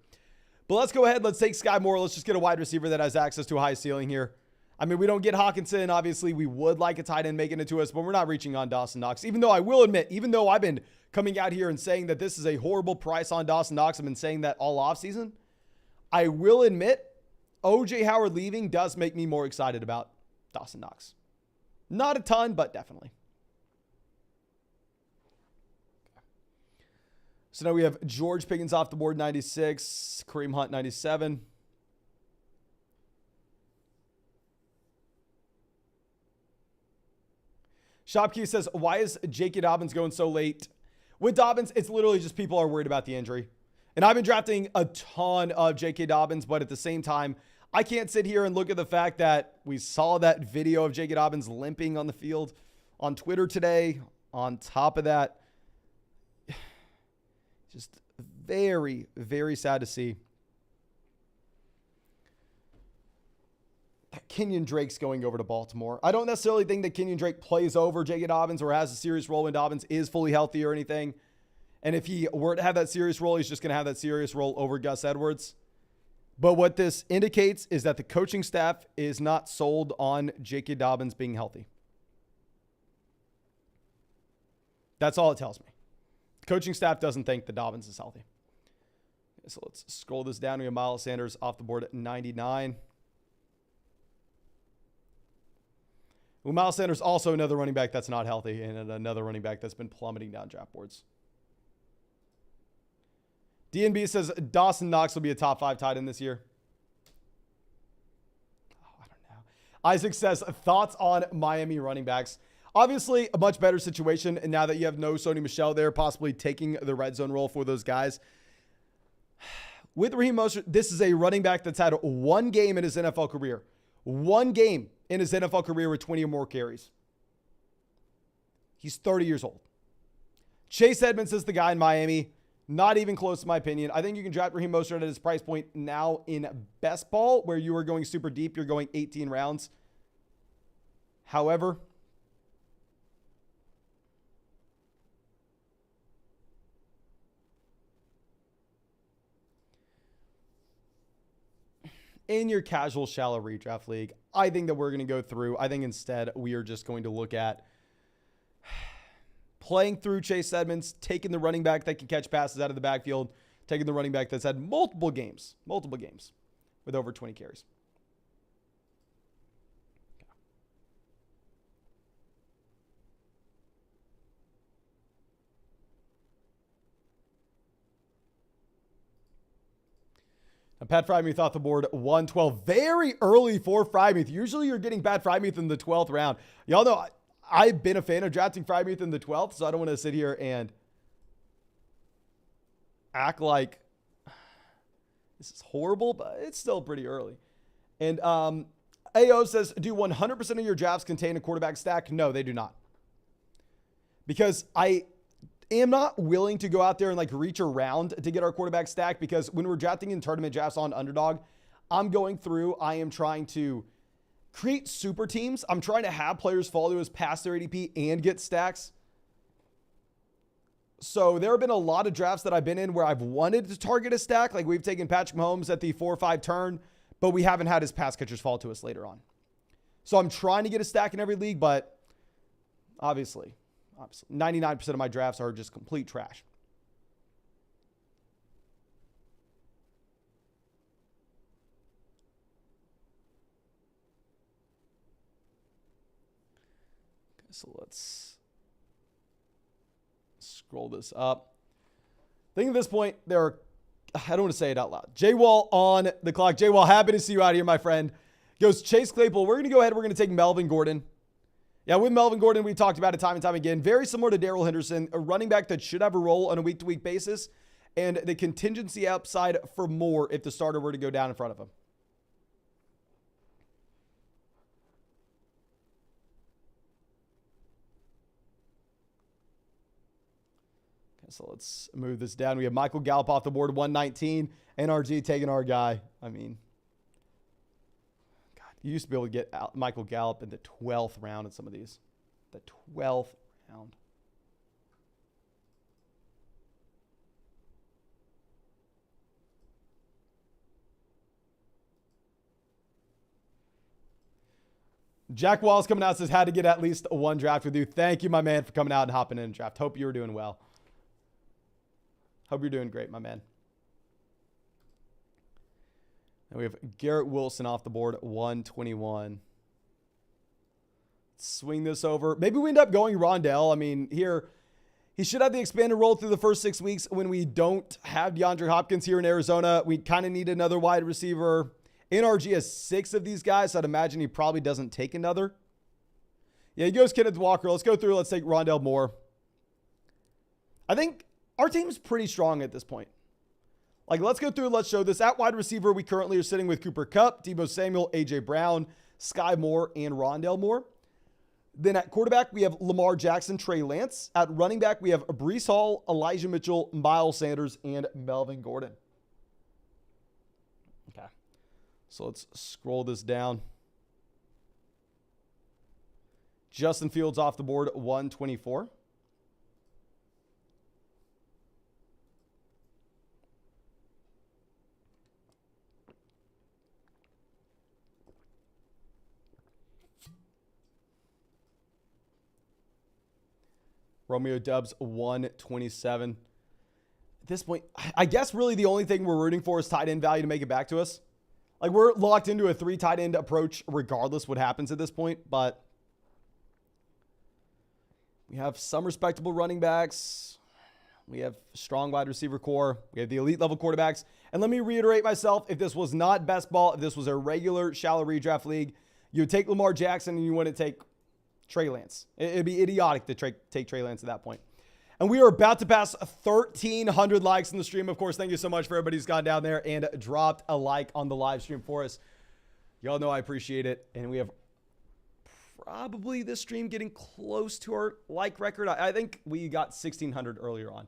A: But let's go ahead. Let's take Sky Moore. Let's just get a wide receiver that has access to a high ceiling here. I mean, we don't get Hawkinson. Obviously, we would like a tight end making it to us, but we're not reaching on Dawson Knox. Even though I will admit, even though I've been coming out here and saying that this is a horrible price on Dawson Knox, I've been saying that all offseason, I will admit OJ Howard leaving does make me more excited about Dawson Knox. Not a ton, but definitely. So now we have George Pickens off the board, 96. Kareem Hunt, 97. Shopkey says, why is J.K. Dobbins going so late? With Dobbins, it's literally just people are worried about the injury. And I've been drafting a ton of J.K. Dobbins, but at the same time, I can't sit here and look at the fact that we saw that video of J.K. Dobbins limping on the field on Twitter today. On top of that, just very, very sad to see that Kenyon Drake's going over to Baltimore. I don't necessarily think that Kenyon Drake plays over J.K. Dobbins or has a serious role when Dobbins is fully healthy or anything. And if he were to have that serious role, he's just going to have that serious role over Gus Edwards. But what this indicates is that the coaching staff is not sold on J.K. Dobbins being healthy. That's all it tells me. The coaching staff doesn't think that Dobbins is healthy. Okay, so let's scroll this down. We have Miles Sanders off the board at 99. Well, Miles Sanders also another running back that's not healthy and another running back that's been plummeting down draft boards. DNB says Dawson Knox will be a top 5 tight end this year. Oh, I don't know. Isaac says thoughts on Miami running backs. Obviously, a much better situation. And now that you have no Sony Michel there, possibly taking the red zone role for those guys. With Raheem Mostert, this is a running back that's had one game in his NFL career. One game in his NFL career with 20 or more carries. He's 30 years old. Chase Edmonds is the guy in Miami. Not even close to my opinion. I think you can draft Raheem Mostert at his price point now in best ball, where you are going super deep. You're going 18 rounds. However, in your casual shallow redraft league, I think that we're going to go through. I think instead we are just going to look at playing through Chase Edmonds, taking the running back that can catch passes out of the backfield, taking the running back that's had multiple games with over 20 carries. Now, Pat Frymuth off the board, 112. Very early for Frymuth. Usually you're getting Pat Frymuth in the 12th round. Y'all know I've been a fan of drafting Frymuth in the 12th, so I don't want to sit here and act like this is horrible, but it's still pretty early. And AO says, do 100% of your drafts contain a quarterback stack? No, they do not. Because I am not willing to go out there and like reach around to get our quarterback stack, because when we're drafting in tournament drafts on Underdog, I am trying to create super teams. I'm trying to have players fall to us past their ADP and get stacks. So there have been a lot of drafts that I've been in where I've wanted to target a stack. Like we've taken Patrick Mahomes at the 4 or 5 turn, but we haven't had his pass catchers fall to us later on. So I'm trying to get a stack in every league, but obviously 99% of my drafts are just complete trash. So let's scroll this up. I think at this point, I don't want to say it out loud. J-Wall on the clock. J-Wall, happy to see you out here, my friend. Goes Chase Claypool. We're going to go ahead. We're going to take Melvin Gordon. Yeah, with Melvin Gordon, we talked about it time and time again. Very similar to Darrell Henderson, a running back that should have a role on a week-to-week basis, and the contingency upside for more if the starter were to go down in front of him. So let's move this down. We have Michael Gallup off the board, 119. NRG taking our guy. I mean, God, you used to be able to get Michael Gallup in the 12th round in some of these. The 12th round. Jack Wallace coming out says, had to get at least one draft with you. Thank you, my man, for coming out and hopping in and draft. Hope you were doing well. Hope you're doing great, my man. And we have Garrett Wilson off the board at 121. Swing this over. Maybe we end up going Rondell. I mean, here, he should have the expanded role through the first 6 weeks when we don't have DeAndre Hopkins here in Arizona. We kind of need another wide receiver. NRG has 6 of these guys, so I'd imagine he probably doesn't take another. Yeah, he goes Kenneth Walker. Let's go through. Let's take Rondell Moore. I think our team's pretty strong at this point. Like, let's go through. Let's show this. At wide receiver, we currently are sitting with Cooper Kupp, Deebo Samuel, A.J. Brown, Sky Moore, and Rondell Moore. Then at quarterback, we have Lamar Jackson, Trey Lance. At running back, we have Breece Hall, Elijah Mitchell, Miles Sanders, and Melvin Gordon. Okay. So let's scroll this down. Justin Fields off the board, 124. Romeo Doubs, 127. At this point, I guess really the only thing we're rooting for is tight end value to make it back to us. Like, we're locked into a 3 tight end approach regardless what happens at this point, but we have some respectable running backs. We have strong wide receiver core. We have the elite level quarterbacks. And let me reiterate myself, if this was not best ball, if this was a regular shallow redraft league, you would take Lamar Jackson and you wouldn't take Trey Lance. It'd be idiotic to take Trey Lance at that point. And we are about to pass 1,300 likes in the stream. Of course, thank you so much for everybody who's gone down there and dropped a like on the live stream for us. Y'all know I appreciate it. And we have probably this stream getting close to our like record. I think we got 1,600 earlier on.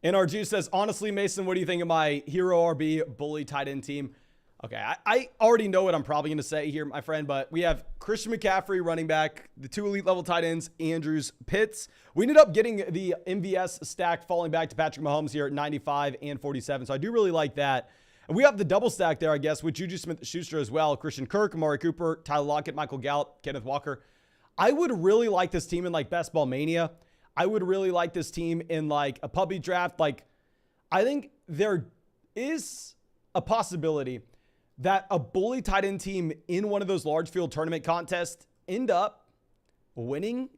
A: NRG says, honestly, Mason, what do you think of my hero RB bully tight end team? Okay, I already know what I'm probably going to say here, my friend, but we have Christian McCaffrey running back, the 2 elite level tight ends, Andrews, Pitts. We ended up getting the MVS stack falling back to Patrick Mahomes here at 95 and 47, so I do really like that. And we have the double stack there, I guess, with Juju Smith-Schuster as well, Christian Kirk, Amari Cooper, Tyler Lockett, Michael Gallup, Kenneth Walker. I would really like this team in, like, Best Ball Mania. I would really like this team in, like, a puppy draft. Like, I think there is a possibility that a bully tight end team in one of those large field tournament contests end up winning,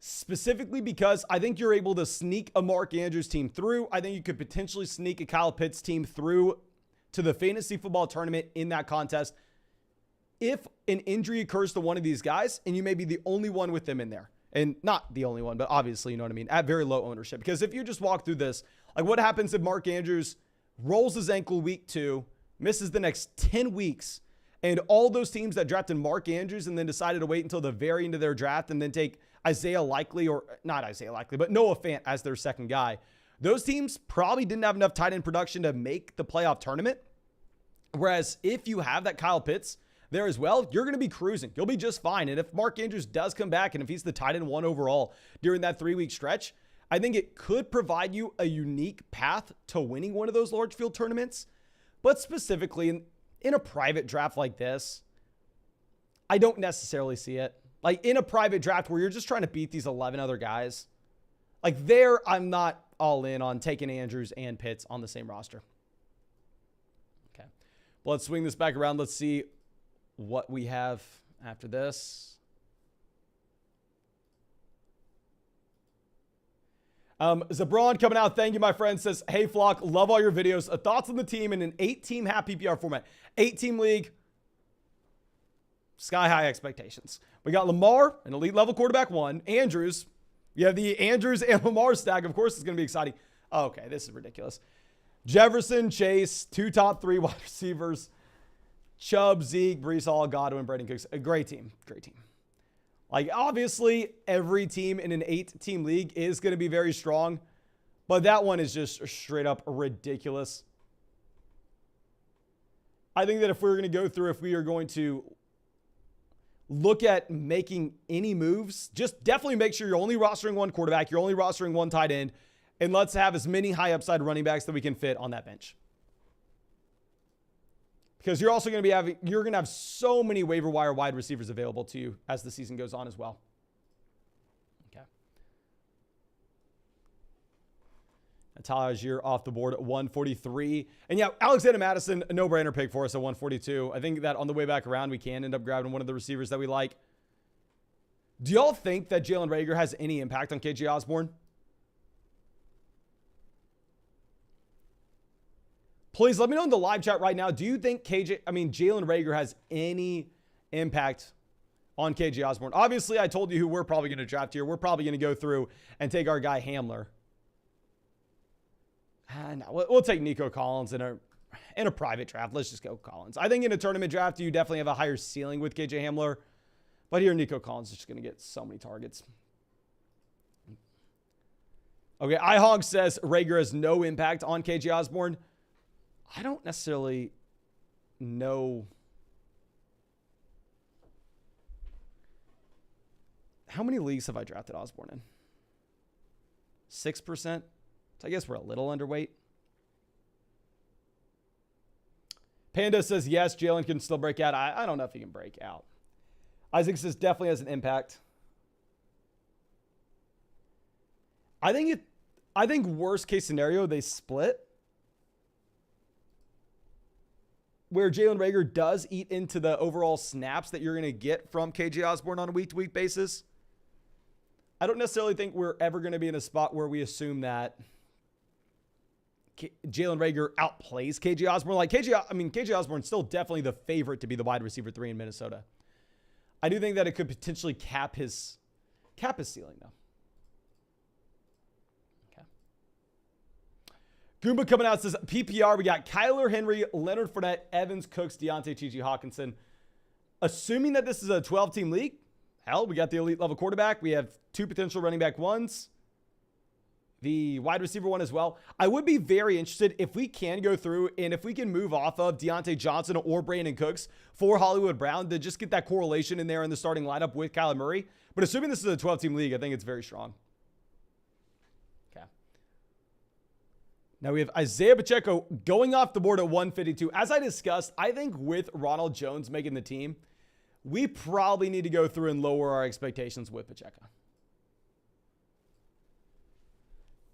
A: specifically because I think you're able to sneak a Mark Andrews team through. I think you could potentially sneak a Kyle Pitts team through to the fantasy football tournament in that contest if an injury occurs to one of these guys and you may be the only one with them in there. And not the only one, but obviously, you know what I mean, at very low ownership. Because if you just walk through this, like, what happens if Mark Andrews rolls his ankle week 2, misses the next 10 weeks, and all those teams that drafted Mark Andrews and then decided to wait until the very end of their draft and then take Isaiah Likely, or not Isaiah Likely, but Noah Fant as their second guy, those teams probably didn't have enough tight end production to make the playoff tournament. Whereas if you have that Kyle Pitts there as well, you're going to be cruising. You'll be just fine. And if Mark Andrews does come back and if he's the tight end 1 overall during that 3-week stretch, I think it could provide you a unique path to winning one of those large field tournaments. But specifically in a private draft like this, I don't necessarily see it. Like, in a private draft where you're just trying to beat these 11 other guys, like, there, I'm not all in on taking Andrews and Pitts on the same roster. Okay. Well, let's swing this back around. Let's see what we have after this. Zabron coming out. Thank you, my friend. Says, hey, Flock, love all your videos. Thoughts on the team in an 8-team half PPR format. 8-team league. Sky high expectations. We got Lamar, an elite level quarterback 1. Andrews. You have the Andrews and Lamar stack. Of course, it's going to be exciting. Oh, okay, this is ridiculous. Jefferson, Chase, 2 top 3 wide receivers. Chubb, Zeke, Brees Hall, Godwin, Brandon Cooks. A great team. Great team. Like, obviously, every team in an 8-team league is going to be very strong. But that one is just straight up ridiculous. I think that if we're going to go through, if we are going to look at making any moves, just definitely make sure you're only rostering one quarterback, you're only rostering one tight end, and let's have as many high upside running backs that we can fit on that bench. Because you're also going to be having, you're going to have so many waiver wire wide receivers available to you as the season goes on as well. Okay. Tyler Algier off the board at 143. And yeah, Alexander Madison, a no-brainer pick for us at 142. I think that on the way back around, we can end up grabbing one of the receivers that we like. Do y'all think that Jalen Reagor has any impact on KJ Osborne? Please let me know in the live chat right now. Do you think Jalen Reagor has any impact on KJ Osborne? Obviously, I told you who we're probably going to draft here. We're probably going to go through and take our guy Hamler. No, we'll take Nico Collins in a private draft. Let's just go Collins. I think in a tournament draft, you definitely have a higher ceiling with KJ Hamler. But here, Nico Collins is just going to get so many targets. Okay, iHog says Reagor has no impact on KJ Osborne. I don't necessarily know. How many leagues have I drafted Osborne in? 6%? So I guess we're a little underweight. Panda says, yes, Jalen can still break out. I don't know if he can break out. Isaac says, definitely has an impact. I think worst case scenario, they split. Where Jalen Reagor does eat into the overall snaps that you're going to get from KJ Osborne on a week-to-week basis. I don't necessarily think we're ever going to be in a spot where we assume that Jalen Reagor outplays KJ Osborne. Like KJ Osborne's still definitely the favorite to be the wide receiver 3 in Minnesota. I do think that it could potentially cap his ceiling, though. Goomba coming out says, PPR, we got Kyler Henry, Leonard Fournette, Evans, Cooks, Deontay, T.J. Hawkinson. Assuming that this is a 12-team league, hell, we got the elite level quarterback. We have 2 potential running back ones. The wide receiver one as well. I would be very interested if we can go through and if we can move off of Deontay Johnson or Brandon Cooks for Hollywood Brown to just get that correlation in there in the starting lineup with Kyler Murray. But assuming this is a 12-team league, I think it's very strong. Now we have Isaiah Pacheco going off the board at 152. As I discussed, I think with Ronald Jones making the team, we probably need to go through and lower our expectations with Pacheco.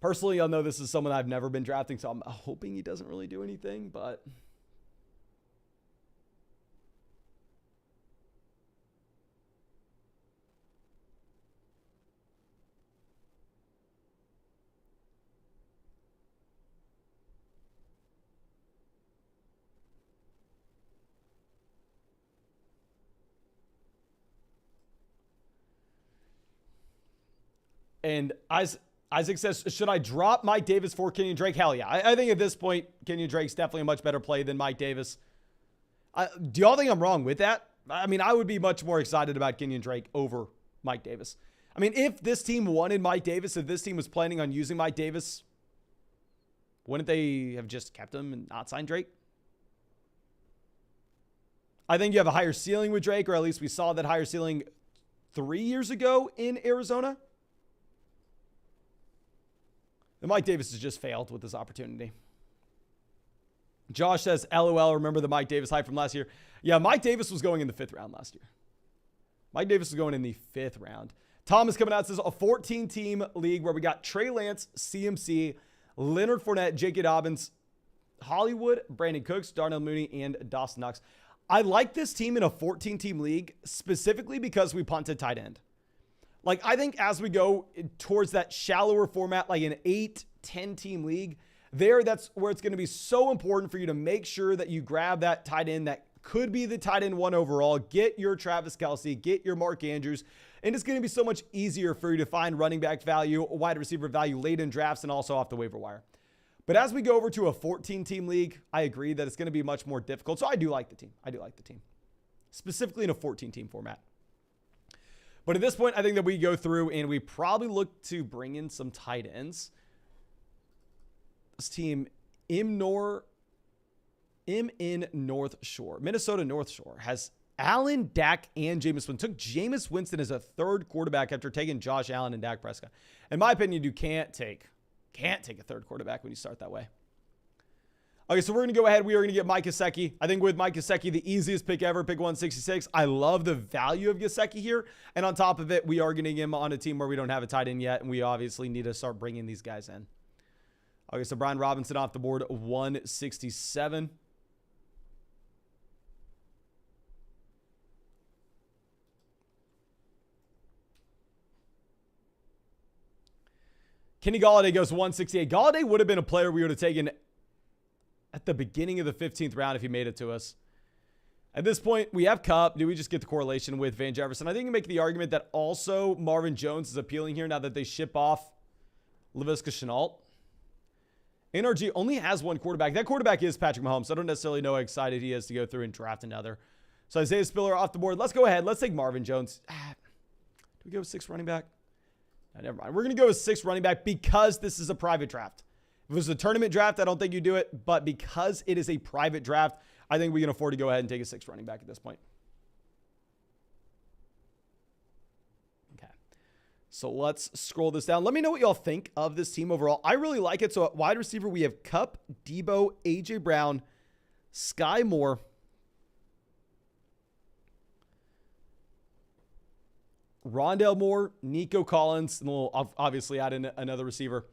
A: Personally, I know this is someone I've never been drafting, so I'm hoping he doesn't really do anything, but and Isaac says, should I drop Mike Davis for Kenyon Drake? Hell yeah. I think at this point, Kenyon Drake's definitely a much better play than Mike Davis. Do y'all think I'm wrong with that? I mean, I would be much more excited about Kenyon Drake over Mike Davis. I mean, if this team wanted Mike Davis, if this team was planning on using Mike Davis, wouldn't they have just kept him and not signed Drake? I think you have a higher ceiling with Drake, or at least we saw that higher ceiling 3 years ago in Arizona. And Mike Davis has just failed with this opportunity. Josh says, LOL, remember the Mike Davis hype from last year? Yeah, Mike Davis was going in the 5th round last year. Mike Davis was going in the 5th round. Tom is coming out, says a 14-team league where we got Trey Lance, CMC, Leonard Fournette, J.K. Dobbins, Hollywood, Brandon Cooks, Darnell Mooney, and Dawson Knox. I like this team in a 14-team league specifically because we punted tight end. Like, I think as we go towards that shallower format, like an 8-10 team league, that's where it's going to be so important for you to make sure that you grab that tight end that could be the tight end 1 overall. Get your Travis Kelce, get your Mark Andrews, and it's going to be so much easier for you to find running back value, wide receiver value late in drafts, and also off the waiver wire. But as we go over to a 14-team league, I agree that it's going to be much more difficult. So I do like the team. I do like the team, specifically in a 14-team format. But at this point, I think that we go through and we probably look to bring in some tight ends. This team, in North Shore, Minnesota North Shore, has Allen, Dak, and Jameis Winston. Took Jameis Winston as a third quarterback after taking Josh Allen and Dak Prescott. In my opinion, you can't take a third quarterback when you start that way. Okay, so we're going to go ahead. We are going to get Mike Gesicki. I think with Mike Gesicki, the easiest pick ever, pick 166. I love the value of Gesicki here. And on top of it, we are getting him on a team where we don't have a tight end yet, and we obviously need to start bringing these guys in. Okay, so Brian Robinson off the board, 167. Kenny Golladay goes 168. Golladay would have been a player we would have taken at the beginning of the 15th round if he made it to us. At this point, we have Kupp. Do we just get the correlation with Van Jefferson? I think you can make the argument that also Marvin Jones is appealing here now that they ship off Laviska Shenault. NRG only has one quarterback. That quarterback is Patrick Mahomes. So I don't necessarily know how excited he is to go through and draft another. So Isaiah Spiller off the board. Let's go ahead. Let's take Marvin Jones. Do we go with 6 running back? No, never mind. We're going to go with 6 running back because this is a private draft. If it was a tournament draft, I don't think you do it. But because it is a private draft, I think we can afford to go ahead and take a 6 running back at this point. Okay. So let's scroll this down. Let me know what y'all think of this team overall. I really like it. So at wide receiver, we have Kupp, Debo, A.J. Brown, Sky Moore, Rondale Moore, Nico Collins, and we'll obviously add in another receiver.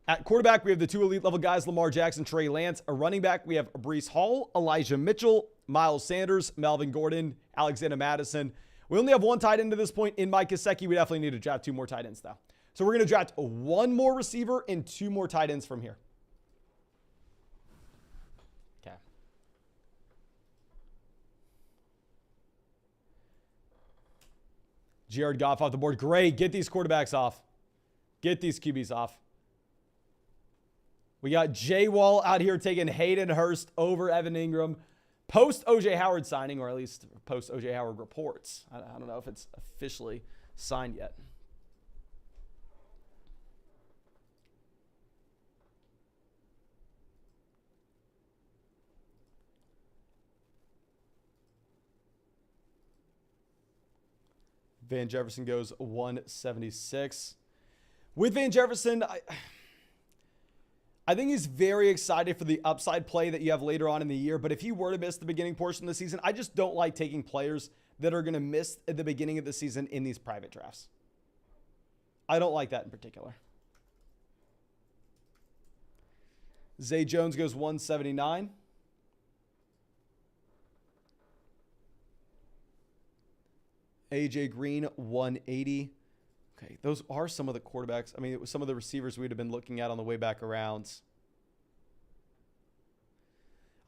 A: At quarterback, we have the 2 elite level guys, Lamar Jackson, Trey Lance. A running back, we have Breece Hall, Elijah Mitchell, Miles Sanders, Melvin Gordon, Alexander Madison. We only have 1 tight end to this point in Mike Gesicki. We definitely need to draft 2 more tight ends, though. So we're going to draft 1 more receiver and 2 more tight ends from here. Okay. Jared Goff off the board. Great. Get these quarterbacks off. Get these QBs off. We got Jay Wall out here taking Hayden Hurst over Evan Ingram. Post OJ Howard signing, or at least post OJ Howard reports. I don't know if it's officially signed yet. Van Jefferson goes 176. With Van Jefferson, I think he's very excited for the upside play that you have later on in the year. But if he were to miss the beginning portion of the season, I just don't like taking players that are going to miss at the beginning of the season in these private drafts. I don't like that in particular. Zay Jones goes 179. AJ Green, 180. Okay, those are some of the quarterbacks. I mean, it was some of the receivers we'd have been looking at on the way back around.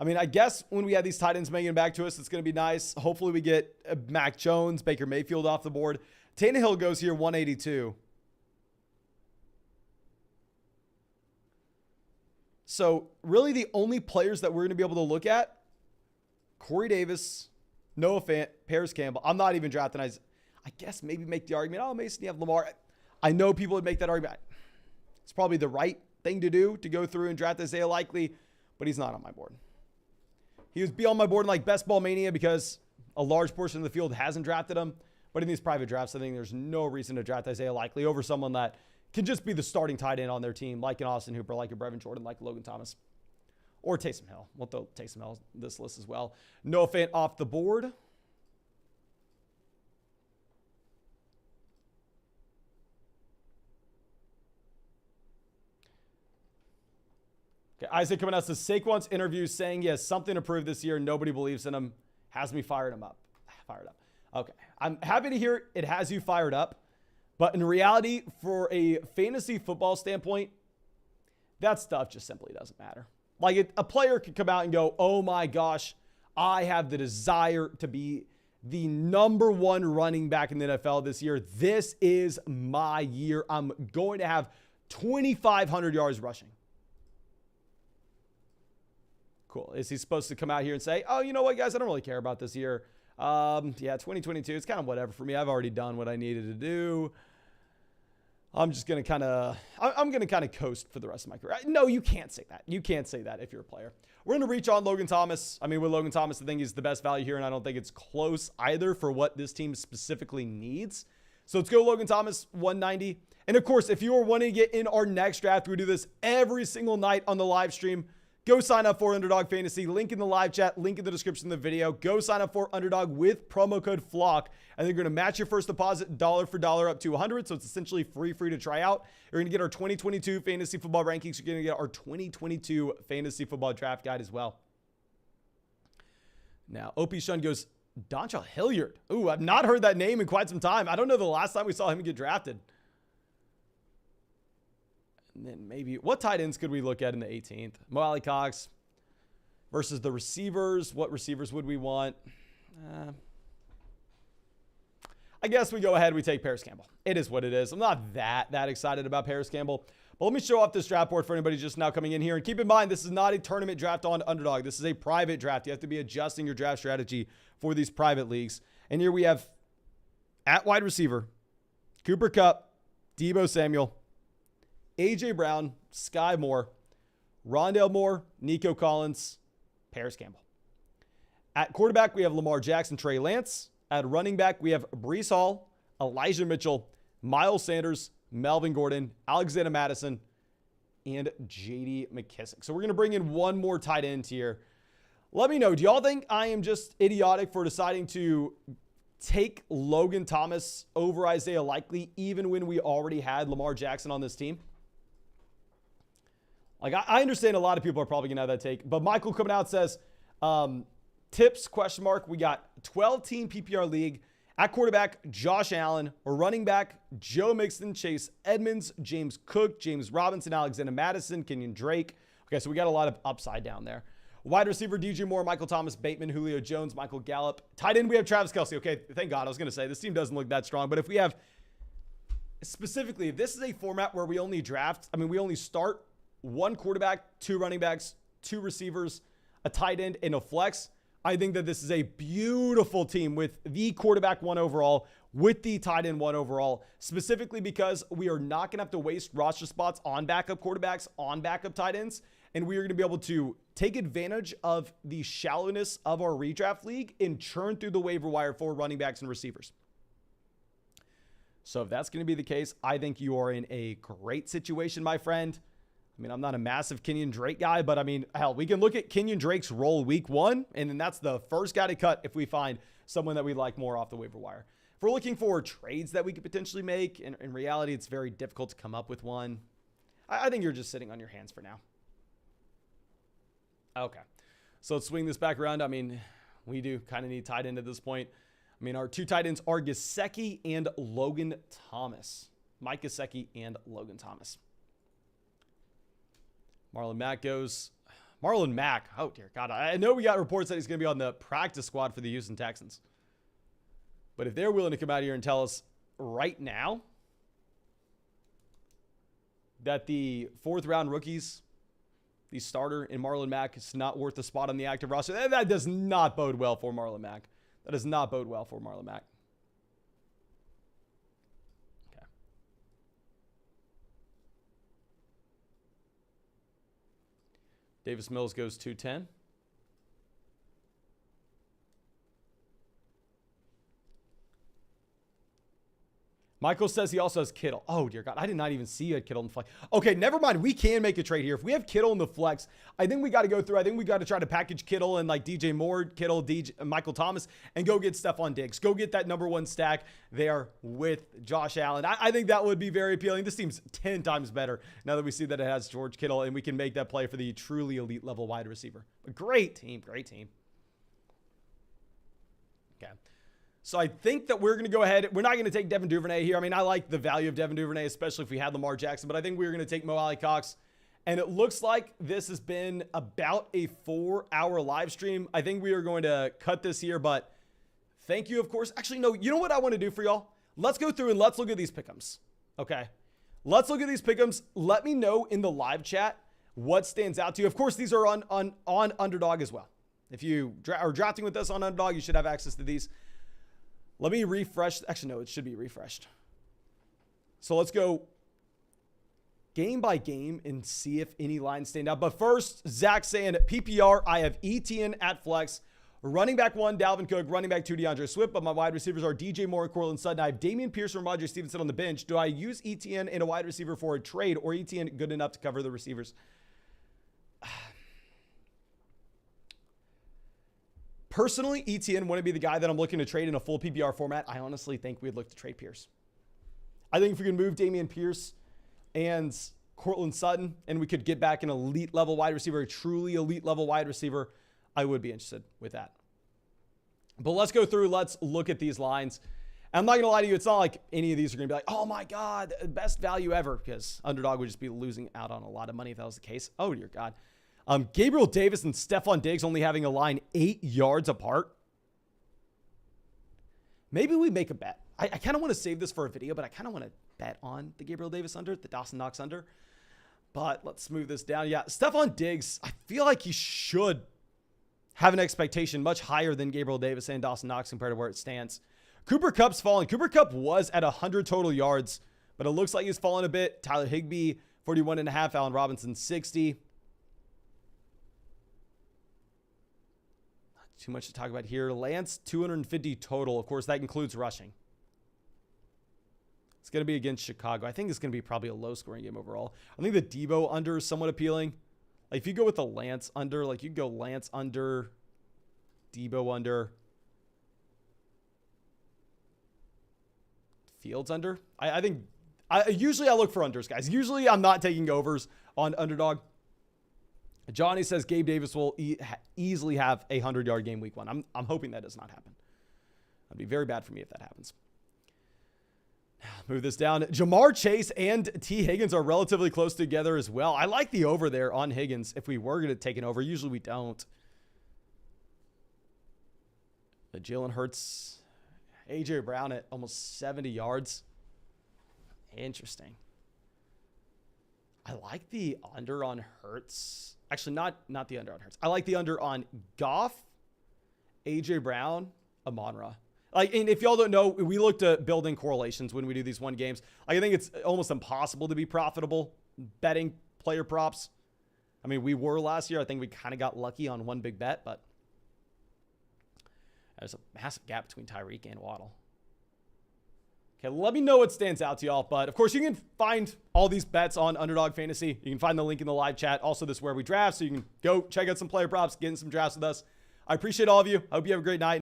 A: I mean, I guess when we have these tight ends making it back to us, it's going to be nice. Hopefully we get Mac Jones, Baker Mayfield off the board. Tannehill goes here, 182. So really the only players that we're going to be able to look at, Corey Davis, Noah Fant, Paris Campbell. I'm not even drafting. I guess maybe make the argument, oh, Mason, you have Lamar. I know people would make that argument. It's probably the right thing to do to go through and draft Isaiah Likely, but he's not on my board. He would be on my board in like Best Ball Mania because a large portion of the field hasn't drafted him. But in these private drafts, I think there's no reason to draft Isaiah Likely over someone that can just be the starting tight end on their team, like an Austin Hooper, like a Brevin Jordan, like Logan Thomas. Or Taysom Hill. We'll throw Taysom Hill on this list as well. Noah Fant off the board. Okay, Isaac coming out says Saquon's interview saying he has something to prove this year. Nobody believes in him. Has me fired up. Okay, I'm happy to hear it has you fired up. But in reality, for a fantasy football standpoint, that stuff just simply doesn't matter. Like a player could come out and go, oh my gosh, I have the desire to be the #1 running back in the NFL this year. This is my year. I'm going to have 2,500 yards rushing. Cool. Is he supposed to come out here and say, oh, you know what, guys, I don't really care about this year. Yeah, 2022, it's kind of whatever for me. I've already done what I needed to do. I'm just going to kind of, I'm going to kind of coast for the rest of my career. No, you can't say that. You can't say that if you're a player. We're going to reach on Logan Thomas. I mean, with Logan Thomas, I think he's the best value here, and I don't think it's close either for what this team specifically needs. So let's go Logan Thomas, 190. And of course, if you are wanting to get in our next draft, we do this every single night on the live stream. Go sign up for Underdog Fantasy. Link in the live chat, link in the description of the video. Go sign up for Underdog with promo code FLOCK. And they're going to match your first deposit dollar for dollar up to 100. So it's essentially free to try out. You're going to get our 2022 fantasy football rankings. You're going to get our 2022 fantasy football draft guide as well. Now, OP Shun goes, Dontrell Hilliard. Ooh, I've not heard that name in quite some time. I don't know the last time we saw him get drafted. And then maybe, what tight ends could we look at in the 18th? Mo Alley Cox versus the receivers. What receivers would we want? I guess we go ahead, we take Paris Campbell. It is what it is. I'm not that excited about Paris Campbell. But let me show off this draft board for anybody just now coming in here. And keep in mind, this is not a tournament draft on Underdog. This is a private draft. You have to be adjusting your draft strategy for these private leagues. And here we have, at wide receiver, Cooper Kupp, Deebo Samuel, A.J. Brown, Sky Moore, Rondale Moore, Nico Collins, Paris Campbell. At quarterback, we have Lamar Jackson, Trey Lance. At running back, we have Breece Hall, Elijah Mitchell, Miles Sanders, Melvin Gordon, Alexander Madison, and J.D. McKissick. So we're going to bring in one more tight end here. Let me know, do y'all think I am just idiotic for deciding to take Logan Thomas over Isaiah Likely even when we already had Lamar Jackson on this team? Like, I understand a lot of people are probably going to have that take, but Michael coming out says, tips, question mark. We got 12-team PPR league. At quarterback, Josh Allen. Or running back, Joe Mixon, Chase Edmonds, James Cook, James Robinson, Alexander Madison, Kenyon Drake. Okay, so we got a lot of upside down there. Wide receiver, DJ Moore, Michael Thomas, Bateman, Julio Jones, Michael Gallup. Tight end, we have Travis Kelce. Okay, thank God. I was going to say, this team doesn't look that strong, but if we have, specifically, if this is a format where we only draft, I mean, we only start one quarterback, two running backs, two receivers, a tight end, and a flex, I think that this is a beautiful team with the quarterback 1 overall, with the tight end 1 overall, specifically because we are not going to have to waste roster spots on backup quarterbacks, on backup tight ends, and we are going to be able to take advantage of the shallowness of our redraft league and churn through the waiver wire for running backs and receivers. So if that's going to be the case, I think you are in a great situation, my friend. I mean, I'm not a massive Kenyon Drake guy, but I mean, hell, we can look at Kenyon Drake's role week 1, and then that's the first guy to cut if we find someone that we like more off the waiver wire. If we're looking for trades that we could potentially make, in reality, it's very difficult to come up with one. I think you're just sitting on your hands for now. Okay, so let's swing this back around. I mean, we do kind of need tight end at this point. I mean, our two tight ends are Gesicki and Logan Thomas. Mike Gesicki and Logan Thomas. Marlon Mack goes. Marlon Mack. Oh, dear God. I know we got reports that he's going to be on the practice squad for the Houston Texans. But if they're willing to come out here and tell us right now that the 4th round rookies, the starter in Marlon Mack, is not worth a spot on the active roster, that does not bode well for Marlon Mack. That does not bode well for Marlon Mack. Davis Mills goes 210. Michael says he also has Kittle. Oh, dear God. I did not even see you had Kittle in the flex. Okay, never mind. We can make a trade here. If we have Kittle in the flex, I think we got to go through. I think we got to try to package Kittle and like DJ Moore, Kittle, Michael Thomas, and go get Stephon Diggs. Go get that #1 stack there with Josh Allen. I think that would be very appealing. This team's 10 times better now that we see that it has George Kittle, and we can make that play for the truly elite level wide receiver. A great team. Great team. Okay. So I think that we're going to go ahead. We're not going to take Devin Duvernay here. I mean, I like the value of Devin Duvernay, especially if we had Lamar Jackson, but I think we're going to take Mo Alley Cox. And it looks like this has been about a 4-hour live stream. I think we are going to cut this here, but thank you, of course. Actually, no, you know what I want to do for y'all? Let's go through and let's look at these pick'ems. Okay. Let's look at these pick'ems. Let me know in the live chat what stands out to you. Of course, these are on Underdog as well. If you are drafting with us on Underdog, you should have access to these. Let me refresh. Actually, no, it should be refreshed. So let's go game by game and see if any lines stand out. But first, Zach saying PPR, I have Etienne at flex. Running back 1, Dalvin Cook. Running back 2, DeAndre Swift. But my wide receivers are DJ Moore and Cortland Sutton. I have Damian Pierce and Roger Stevenson on the bench. Do I use Etienne in a wide receiver for a trade, or Etienne good enough to cover the receivers? Personally, Etienne wouldn't be the guy that I'm looking to trade in a full PPR format. I honestly think we'd look to trade Pierce. I think if we can move Damian Pierce and Cortland Sutton, and we could get back an elite level wide receiver, a truly elite level wide receiver, I would be interested with that. But let's go through. Let's look at these lines. And I'm not going to lie to you. It's not like any of these are going to be like, oh my God, best value ever, because Underdog would just be losing out on a lot of money if that was the case. Oh, dear God. Gabriel Davis and Stephon Diggs only having a line 8 yards apart. Maybe we make a bet. I kind of want to save this for a video, but I kind of want to bet on the Gabriel Davis under, the Dawson Knox under. But let's move this down. Yeah, Stephon Diggs, I feel like he should have an expectation much higher than Gabriel Davis and Dawson Knox compared to where it stands. Cooper Kupp's fallen. Cooper Kupp was at 100 total yards, but it looks like he's fallen a bit. Tyler Higbee, 41.5. Allen Robinson, 60. Too much to talk about here. Lance, 250 total. Of course, that includes rushing. It's going to be against Chicago. I think it's going to be probably a low-scoring game overall. I think the Debo under is somewhat appealing. Like, if you go with the Lance under, like, you go Lance under, Debo under, Fields under. I think usually I look for unders, guys. Usually I'm not taking overs on Underdog. Johnny says Gabe Davis will easily have a 100-yard game week 1. I'm hoping that does not happen. That'd be very bad for me if that happens. Move this down. Jamar Chase and T. Higgins are relatively close together as well. I like the over there on Higgins if we were going to take an over. Usually we don't. But Jalen Hurts, A.J. Brown at almost 70 yards. Interesting. I like the under on Hurts. Actually, not the under on Hurts. I like the under on Goff, A.J. Brown, Amon-Ra. Like, and if y'all don't know, we look to build in correlations when we do these 1 games. I think it's almost impossible to be profitable betting player props. I mean, we were last year. I think we kind of got lucky on 1 big bet, but there's a massive gap between Tyreek and Waddle. Okay, let me know what stands out to y'all. But, of course, you can find all these bets on Underdog Fantasy. You can find the link in the live chat. Also, this is where we draft, so you can go check out some player props, get in some drafts with us. I appreciate all of you. I hope you have a great night.